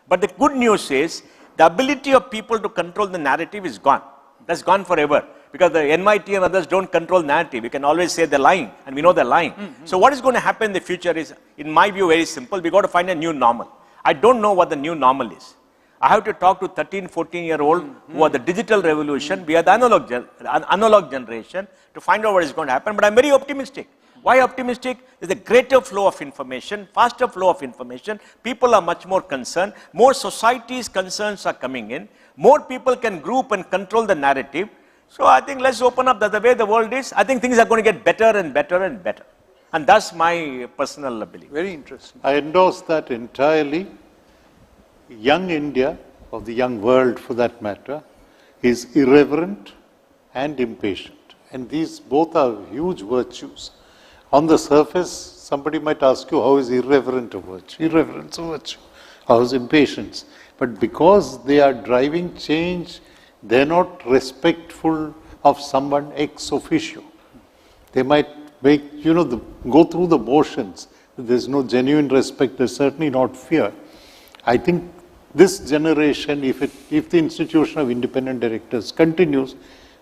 But the good news is, the ability of people to control the narrative is gone. That's gone forever. Because the MIT and others don't control narrative. You can always say they're lying, and we know they're lying. So what is going to happen in the future is, in my view, very simple. We've got to find a new normal. I don't know what the new normal is. I have to talk to 13, 14-year-old who are the digital revolution. We are the analog generation to find out what is going to happen. But I'm very optimistic. Why optimistic? There's a greater flow of information, faster flow of information. People are much more concerned. More society's concerns are coming in. More people can group and control the narrative. So I think let's open up. That's the way the world is. I think things are going to get better and better and better. And that's my personal belief. Very interesting. I endorse that entirely. Young India, or the young world for that matter, is irreverent and impatient. And these both are huge virtues. On the surface, somebody might ask you, how is irreverent a virtue? Irreverence a virtue. How is impatience? But because they are driving change, they're not respectful of someone ex officio. They might make, go through the motions. There's no genuine respect, there's certainly not fear. I think this generation, if the institution of independent directors continues,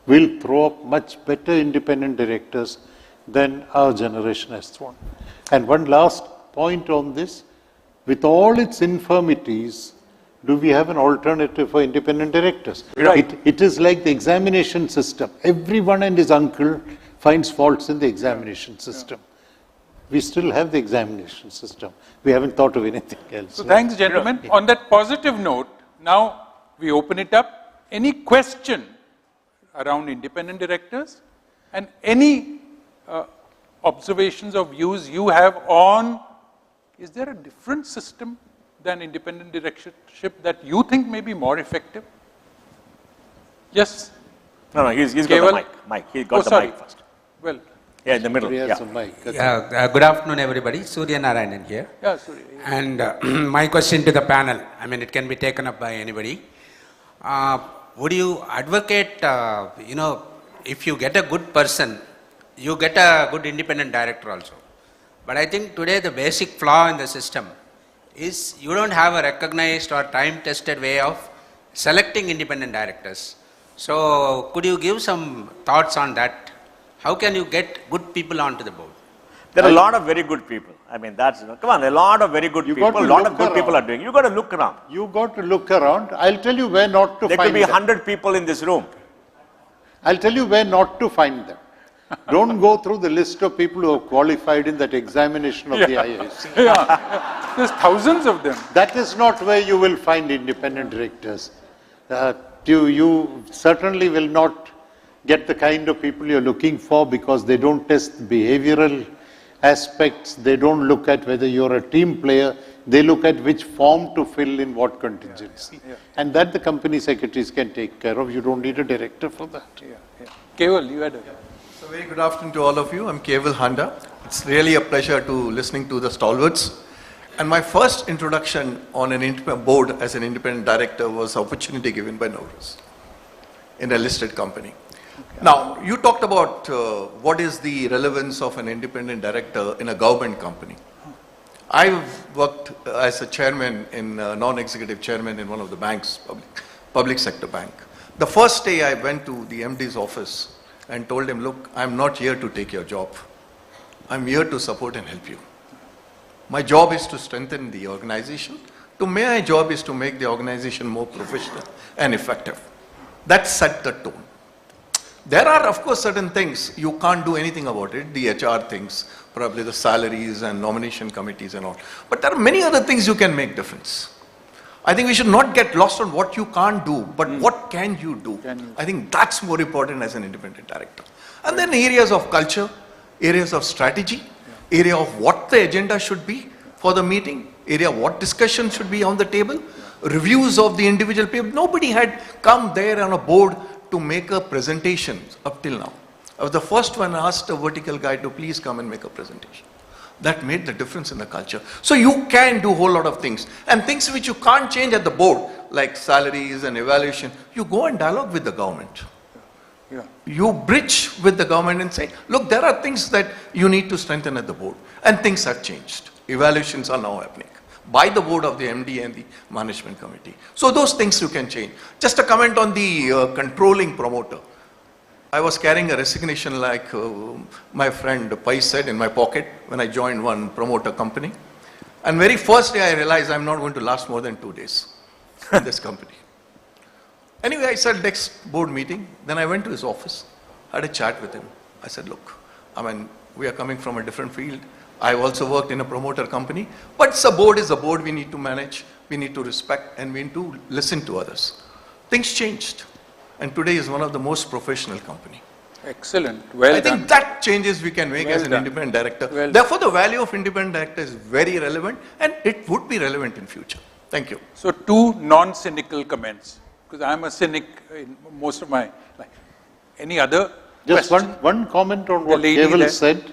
will throw up much better independent directors than our generation has thrown. And one last point on this, with all its infirmities, do we have an alternative for independent directors? Right. It is like the examination system. Everyone and his uncle finds faults in the examination system. We still have the examination system. We haven't thought of anything else. So thanks, gentlemen. On that positive note, now we open it up. Any question around independent directors and any observations or views you have on, is there a different system than independent directorship that you think may be more effective? Yes? No, he's got the mic. Mike, he got the mic first. Well, yeah, in the middle. He Yeah. has a mic. Good afternoon, everybody. Surya Narayanan here. Yeah, Surya. And my question to the panel, I mean, it can be taken up by anybody. Would you advocate, if you get a good person, you get a good independent director also. But I think today the basic flaw in the system is you don't have a recognized or time-tested way of selecting independent directors. So could you give some thoughts on that? How can you get good people onto the board? There are a lot of very good people. I mean, come on, a lot of very good people, a lot of good people are doing. You got to look around. You got to look around. I'll tell you where not to There find could be them. 100 people in this room. I'll tell you where not to find them. Don't go through the list of people who have qualified in that examination of the IAS. Yeah, there's thousands of them. That is not where you will find independent directors. You certainly will not get the kind of people you're looking for because they don't test behavioral aspects. They don't look at whether you're a team player. They look at which form to fill in what contingency. And that the company secretaries can take care of. You don't need a director for that. Keval, you had a... So very good afternoon to all of you. I'm Keval Handa. It's really a pleasure to listening to the stalwarts. And my first introduction on an board as an independent director was opportunity given by Notice in a listed company. Okay. Now, you talked about what is the relevance of an independent director in a government company. I've worked as a chairman non-executive chairman in one of the banks, public sector bank. The first day I went to the MD's office and told him, look, I'm not here to take your job. I'm here to support and help you. My job is to strengthen the organization. My job is to make the organization more professional and effective. That set the tone. There are, of course, certain things you can't do anything about it, the HR things, probably the salaries and nomination committees and all. But there are many other things you can make difference. I think we should not get lost on what you can't do, but what can you do? I think that's more important as an independent director. And then areas of culture, areas of strategy, area of what the agenda should be for the meeting, area of what discussion should be on the table, reviews of the individual people. Nobody had come there on a board to make a presentation up till now. I was the first one asked a vertical guy to please come and make a presentation. That made the difference in the culture. So you can do a whole lot of things. And things which you can't change at the board, like salaries and evaluation, you go and dialogue with the government. You bridge with the government and say, look, there are things that you need to strengthen at the board. And things have changed. Evaluations are now happening by the board of the MD and the management committee. So those things you can change. Just a comment on the controlling promoter. I was carrying a resignation like my friend Pai said in my pocket when I joined one promoter company. And very first day I realized I'm not going to last more than 2 days in this company. Anyway, I said next board meeting, then I went to his office, had a chat with him. I said, look, I mean, we are coming from a different field. I've also worked in a promoter company, but a board is a board we need to manage, we need to respect, and we need to listen to others. Things changed. And today is one of the most professional company. Excellent. Well I think that changes we can make as an independent director. Therefore, the value of independent director is very relevant and it would be relevant in future. Thank you. So two non-cynical comments, because I'm a cynic in most of my life. Any other Just question? one comment on what Keval said.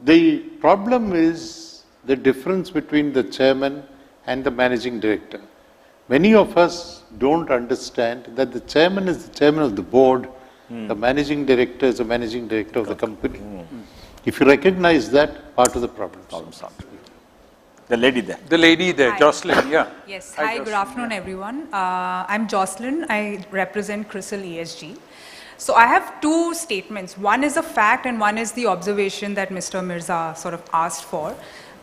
The problem is the difference between the chairman and the managing director. Many of us don't understand that the chairman is the chairman of the board, the managing director is the managing director of the company. If you recognize that, part of the problem solved. The lady there. The lady there, Jocelyn, yeah. Yes, hi, good afternoon everyone. I'm Jocelyn, I represent CRISIL ESG. So I have two statements. One is a fact and one is the observation that Mr. Mirza sort of asked for.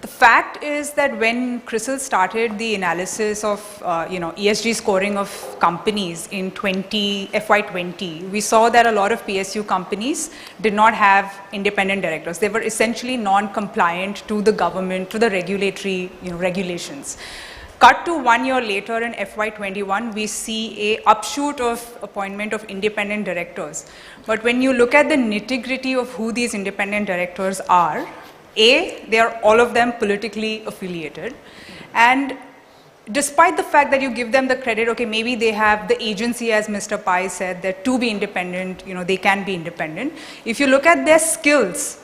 The fact is that when CRISIL started the analysis of ESG scoring of companies in FY20, we saw that a lot of PSU companies did not have independent directors. They were essentially non-compliant to the government, to the regulatory regulations. Cut to 1 year later in FY21, we see a upshoot of appointment of independent directors. But when you look at the nitty-gritty of who these independent directors are, they are all of them politically affiliated. And despite the fact that you give them the credit, okay, maybe they have the agency, as Mr. Pai said, that to be independent, they can be independent. If you look at their skills,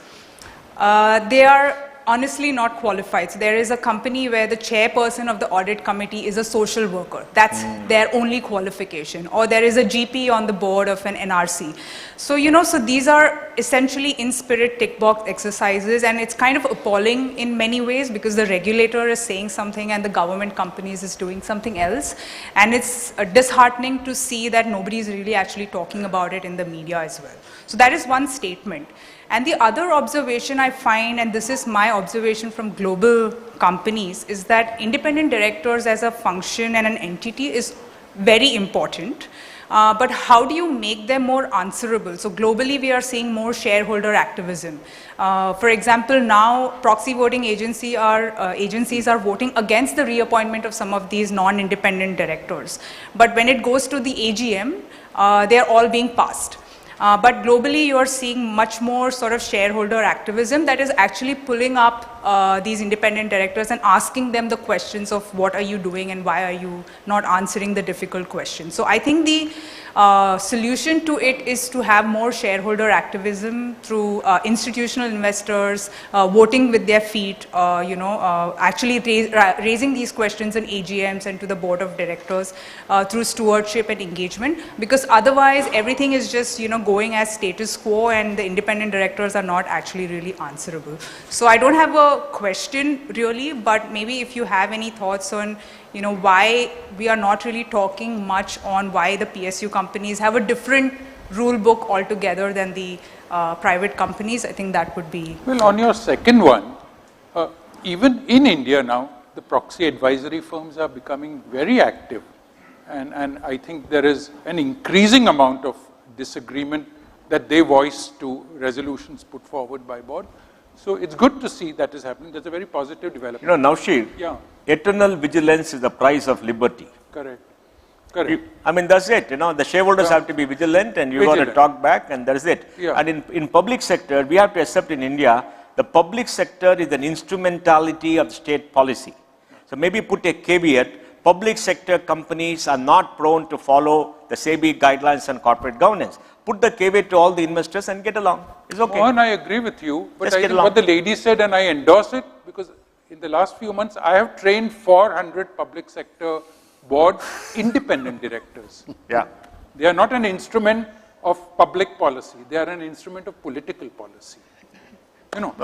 they are honestly not qualified. So there is a company where the chairperson of the audit committee is a social worker. That's their only qualification. Or there is a GP on the board of an NRC. So, so these are essentially in-spirit tick box exercises, and it's kind of appalling in many ways because the regulator is saying something and the government companies is doing something else. And it's disheartening to see that nobody is really actually talking about it in the media as well. So that is one statement. And the other observation I find, and this is my observation from global companies, is that independent directors as a function and an entity is very important. But how do you make them more answerable? So globally, we are seeing more shareholder activism. For example, now proxy voting agencies are voting against the reappointment of some of these non-independent directors. But when it goes to the AGM, they are all being passed. But globally, you are seeing much more sort of shareholder activism that is actually pulling up these independent directors and asking them the questions of what are you doing and why are you not answering the difficult questions. So I think the solution to it is to have more shareholder activism through institutional investors voting with their feet, actually raising these questions in AGMs and to the board of directors through stewardship and engagement, because otherwise everything is just going as status quo and the independent directors are not actually really answerable. So I don't have a question really, but maybe if you have any thoughts on why we are not really talking much on why the PSU companies have a different rule book altogether than the private companies, I think that would be... Well, on your second one, even in India now, the proxy advisory firms are becoming very active. And I think there is an increasing amount of disagreement that they voice to resolutions put forward by board. So it's good to see that is happening. That's a very positive development. Naushir, eternal vigilance is the price of liberty. Correct. I mean, that's it. The shareholders have to be vigilant and you got to talk back and that's it. And in public sector, we have to accept in India, the public sector is an instrumentality of state policy. So maybe put a caveat, public sector companies are not prone to follow the SEBI guidelines on corporate governance. Put the caveat to all the investors and get along. It's okay. Mohan, I agree with you, but I think what the lady said, and I endorse it, because in the last few months, I have trained 400 public sector board independent directors. They are not an instrument of public policy. They are an instrument of political policy.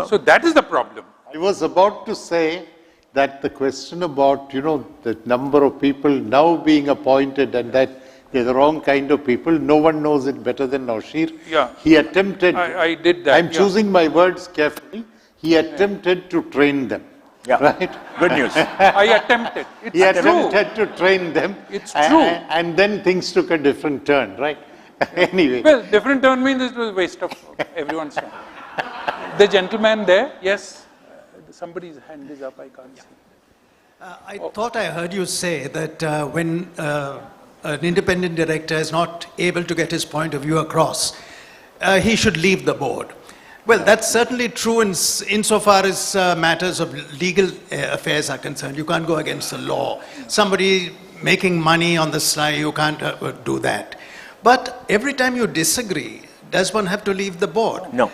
So that is the problem. I was about to say that the question about, the number of people now being appointed and that they're the wrong kind of people, no one knows it better than Naushir. He attempted, I did that. I'm choosing my words carefully, he attempted to train them. Right? Good news. I attempted. He attempted to train them. It's true. And then things took a different turn, right? Anyway. Well, different turn means it was a waste of everyone's time. The gentleman there, yes. Somebody's hand is up, I can't see. I thought I heard you say that when an independent director is not able to get his point of view across, he should leave the board. Well, that's certainly true insofar as matters of legal affairs are concerned. You can't go against the law. Somebody making money on the sly, you can't do that. But every time you disagree, does one have to leave the board? No.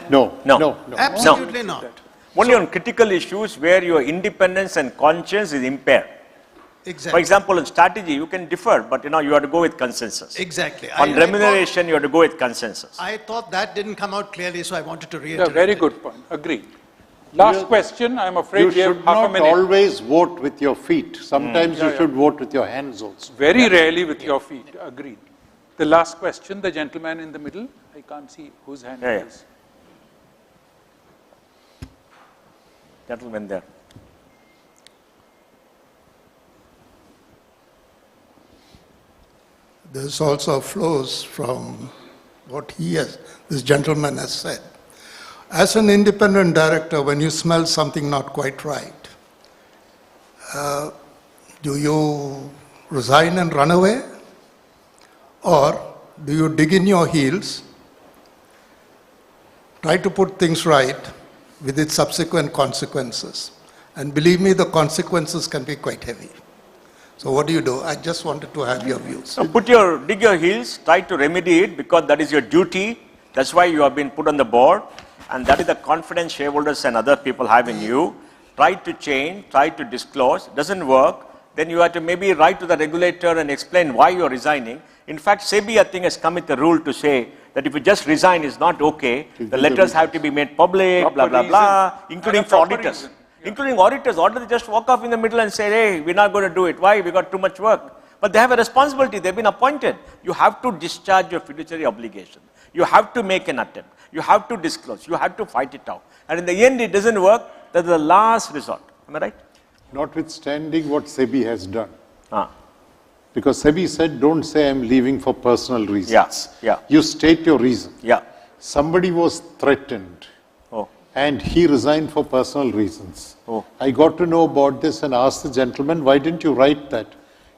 Absolutely not. Only on critical issues where your independence and conscience is impaired. Exactly. For example, on strategy, you can differ, but you have to go with consensus. Exactly. On remuneration, you have to go with consensus. I thought that didn't come out clearly, so I wanted to reiterate. Very good point. Agreed. Last question. I'm afraid we have half a minute. You should not always vote with your feet. Sometimes you should vote with your hands also. Very rarely with your feet. Agreed. The last question, the gentleman in the middle. I can't see whose hand it is. Gentleman there. This also flows from what this gentleman has said. As an independent director, when you smell something not quite right, Do you resign and run away? Or do you dig in your heels, try to put things right with its subsequent consequences? And believe me, the consequences can be quite heavy. So what do? I just wanted to have your views. So dig your heels, try to remedy it because that is your duty. That's why you have been put on the board. And that is the confidence shareholders and other people have in you. Try to change, try to disclose. Doesn't work. Then you have to maybe write to the regulator and explain why you are resigning. In fact, SEBI, I think, has come with a rule to say that if you just resign is not okay. The letters have to be made public, blah, blah, blah, including for auditors. Including auditors. Auditors just walk off in the middle and say, hey, we're not going to do it. Why? We got too much work. But they have a responsibility. They've been appointed. You have to discharge your fiduciary obligation. You have to make an attempt. You have to disclose. You have to fight it out. And in the end, it doesn't work. That's the last resort. Am I right? Notwithstanding what SEBI has done. Because SEBI said, don't say I'm leaving for personal reasons. Yeah. You state your reason. Yeah. Somebody was threatened. And he resigned for personal reasons. I got to know about this and asked the gentleman, why didn't you write that?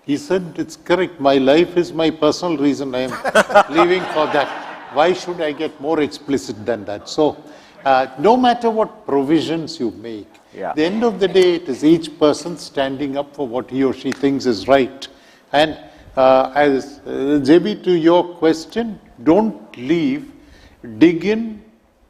He said, it's correct. My life is my personal reason. I am leaving for that. Why should I get more explicit than that? So, no matter what provisions you make, at the end of the day, it is each person standing up for what he or she thinks is right. And as JB, to your question, don't leave, dig in,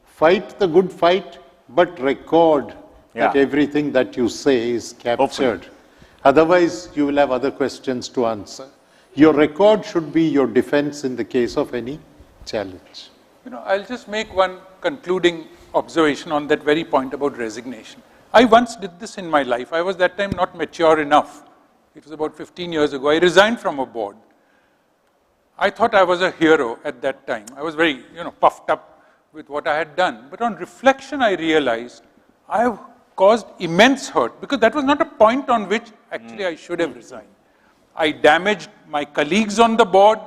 fight the good fight, but record that everything that you say is captured. Hopefully. Otherwise, you will have other questions to answer. Your record should be your defense in the case of any challenge. I'll just make one concluding observation on that very point about resignation. I once did this in my life. I was that time not mature enough. It was about 15 years ago. I resigned from a board. I thought I was a hero at that time. I was very, puffed up with what I had done. But on reflection, I realized I have caused immense hurt because that was not a point on which actually I should have resigned. I damaged my colleagues on the board.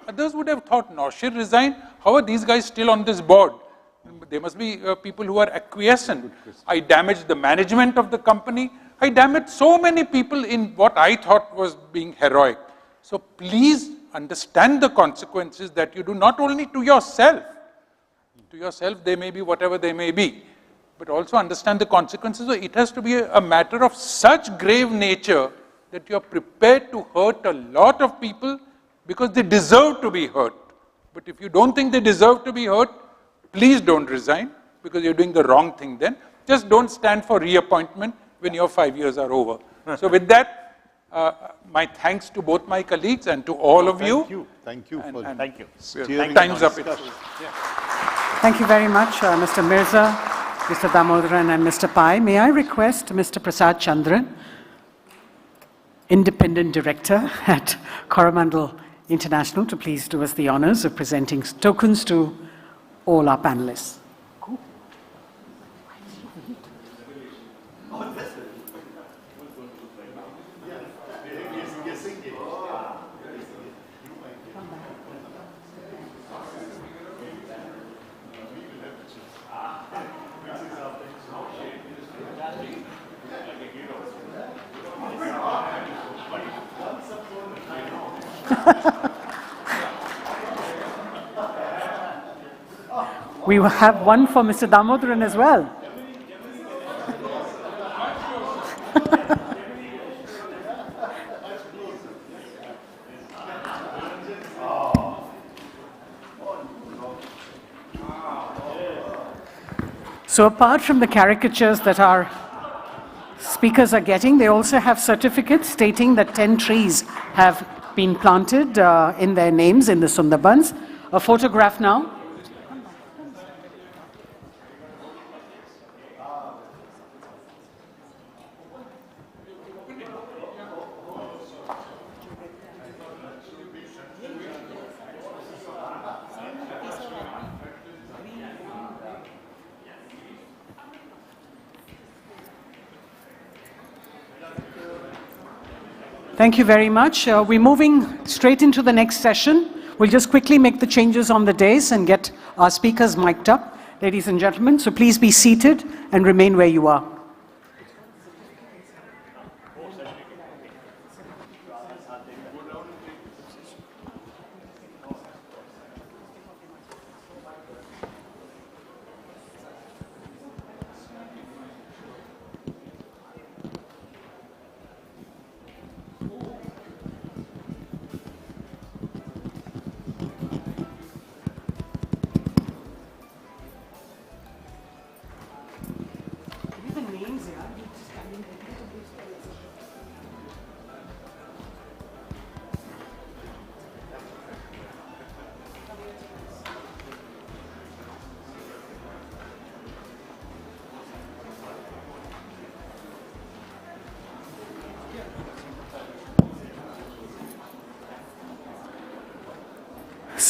Others would have thought, Naushir resigned. How are these guys still on this board? They must be people who are acquiescent. I damaged the management of the company. I damaged so many people in what I thought was being heroic. So please understand the consequences that you do, not only to yourself. To yourself, they may be whatever they may be, but also understand the consequences. So it has to be a matter of such grave nature that you are prepared to hurt a lot of people because they deserve to be hurt. But if you don't think they deserve to be hurt, please don't resign because you're doing the wrong thing then. Just don't stand for reappointment when your 5 years are over. So with that, my thanks to both my colleagues and to all of you. Thank you. Thank you. Time's up. Thank you very much, Mr. Mirza, Mr. Damodaran, and Mr. Pai. May I request Mr. Prasad Chandran, Independent Director at Coromandel International, to please do us the honors of presenting tokens to all our panelists. We will have one for Mr. Damodaran as well. So apart from the caricatures that our speakers are getting, they also have certificates stating that 10 trees have been planted in their names in the Sundarbans. A photograph now. Thank you very much. We're moving straight into the next session. We'll just quickly make the changes on the dais and get our speakers mic'd up, ladies and gentlemen. So please be seated and remain where you are.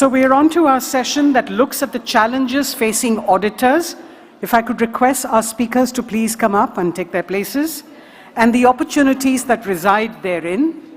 So we are on to our session that looks at the challenges facing auditors. If I could request our speakers to please come up and take their places, and the opportunities that reside therein.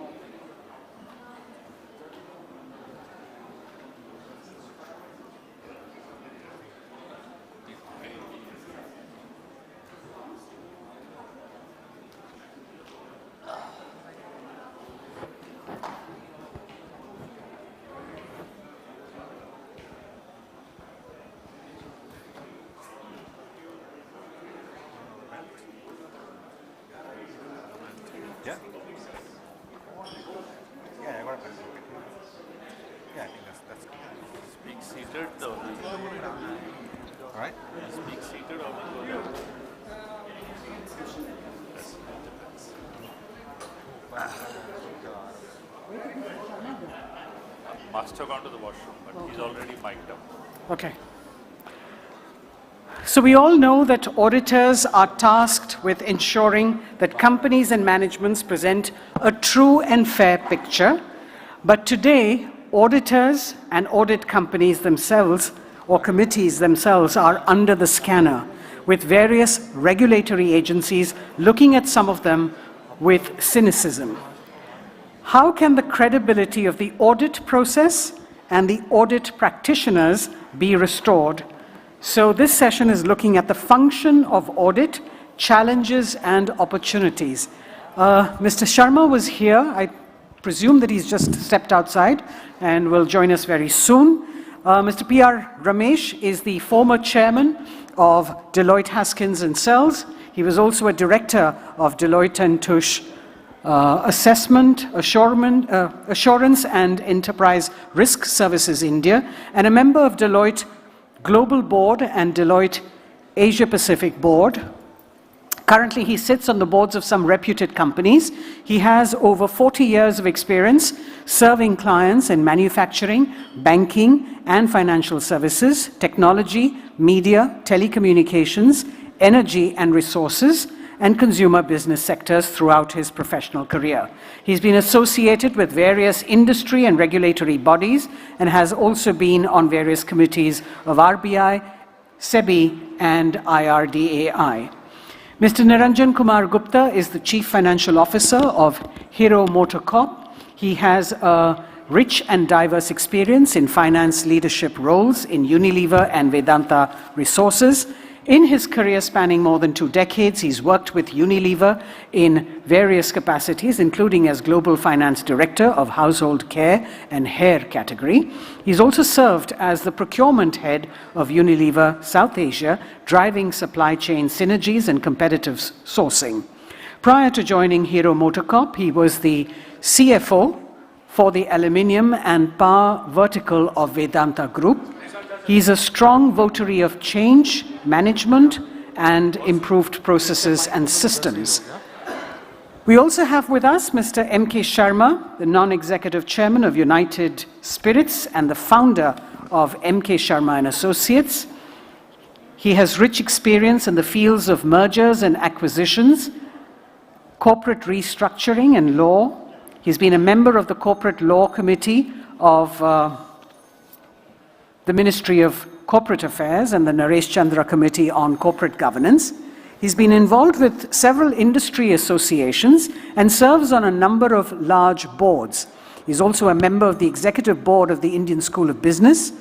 Must have gone to the washroom, but he's already mic'd up. Okay. So we all know that auditors are tasked with ensuring that companies and managements present a true and fair picture. But today, auditors and audit companies themselves or committees themselves are under the scanner, with various regulatory agencies looking at some of them with cynicism. How can the credibility of the audit process and the audit practitioners be restored? So this session is looking at the function of audit, challenges and opportunities. Mr. Sharma was here. I presume that he's just stepped outside and will join us very soon. Mr. P.R. Ramesh is the former chairman of Deloitte Haskins & Sells. He was also a director of Deloitte & Touche Assessment, Assurance and Enterprise Risk Services India, and a member of Deloitte Global Board and Deloitte Asia Pacific Board. Currently, he sits on the boards of some reputed companies. He has over 40 years of experience serving clients in manufacturing, banking, and financial services, technology, media, telecommunications, energy and resources, and consumer business sectors throughout his professional career. He's been associated with various industry and regulatory bodies and has also been on various committees of RBI, SEBI, and IRDAI. Mr. Niranjan Kumar Gupta is the Chief Financial Officer of Hero MotoCorp. He has a rich and diverse experience in finance leadership roles in Unilever and Vedanta Resources. In his career spanning more than 2 decades, he's worked with Unilever in various capacities, including as Global Finance Director of Household Care and Hair category. He's also served as the procurement head of Unilever South Asia, driving supply chain synergies and competitive sourcing. Prior to joining Hero MotoCorp, he was the CFO for the aluminium and power vertical of Vedanta Group. He's a strong votary of change, management, and improved processes and systems. We also have with us Mr. M.K. Sharma, the non-executive chairman of United Spirits and the founder of M.K. Sharma and Associates. He has rich experience in the fields of mergers and acquisitions, corporate restructuring and law. He's been a member of the Corporate Law Committee of the Ministry of Corporate Affairs and the Naresh Chandra Committee on Corporate Governance. He's been involved with several industry associations and serves on a number of large boards. He's also a member of the Executive Board of the Indian School of Business.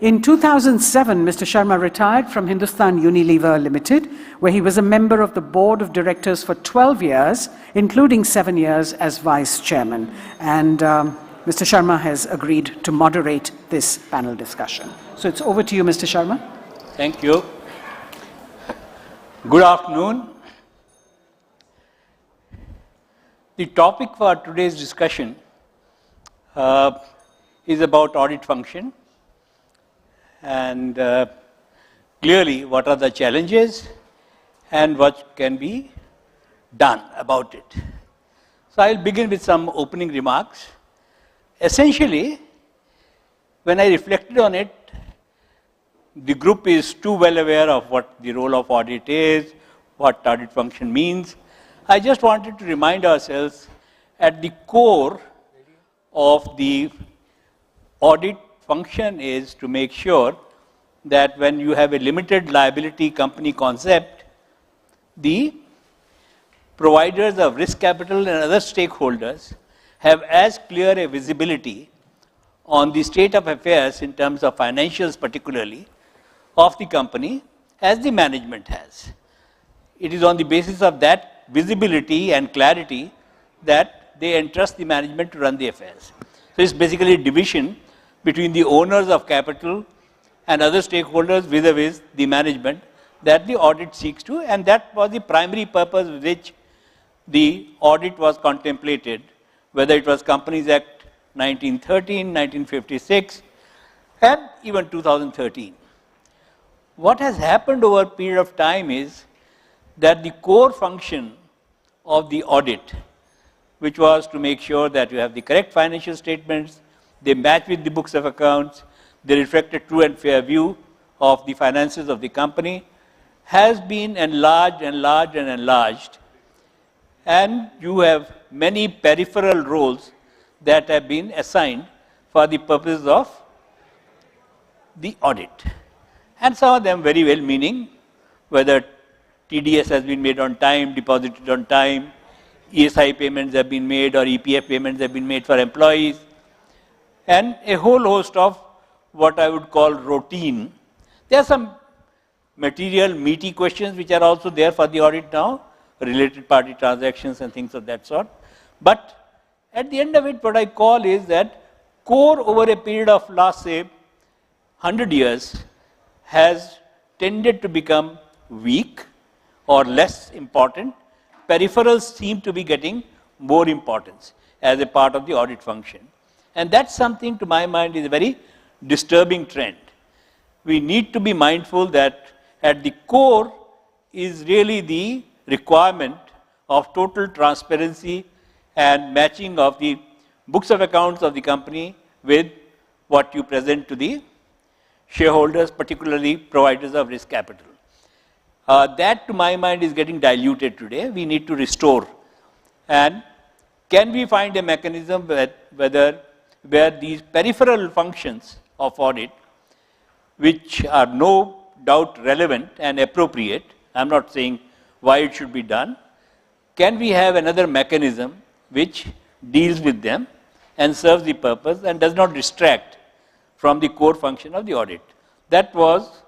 In 2007, Mr. Sharma retired from Hindustan Unilever Limited, where he was a member of the Board of Directors for 12 years, including 7 years as Vice Chairman. And Mr. Sharma has agreed to moderate this panel discussion. So it's over to you, Mr. Sharma. Thank you. Good afternoon. The topic for today's discussion is about audit function and clearly what are the challenges and what can be done about it. So I'll begin with some opening remarks. Essentially, when I reflected on it, the group is too well aware of what the role of audit is, what audit function means. I just wanted to remind ourselves at the core of the audit function is to make sure that when you have a limited liability company concept, the providers of risk capital and other stakeholders have as clear a visibility on the state of affairs in terms of financials particularly of the company as the management has. It is on the basis of that visibility and clarity that they entrust the management to run the affairs. So it's basically a division between the owners of capital and other stakeholders vis-a-vis the management that the audit seeks to, and that was the primary purpose with which the audit was contemplated, whether it was Companies Act 1913, 1956, and even 2013. What has happened over a period of time is that the core function of the audit, which was to make sure that you have the correct financial statements, they match with the books of accounts, they reflect a true and fair view of the finances of the company, has been enlarged, enlarged, and enlarged. And you have many peripheral roles that have been assigned for the purpose of the audit. And some of them very well meaning, whether TDS has been made on time, deposited on time, ESI payments have been made, or EPF payments have been made for employees, and a whole host of what I would call routine. There are some material, meaty questions which are also there for the audit now, related party transactions and things of that sort. But at the end of it, what I call is that core over a period of last, say, 100 years has tended to become weak or less important. Peripherals seem to be getting more importance as a part of the audit function. And that's something, to my mind, is a very disturbing trend. We need to be mindful that at the core is really the requirement of total transparency and matching of the books of accounts of the company with what you present to the shareholders, particularly providers of risk capital. That, to my mind, is getting diluted today. We need to restore. And can we find a mechanism where these peripheral functions of audit, which are no doubt relevant and appropriate, I'm not saying why it should be done, can we have another mechanism which deals with them and serves the purpose and does not distract from the core function of the audit? That was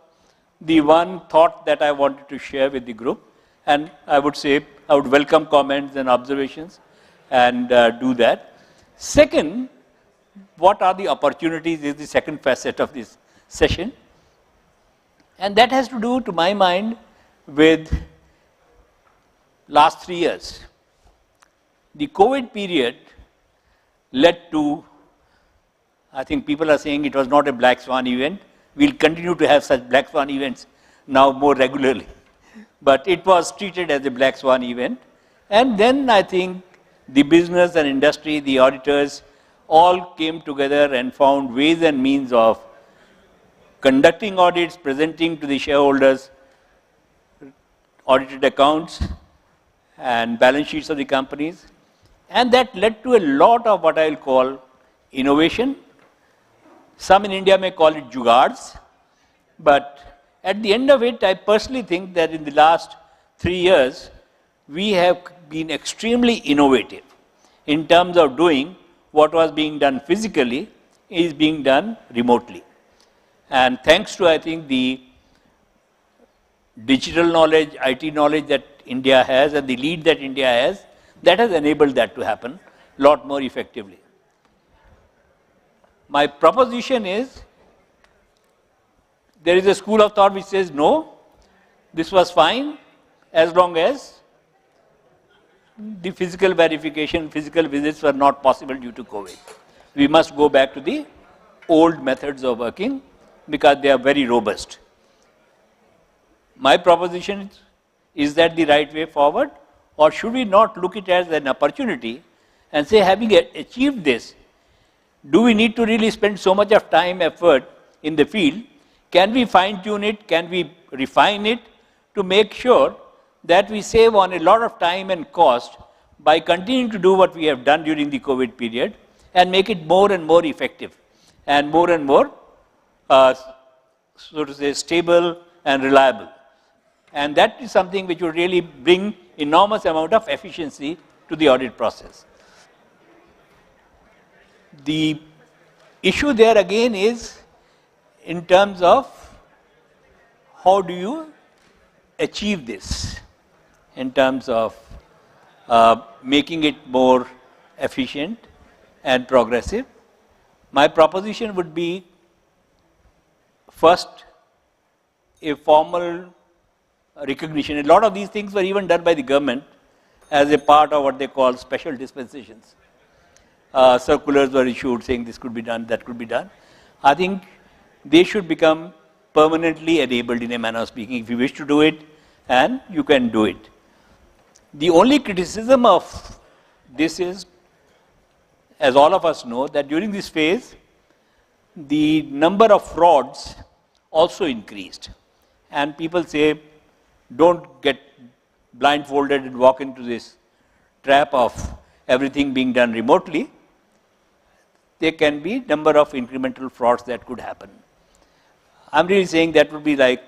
the one thought that I wanted to share with the group, and I would say I would welcome comments and observations and do that. Second, what are the opportunities is the second facet of this session, and that has to do, to my mind, with last 3 years. The COVID period led to, I think people are saying it was not a black swan event. We'll continue to have such black swan events now more regularly. But it was treated as a black swan event. And then I think the business and industry, the auditors, all came together and found ways and means of conducting audits, presenting to the shareholders audited accounts and balance sheets of the companies. And that led to a lot of what I'll call innovation. Some in India may call it jugards, but at the end of it, I personally think that in the last 3 years, we have been extremely innovative in terms of doing what was being done physically is being done remotely. And thanks to, I think, the digital knowledge, IT knowledge that India has and the lead that India has, that has enabled that to happen a lot more effectively. My proposition is, there is a school of thought which says, no, this was fine as long as the physical verification, physical visits were not possible due to COVID. We must go back to the old methods of working because they are very robust. My proposition is that the right way forward, or should we not look at it as an opportunity and say, having achieved this, do we need to really spend so much of time, effort in the field? Can we fine tune it? Can we refine it to make sure that we save on a lot of time and cost by continuing to do what we have done during the COVID period and make it more and more effective? and more, so to say, stable and reliable. And that is something which would really bring enormous amount of efficiency to the audit process. The issue there again is in terms of how do you achieve this in terms of making it more efficient and progressive. My proposition would be first a formal recognition. A lot of these things were even done by the government as a part of what they call special dispensations. Circulars were issued saying this could be done, that could be done. I think they should become permanently enabled in a manner of speaking. If you wish to do it, and you can do it. The only criticism of this is, as all of us know, that during this phase, the number of frauds also increased. And people say, don't get blindfolded and walk into this trap of everything being done remotely. There can be number of incremental frauds that could happen. I'm really saying that would be like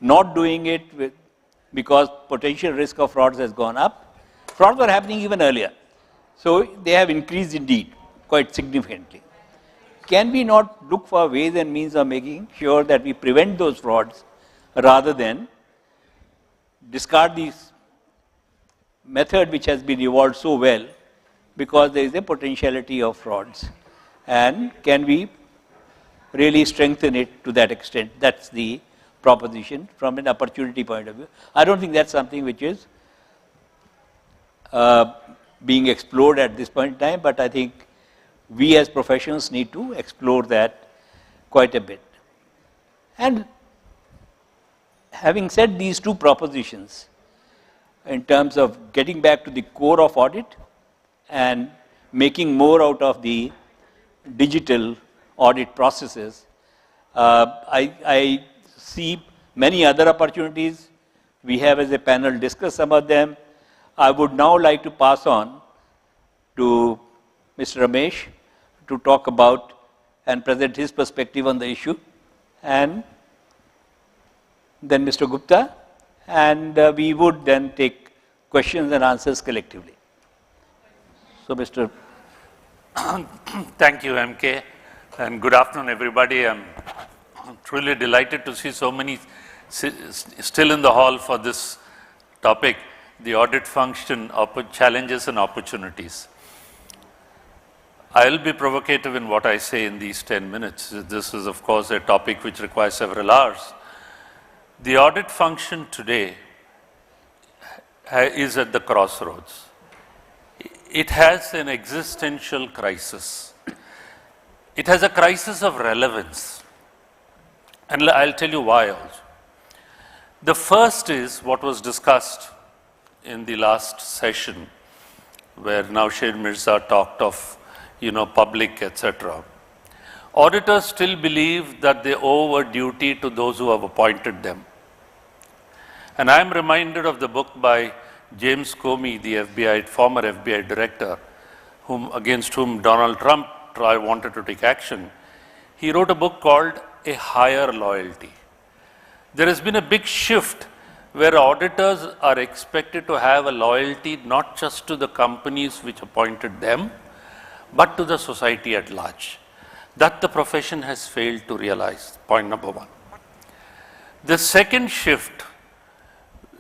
not doing it because potential risk of frauds has gone up. Frauds were happening even earlier. So they have increased indeed quite significantly. Can we not look for ways and means of making sure that we prevent those frauds rather than discard this method which has been evolved so well because there is a potentiality of frauds? And can we really strengthen it to that extent? That's the proposition from an opportunity point of view. I don't think that's something which is being explored at this point in time, but I think we as professionals need to explore that quite a bit. And having said these two propositions, in terms of getting back to the core of audit and making more out of the digital audit processes, I see many other opportunities. We have as a panel discussed some of them. I would now like to pass on to Mr. Ramesh to talk about and present his perspective on the issue, and then Mr. Gupta, and we would then take questions and answers collectively. So, Mr. Thank you, MK, and good afternoon, everybody. I'm truly delighted to see so many still in the hall for this topic, the audit function, challenges and opportunities. I'll be provocative in what I say in these 10 minutes. This is, of course, a topic which requires several hours. The audit function today is at the crossroads. It has an existential crisis. It has a crisis of relevance. And I'll tell you why also. The first is what was discussed in the last session, where Naushad Mirza talked of, public, etc. Auditors still believe that they owe a duty to those who have appointed them. And I am reminded of the book by James Comey, the former FBI director, against whom Donald Trump wanted to take action. He wrote a book called A Higher Loyalty. There has been a big shift where auditors are expected to have a loyalty not just to the companies which appointed them, but to the society at large. That the profession has failed to realize, point number one. The second shift,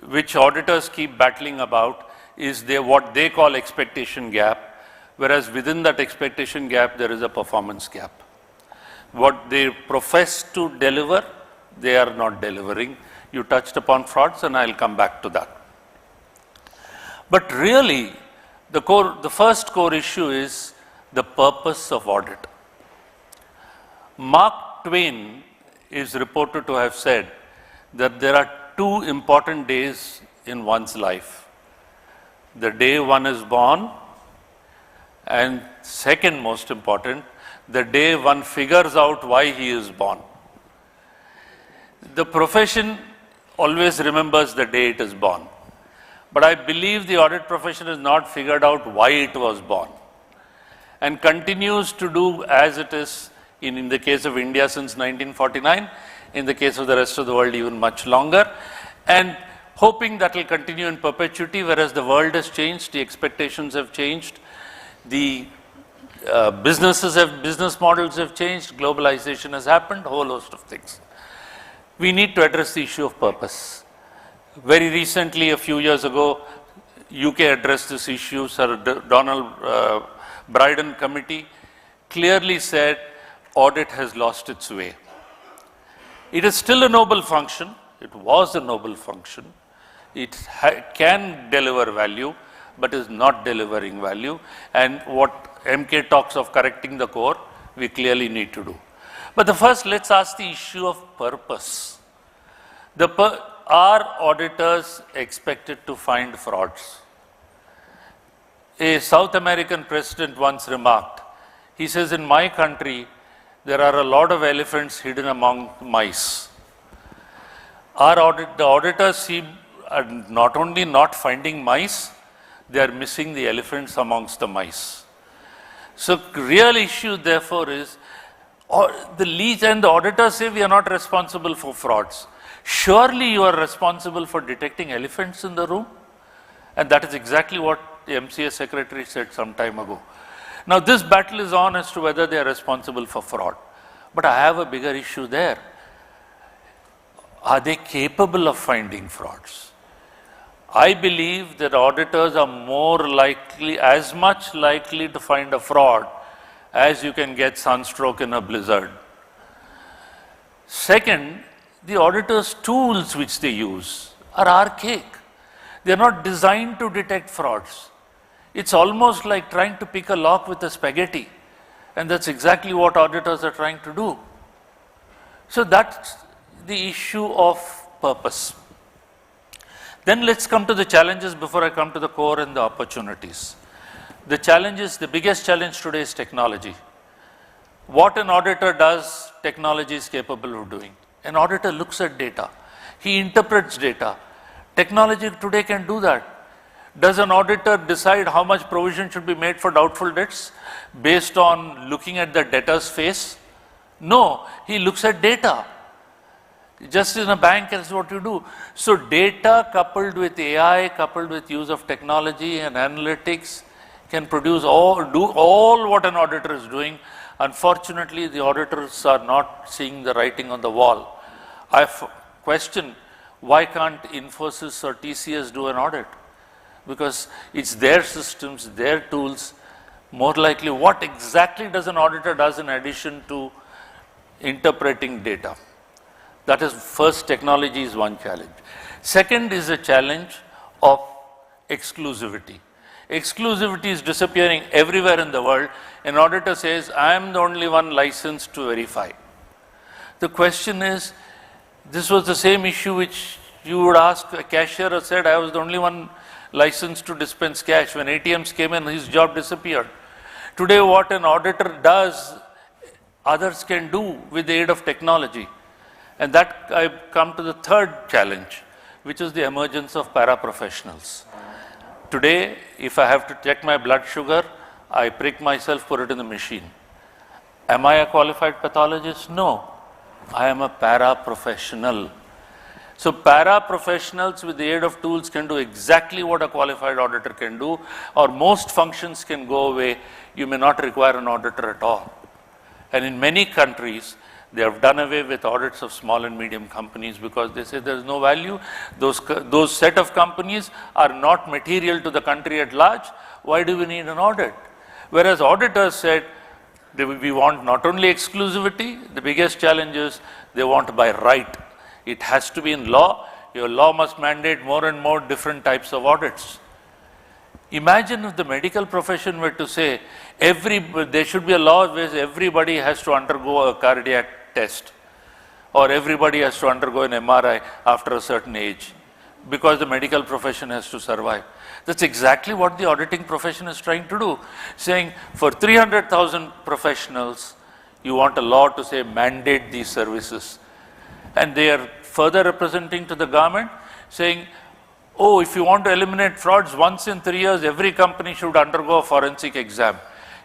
which auditors keep battling about, is what they call expectation gap, whereas within that expectation gap, there is a performance gap. What they profess to deliver, they are not delivering. You touched upon frauds, and I'll come back to that. But really, the first core issue is the purpose of audit. Mark Twain is reported to have said that there are two important days in one's life. The day one is born, and second most important, the day one figures out why he is born. The profession always remembers the day it is born. But I believe the audit profession has not figured out why it was born, and continues to do as it is In the case of India since 1949, in the case of the rest of the world even much longer, and hoping that will continue in perpetuity, whereas the world has changed, the expectations have changed, the business models have changed, globalization has happened, a whole host of things. We need to address the issue of purpose. Very recently, a few years ago, UK addressed this issue. Sir Donald Brydon Committee clearly said audit has lost its way. It is still a noble function. It was a noble function. It can deliver value, but is not delivering value. And what MK talks of correcting the core, we clearly need to do. But the first, let's ask the issue of purpose. Are auditors expected to find frauds? A South American president once remarked, he says, in my country, there are a lot of elephants hidden among mice. The auditors seem not only not finding mice, they are missing the elephants amongst the mice. So real issue therefore is, the auditors say we are not responsible for frauds. Surely you are responsible for detecting elephants in the room? And that is exactly what the MCA secretary said some time ago. Now this battle is on as to whether they are responsible for fraud. But I have a bigger issue there. Are they capable of finding frauds? I believe that auditors are more likely, as much likely to find a fraud as you can get sunstroke in a blizzard. Second, the auditors' tools which they use are archaic. They are not designed to detect frauds. It's almost like trying to pick a lock with a spaghetti. And that's exactly what auditors are trying to do. So that's the issue of purpose. Then let's come to the challenges before I come to the core and the opportunities. The challenges, the biggest challenge today is technology. What an auditor does, technology is capable of doing. An auditor looks at data. He interprets data. Technology today can do that. Does an auditor decide how much provision should be made for doubtful debts based on looking at the debtor's face? No, he looks at data. Just in a bank, that's what you do. So data coupled with AI, coupled with use of technology and analytics can do all what an auditor is doing. Unfortunately, the auditors are not seeing the writing on the wall. I question, why can't Infosys or TCS do an audit? Because it's their systems, their tools. More likely, what exactly does an auditor does in addition to interpreting data? That is, first, technology is one challenge. Second is a challenge of exclusivity. Exclusivity is disappearing everywhere in the world. An auditor says, I am the only one licensed to verify. The question is, this was the same issue which you would ask a cashier or said, I was the only one licensed to dispense cash. When ATMs came in, his job disappeared. Today, what an auditor does, others can do with the aid of technology. And that I come to the third challenge, which is the emergence of paraprofessionals. Today, if I have to check my blood sugar, I prick myself, put it in the machine. Am I a qualified pathologist? No. I am a paraprofessional. So paraprofessionals with the aid of tools can do exactly what a qualified auditor can do, or most functions can go away. You may not require an auditor at all. And in many countries, they have done away with audits of small and medium companies because they say there is no value. Those set of companies are not material to the country at large. Why do we need an audit? Whereas auditors said, we want not only exclusivity, the biggest challenge is they want by right. It has to be in law. Your law must mandate more and more different types of audits. Imagine if the medical profession were to say, there should be a law where everybody has to undergo a cardiac test, or everybody has to undergo an MRI after a certain age, because the medical profession has to survive. That's exactly what the auditing profession is trying to do, saying for 300,000 professionals, you want a law to say mandate these services. And they are further representing to the government, saying, oh, if you want to eliminate frauds, once in 3 years, every company should undergo a forensic exam.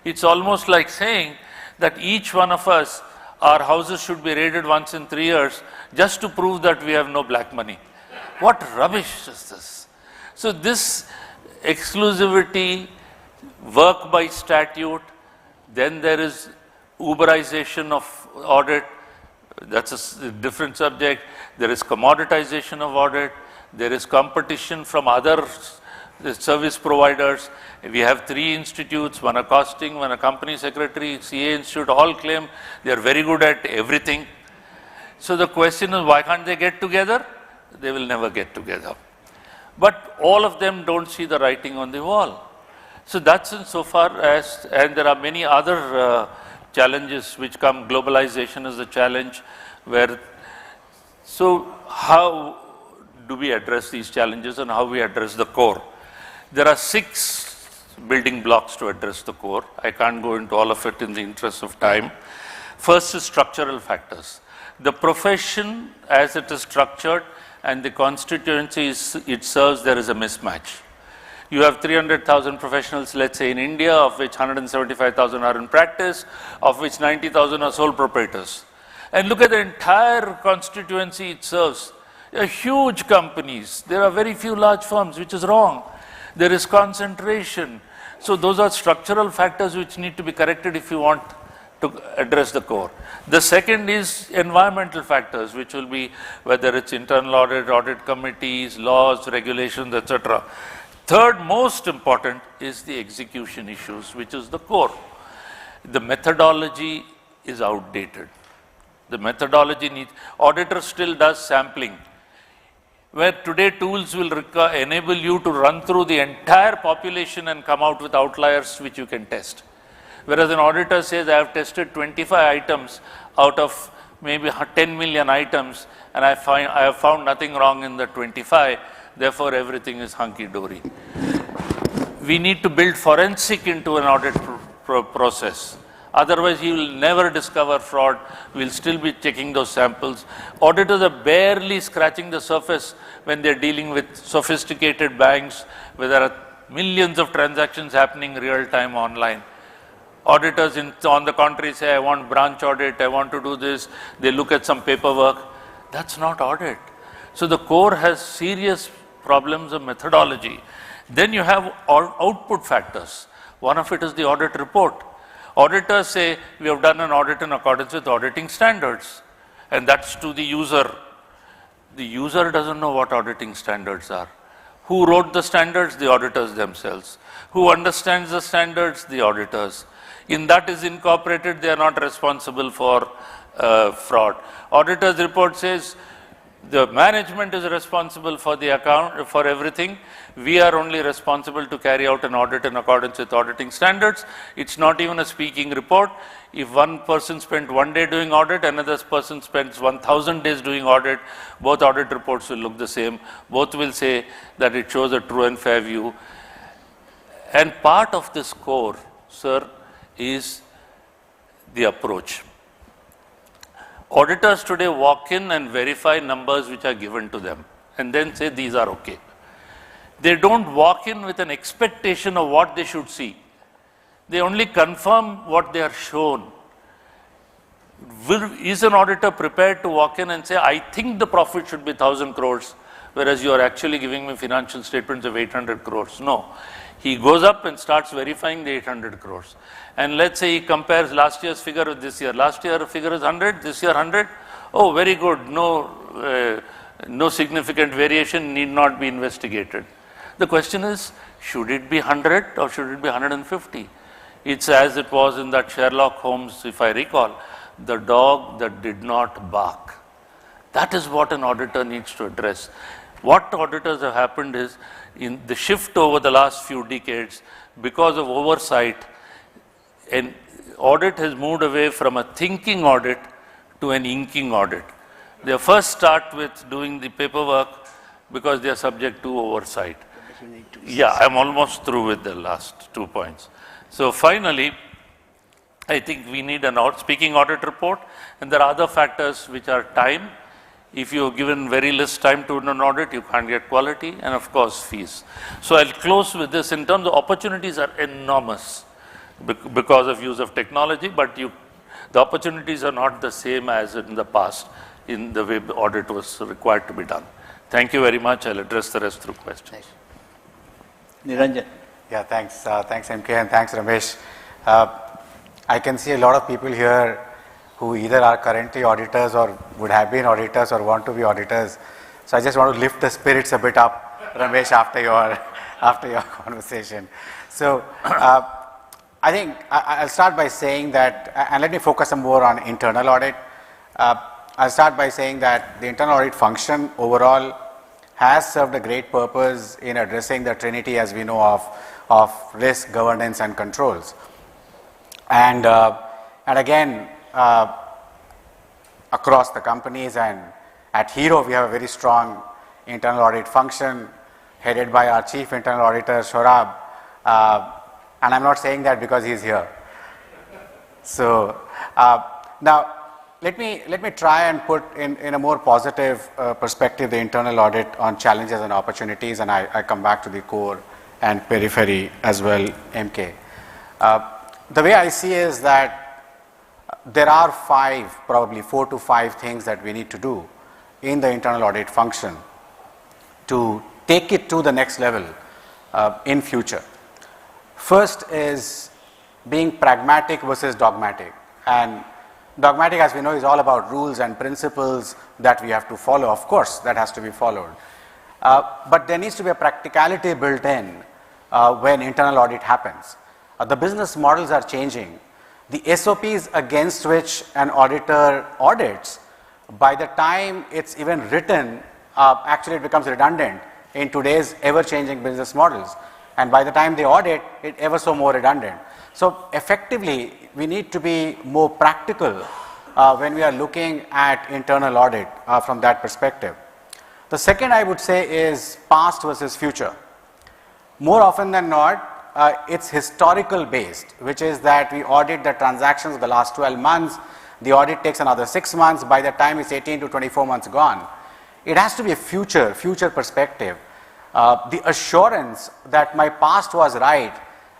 It's almost like saying that each one of us, our houses should be raided once in 3 years just to prove that we have no black money. What rubbish is this? So this exclusivity, work by statute, then there is Uberization of audit, that's a different subject. There is commoditization of audit. There is competition from other service providers. We have 3 institutes, one a costing, one a company secretary, CA Institute, all claim they are very good at everything. So the question is, why can't they get together? They will never get together. But all of them don't see the writing on the wall. So that's insofar as, and there are many other challenges which come. Globalization is a challenge where, so how do we address these challenges and how we address the core? There are 6 building blocks to address the core. I can't go into all of it in the interest of time. First is structural factors. The profession as it is structured and the constituencies it serves, there is a mismatch. You have 300,000 professionals, let's say in India, of which 175,000 are in practice, of which 90,000 are sole proprietors. And look at the entire constituency it serves. They are huge companies. There are very few large firms, which is wrong. There is concentration. So those are structural factors which need to be corrected if you want to address the core. The second is environmental factors, which will be whether it's internal audit, audit committees, laws, regulations, etc. Third most important is the execution issues, which is the core. The methodology is outdated. The methodology needs, auditor still does sampling, where today tools will enable you to run through the entire population and come out with outliers which you can test. Whereas an auditor says, I have tested 25 items out of maybe 10 million items, and I have found nothing wrong in the 25, therefore everything is hunky-dory. We need to build forensic into an audit process. Otherwise, you will never discover fraud. We'll still be checking those samples. Auditors are barely scratching the surface when they're dealing with sophisticated banks, where there are millions of transactions happening real-time online. Auditors, on the contrary, say, I want branch audit, I want to do this. They look at some paperwork. That's not audit. So the core has serious problems of methodology. Then you have output factors. One of it is the audit report. Auditors say, we have done an audit in accordance with auditing standards, and that's to the user. The user doesn't know what auditing standards are. Who wrote the standards? The auditors themselves. Who understands the standards? The auditors. In that is incorporated, they are not responsible for fraud. Auditor's report says, the management is responsible for the account, for everything. We are only responsible to carry out an audit in accordance with auditing standards. It's not even a speaking report. If one person spent 1 day doing audit, another person spends 1,000 days doing audit, both audit reports will look the same. Both will say that it shows a true and fair view. And part of this core, sir, is the approach. Auditors today walk in and verify numbers which are given to them and then say these are okay. They don't walk in with an expectation of what they should see. They only confirm what they are shown. Is an auditor prepared to walk in and say, I think the profit should be 1,000 crores, whereas you are actually giving me financial statements of 800 crores? No. He goes up and starts verifying the 800 crores. And let's say he compares last year's figure with this year. Last year figure is 100, this year 100. Oh, very good. No significant variation need not be investigated. The question is, should it be 100 or should it be 150? It's as it was in that Sherlock Holmes, if I recall, the dog that did not bark. That is what an auditor needs to address. What auditors have happened is, in the shift over the last few decades, because of oversight, an audit has moved away from a thinking audit to an inking audit. They first start with doing the paperwork because they are subject to oversight. Yeah, I'm almost through with the last 2 points. So finally, I think we need an speaking audit report, and there are other factors which are time. If you have given very less time to an audit, you can't get quality, and of course fees. So I'll close with this. In terms of opportunities are enormous because of use of technology, but you the opportunities are not the same as in the past in the way the audit was required to be done. Thank you very much. I'll address the rest through questions. Niranjan. Yeah, thanks. Thanks, MK, and thanks, Ramesh. I can see a lot of people here who either are currently auditors or would have been auditors or want to be auditors. So I just want to lift the spirits a bit up, Ramesh, after your conversation. So I think I'll start by saying that, and let me focus some more on internal audit. I'll start by saying that the internal audit function overall has served a great purpose in addressing the trinity, as we know, of risk, governance, and controls. And again, across the companies and at Hero, we have a very strong internal audit function headed by our chief internal auditor, Shorab. And I'm not saying that because he's here. So now, let me try and put in a more positive perspective the internal audit on challenges and opportunities, and I come back to the core and periphery as well, MK. The way I see is that there are probably 4 to 5 things that we need to do in the internal audit function to take it to the next level in future. First is being pragmatic versus dogmatic. And dogmatic, as we know, is all about rules and principles that we have to follow. Of course, that has to be followed. But there needs to be a practicality built in when internal audit happens. The business models are changing. The SOPs against which an auditor audits, by the time it's even written, actually it becomes redundant in today's ever-changing business models. And by the time they audit, it ever so more redundant. So effectively, we need to be more practical when we are looking at internal audit from that perspective. The second I would say is past versus future. More often than not, it's historical based, which is that we audit the transactions of the last 12 months. The audit takes another 6 months. By the time it's 18 to 24 months gone. It has to be a future perspective. The assurance that my past was right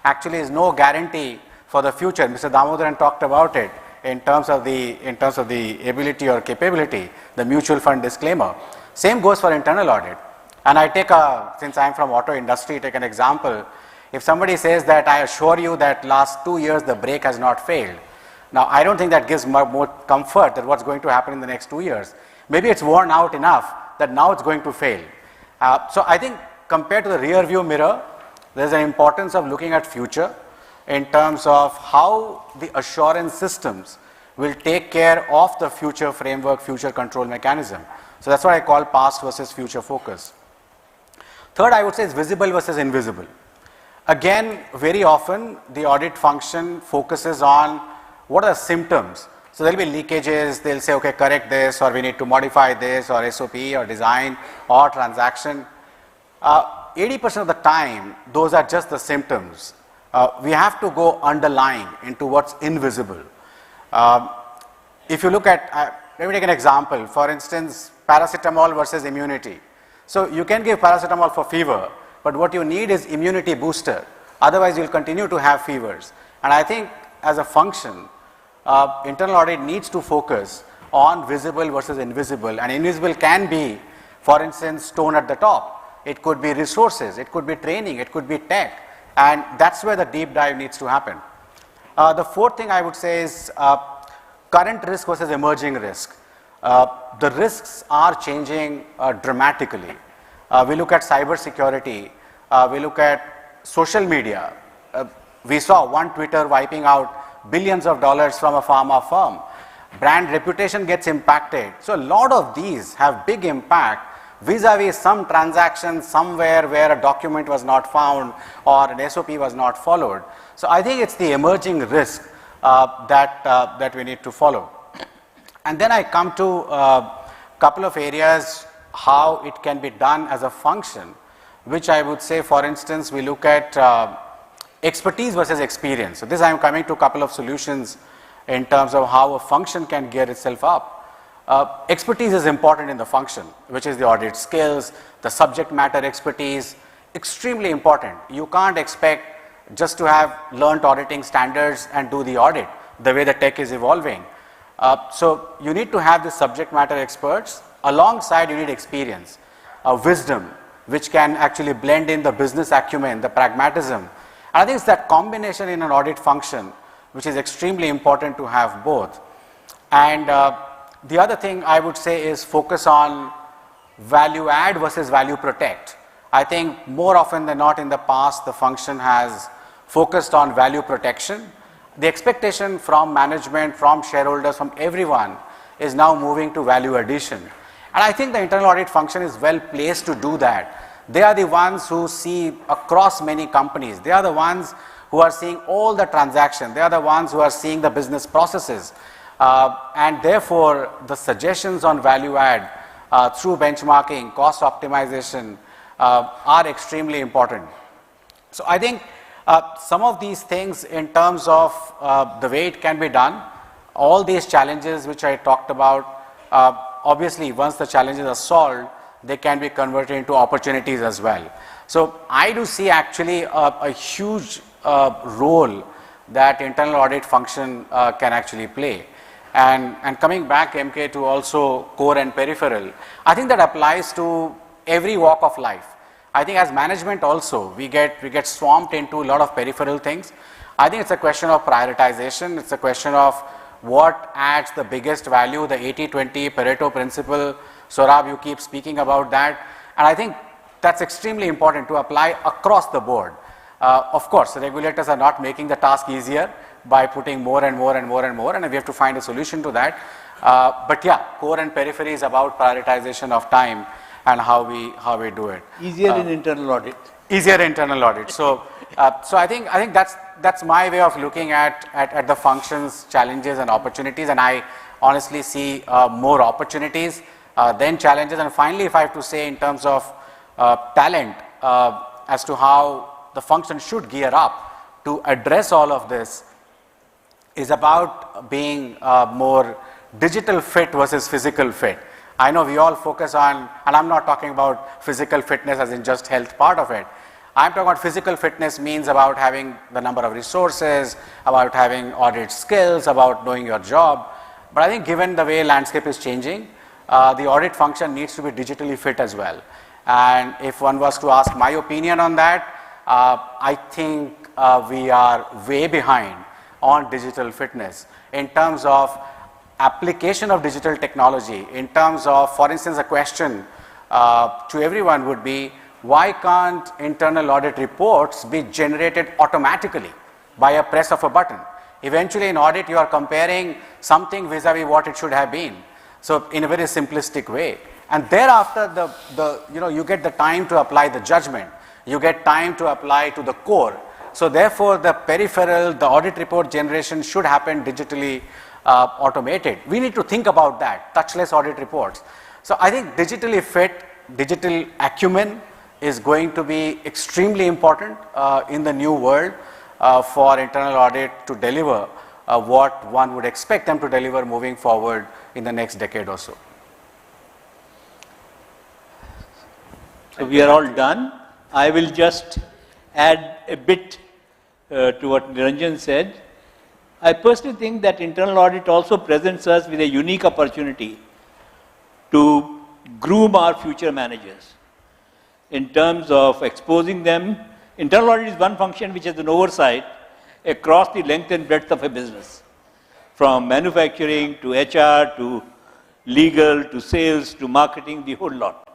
actually is no guarantee for the future. Mr. Damodaran talked about it in terms of the ability or capability, the mutual fund disclaimer. Same goes for internal audit. And I take since I'm from auto industry, take an example. If somebody says that I assure you that last 2 years the brake has not failed. Now I don't think that gives more comfort that what's going to happen in the next 2 years. Maybe it's worn out enough that now it's going to fail. So I think compared to the rear view mirror, there's an importance of looking at future in terms of how the assurance systems will take care of the future framework, future control mechanism. So that's what I call past versus future focus. Third, I would say is visible versus invisible. Again, very often the audit function focuses on what are the symptoms. So there will be leakages, they'll say, okay, correct this, or we need to modify this, or SOP, or design, or transaction. 80% of the time, those are just the symptoms. We have to go underlying into what's invisible. If you look at, let me take an example. For instance, paracetamol versus immunity. So you can give paracetamol for fever, but what you need is immunity booster. Otherwise, you'll continue to have fevers. And I think as a function, internal audit needs to focus on visible versus invisible. And invisible can be, for instance, stone at the top. It could be resources, it could be training, it could be tech. And that's where the deep dive needs to happen. The fourth thing I would say is current risk versus emerging risk. The risks are changing dramatically. We look at cyber security, we look at social media. We saw one Twitter wiping out billions of dollars from a pharma firm. Brand reputation gets impacted. So a lot of these have big impact vis-a-vis some transaction somewhere where a document was not found or an SOP was not followed. So I think it's the emerging risk that we need to follow. And then I come to a couple of areas how it can be done as a function, which I would say, for instance, we look at expertise versus experience. So this I am coming to a couple of solutions in terms of how a function can gear itself up. Expertise is important in the function, which is the audit skills, the subject matter expertise, extremely important. You can't expect just to have learnt auditing standards and do the audit. the way the tech is evolving. So you need to have the subject matter experts. Alongside, you need experience, wisdom, which can actually blend in the business acumen, the pragmatism. And I think it's that combination in an audit function which is extremely important to have both. And the other thing I would say is focus on value add versus value protect. I think more often than not in the past, the function has focused on value protection. The expectation from management, from shareholders, from everyone is now moving to value addition. And I think the internal audit function is well placed to do that. They are the ones who see across many companies. They are the ones who are seeing all the transactions. They are the ones who are seeing the business processes. And therefore, the suggestions on value add through benchmarking, cost optimization are extremely important. So I think some of these things in terms of the way it can be done, all these challenges which I talked about, obviously once the challenges are solved, they can be converted into opportunities as well. So I do see actually a huge role that internal audit function can actually play. And coming back, MK, to also core and peripheral, I think that applies to every walk of life. I think as management also, we get swamped into a lot of peripheral things. I think it's a question of prioritization. It's a question of what adds the biggest value, the 80-20 Pareto principle. Saurabh, you keep speaking about that. And I think that's extremely important to apply across the board. Of course, the regulators are not making the task easier by putting more and more and more and more, and we have to find a solution to that. But yeah, core and periphery is about prioritization of time and how we do it. Easier in internal audit. Easier internal audit. So I think that's my way of looking at the functions, challenges, and opportunities. And I honestly see more opportunities than challenges. And finally, if I have to say in terms of talent, as to how the function should gear up to address all of this, is about being more digital fit versus physical fit. I know we all focus on, and I'm not talking about physical fitness as in just health part of it. I'm talking about physical fitness means about having the number of resources, about having audit skills, about knowing your job. But I think given the way landscape is changing, the audit function needs to be digitally fit as well. And if one was to ask my opinion on that, I think we are way behind on digital fitness in terms of application of digital technology, in terms of, for instance, a question to everyone would be, why can't internal audit reports be generated automatically by a press of a button? Eventually in audit you are comparing something vis-a-vis what it should have been. So in a very simplistic way. And thereafter you get the time to apply the judgment. You get time to apply to the core. So therefore the peripheral, the audit report generation should happen digitally automated. We need to think about that, touchless audit reports. So I think digitally fit, digital acumen is going to be extremely important in the new world for internal audit to deliver what one would expect them to deliver moving forward in the next decade or so. So we are all done. I will just add a bit to what Niranjan said. I personally think that internal audit also presents us with a unique opportunity to groom our future managers in terms of exposing them. Internal audit is one function which has an oversight across the length and breadth of a business, from manufacturing to HR to legal to sales to marketing, the whole lot.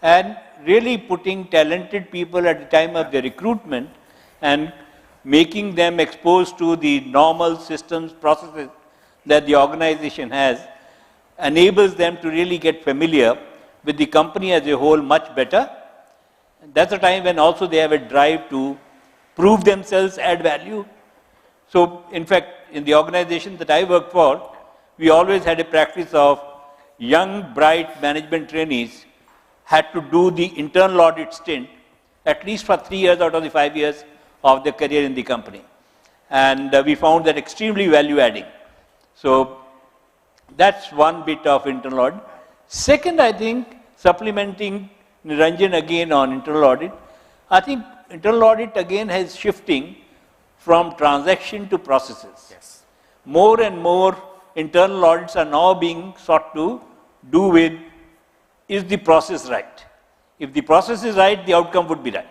And really putting talented people at the time of their recruitment and making them exposed to the normal systems, processes that the organization has, enables them to really get familiar with the company as a whole much better. That's a time when also they have a drive to prove themselves, add value. So in fact, in the organization that I work for, we always had a practice of young, bright management trainees had to do the internal audit stint at least for 3 years out of the 5 years of their career in the company. And we found that extremely value adding. So that's one bit of internal audit. Second, I think, supplementing Niranjan again on internal audit, I think internal audit again has shifting from transaction to processes. Yes. more and more internal audits are now being sought to do with, is the process right? If the process is right, the outcome would be right.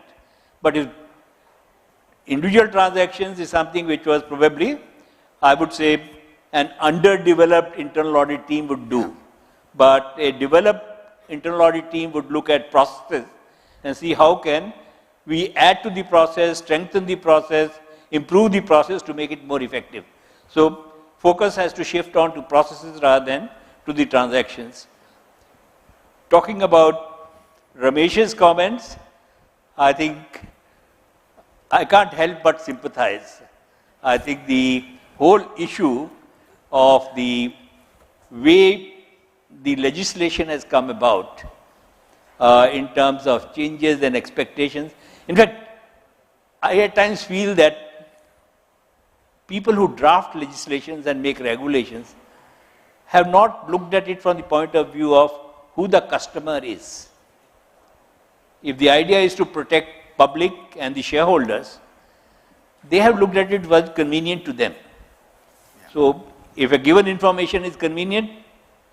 But if individual transactions is something which was probably, I would say, an underdeveloped internal audit team would do. But a developed internal audit team would look at processes and see how can we add to the process, strengthen the process, improve the process to make it more effective. So focus has to shift on to processes rather than to the transactions. Talking about Ramesh's comments, I think I can't help but sympathize. I think the whole issue of the way the legislation has come about in terms of changes and expectations. In fact, I at times feel that people who draft legislations and make regulations have not looked at it from the point of view of who the customer is. If the idea is to protect public and the shareholders, they have looked at it was convenient to them. So if a given information is convenient,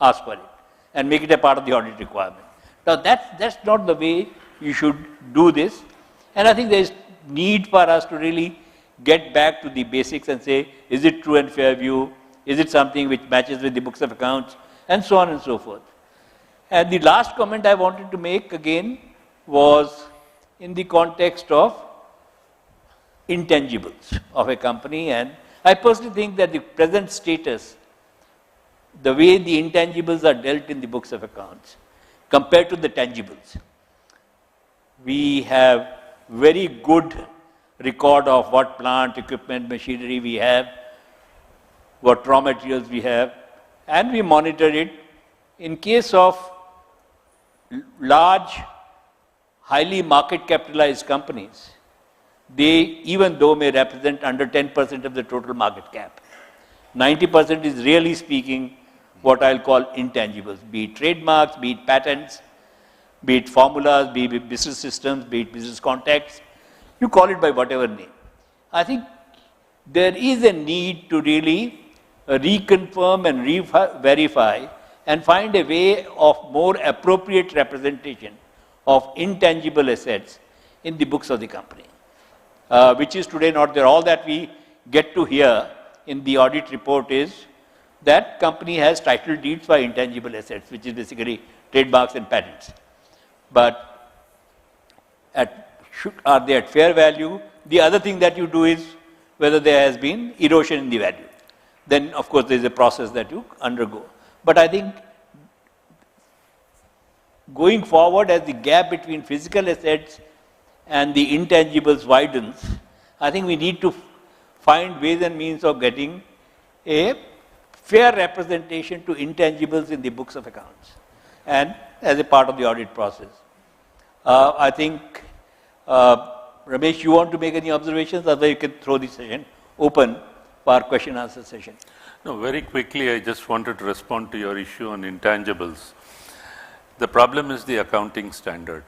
ask for it and make it a part of the audit requirement. Now that's not the way you should do this. And I think there is need for us to really get back to the basics and say, is it true and fair view? Is it something which matches with the books of accounts? And so on and so forth. And the last comment I wanted to make again was in the context of intangibles of a company. And I personally think that the present status, the way the intangibles are dealt in the books of accounts compared to the tangibles, we have very good record of what plant, equipment, machinery we have, what raw materials we have, and we monitor it. In case of large, highly market capitalized companies, they, even though may represent under 10% of the total market cap, 90% is really speaking what I'll call intangibles, be it trademarks, be it patents, be it formulas, be it business systems, be it business contacts, you call it by whatever name. I think there is a need to really reconfirm and verify and find a way of more appropriate representation of intangible assets in the books of the company, which is today not there. All that we get to hear in the audit report is that company has title deeds for intangible assets, which is basically trademarks and patents. But are they at fair value? The other thing that you do is whether there has been erosion in the value. Then, of course, there is a process that you undergo. But I think going forward, as the gap between physical assets and the intangibles widens, I think we need to find ways and means of getting a fair representation to intangibles in the books of accounts and as a part of the audit process. I think, Ramesh, you want to make any observations? Otherwise, you can throw the session open for our question answer session. No, very quickly, I just wanted to respond to your issue on intangibles. The problem is the accounting standard.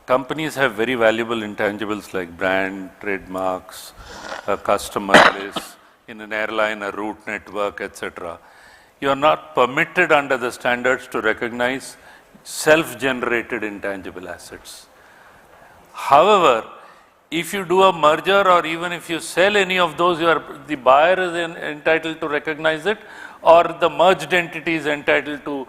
Companies have very valuable intangibles like brand, trademarks, a customer list, in an airline, a route network, etc. You are not permitted under the standards to recognize self-generated intangible assets. However, if you do a merger or even if you sell any of those, the buyer is entitled to recognize it, or the merged entity is entitled to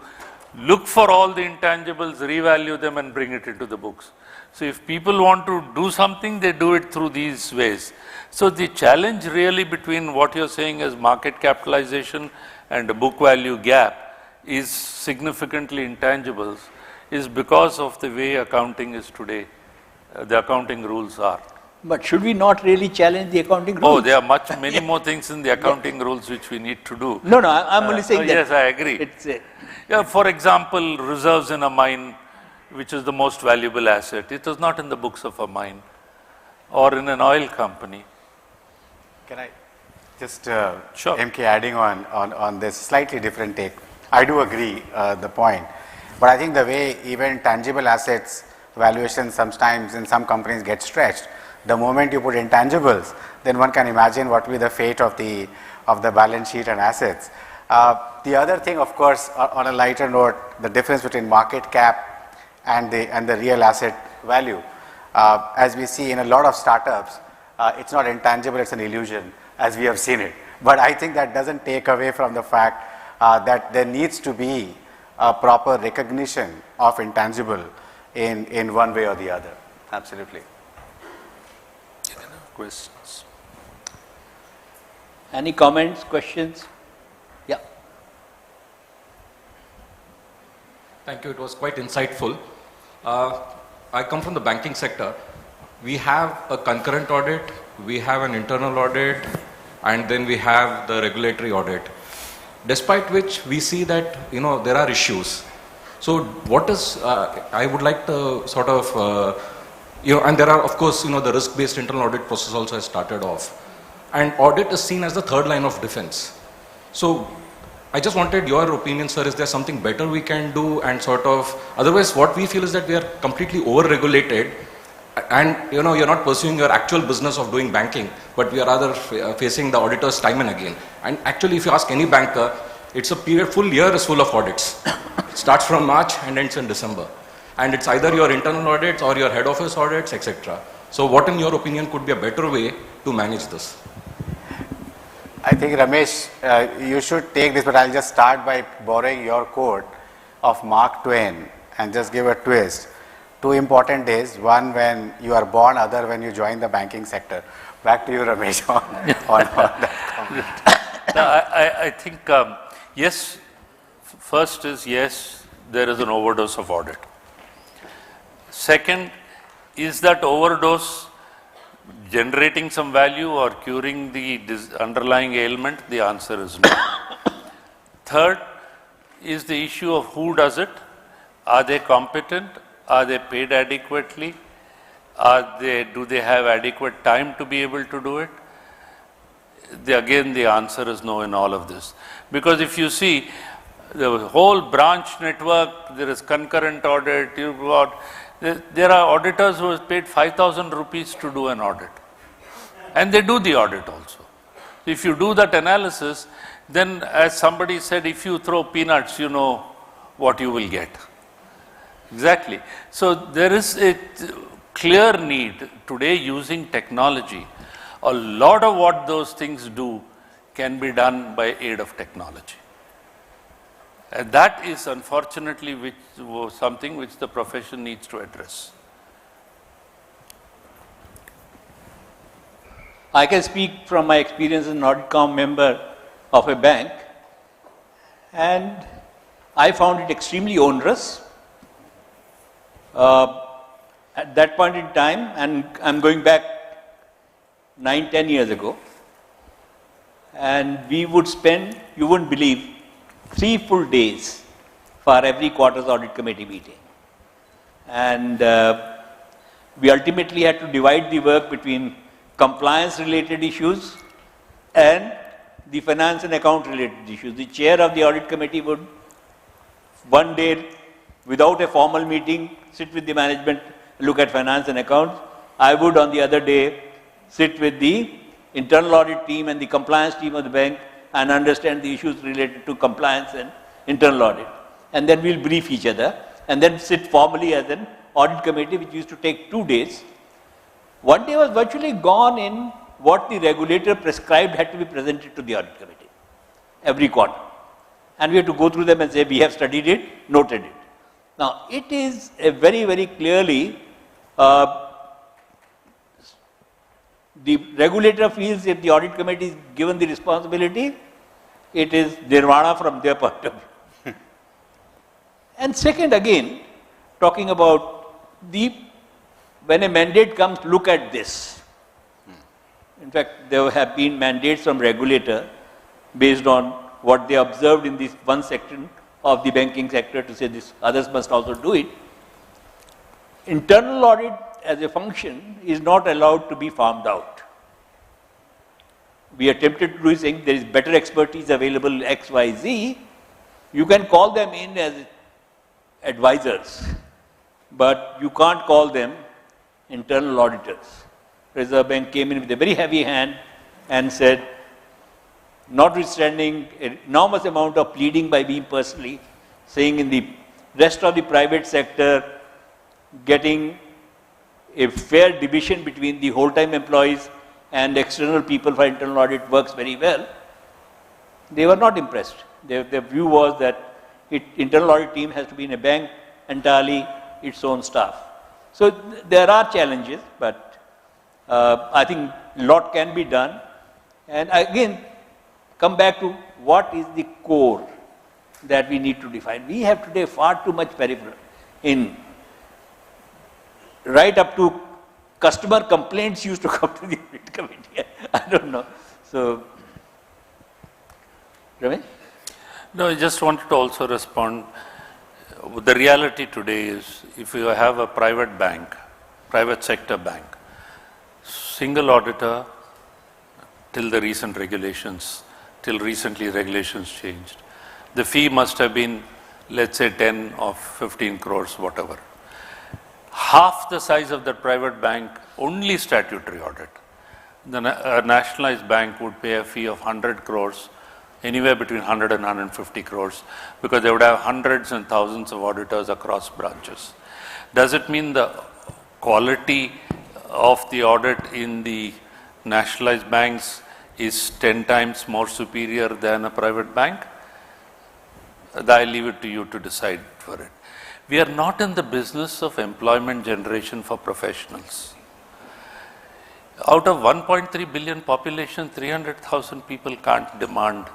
look for all the intangibles, revalue them and bring it into the books. So if people want to do something, they do it through these ways. So the challenge really between what you're saying as market capitalization and a book value gap is significantly intangibles, is because of the way accounting is today, the accounting rules are. But should we not really challenge the accounting rules? Oh, there are many more things in the accounting rules which we need to do. No, I'm only saying that. Yes, I agree. Yeah, for example, reserves in a mine, which is the most valuable asset, it is not in the books of a mine or in an oil company. Can I just, sure. MK, adding on this slightly different take. I do agree the point, but I think the way even tangible assets valuations sometimes in some companies get stretched, the moment you put intangibles, then one can imagine what will be the fate of the of the balance sheet and assets. The other thing, of course, on a lighter note, the difference between market cap and the real asset value. As we see in a lot of startups, it's not intangible, it's an illusion, as we have seen it. But I think that doesn't take away from the fact that there needs to be a proper recognition of intangible in one way or the other. Absolutely. Questions? Any comments, questions? Yeah. Thank you. It was quite insightful. I come from the banking sector. We have a concurrent audit, we have an internal audit, and then we have the regulatory audit. Despite which we see that there are issues. So what is I would like to sort of and there are of course the risk-based internal audit process also has started off, and audit is seen as the third line of defense. So I just wanted your opinion, sir. Is there something better we can do? And sort of, otherwise what we feel is that we are completely over-regulated, and you're not pursuing your actual business of doing banking, but we are rather facing the auditors time and again. And actually, if you ask any banker, it's a period, full year is full of audits. It starts from March and ends in December. And it's either your internal audits or your head office audits, etc. So what in your opinion could be a better way to manage this? I think, Ramesh, you should take this, but I'll just start by borrowing your quote of Mark Twain and just give a twist. 2 important days, one when you are born, other when you join the banking sector. Back to you, Ramesh, on that comment. No, I think, yes, first is yes, there is an overdose of audit. Second, is that overdose generating some value or curing the underlying ailment? The answer is no. Third is the issue of who does it. Are they competent? Are they paid adequately? Do they have adequate time to be able to do it? Again, the answer is no in all of this. Because if you see the whole branch network, there is concurrent audit, there are auditors who have paid 5,000 rupees to do an audit. And they do the audit also. If you do that analysis, then as somebody said, if you throw peanuts, you know what you will get. Exactly. So there is a clear need today using technology. A lot of what those things do can be done by aid of technology. And that is unfortunately something which the profession needs to address. I can speak from my experience as an audit member of a bank, and I found it extremely onerous. At that point in time, and I'm going back 9-10 years ago, and we would spend, you wouldn't believe, 3 full days for every quarter's audit committee meeting. And we ultimately had to divide the work between compliance related issues and the finance and account related issues. The chair of the audit committee would one day, without a formal meeting, sit with the management, look at finance and accounts. I would on the other day sit with the internal audit team and the compliance team of the bank and understand the issues related to compliance and internal audit. And then we'll brief each other and then sit formally as an audit committee, which used to take 2 days. One day was virtually gone in what the regulator prescribed had to be presented to the audit committee every quarter. And we have to go through them and say, we have studied it, noted it. Now, it is a very, very clearly, the regulator feels if the audit committee is given the responsibility, it is nirvana from their point of view. And second, again, talking about when a mandate comes, look at this. In fact, there have been mandates from regulator based on what they observed in this one section of the banking sector to say this, others must also do it. Internal audit as a function is not allowed to be farmed out. We attempted to do saying there is better expertise available X, Y, Z. You can call them in as advisors, but you can't call them internal auditors. Reserve Bank came in with a very heavy hand and said, notwithstanding an enormous amount of pleading by me personally, saying in the rest of the private sector, getting a fair division between the whole-time employees and external people for internal audit works very well, they were not impressed. Their view was that internal audit team has to be in a bank entirely its own staff. So there are challenges, but I think a lot can be done. And again, come back to what is the core that we need to define. We have today far too much peripheral in right up to customer complaints used to come to the audit committee. I don't know. So, Ramesh? No, I just wanted to also respond. The reality today is if you have a private bank, private sector bank, single auditor till the recent regulations, till recently regulations changed, the fee must have been, let's say 10 or 15 crores, whatever. Half the size of the private bank, only statutory audit. The nationalized bank would pay a fee of 100 crores, anywhere between 100 and 150 crores, because they would have hundreds and thousands of auditors across branches. Does it mean the quality of the audit in the nationalized banks is 10 times more superior than a private bank? I leave it to you to decide for it. We are not in the business of employment generation for professionals. Out of 1.3 billion population, 300,000 people can't demand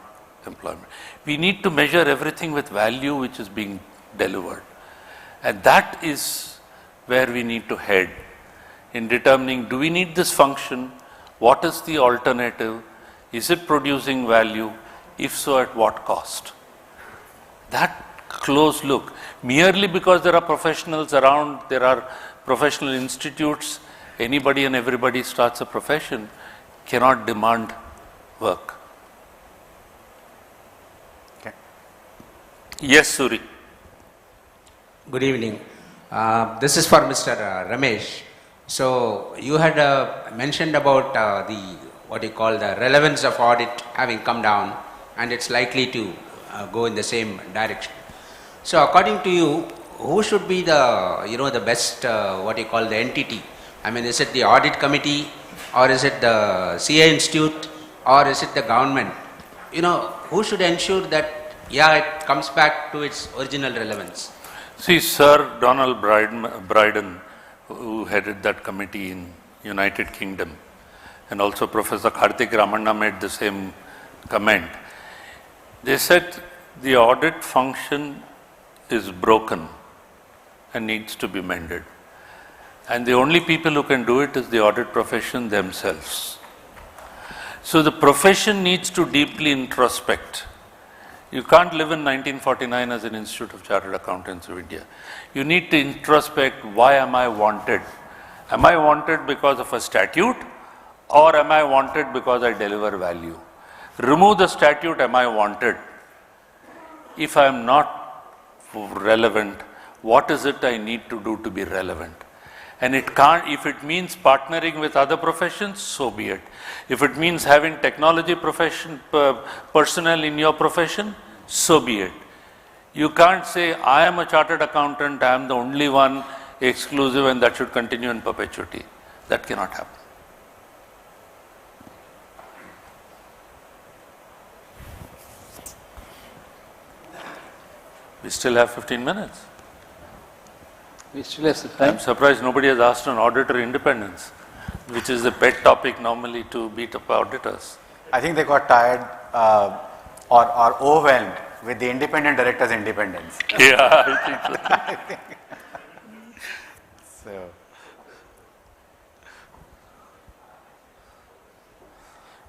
employment. We need to measure everything with value which is being delivered. And that is where we need to head in determining, do we need this function? What is the alternative? Is it producing value? If so, at what cost? That close look. Merely because there are professionals around, there are professional institutes, anybody and everybody starts a profession, cannot demand work. Okay. Yes, Suri. Good evening. This is for Mr. Ramesh. So you had mentioned about what you call the relevance of audit having come down, and it's likely to go in the same direction. So according to you, who should be the best what you call the entity? I mean, is it the audit committee, or is it the CA Institute, or is it the government? Who should ensure that it comes back to its original relevance? See, Sir Donald Brydon, who headed that committee in United Kingdom, and also Professor Karthik Ramanna made the same comment. They said the audit function is broken and needs to be mended. And the only people who can do it is the audit profession themselves. So the profession needs to deeply introspect. You can't live in 1949 as an Institute of Chartered Accountants of India. You need to introspect, why am I wanted? Am I wanted because of a statute, or am I wanted because I deliver value? Remove the statute, am I wanted? If I am not relevant, what is it I need to do to be relevant? And it can't, if it means partnering with other professions, so be it. If it means having technology personnel in your profession, so be it. You can't say, I am a chartered accountant, I am the only one exclusive, and that should continue in perpetuity. That cannot happen. We still have 15 minutes. We still have some time. I'm surprised nobody has asked on auditor independence, which is the pet topic normally to beat up auditors. I think they got tired or overwhelmed with the independent director's independence. Yeah, I think so. So,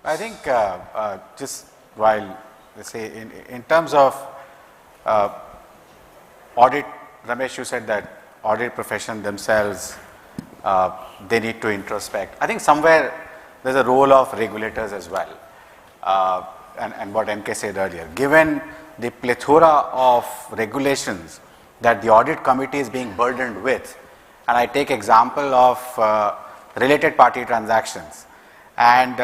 I think just while, let's say, in terms of audit, Ramesh, you said that audit profession themselves, they need to introspect. I think somewhere there's a role of regulators as well. And what MK said earlier, given the plethora of regulations that the audit committee is being burdened with, and I take example of related party transactions, and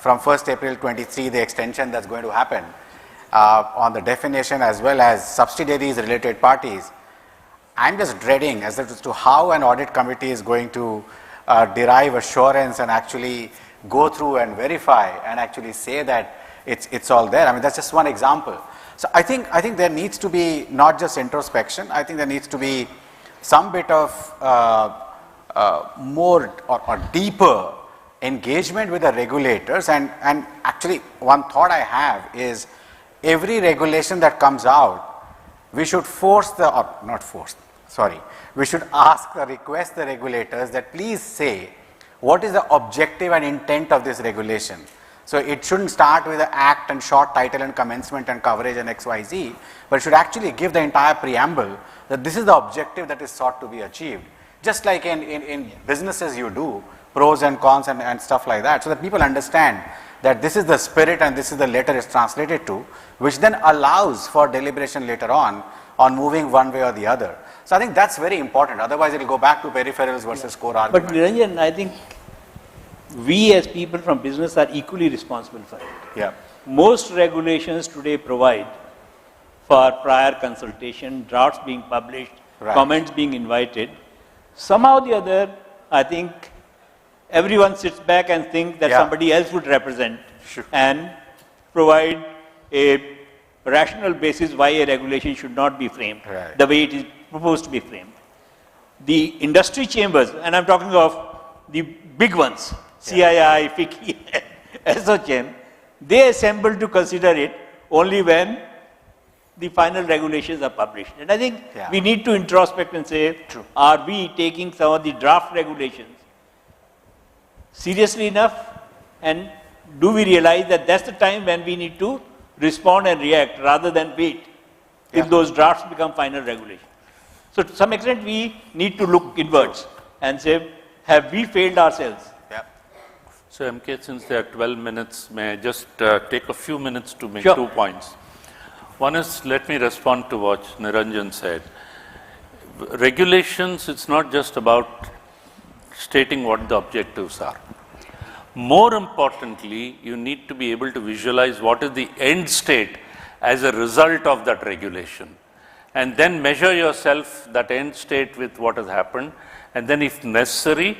from 1st April 23, the extension that's going to happen on the definition as well as subsidiaries, related parties, I'm just dreading as to how an audit committee is going to derive assurance and actually go through and verify and actually say that it's all there. I mean, that's just one example. So I think there needs to be not just introspection, I think there needs to be some bit of more or deeper engagement with the regulators. And actually one thought I have is every regulation that comes out, we should we should ask or request the regulators that please say what is the objective and intent of this regulation. So it shouldn't start with the act and short title and commencement and coverage and XYZ, but it should actually give the entire preamble that this is the objective that is sought to be achieved. Just like in businesses you do, pros and cons and stuff like that, so that people understand that this is the spirit and this is the letter it's translated to, which then allows for deliberation later on moving one way or the other. So I think that's very important, otherwise it will go back to peripherals versus core argument. But Niranjan, I think we as people from business are equally responsible for it. Yeah. Most regulations today provide for prior consultation, drafts being published, comments being invited. Somehow or the other, I think everyone sits back and thinks that somebody else would represent and provide a rational basis why a regulation should not be framed the way it is proposed to be framed. The industry chambers, and I'm talking of the big ones, CII, FICCI, SOCHM, they assemble to consider it only when the final regulations are published. And I think we need to introspect and say, are we taking some of the draft regulations seriously enough, and do we realize that that's the time when we need to respond and react rather than wait till those drafts become final regulations. So to some extent we need to look inwards and say, have we failed ourselves? So MK, since there are 12 minutes, may I just take a few minutes to make 2 points. One is, let me respond to what Niranjan said. Regulations, it's not just about stating what the objectives are. More importantly, you need to be able to visualize what is the end state as a result of that regulation. And then measure yourself that end state with what has happened, and then if necessary,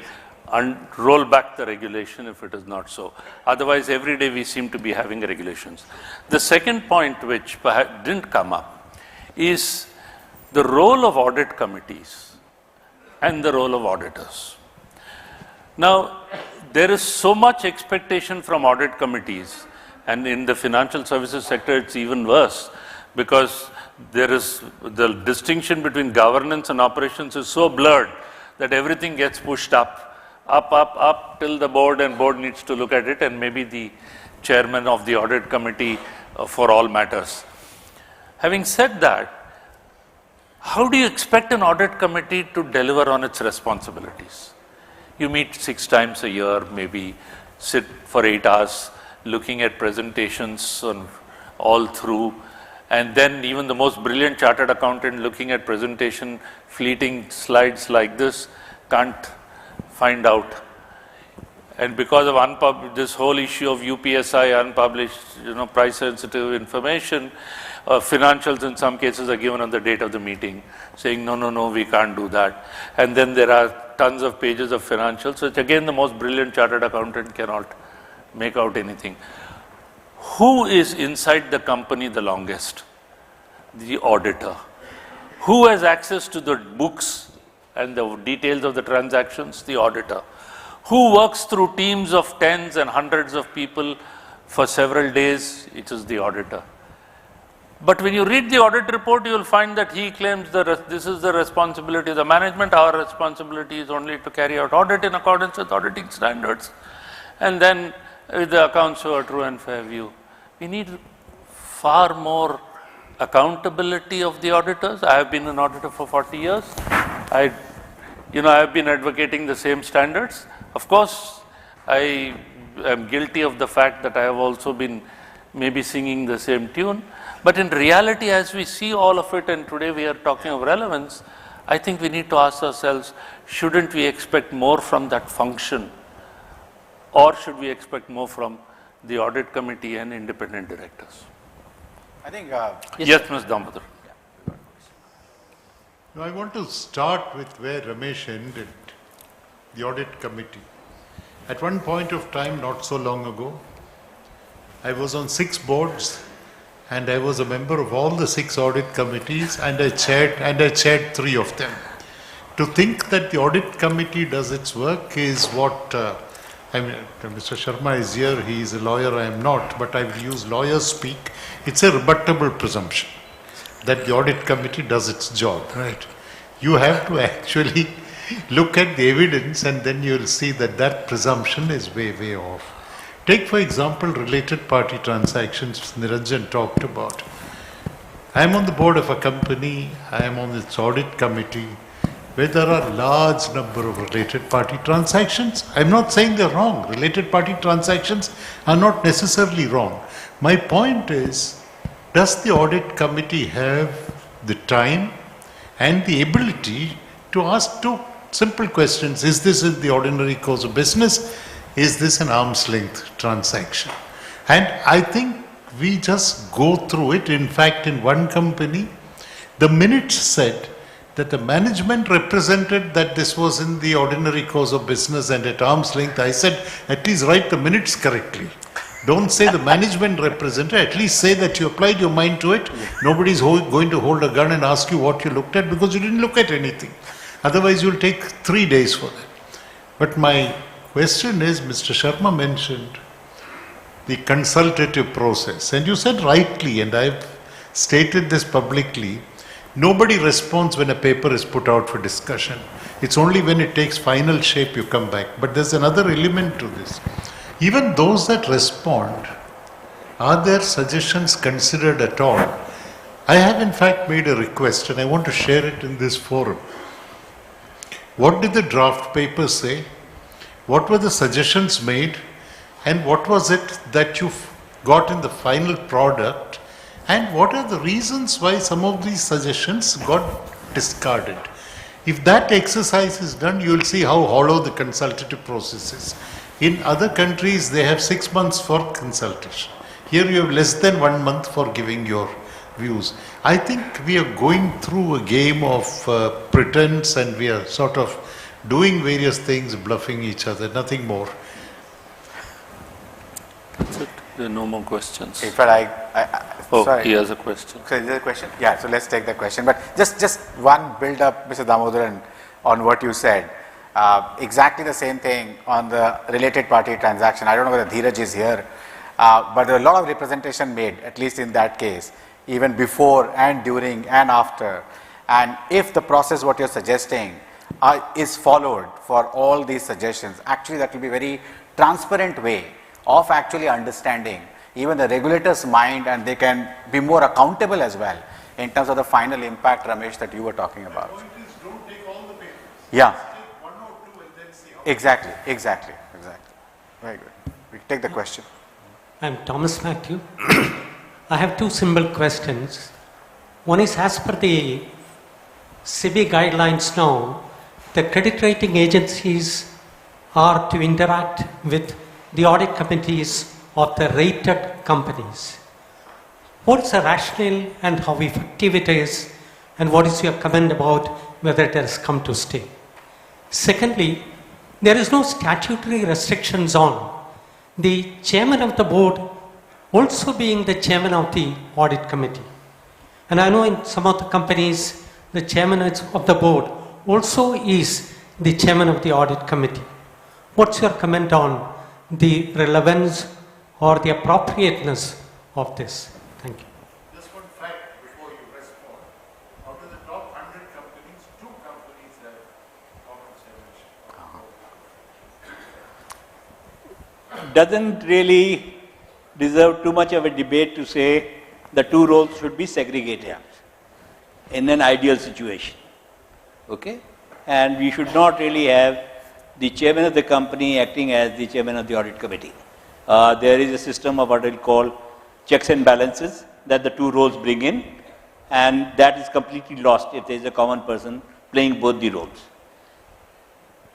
roll back the regulation if it is not so. Otherwise, every day we seem to be having regulations. The second point, which perhaps didn't come up, is the role of audit committees and the role of auditors. Now, there is so much expectation from audit committees, and in the financial services sector it's even worse, because there is the distinction between governance and operations is so blurred that everything gets pushed up till the board, and board needs to look at it, and maybe the chairman of the audit committee for all matters. Having said that, how do you expect an audit committee to deliver on its responsibilities? You meet 6 times a year, maybe sit for 8 hours looking at presentations on all through, and then even the most brilliant chartered accountant looking at presentation, fleeting slides like this, can't find out. And because of this whole issue of UPSI, unpublished, price sensitive information, financials in some cases are given on the date of the meeting, saying no, we can't do that. And then there are tons of pages of financials, which again the most brilliant chartered accountant cannot make out anything. Who is inside the company the longest? The auditor. Who has access to the books and the details of the transactions? The auditor. Who works through teams of tens and hundreds of people for several days? It is the auditor. But when you read the audit report, you will find that he claims that this is the responsibility of the management. Our responsibility is only to carry out audit in accordance with auditing standards. And then with the accounts show a true and fair view. We need far more accountability of the auditors. I have been an auditor for 40 years. I have been advocating the same standards. Of course, I am guilty of the fact that I have also been maybe singing the same tune. But in reality, as we see all of it, and today we are talking of relevance, I think we need to ask ourselves, shouldn't we expect more from that function? Or should we expect more from the audit committee and independent directors. I think. Yes, Ms. Damodar. I want to start with where Ramesh ended, the audit committee. At one point of time, not so long ago, I was on 6 boards and I was a member of all the 6 audit committees and I chaired 3 of them. To think that the audit committee does its work is what, Mr. Sharma is here, he is a lawyer, I am not, but I will use lawyer speak. It's a rebuttable presumption that the audit committee does its job, right? You have to actually look at the evidence and then you'll see that that presumption is way, way off. Take, for example, related party transactions Niranjan talked about. I am on the board of a company, I am on its audit committee, where there are large number of related party transactions. I'm not saying they're wrong. Related party transactions are not necessarily wrong. My point is, does the audit committee have the time and the ability to ask 2 simple questions? Is this in the ordinary course of business? Is this an arm's length transaction? And I think we just go through it. In fact, in one company, the minutes said that the management represented that this was in the ordinary course of business and at arm's length. I said, at least write the minutes correctly. Don't say the management represented, at least say that you applied your mind to it. Nobody's going to hold a gun and ask you what you looked at because you didn't look at anything. Otherwise, you'll take 3 days for that. But my question is, Mr. Sharma mentioned the consultative process. And you said rightly, and I've stated this publicly, nobody responds when a paper is put out for discussion. It's only when it takes final shape you come back. But there's another element to this. Even those that respond, are their suggestions considered at all? I have in fact made a request and I want to share it in this forum. What did the draft paper say? What were the suggestions made? And what was it that you got in the final product? And what are the reasons why some of these suggestions got discarded? If that exercise is done, you will see how hollow the consultative process is. In other countries, they have 6 months for consultation. Here you have less than 1 month for giving your views. I think we are going through a game of pretense and we are sort of doing various things, bluffing each other, nothing more. That's it. There are no more questions. In fact, sorry. He has a question. So is there a question? Yeah, so let's take the question. But just one build up, Mr. Damodaran, on what you said. Exactly the same thing on the related party transaction. I don't know whether Dheeraj is here, but there are a lot of representation made, at least in that case, even before and during and after. And if the process what you're suggesting is followed for all these suggestions, actually that will be a very transparent way of actually understanding even the regulator's mind, and they can be more accountable as well in terms of the final impact, Ramesh, that you were talking about. The point is, don't take all the papers. Yeah. Take 1 or 2 and then see how. Exactly. Very good. We take the question. I'm Thomas Matthew. I have 2 simple questions. One is, as per the SEBI guidelines now, the credit rating agencies are to interact with the audit committees of the rated companies. What's the rationale and how effective it is, and what is your comment about whether it has come to stay? Secondly, there is no statutory restrictions on the chairman of the board also being the chairman of the audit committee. And I know in some of the companies, the chairman of the board also is the chairman of the audit committee. What's your comment on the relevance or the appropriateness of this? Thank you. Just one fact before you respond. Out of the top 100 companies, 2 companies have common Doesn't really deserve too much of a debate to say the 2 roles should be segregated in an ideal situation. Okay? And we should not really have the chairman of the company acting as the chairman of the audit committee. There is a system of what we'll call checks and balances that the 2 roles bring in, and that is completely lost if there is a common person playing both the roles.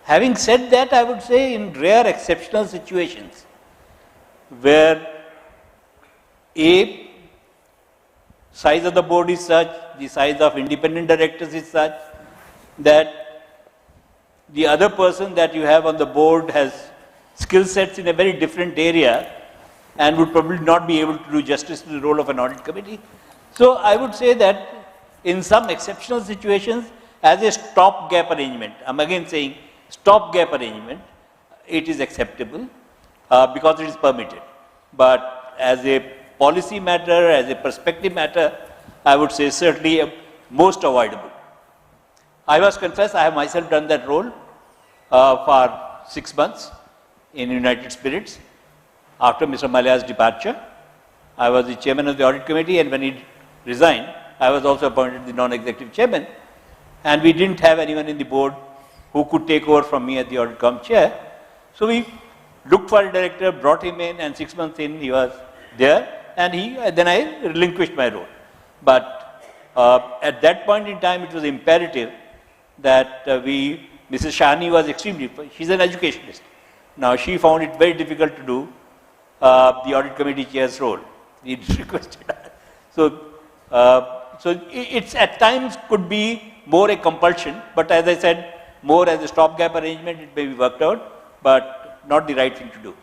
Having said that, I would say in rare exceptional situations, where A, size of the board is such, the size of independent directors is such that the other person that you have on the board has skill sets in a very different area and would probably not be able to do justice to the role of an audit committee. So I would say that in some exceptional situations, as a stopgap arrangement, I'm again saying stopgap arrangement, it is acceptable because it is permitted. But as a policy matter, as a perspective matter, I would say certainly most avoidable. I must confess, I have myself done that role for 6 months in United Spirits. After Mr. Malia's departure, I was the chairman of the audit committee, and when he resigned, I was also appointed the non-executive chairman. And we didn't have anyone in the board who could take over from me at the audit com chair. So we looked for a director, brought him in, and 6 months in he was there, and then I relinquished my role. But at that point in time, it was imperative that Mrs. Shani was extremely, she's an educationist. Now she found it very difficult to do the audit committee chair's role. He requested her. So it's at times could be more a compulsion, but as I said, more as a stopgap arrangement, it may be worked out, but not the right thing to do.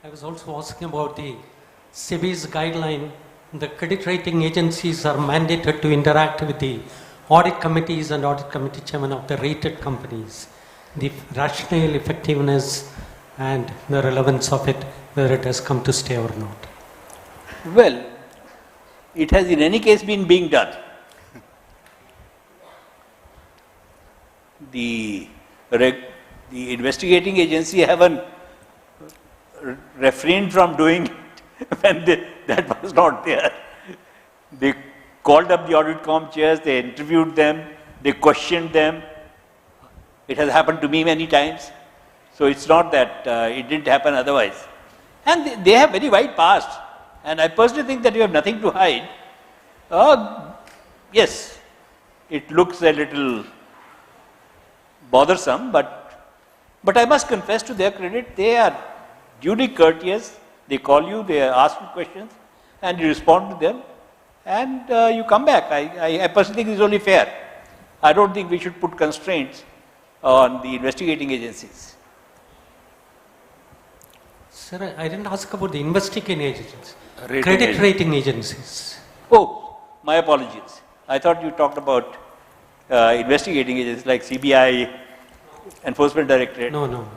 I was also asking about the SEBI's guideline. The credit rating agencies are mandated to interact with the audit committees and audit committee chairman of the rated companies. The rationale, effectiveness, and the relevance of it, whether it has come to stay or not. Well, it has in any case been being done. The investigating agency haven't refrained from doing it when that was not there. They called up the audit com chairs, they interviewed them, they questioned them. It has happened to me many times. So it's not that it didn't happen otherwise. And they have very wide past. And I personally think that you have nothing to hide. Yes, it looks a little bothersome, but I must confess to their credit, they are duly courteous. They call you, they ask you questions, and you respond to them, and you come back. I personally think it's only fair. I don't think we should put constraints on the investigating agencies. Sir, I didn't ask about the investigating agencies. Credit rating agencies. Oh, my apologies. I thought you talked about investigating agencies like CBI, Enforcement Directorate. No.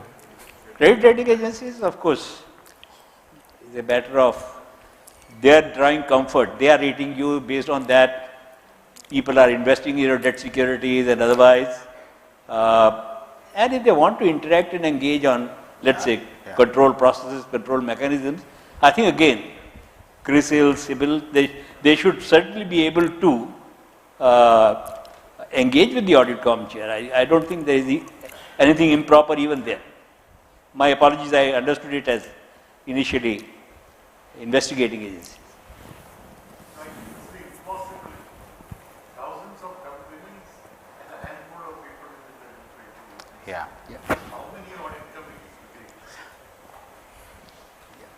Credit rating agencies, of course, is a matter of their drawing comfort. They are rating you based on that. People are investing in your debt securities and otherwise. And if they want to interact and engage on, let's say, control processes, control mechanisms, I think again, CRISIL, CIBIL, they should certainly be able to engage with the audit com chair. I don't think there is anything improper even there. My apologies, I understood it as initially investigating agencies. Yeah. How many audit committees do they exist?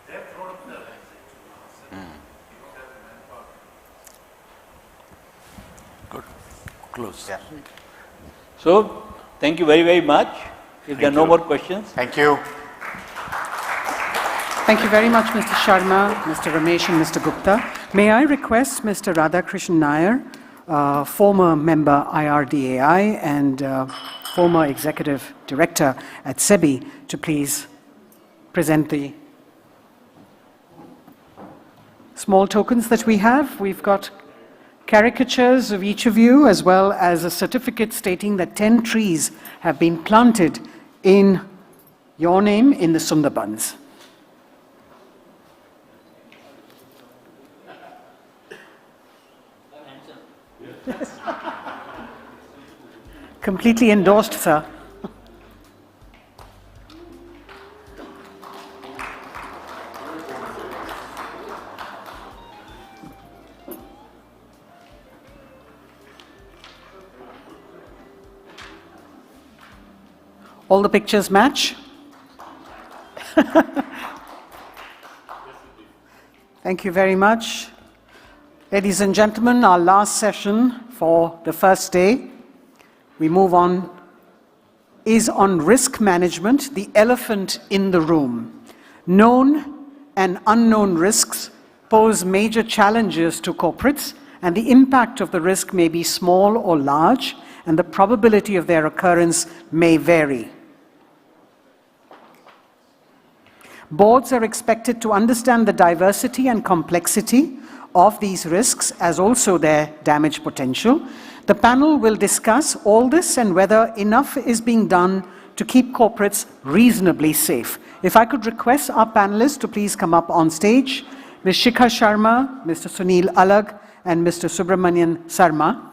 They have thrown up their hands actually. You don't have the manpower. Good. Close. Yeah. So, thank you very, very much. If there are no more questions. Thank you. Thank you very much, Mr. Sharma, Mr. Ramesh, and Mr. Gupta. May I request Mr. Radhakrishnan Nair, former member IRDAI and former executive director at SEBI, to please present the small tokens that we have. We've got caricatures of each of you, as well as a certificate stating that 10 trees have been planted in your name in the Sundarbans. Yes. Completely endorsed, sir. All the pictures match? Thank you very much. Ladies and gentlemen, our last session for the first day, we move on, is on risk management, the elephant in the room. Known and unknown risks pose major challenges to corporates, and the impact of the risk may be small or large, and the probability of their occurrence may vary. Boards are expected to understand the diversity and complexity of these risks, as also their damage potential. The panel will discuss all this and whether enough is being done to keep corporates reasonably safe. If I could request our panelists to please come up on stage, Ms. Shikha Sharma, Mr. Sunil Alag, and Mr. Subramanian Sarma.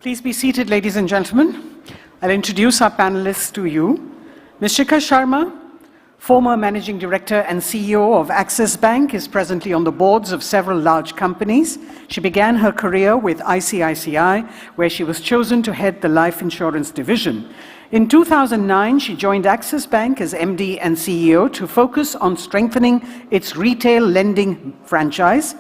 Please be seated, ladies and gentlemen. I'll introduce our panelists to you. Ms. Shikha Sharma, former Managing Director and CEO of Axis Bank, is presently on the boards of several large companies. She began her career with ICICI, where she was chosen to head the life insurance division. In 2009, she joined Axis Bank as MD and CEO to focus on strengthening its retail lending franchise,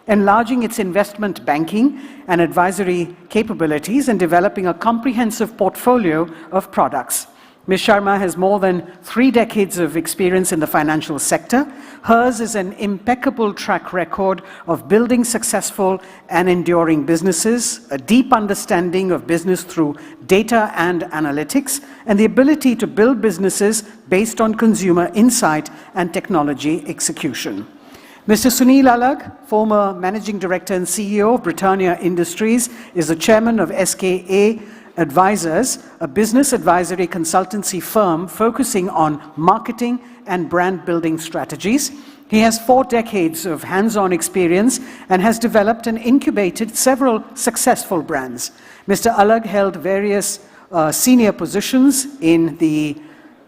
enlarging its investment banking and advisory capabilities, and developing a comprehensive portfolio of products. Ms. Sharma has more than 3 decades of experience in the financial sector. Hers is an impeccable track record of building successful and enduring businesses, a deep understanding of business through data and analytics, and the ability to build businesses based on consumer insight and technology execution. Mr. Sunil Alag, former Managing Director and CEO of Britannia Industries, is the chairman of SKA Advisors, a business advisory consultancy firm focusing on marketing and brand building strategies. He has 4 decades of hands-on experience and has developed and incubated several successful brands. Mr. Alag held various senior positions in the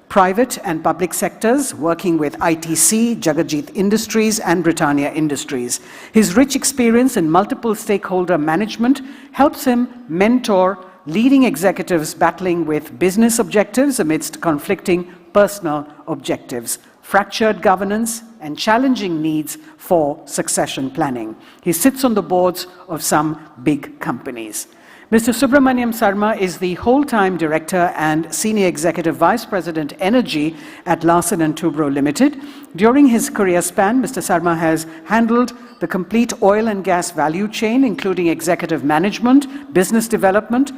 private and public sectors, working with ITC, Jagajit Industries, and Britannia Industries. His rich experience in multiple stakeholder management helps him mentor leading executives battling with business objectives amidst conflicting personal objectives, fractured governance, and challenging needs for succession planning. He sits on the boards of some big companies. Mr. Subramanian Sarma is the whole-time Director and Senior Executive Vice President Energy at Larsen & Toubro Limited. During his career span, Mr. Sarma has handled the complete oil and gas value chain, including executive management, business development,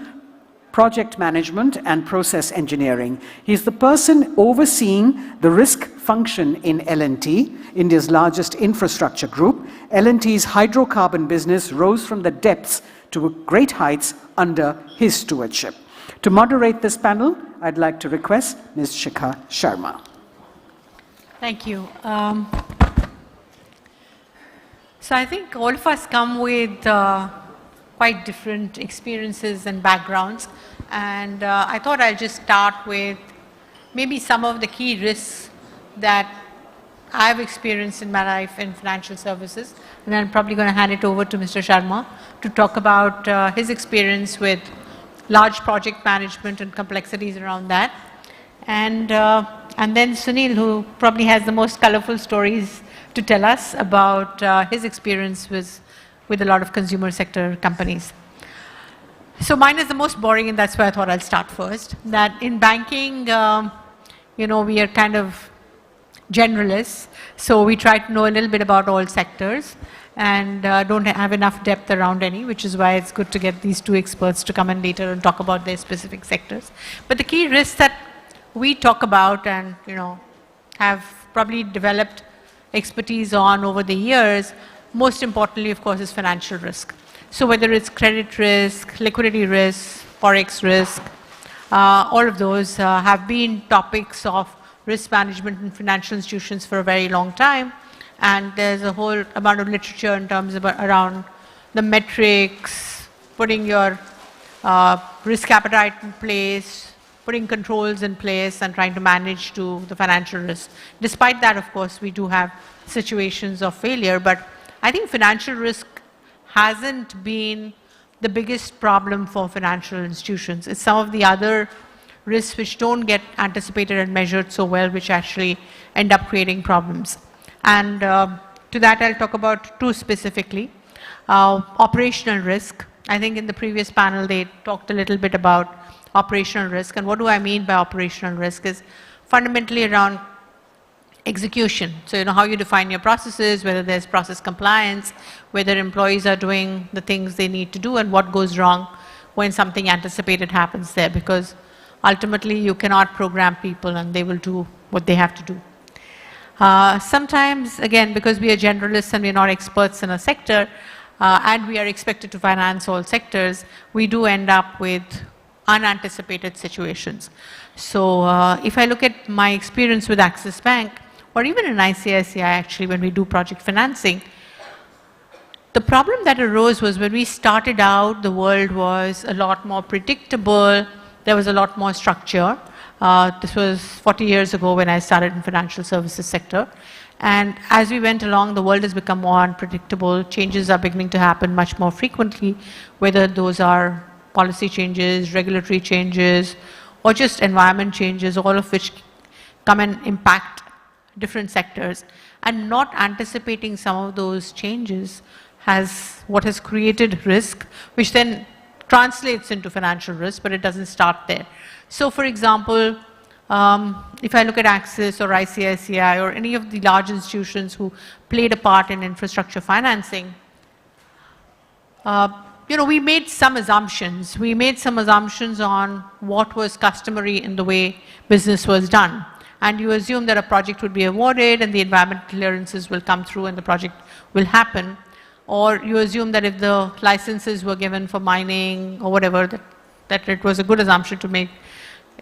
project management, and process engineering. He is the person overseeing the risk function in L&T, India's largest infrastructure group. L&T's hydrocarbon business rose from the depths to great heights under his stewardship. To moderate this panel, I'd like to request Ms. Shikha Sharma. Thank you. So I think all of us come with quite different experiences and backgrounds, and I thought I'll just start with maybe some of the key risks that I've experienced in my life in financial services, and I'm probably going to hand it over to Mr. Sharma to talk about his experience with large project management and complexities around that. And then Sunil, who probably has the most colorful stories to tell us about his experience with a lot of consumer sector companies. So mine is the most boring, and that's why I thought I'll start first. That in banking, you know, we are kind of generalists, so we try to know a little bit about all sectors and don't have enough depth around any, which is why it's good to get these 2 experts to come in later and talk about their specific sectors. But the key risks that we talk about and, you know, have probably developed expertise on over the years, most importantly, of course, is financial risk. So whether it's credit risk, liquidity risk, forex risk, all of those have been topics of risk management in financial institutions for a very long time. And there's a whole amount of literature in terms of around the metrics, putting your risk appetite in place, putting controls in place, and trying to manage to the financial risk. Despite that, of course, we do have situations of failure, but I think financial risk hasn't been the biggest problem for financial institutions. It's some of the other risks which don't get anticipated and measured so well, which actually end up creating problems. And to that, I'll talk about two specifically. Operational risk. I think in the previous panel, they talked a little bit about operational risk. And what do I mean by operational risk is fundamentally around execution. So, you know, how you define your processes, whether there's process compliance, whether employees are doing the things they need to do, and what goes wrong when something anticipated happens there, because ultimately you cannot program people and they will do what they have to do. Sometimes, again, because we are generalists and we are not experts in a sector, and we are expected to finance all sectors, we do end up with unanticipated situations. So if I look at my experience with Axis Bank, or even in ICICI actually, when we do project financing, the problem that arose was when we started out, the world was a lot more predictable, there was a lot more structure. This was 40 years ago when I started in financial services sector. And as we went along, the world has become more unpredictable. Changes are beginning to happen much more frequently, whether those are policy changes, regulatory changes, or just environment changes, all of which come and impact different sectors. And not anticipating some of those changes has what has created risk, which then translates into financial risk, but it doesn't start there. So for example, if I look at Axis or ICICI or any of the large institutions who played a part in infrastructure financing, you know, we made some assumptions. We made some assumptions on what was customary in the way business was done. And you assume that a project would be awarded and the environmental clearances will come through and the project will happen. Or you assume that if the licenses were given for mining or whatever, that it was a good assumption to make,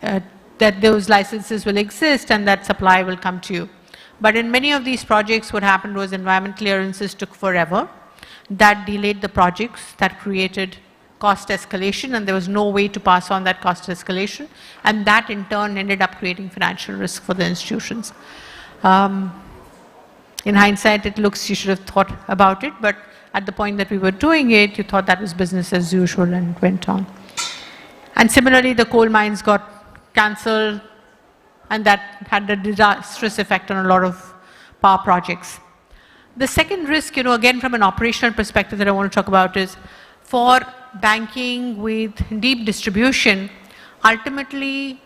that those licenses will exist and that supply will come to you. But in many of these projects, what happened was environment clearances took forever. That delayed the projects, that created cost escalation, and there was no way to pass on that cost escalation. And that in turn ended up creating financial risk for the institutions. In hindsight, it looks you should have thought about it, but at the point that we were doing it, you thought that was business as usual and it went on. And similarly, the coal mines got cancelled, and that had a disastrous effect on a lot of power projects. The second risk, you know, again from an operational perspective that I want to talk about is for banking with deep distribution, ultimately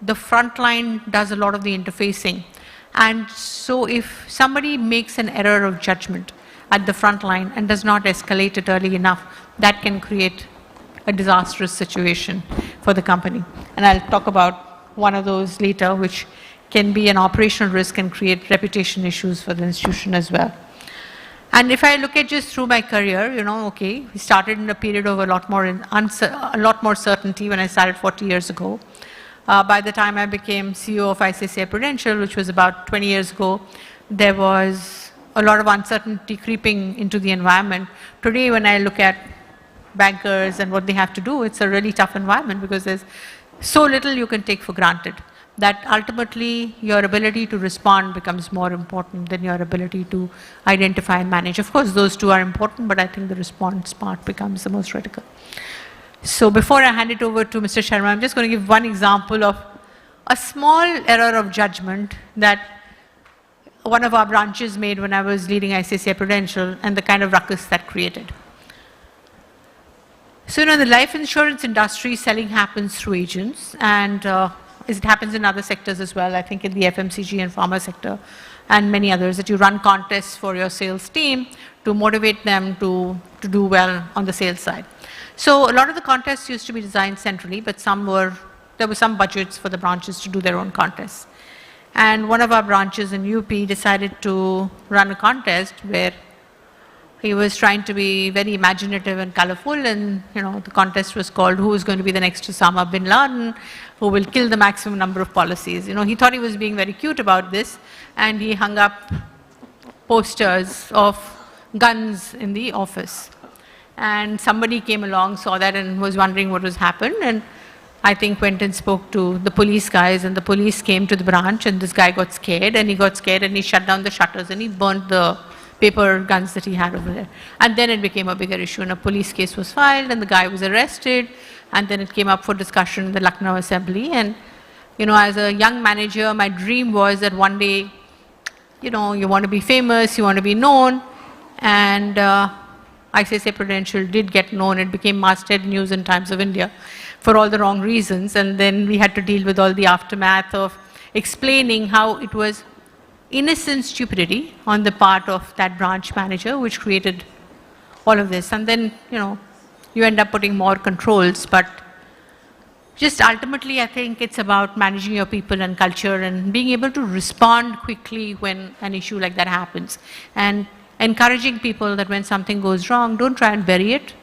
the front line does a lot of the interfacing. And so if somebody makes an error of judgment at the front line and does not escalate it early enough, that can create a disastrous situation for the company. And I'll talk about one of those later, which can be an operational risk and create reputation issues for the institution as well. And if I look at just through my career, you know, okay, we started in a period of a lot more certainty when I started 40 years ago. By the time I became CEO of ICICI Prudential, which was about 20 years ago, there was a lot of uncertainty creeping into the environment. Today, when I look at bankers and what they have to do, it's a really tough environment because there's so little you can take for granted that ultimately your ability to respond becomes more important than your ability to identify and manage. Of course, those two are important, but I think the response part becomes the most critical. So before I hand it over to Mr. Sharma, I'm just going to give one example of a small error of judgment that one of our branches made when I was leading ICICI Prudential and the kind of ruckus that created. So, you know, in the life insurance industry, selling happens through agents, and it happens in other sectors as well, I think in the FMCG and pharma sector and many others, that you run contests for your sales team to motivate them to do well on the sales side. So a lot of the contests used to be designed centrally, but there were some budgets for the branches to do their own contests. And one of our branches in UP decided to run a contest where he was trying to be very imaginative and colorful, and you know, the contest was called who is going to be the next Osama bin Laden, who will kill the maximum number of policies. You know, he thought he was being very cute about this, and he hung up posters of guns in the office. And somebody came along, saw that and was wondering what was happened. And I think went and spoke to the police guys, and the police came to the branch, and this guy got scared, and he shut down the shutters, and he burnt the paper guns that he had over there. And then it became a bigger issue, and a police case was filed, and the guy was arrested, and then it came up for discussion in the Lucknow Assembly. And, you know, as a young manager, my dream was that one day, you know, you want to be famous, you want to be known, and ICICI Prudential did get known. It became masthead news in Times of India for all the wrong reasons, and then we had to deal with all the aftermath of explaining how it was innocent stupidity on the part of that branch manager which created all of this. And then, you know, you end up putting more controls, but just ultimately I think it's about managing your people and culture and being able to respond quickly when an issue like that happens, and encouraging people that when something goes wrong, don't try and bury it,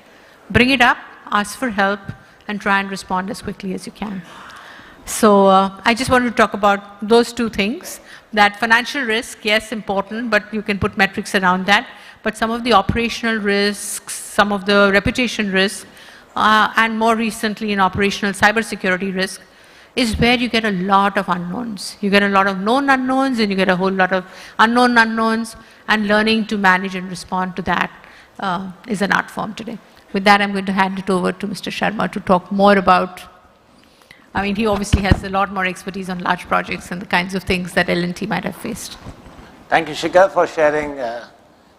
bring it up, ask for help, and try and respond as quickly as you can. So I just wanted to talk about those two things, that financial risk, yes, important, but you can put metrics around that, but some of the operational risks, some of the reputation risks, and more recently in operational cybersecurity risk, is where you get a lot of unknowns. You get a lot of known unknowns, and you get a whole lot of unknown unknowns, and learning to manage and respond to that is an art form today. With that, I'm going to hand it over to Mr. Sharma to talk more about, I mean, he obviously has a lot more expertise on large projects and the kinds of things that L&T might have faced. Thank you, Shikha, for sharing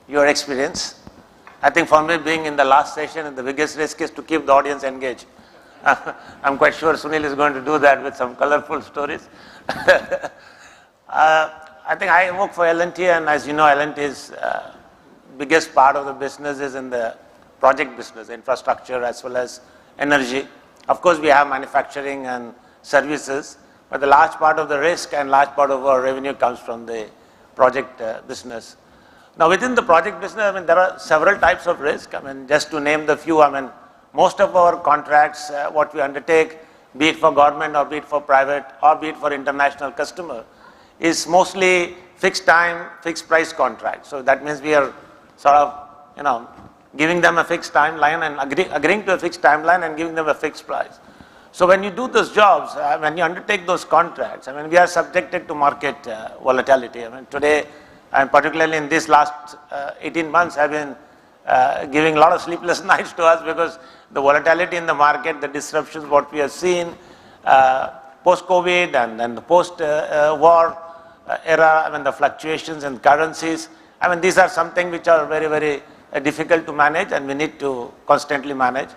your experience. I think for me, being in the last session, the biggest risk is to keep the audience engaged. I'm quite sure Sunil is going to do that with some colorful stories. I think I work for L&T, and as you know, L&T's biggest part of the business is in the project business, infrastructure as well as energy. Of course, we have manufacturing and services, but the large part of the risk and large part of our revenue comes from the project business. Now, within the project business, I mean, there are several types of risk. I mean, just to name the few, I mean, most of our contracts, what we undertake, be it for government or be it for private or be it for international customer, is mostly fixed time, fixed price contracts. So that means we are sort of, you know, giving them a fixed timeline and agreeing to a fixed timeline and giving them a fixed price. So when you do those jobs, when you undertake those contracts, I mean, we are subjected to market volatility. I mean, today, and particularly in this last 18 months, have been giving a lot of sleepless nights to us because the volatility in the market, the disruptions, what we have seen post-COVID and then the post-war era, I mean, the fluctuations in currencies, I mean, these are something which are very, very difficult to manage, and we need to constantly manage.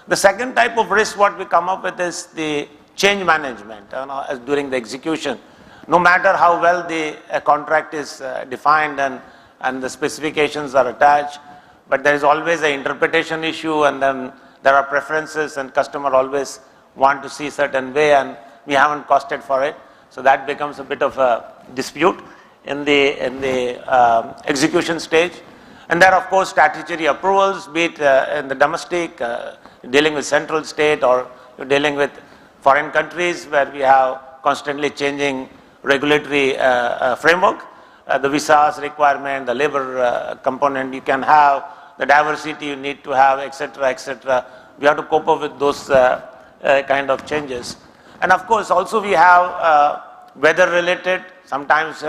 The second type of risk what we come up with is the change management, you know, as during the execution. No matter how well the contract is defined and the specifications are attached, but there is always an interpretation issue, and then there are preferences, and customer always want to see certain way, and we haven't costed for it. So that becomes a bit of a dispute in the execution stage. And there are, of course, statutory approvals, be it in the domestic, dealing with central state, or you're dealing with foreign countries where we have constantly changing regulatory framework. The visas requirement, the labor component you can have, the diversity you need to have, etc., etc. We have to cope up with those kind of changes. And of course, also we have weather related, sometimes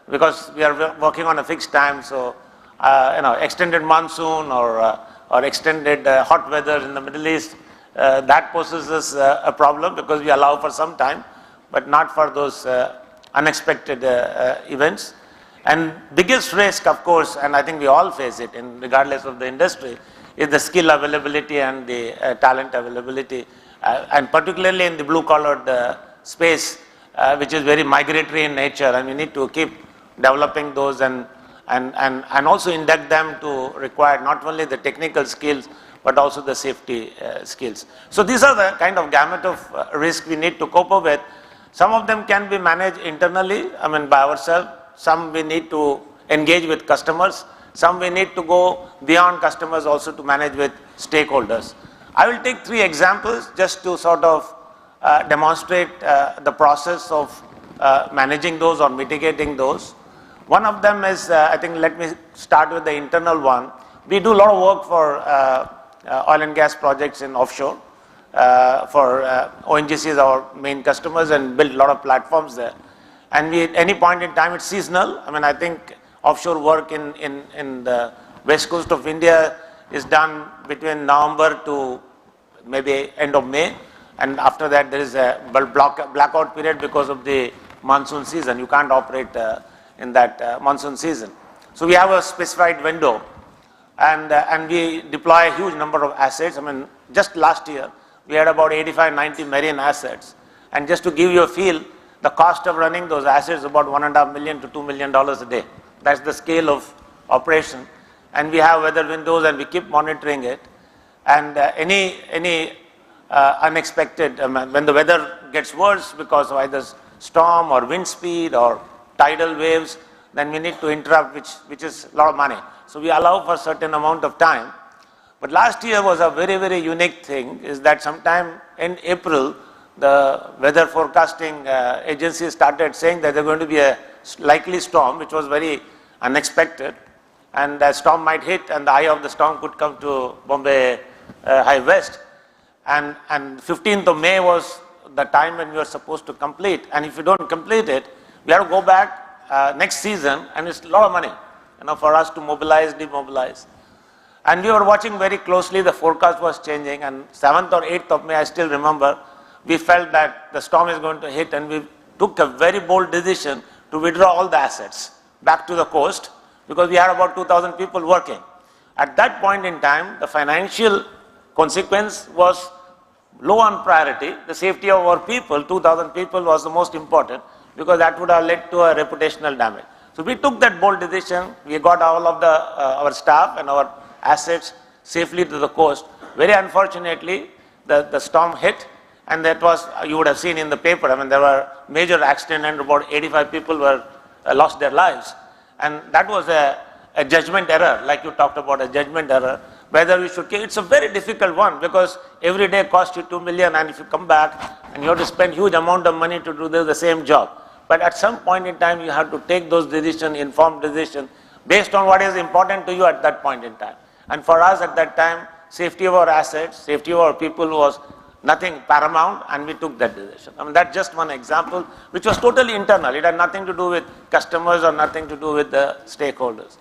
because we are working on a fixed time, so you know, extended monsoon or extended hot weather in the Middle East, that poses us a problem because we allow for some time, but not for those unexpected events. And biggest risk, of course, and I think we all face it, in regardless of the industry, is the skill availability and the talent availability, and particularly in the blue-collared space, which is very migratory in nature, and we need to keep developing those and also induct them to require not only the technical skills, but also the safety skills. So these are the kind of gamut of risk we need to cope up with. Some of them can be managed internally, I mean, by ourselves. Some we need to engage with customers. Some we need to go beyond customers also to manage with stakeholders. I will take 3 examples just to sort of demonstrate the process of managing those or mitigating those. One of them is, I think, let me start with the internal one. We do a lot of work for oil and gas projects in offshore. For ONGCs, our main customers, and build a lot of platforms there. And we, at any point in time, it's seasonal. I mean, I think offshore work in the west coast of India is done between November to maybe end of May. And after that, there is a blackout period because of the monsoon season. You can't operate in that monsoon season. So we have a specified window, and we deploy a huge number of assets. I mean, just last year, we had about 85, 90 marine assets. And just to give you a feel, the cost of running those assets is about $1.5 million to $2 million a day. That's the scale of operation. And we have weather windows, and we keep monitoring it. And any unexpected, when the weather gets worse because of either storm or wind speed or tidal waves, then we need to interrupt, which is a lot of money. So we allow for a certain amount of time. But last year was a very, very unique thing, is that sometime in April, the weather forecasting agencies started saying that there's going to be a likely storm, which was very unexpected. And the storm might hit, and the eye of the storm could come to Bombay High West. And 15th of May was the time when we were supposed to complete. And if you don't complete it, we have to go back next season, and it's a lot of money, for us to mobilize, demobilize. And we were watching very closely, the forecast was changing, and 7th or 8th of May, I still remember, we felt that the storm is going to hit, and we took a very bold decision to withdraw all the assets back to the coast, because we had about 2,000 people working. At that point in time, the financial consequence was low on priority. The safety of our people, 2,000 people, was the most important, because that would have led to a reputational damage. So we took that bold decision. We got all of our staff and our assets safely to the coast. Very unfortunately, the storm hit, and that was, you would have seen in the paper, I mean, there were major accidents, and about 85 people were lost their lives. And that was a judgment error, like you talked about, a judgment error, whether we should, it's a very difficult one, because every day costs you 2 million, and if you come back and you have to spend huge amount of money to do the same job. But at some point in time, you have to take those decisions, informed decisions, based on what is important to you at that point in time. And for us at that time, safety of our assets, safety of our people was nothing paramount, and we took that decision. I mean, that's just one example, which was totally internal. It had nothing to do with customers or nothing to do with the stakeholders.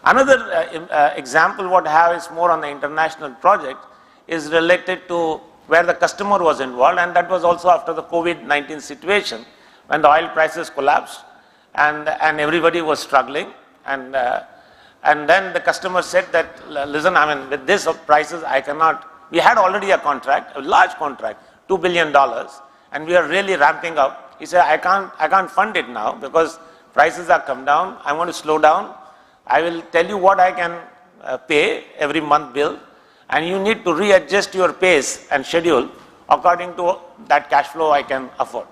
Another example what I have is more on the international project, is related to where the customer was involved, and that was also after the COVID-19 situation, when the oil prices collapsed, and everybody was struggling. And then the customer said that, listen, I mean, with this prices, I cannot. We had already a contract, a large contract, $2 billion, and we are really ramping up. He said, I can't fund it now, because prices have come down. I want to slow down. I will tell you what I can pay every month bill, and you need to readjust your pace and schedule according to that cash flow I can afford.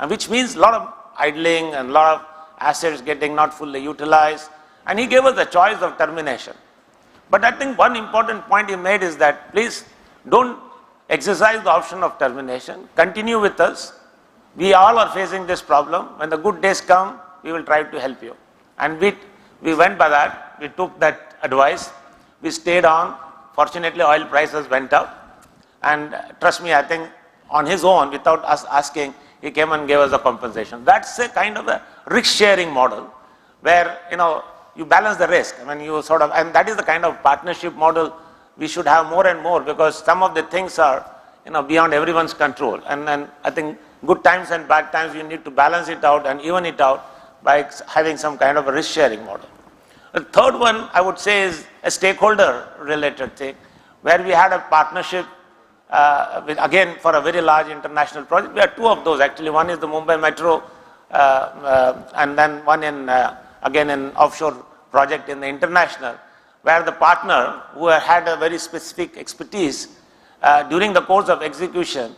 And which means a lot of idling and a lot of assets getting not fully utilized. And he gave us the choice of termination. But I think one important point he made is that please don't exercise the option of termination. Continue with us. We all are facing this problem. When the good days come, we will try to help you. And we went by that. We took that advice. We stayed on. Fortunately, oil prices went up. And trust me, I think on his own, without us asking, he came and gave us a compensation. That's a kind of a risk-sharing model where, you balance the risk. I mean, and that is the kind of partnership model we should have more and more, because some of the things are, beyond everyone's control. And I think good times and bad times, you need to balance it out and even it out by having some kind of a risk-sharing model. The third one, I would say, is a stakeholder-related thing, where we had a partnership again, for a very large international project. We had two of those actually. One is the Mumbai Metro, and then one again in offshore project in the international, where the partner, who had a very specific expertise during the course of execution,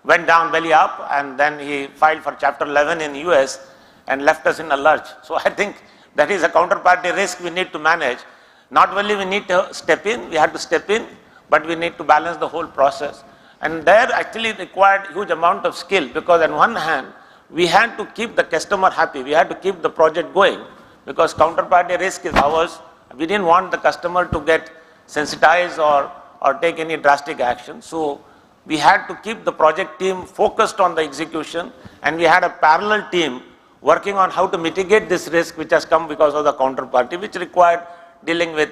went down belly up, and then he filed for Chapter 11 in US and left us in a lurch. So I think that is a counterparty risk we need to manage. Not only we need to step in, we have to step in, but we need to balance the whole process. And there actually required huge amount of skill, because on one hand, we had to keep the customer happy. We had to keep the project going because counterparty risk is ours. We didn't want the customer to get sensitized or take any drastic action. So we had to keep the project team focused on the execution, and we had a parallel team working on how to mitigate this risk which has come because of the counterparty, which required dealing with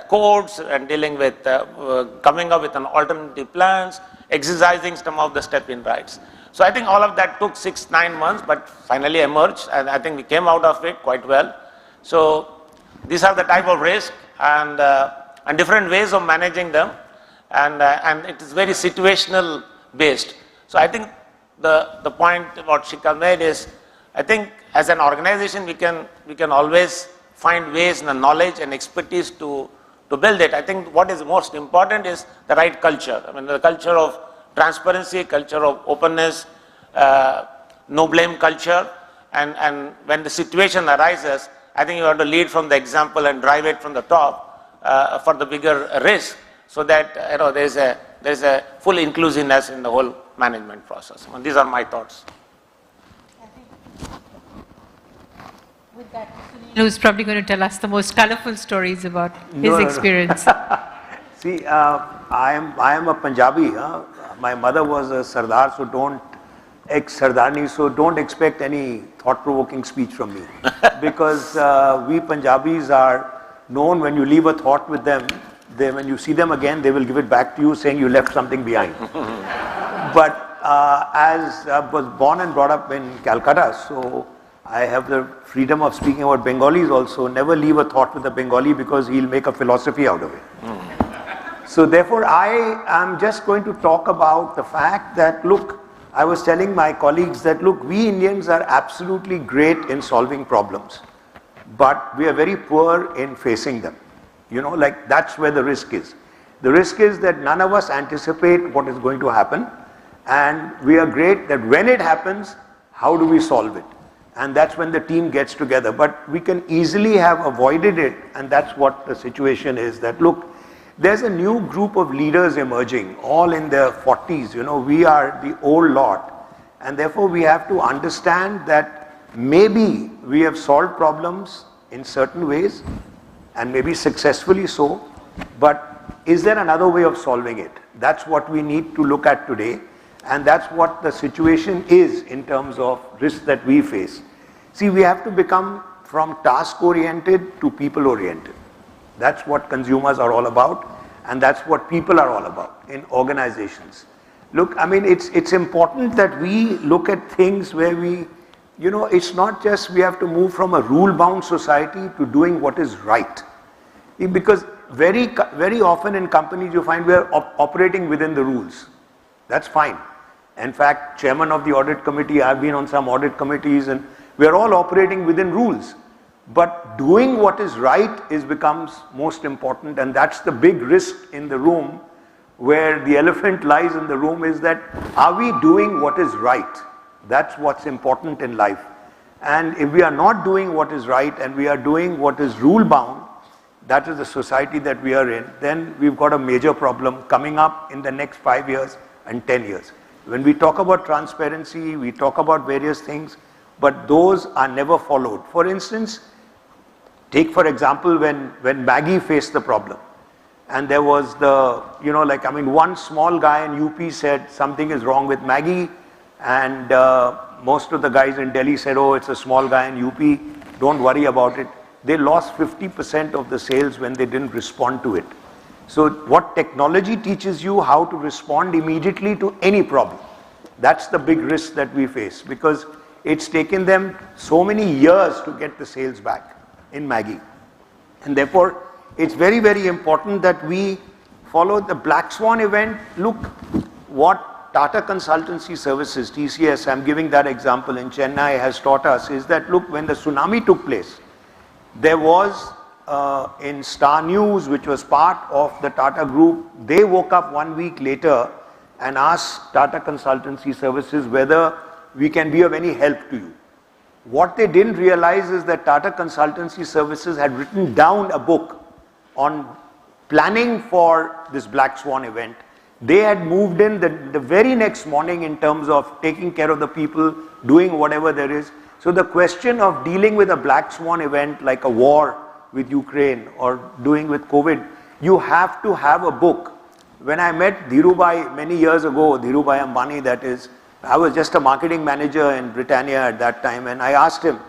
codes and dealing with coming up with an alternative plans, exercising some of the step-in rights. So I think all of that took 6-9 months, but finally emerged, and I think we came out of it quite well. So these are the type of risk and different ways of managing them, and it is very situational based. So I think the point what Shikha made is, I think as an organization we can always find ways and the knowledge and expertise to build it. I think what is most important is the right culture. I mean, the culture of transparency, culture of openness, no blame culture, and when the situation arises, I think you have to lead from the example and drive it from the top for the bigger risk, so that there's a full inclusiveness in the whole management process. And these are my thoughts. With that, who's probably going to tell us the most colorful stories about his experience. See, I am a Punjabi. My mother was a Sardar, so ex-Sardani, so don't expect any thought-provoking speech from me. Because we Punjabis are known, when you leave a thought with them, when you see them again, they will give it back to you saying you left something behind. But as I was born and brought up in Calcutta, so I have the freedom of speaking about Bengalis also. Never leave a thought with a Bengali because he'll make a philosophy out of it. So therefore, I am just going to talk about the fact that, look, I was telling my colleagues that, look, we Indians are absolutely great in solving problems, but we are very poor in facing them. Like that's where the risk is. The risk is that none of us anticipate what is going to happen, and we are great that when it happens, how do we solve it? And that's when the team gets together. But we can easily have avoided it, and that's what the situation is, that look, there's a new group of leaders emerging, all in their 40s. We are the old lot, and therefore we have to understand that maybe we have solved problems in certain ways, and maybe successfully so, but is there another way of solving it? That's what we need to look at today, and that's what the situation is in terms of risks that we face. See, we have to become from task-oriented to people-oriented. That's what consumers are all about, and that's what people are all about in organizations. Look, I mean, it's important that we look at things where we, it's not just we have to move from a rule-bound society to doing what is right. Because very often in companies you find we are operating within the rules. That's fine. In fact, chairman of the audit committee, I've been on some audit committees, and we are all operating within rules. But doing what is right becomes most important, and that's the big risk in the room, where the elephant lies in the room, is that are we doing what is right? That's what's important in life. And if we are not doing what is right and we are doing what is rule bound, that is the society that we are in, then we've got a major problem coming up in the next 5 years and 10 years. When we talk about transparency, we talk about various things, but those are never followed. For instance, take for example when Maggie faced the problem, and there was one small guy in UP said something is wrong with Maggie, and most of the guys in Delhi said, oh, it's a small guy in UP, don't worry about it. They lost 50% of the sales when they didn't respond to it. So what technology teaches you, how to respond immediately to any problem. That's the big risk that we face, because it's taken them so many years to get the sales back in Maggie. And therefore, it's very, very important that we follow the Black Swan event. Look, what Tata Consultancy Services, TCS, I'm giving that example, in Chennai has taught us is that, look, when the tsunami took place, there was in Star News, which was part of the Tata Group, they woke up 1 week later and asked Tata Consultancy Services whether we can be of any help to you. What they didn't realize is that Tata Consultancy Services had written down a book on planning for this Black Swan event, They had moved in the very next morning in terms of taking care of the people, doing whatever there is. So the question of dealing with a black swan event like a war with Ukraine or doing with COVID, you have to have a book. When I met Dhirubhai many years ago, Dhirubhai Ambani that is, I was just a marketing manager in Britannia at that time, and I asked him,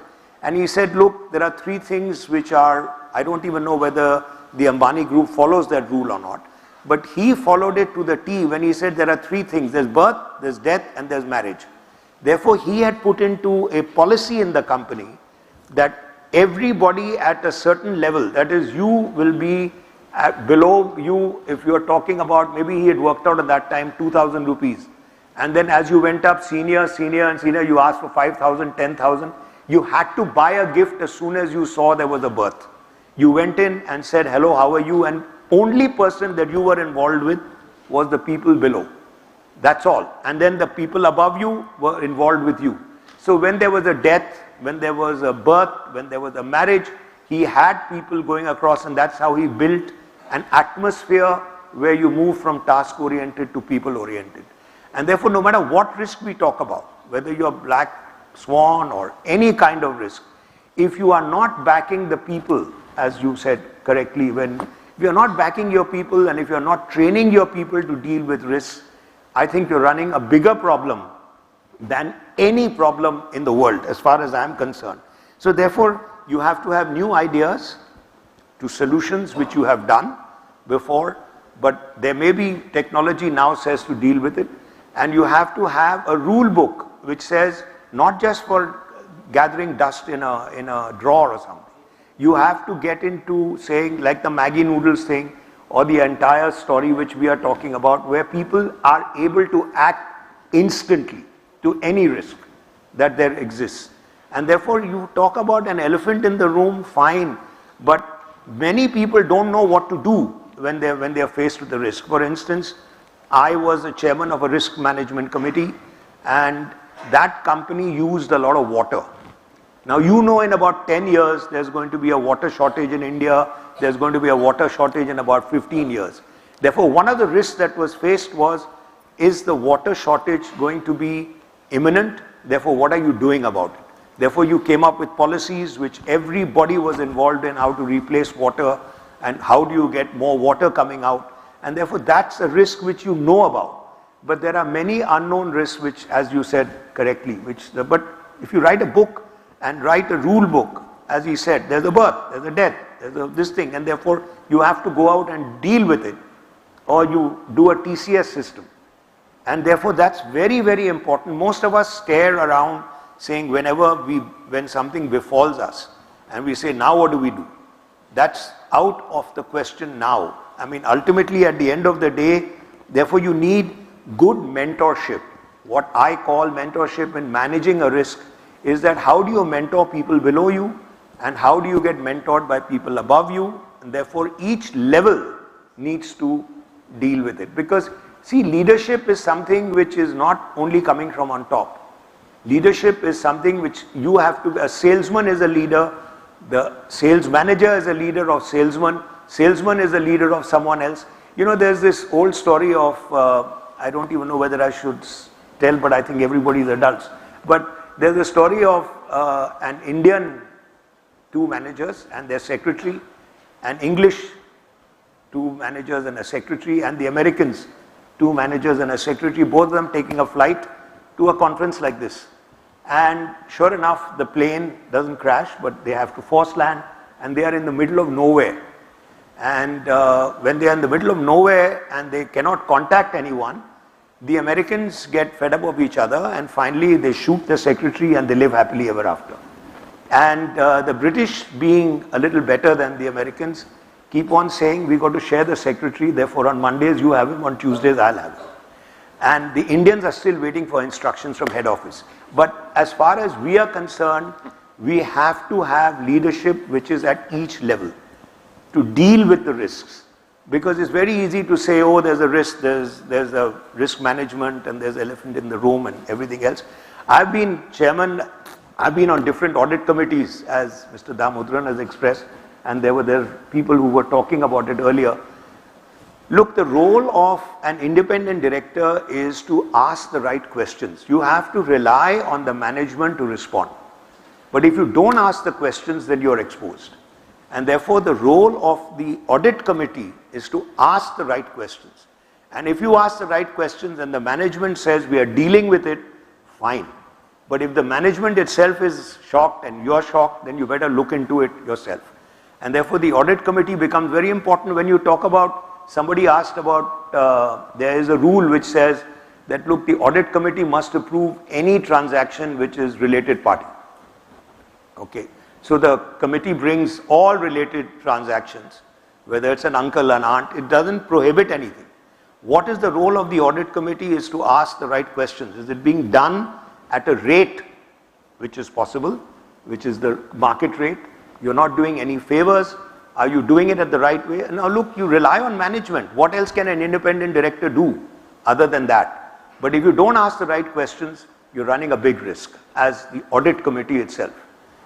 and he said, look, there are 3 things which are, I don't even know whether the Ambani group follows that rule or not, but he followed it to the T when he said there are 3 things, there's birth, there's death, and there's marriage. Therefore, he had put into a policy in the company that everybody at a certain level, that is, you will be below you, if you are talking about, maybe he had worked out at that time 2,000 rupees. And then as you went up senior, you asked for 5,000, 10,000. You had to buy a gift as soon as you saw there was a birth. You went in and said, hello, how are you? And only person that you were involved with was the people below. That's all. And then the people above you were involved with you. So when there was a death, when there was a birth, when there was a marriage, he had people going across, and that's how he built an atmosphere where you move from task-oriented to people-oriented. And therefore, no matter what risk we talk about, whether you're black swan or any kind of risk, if you are not backing the people, as you said correctly, if you're not backing your people and if you're not training your people to deal with risks, I think you're running a bigger problem than any problem in the world, as far as I'm concerned. So therefore, you have to have new ideas to solutions which you have done before, but there may be technology now says to deal with it, and you have to have a rule book which says not just for gathering dust in a drawer or something. You have to get into saying like the Maggi noodles thing or the entire story which we are talking about, where people are able to act instantly to any risk that there exists. And therefore you talk about an elephant in the room, fine, but many people don't know what to do when they are faced with the risk. For instance, I was the chairman of a risk management committee, and that company used a lot of water. Now you know in about 10 years there's going to be a water shortage in India, there's going to be a water shortage in about 15 years. Therefore, one of the risks that was faced was, is the water shortage going to be imminent? Therefore, what are you doing about it? Therefore, you came up with policies which everybody was involved in, how to replace water and how do you get more water coming out. And therefore, that's a risk which you know about. But there are many unknown risks which, as you said correctly, but if you write a book and write a rule book, as he said, there's a birth, there's a death, there's this thing, and therefore you have to go out and deal with it, or you do a TCS system. And therefore, that's very, very important. Most of us stare around saying when something befalls us, and we say, now what do we do? That's out of the question now. I mean, ultimately at the end of the day, therefore you need good mentorship. What I call mentorship in managing a risk is that how do you mentor people below you, and how do you get mentored by people above you, and therefore each level needs to deal with it. Because see, leadership is something which is not only coming from on top. Leadership is something which you have to, a salesman is a leader, the sales manager is a leader of salesman is a leader of someone else. You know, there's this old story of, I don't even know whether I should tell, but I think everybody is adults. But there's a story of an Indian 2 managers and their secretary, an English 2 managers and a secretary, and the Americans 2 managers and a secretary, both of them taking a flight to a conference like this. And sure enough, the plane doesn't crash, but they have to force land, and they are in the middle of nowhere. And when they are in the middle of nowhere and they cannot contact anyone, the Americans get fed up of each other, and finally they shoot the secretary and they live happily ever after. And the British, being a little better than the Americans, keep on saying, we got to share the secretary, therefore on Mondays you have him, on Tuesdays I'll have him. And the Indians are still waiting for instructions from head office. But as far as we are concerned, we have to have leadership which is at each level to deal with the risks. Because it's very easy to say, oh, there's a risk, there's a risk management, and there's elephant in the room and everything else. I've been chairman, I've been on different audit committees, as Mr. Damodran has expressed, and there were people who were talking about it earlier. Look, the role of an independent director is to ask the right questions. You have to rely on the management to respond. But if you don't ask the questions, then you're exposed. And therefore, the role of the audit committee is to ask the right questions. And if you ask the right questions and the management says we are dealing with it, fine. But if the management itself is shocked and you're shocked, then you better look into it yourself. And therefore, the audit committee becomes very important when you talk about, somebody asked about, there is a rule which says that, look, the audit committee must approve any transaction which is related party. Okay. So the committee brings all related transactions, whether it's an uncle, an aunt, it doesn't prohibit anything. What is the role of the audit committee is to ask the right questions. Is it being done at a rate which is possible, which is the market rate? You're not doing any favors. Are you doing it at the right way? Now look, you rely on management. What else can an independent director do other than that? But if you don't ask the right questions, you're running a big risk as the audit committee itself.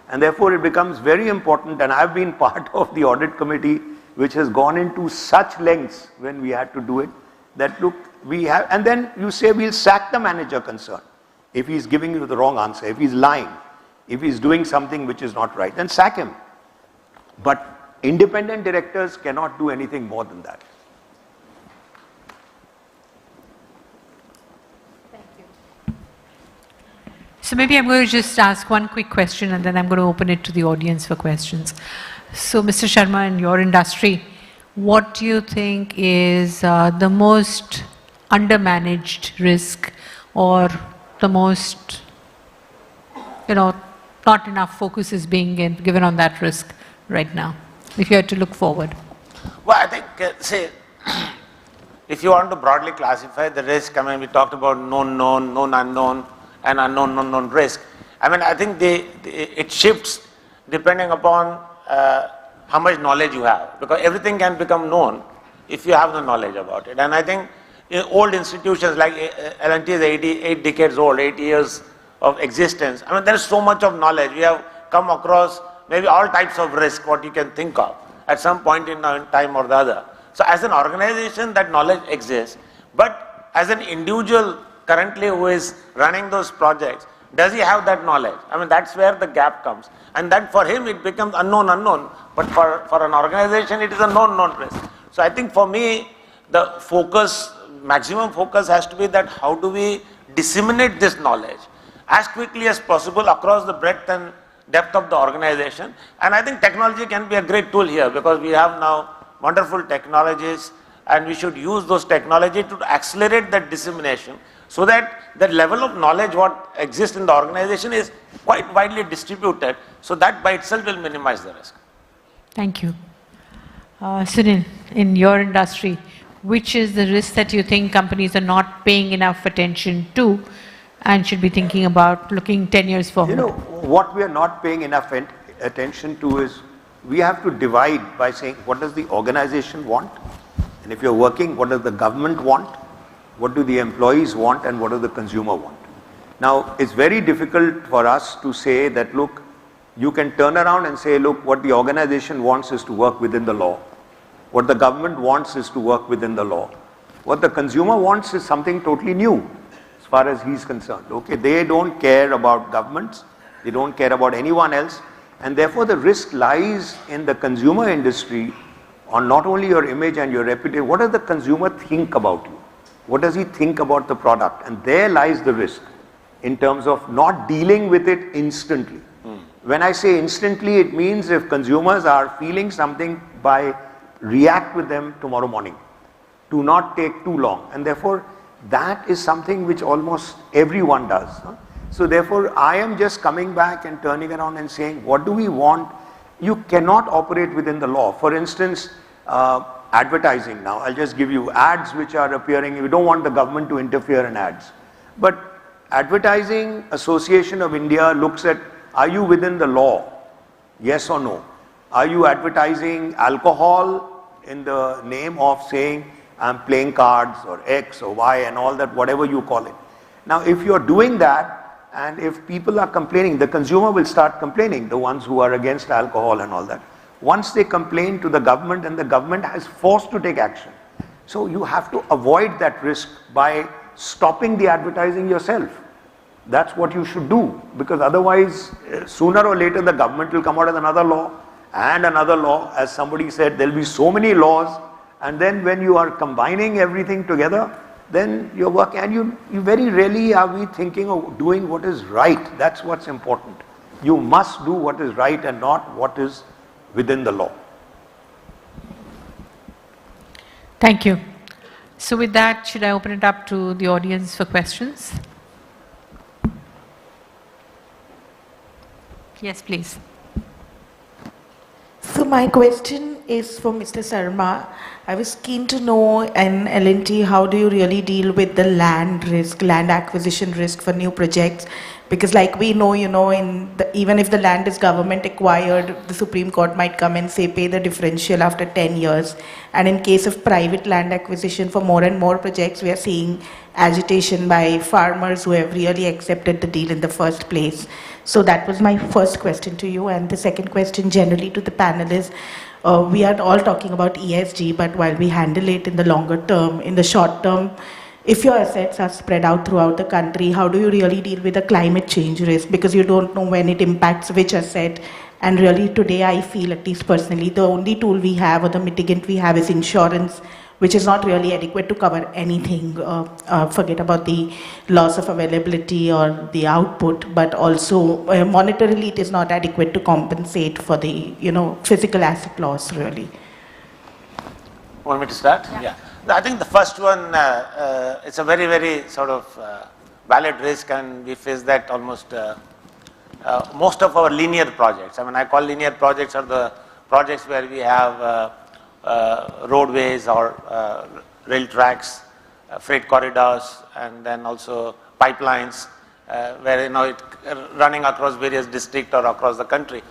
And therefore it becomes very important, and I've been part of the audit committee which has gone into such lengths when we had to do it, that look, we have, and then you say we'll sack the manager concerned if he's giving you the wrong answer, if he's lying, if he's doing something which is not right, then sack him. But independent directors cannot do anything more than that. So maybe I'm going to just ask one quick question and then I'm going to open it to the audience for questions. So Mr. Sharma, in your industry, what do you think is the most undermanaged risk or the most, not enough focus is being given on that risk right now, if you had to look forward? Well, I think, if you want to broadly classify the risk, we talked about known, known unknown, and unknown risk. I think it shifts depending upon how much knowledge you have, because everything can become known if you have the knowledge about it. And I think in old institutions like L&T is 8 decades old, 8 years of existence. There is so much of knowledge. We have come across maybe all types of risk what you can think of at some point in time or the other. So as an organization, that knowledge exists, but as an individual currently who is running those projects, does he have that knowledge? That's where the gap comes. And then for him it becomes unknown, but for an organization it is a known risk. So I think for me, the maximum focus has to be that how do we disseminate this knowledge as quickly as possible across the breadth and depth of the organization. And I think technology can be a great tool here, because we have now wonderful technologies and we should use those technologies to accelerate that dissemination, so that the level of knowledge what exists in the organization is quite widely distributed, so that by itself will minimize the risk. Thank you. Sunil, in your industry, which is the risk that you think companies are not paying enough attention to and should be thinking about looking 10 years forward? What we are not paying enough attention to is we have to divide by saying what does the organization want, and if you're working, what does the government want, what do the employees want, and what does the consumer want. Now, it's very difficult for us to say that, look, you can turn around and say, look, what the organization wants is to work within the law. What the government wants is to work within the law. What the consumer wants is something totally new, as far as he's concerned. Okay, they don't care about governments, they don't care about anyone else, and therefore the risk lies in the consumer industry on not only your image and your reputation. What does the consumer think about you? What does he think about the product? And there lies the risk in terms of not dealing with it instantly. When I say instantly, it means if consumers are feeling something, by react with them tomorrow morning. Do not take too long. And therefore, that is something which almost everyone does. So therefore, I am just coming back and turning around and saying, what do we want? You cannot operate within the law. For instance, advertising now. I'll just give you ads which are appearing. We don't want the government to interfere in ads. But Advertising Association of India looks at, are you within the law? Yes or no? Are you advertising alcohol in the name of saying, I'm playing cards or X or Y and all that, whatever you call it. Now, if you're doing that, and if people are complaining, the consumer will start complaining, the ones who are against alcohol and all that. Once they complain to the government, and the government has forced to take action, So you have to avoid that risk by stopping the advertising yourself. That's what you should do, because otherwise sooner or later the government will come out with another law and another law. As somebody said, there will be so many laws, and then when you are combining everything together, then your work, and you very rarely are we thinking of doing what is right. That's what's important. You must do what is right and not what is within the law. Thank you. So with that, should I open it up to the audience for questions? Yes, please. So my question is for Mr. Sarma. I was keen to know in L&T, how do you really deal with the land risk, land acquisition risk for new projects? Because like we know, even if the land is government acquired, the Supreme Court might come and say pay the differential after 10 years. And in case of private land acquisition for more and more projects, we are seeing agitation by farmers who have really accepted the deal in the first place. So that was my first question to you. And the second question generally to the panel is, we are all talking about ESG, but while we handle it in the longer term, in the short term, if your assets are spread out throughout the country, how do you really deal with the climate change risk? Because you don't know when it impacts which asset. And really today I feel, at least personally, the only tool we have or the mitigant we have is insurance, which is not really adequate to cover anything. Forget about the loss of availability or the output, but also monetarily it is not adequate to compensate for the physical asset loss really. Want me to start? Yeah. I think the first one, it's a very, very sort of valid risk, and we face that almost most of our linear projects. I mean, I call linear projects are the projects where we have roadways or rail tracks, freight corridors, and then also pipelines, where it running across various districts or across the country.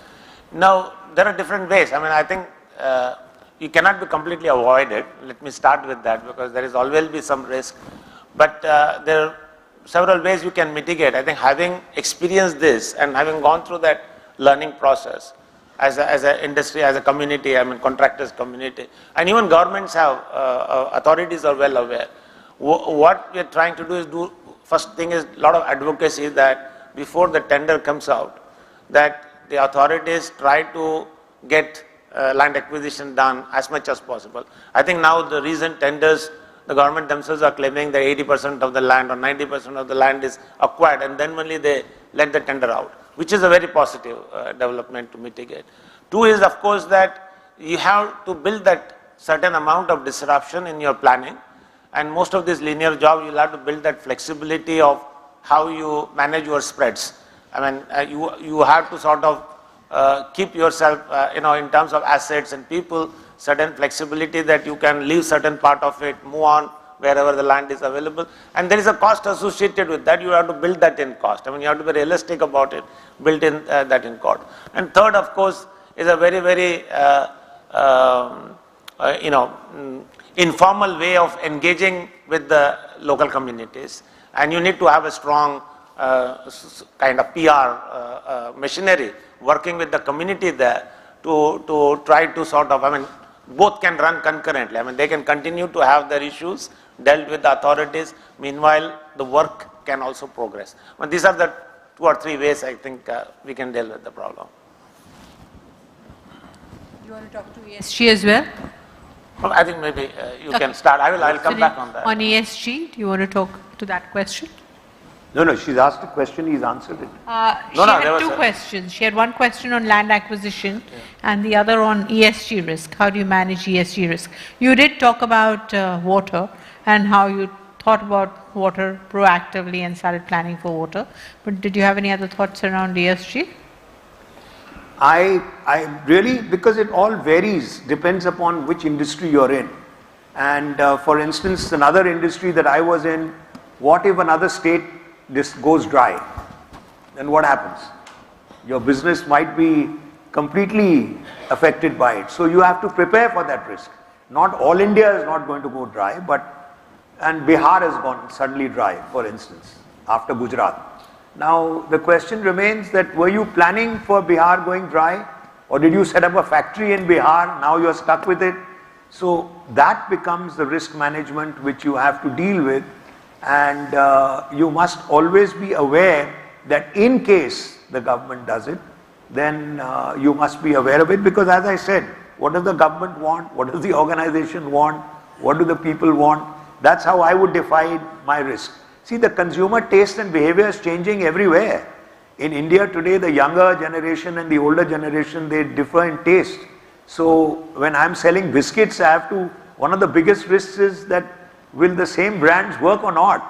Now, there are different ways. I mean, I think you cannot be completely avoided. Let me start with that, because there is always be some risk. But there are several ways you can mitigate. I think having experienced this and having gone through that learning process as an industry, as a community, I mean contractors community, and even governments have, authorities are well aware. What we are trying to do is first thing is a lot of advocacy that before the tender comes out, that the authorities try to get land acquisition done as much as possible. I think now the recent tenders, the government themselves are claiming that 80% of the land or 90% of the land is acquired, and then only they let the tender out, which is a very positive development to mitigate. Two is, of course, that you have to build that certain amount of disruption in your planning, and most of these linear jobs, you'll have to build that flexibility of how you manage your spreads. I mean, you have to sort of keep yourself, in terms of assets and people, certain flexibility that you can leave certain part of it, move on wherever the land is available. And there is a cost associated with that. You have to build that in cost. I mean, you have to be realistic about it, build in that in cost. And third, of course, is a very, very, informal way of engaging with the local communities. And you need to have a strong kind of PR machinery working with the community there to try to sort of, I mean, both can run concurrently. I mean, they can continue to have their issues dealt with the authorities. Meanwhile, the work can also progress. But these are the 2 or 3 ways I think we can deal with the problem. You want to talk to ESG as well? Well, I think maybe you can start. I'll come back on that. On ESG, do you want to talk to that question? No, she's asked a question, he's answered it. She had 2 questions. She had one question on land acquisition and the other on ESG risk. How do you manage ESG risk? You did talk about water and how you thought about water proactively and started planning for water. But did you have any other thoughts around ESG? I really, because it all varies, depends upon which industry you're in. And for instance, another industry that I was in, what if another state this goes dry? Then what happens? Your business might be completely affected by it. So you have to prepare for that risk. Not all India is not going to go dry, and Bihar has gone suddenly dry, for instance, after Gujarat. Now the question remains that were you planning for Bihar going dry, or did you set up a factory in Bihar, now you're stuck with it? So that becomes the risk management which you have to deal with, and you must always be aware that in case the government does it, then you must be aware of it, because as I said, what does the government want? What does the organization want? What do the people want? That's how I would define my risk. See, the consumer taste and behavior is changing everywhere. In India today, the younger generation and the older generation, they differ in taste. So when I'm selling biscuits, one of the biggest risks is that will the same brands work or not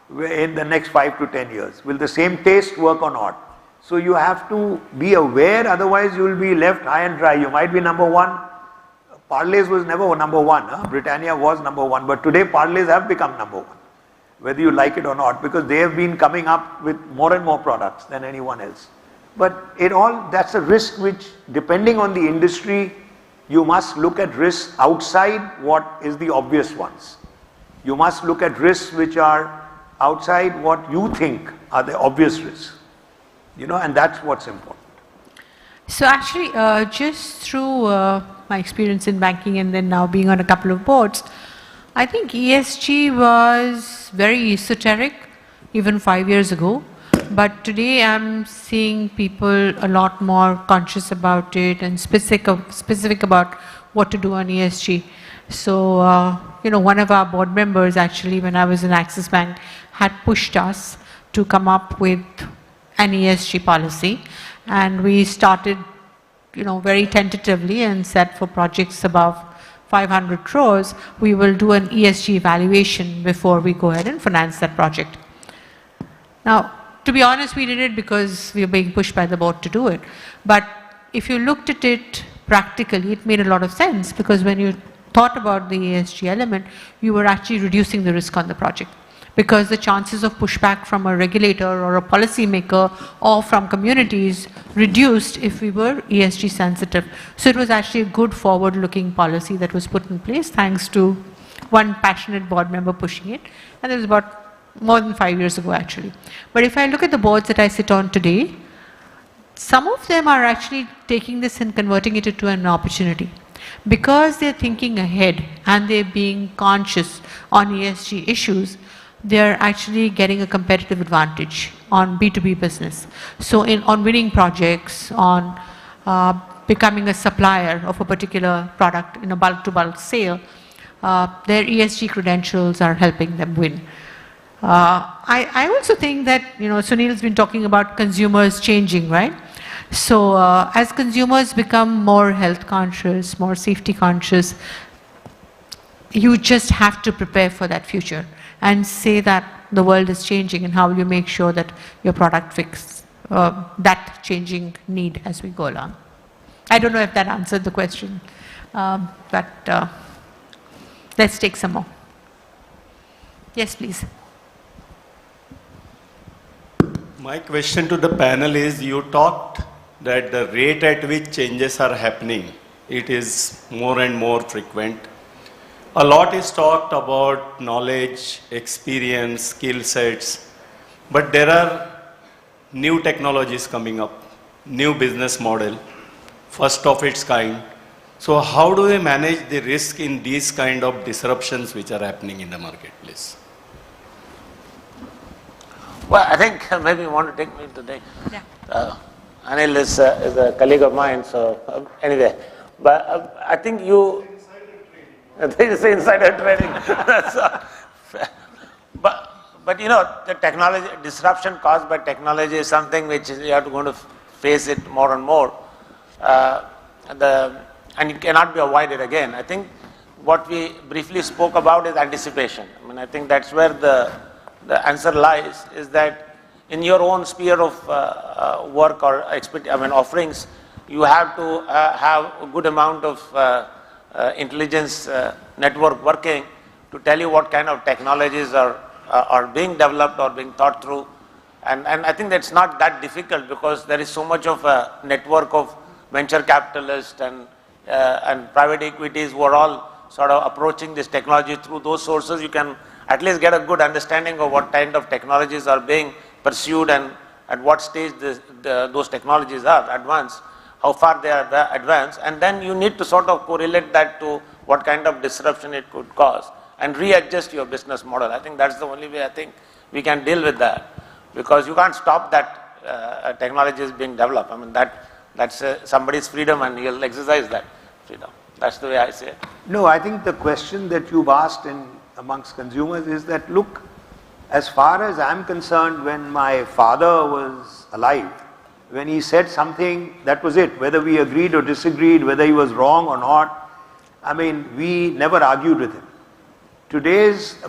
in the next 5 to 10 years? Will the same taste work or not? So you have to be aware, otherwise you will be left high and dry. You might be number one. Parle's was never number one. Britannia was number one, but today Parle's have become number one, whether you like it or not, because they have been coming up with more and more products than anyone else. But that's a risk which, depending on the industry, you must look at risks outside what is the obvious ones. You must look at risks which are outside what you think are the obvious risks. And that's what's important. So actually, just through my experience in banking and then now being on a couple of boards, I think ESG was very esoteric even 5 years ago, but today I'm seeing people a lot more conscious about it and specific about what to do on ESG. So, one of our board members actually, when I was in Axis Bank, had pushed us to come up with an ESG policy, and we started, very tentatively and said for projects above 500 crores, we will do an ESG evaluation before we go ahead and finance that project. Now, to be honest, we did it because we were being pushed by the board to do it. But if you looked at it practically, it made a lot of sense, because when you thought about the ESG element, you were actually reducing the risk on the project, because the chances of pushback from a regulator or a policymaker or from communities reduced if we were ESG sensitive. So it was actually a good forward-looking policy that was put in place thanks to one passionate board member pushing it, and it was about more than 5 years ago actually. But if I look at the boards that I sit on today, some of them are actually taking this and converting it into an opportunity, because they're thinking ahead and they're being conscious on ESG issues. They're actually getting a competitive advantage on B2B business. So on winning projects, on becoming a supplier of a particular product in a bulk-to-bulk sale, their ESG credentials are helping them win. I also think that, Sunil's been talking about consumers changing, right? So as consumers become more health conscious, more safety conscious, you just have to prepare for that future and say that the world is changing, and how will you make sure that your product fixes that changing need as we go along. I don't know if that answered the question, but let's take some more. Yes, please. My question to the panel is, you talked that the rate at which changes are happening, it is more and more frequent. A lot is talked about knowledge, experience, skill sets, but there are new technologies coming up, new business model, first of its kind. So how do we manage the risk in these kind of disruptions which are happening in the marketplace? Well, I think maybe you want to take me today. Yeah. Anil is a colleague of mine, so anyway. But I think you... There is insider trading. But the technology disruption caused by technology is something which you are going to face it more and more, and it cannot be avoided again. I think what we briefly spoke about is anticipation. I think that's where the answer lies. Is that in your own sphere of work or offerings, you have to have a good amount of intelligence network working to tell you what kind of technologies are being developed or being thought through. And I think that's not that difficult, because there is so much of a network of venture capitalists and private equities who are all sort of approaching this technology through those sources. You can at least get a good understanding of what kind of technologies are being pursued and at what stage those technologies are advanced, how far they are advanced, and then you need to sort of correlate that to what kind of disruption it could cause, and readjust your business model. I think that's the only way I think we can deal with that, because you can't stop that technology is being developed. I mean, that's somebody's freedom, and he'll exercise that freedom. That's the way I say it. No, I think the question that you've asked amongst consumers is that, look, as far as I'm concerned, when my father was alive, when he said something, that was it. Whether we agreed or disagreed, whether he was wrong or not, I mean, we never argued with him.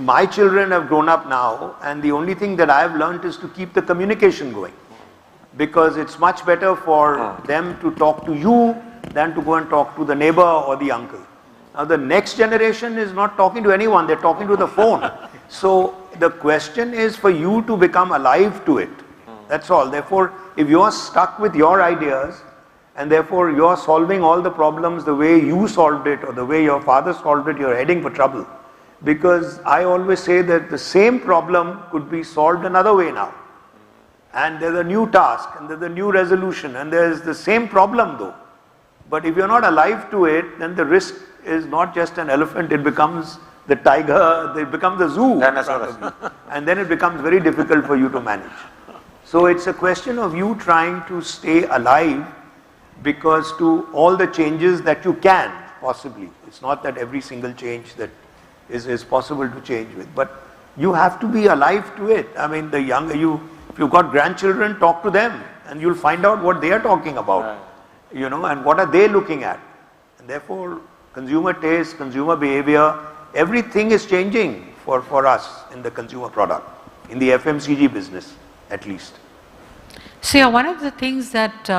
My children have grown up now, and the only thing that I've learned is to keep the communication going. Because it's much better for them to talk to you than to go and talk to the neighbor or the uncle. Now the next generation is not talking to anyone, they're talking to the phone. So the question is for you to become alive to it. That's all. Therefore, if you're stuck with your ideas, and therefore you're solving all the problems the way you solved it or the way your father solved it, you're heading for trouble. Because I always say that the same problem could be solved another way now. And there's a new task, and there's a new resolution, and there's the same problem though. But if you're not alive to it, then the risk is not just an elephant, it becomes the tiger, it becomes a zoo in front of you. And then it becomes very difficult for you to manage. So it's a question of you trying to stay alive, because to all the changes that you can possibly, it's not that every single change that is possible to change with, but you have to be alive to it. I mean, if you've got grandchildren, talk to them and you'll find out what they are talking about, and what are they looking at. And therefore, consumer taste, consumer behavior, everything is changing for us in the consumer product, in the FMCG business at least. So yeah, one of the things that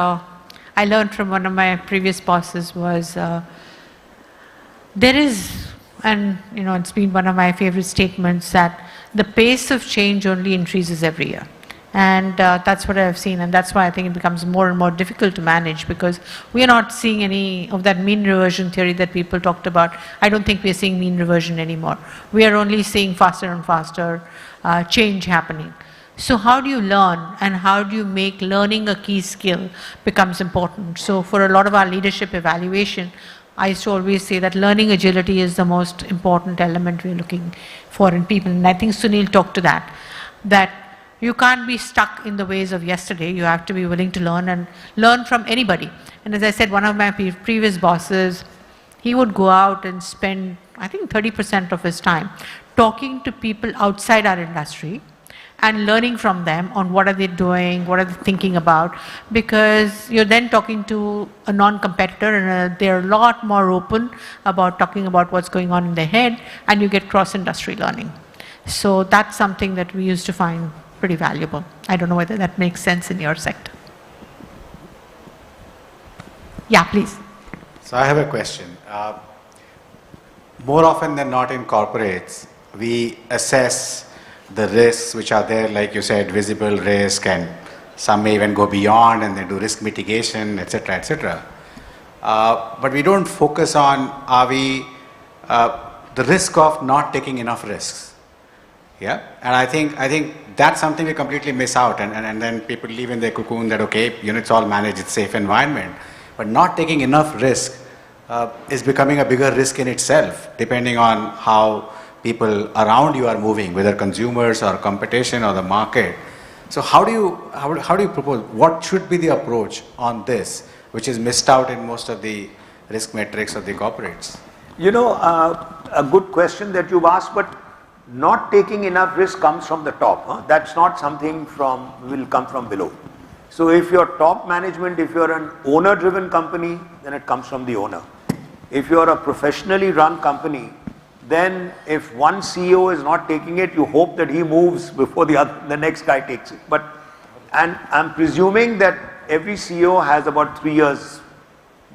I learned from one of my previous bosses was there is, and it's been one of my favorite statements, that the pace of change only increases every year. And that's what I've seen, and that's why I think it becomes more and more difficult to manage, because we are not seeing any of that mean reversion theory that people talked about. I don't think we're seeing mean reversion anymore. We are only seeing faster and faster change happening. So how do you learn, and how do you make learning a key skill becomes important? So for a lot of our leadership evaluation, I used to always say that learning agility is the most important element we're looking for in people. And I think Sunil talked to that you can't be stuck in the ways of yesterday. You have to be willing to learn, and learn from anybody. And as I said, one of my previous bosses, he would go out and spend, I think, 30% of his time talking to people outside our industry and learning from them on what are they doing, what are they thinking about, because you're then talking to a non-competitor, and they're a lot more open about talking about what's going on in their head, and you get cross-industry learning. So that's something that we used to find pretty valuable. I don't know whether that makes sense in your sector. Yeah, please. So I have a question. More often than not in corporates, we assess the risks which are there, like you said, visible risk, and some may even go beyond and they do risk mitigation, etc., etc. But we don't focus on the risk of not taking enough risks. Yeah, and I think that's something we completely miss out, and then people live in their cocoon that okay, units all manage, it's safe environment, but not taking enough risk is becoming a bigger risk in itself, depending on how people around you are moving, whether consumers or competition or the market. So how do you propose, what should be the approach on this, which is missed out in most of the risk metrics of the corporates? A good question that you've asked, but not taking enough risk comes from the top. Huh? That's not something will come from below. So if you're top management, if you're an owner-driven company, then it comes from the owner. If you're a professionally run company, then if one CEO is not taking it, you hope that he moves before the next guy takes it. And I'm presuming that every CEO has about 3 years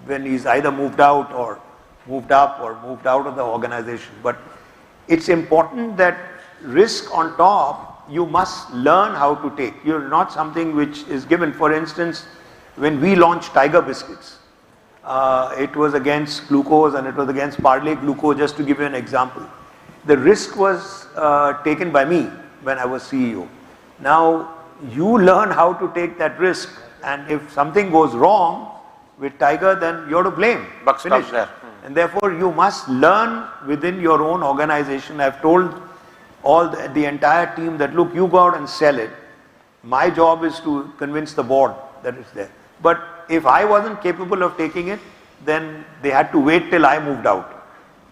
when he's either moved out or moved up or moved out of the organization. But it's important that risk on top, you must learn how to take. You're not something which is given. For instance, when we launched Tiger biscuits, it was against glucose and it was against Parle glucose, just to give you an example. The risk was taken by me when I was CEO. Now, you learn how to take that risk, and if something goes wrong with Tiger, then you're to blame. Buck stops there. And therefore, you must learn within your own organization. I've told all the entire team that, look, you go out and sell it. My job is to convince the board that it's there. But if I wasn't capable of taking it, then they had to wait till I moved out,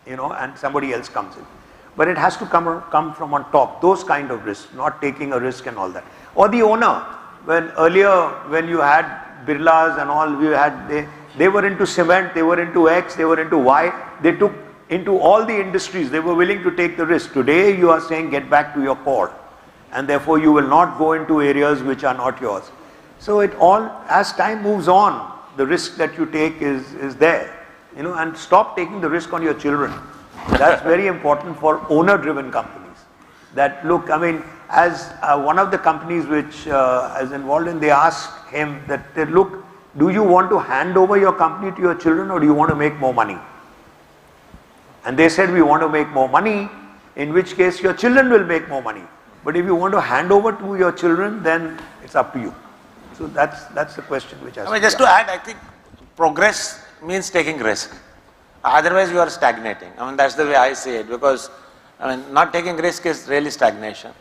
and somebody else comes in. But it has to come from on top, those kind of risks, not taking a risk and all that. Or the owner, when you had Birlas and all, they were into cement, they were into X, they were into Y, they took into all the industries, they were willing to take the risk. Today you are saying get back to your core, and therefore you will not go into areas which are not yours. So it all, as time moves on, the risk that you take is there, and stop taking the risk on your children. That's very important for owner-driven companies. That look, I mean, as one of the companies which is involved in, they asked him that, look, do you want to hand over your company to your children or do you want to make more money? And they said, we want to make more money, in which case your children will make more money. But if you want to hand over to your children, then it's up to you. So that's the question which has just to add, I think progress means taking risk. Otherwise you are stagnating. That's the way I see it, because not taking risk is really stagnation.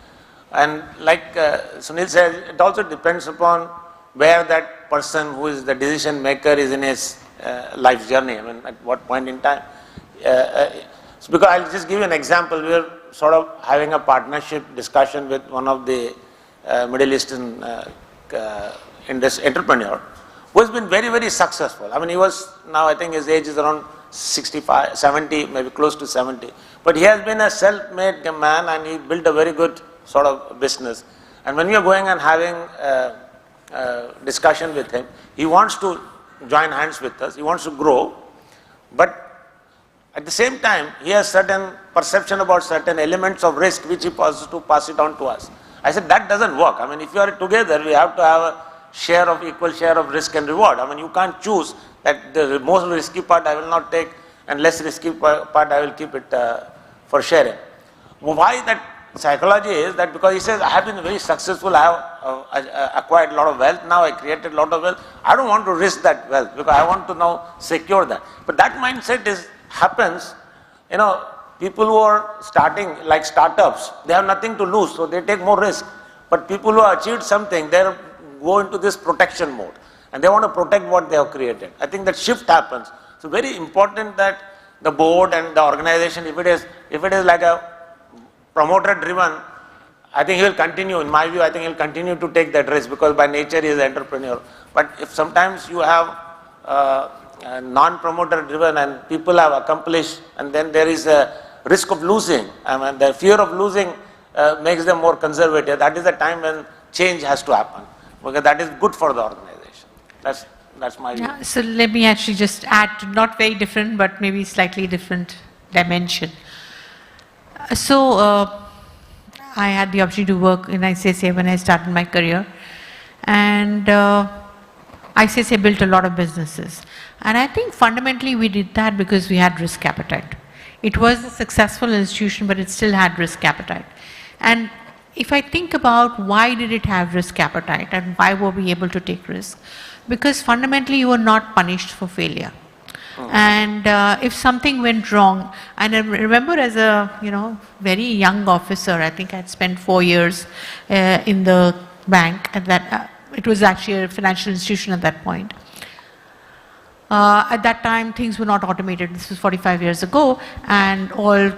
And like Sunil said, it also depends upon where that person who is the decision maker is in his life journey, at what point in time. So because I'll just give you an example. We are sort of having a partnership discussion with one of the Middle Eastern entrepreneur who has been very, very successful. He was, now I think his age is around 65, 70, maybe close to 70. But he has been a self-made man and he built a very good sort of business. And when we are going and having discussion with him, he wants to join hands with us, he wants to grow, but at the same time, he has certain perception about certain elements of risk which he wants to pass it on to us. I said, that doesn't work. If you are together, we have to have a equal share of risk and reward. You can't choose that the most risky part I will not take and less risky part I will keep it for sharing. Why that psychology is that because he says, I have been very successful, I have acquired a lot of wealth, now I created a lot of wealth. I don't want to risk that wealth because I want to now secure that. But that mindset happens, people who are starting like startups, they have nothing to lose, so they take more risk. But people who have achieved something, they go into this protection mode and they want to protect what they have created. I think that shift happens. So very important that the board and the organization, if it is like a promoter driven, I think he will continue, in my view, I think he will continue to take that risk because by nature he is an entrepreneur. But if sometimes you have non-promoter driven and people have accomplished and then there is a risk of losing, the fear of losing makes them more conservative. That is the time when change has to happen because that is good for the organization. That's my view. Yeah, so let me actually just add to not very different but maybe slightly different dimension. So I had the opportunity to work in ICICI when I started my career, and ICICI built a lot of businesses. And I think fundamentally we did that because we had risk appetite. It was a successful institution, but it still had risk appetite. And if I think about why did it have risk appetite and why were we able to take risk? Because fundamentally you were not punished for failure. And if something went wrong, and I remember as a very young officer, I think I'd spent 4 years in the bank at that. It was actually a financial institution at that point. At that time, things were not automated. This was 45 years ago, and all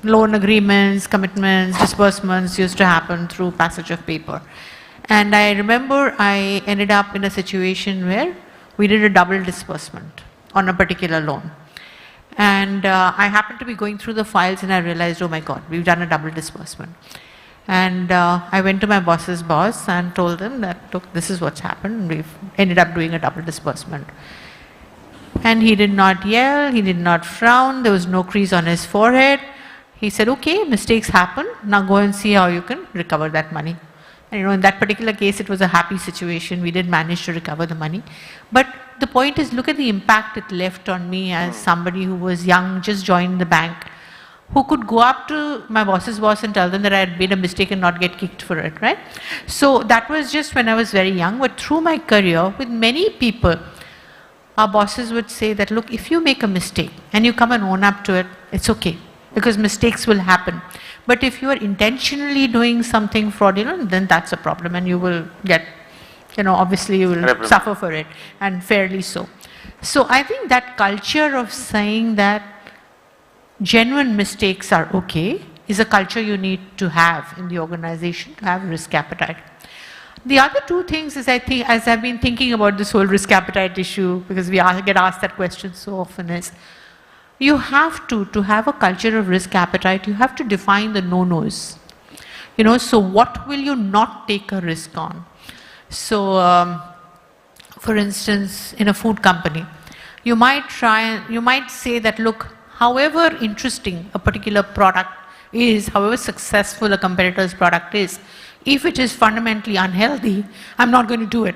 loan agreements, commitments, disbursements used to happen through passage of paper. And I remember I ended up in a situation where we did a double disbursement on a particular loan. And I happened to be going through the files and I realized, oh my God, we've done a double disbursement. And I went to my boss's boss and told him that, look, this is what's happened. We've ended up doing a double disbursement. And he did not yell, he did not frown, there was no crease on his forehead. He said, okay, mistakes happen, now go and see how you can recover that money. And in that particular case, it was a happy situation. We did manage to recover the money. But the point is, look at the impact it left on me as somebody who was young, just joined the bank, who could go up to my boss's boss and tell them that I had made a mistake and not get kicked for it, right? So that was just when I was very young. But through my career, with many people, our bosses would say that, look, if you make a mistake and you come and own up to it, it's okay, because mistakes will happen. But if you are intentionally doing something fraudulent, then that's a problem, and you will get, obviously you will suffer for it, and fairly so. So I think that culture of saying that genuine mistakes are okay is a culture you need to have in the organization to have risk appetite. The other two things is, I think, as I've been thinking about this whole risk appetite issue, because we get asked that question so often, is you have to have a culture of risk appetite, you have to define the no-nos. So what will you not take a risk on? So, for instance, in a food company, you might say that, look, however interesting a particular product is, however successful a competitor's product is, if it is fundamentally unhealthy, I'm not going to do it,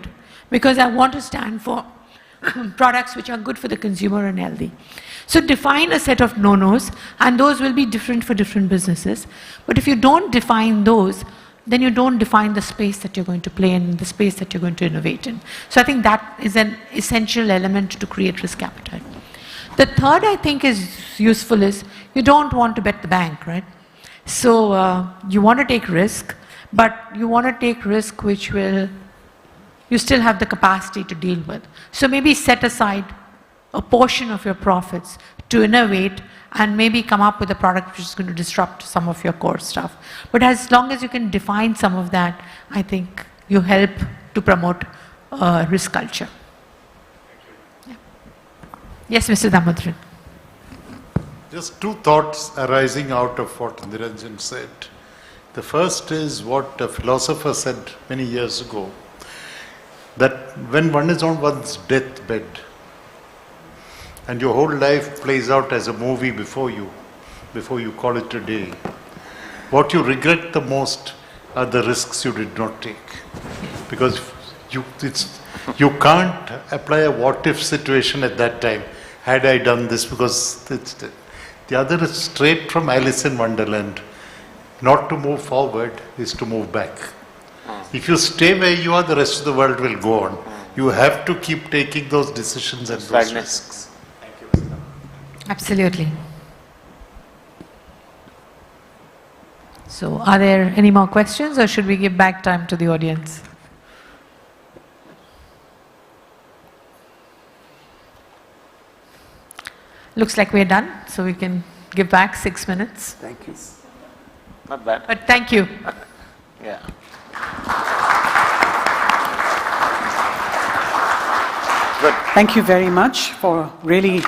because I want to stand for products which are good for the consumer and healthy. So define a set of no-nos, and those will be different for different businesses. But if you don't define those, then you don't define the space that you're going to play in, the space that you're going to innovate in. So I think that is an essential element to create risk appetite. The third, I think, is useful is you don't want to bet the bank, right? So you want to take risk, but you want to take risk which you still have the capacity to deal with. So maybe set aside a portion of your profits to innovate and maybe come up with a product which is going to disrupt some of your core stuff. But as long as you can define some of that, I think you help to promote risk culture. Yeah. Yes, Mr. Damodaran. Just two thoughts arising out of what Niranjan said. The first is what a philosopher said many years ago, that when one is on one's deathbed and your whole life plays out as a movie before you call it a day, what you regret the most are the risks you did not take. Because you can't apply a what-if situation at that time. Had I done this, because the other is straight from Alice in Wonderland. Not to move forward is to move back. If you stay where you are, the rest of the world will go on. You have to keep taking those decisions and those risks. Thank you, Mr. Absolutely. So are there any more questions, or should we give back time to the audience? Looks like we're done, so we can give back 6 minutes. Thank you. Not bad. But thank you. Yeah. Good. Thank you very much for really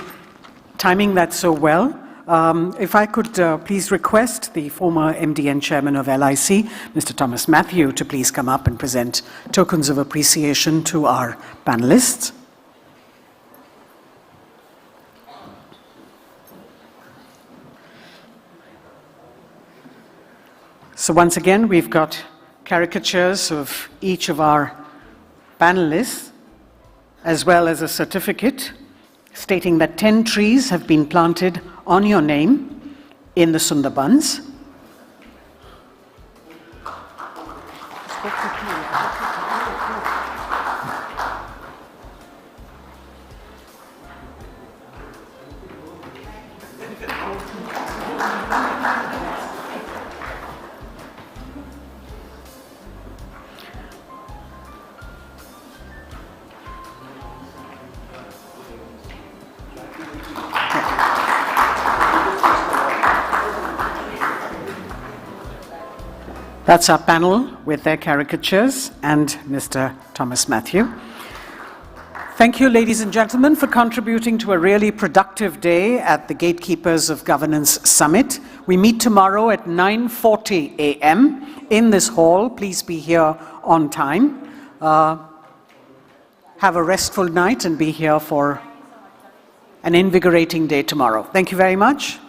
timing that so well. If I could please request the former MD and Chairman of LIC, Mr. Thomas Matthew, to please come up and present tokens of appreciation to our panelists. So once again, we've got caricatures of each of our panelists, as well as a certificate stating that 10 trees have been planted on your name in the Sundarbans. That's our panel with their caricatures and Mr. Thomas Matthew. Thank you, ladies and gentlemen, for contributing to a really productive day at the Gatekeepers of Governance Summit. We meet tomorrow at 9:40 a.m. in this hall. Please be here on time. Have a restful night and be here for an invigorating day tomorrow. Thank you very much.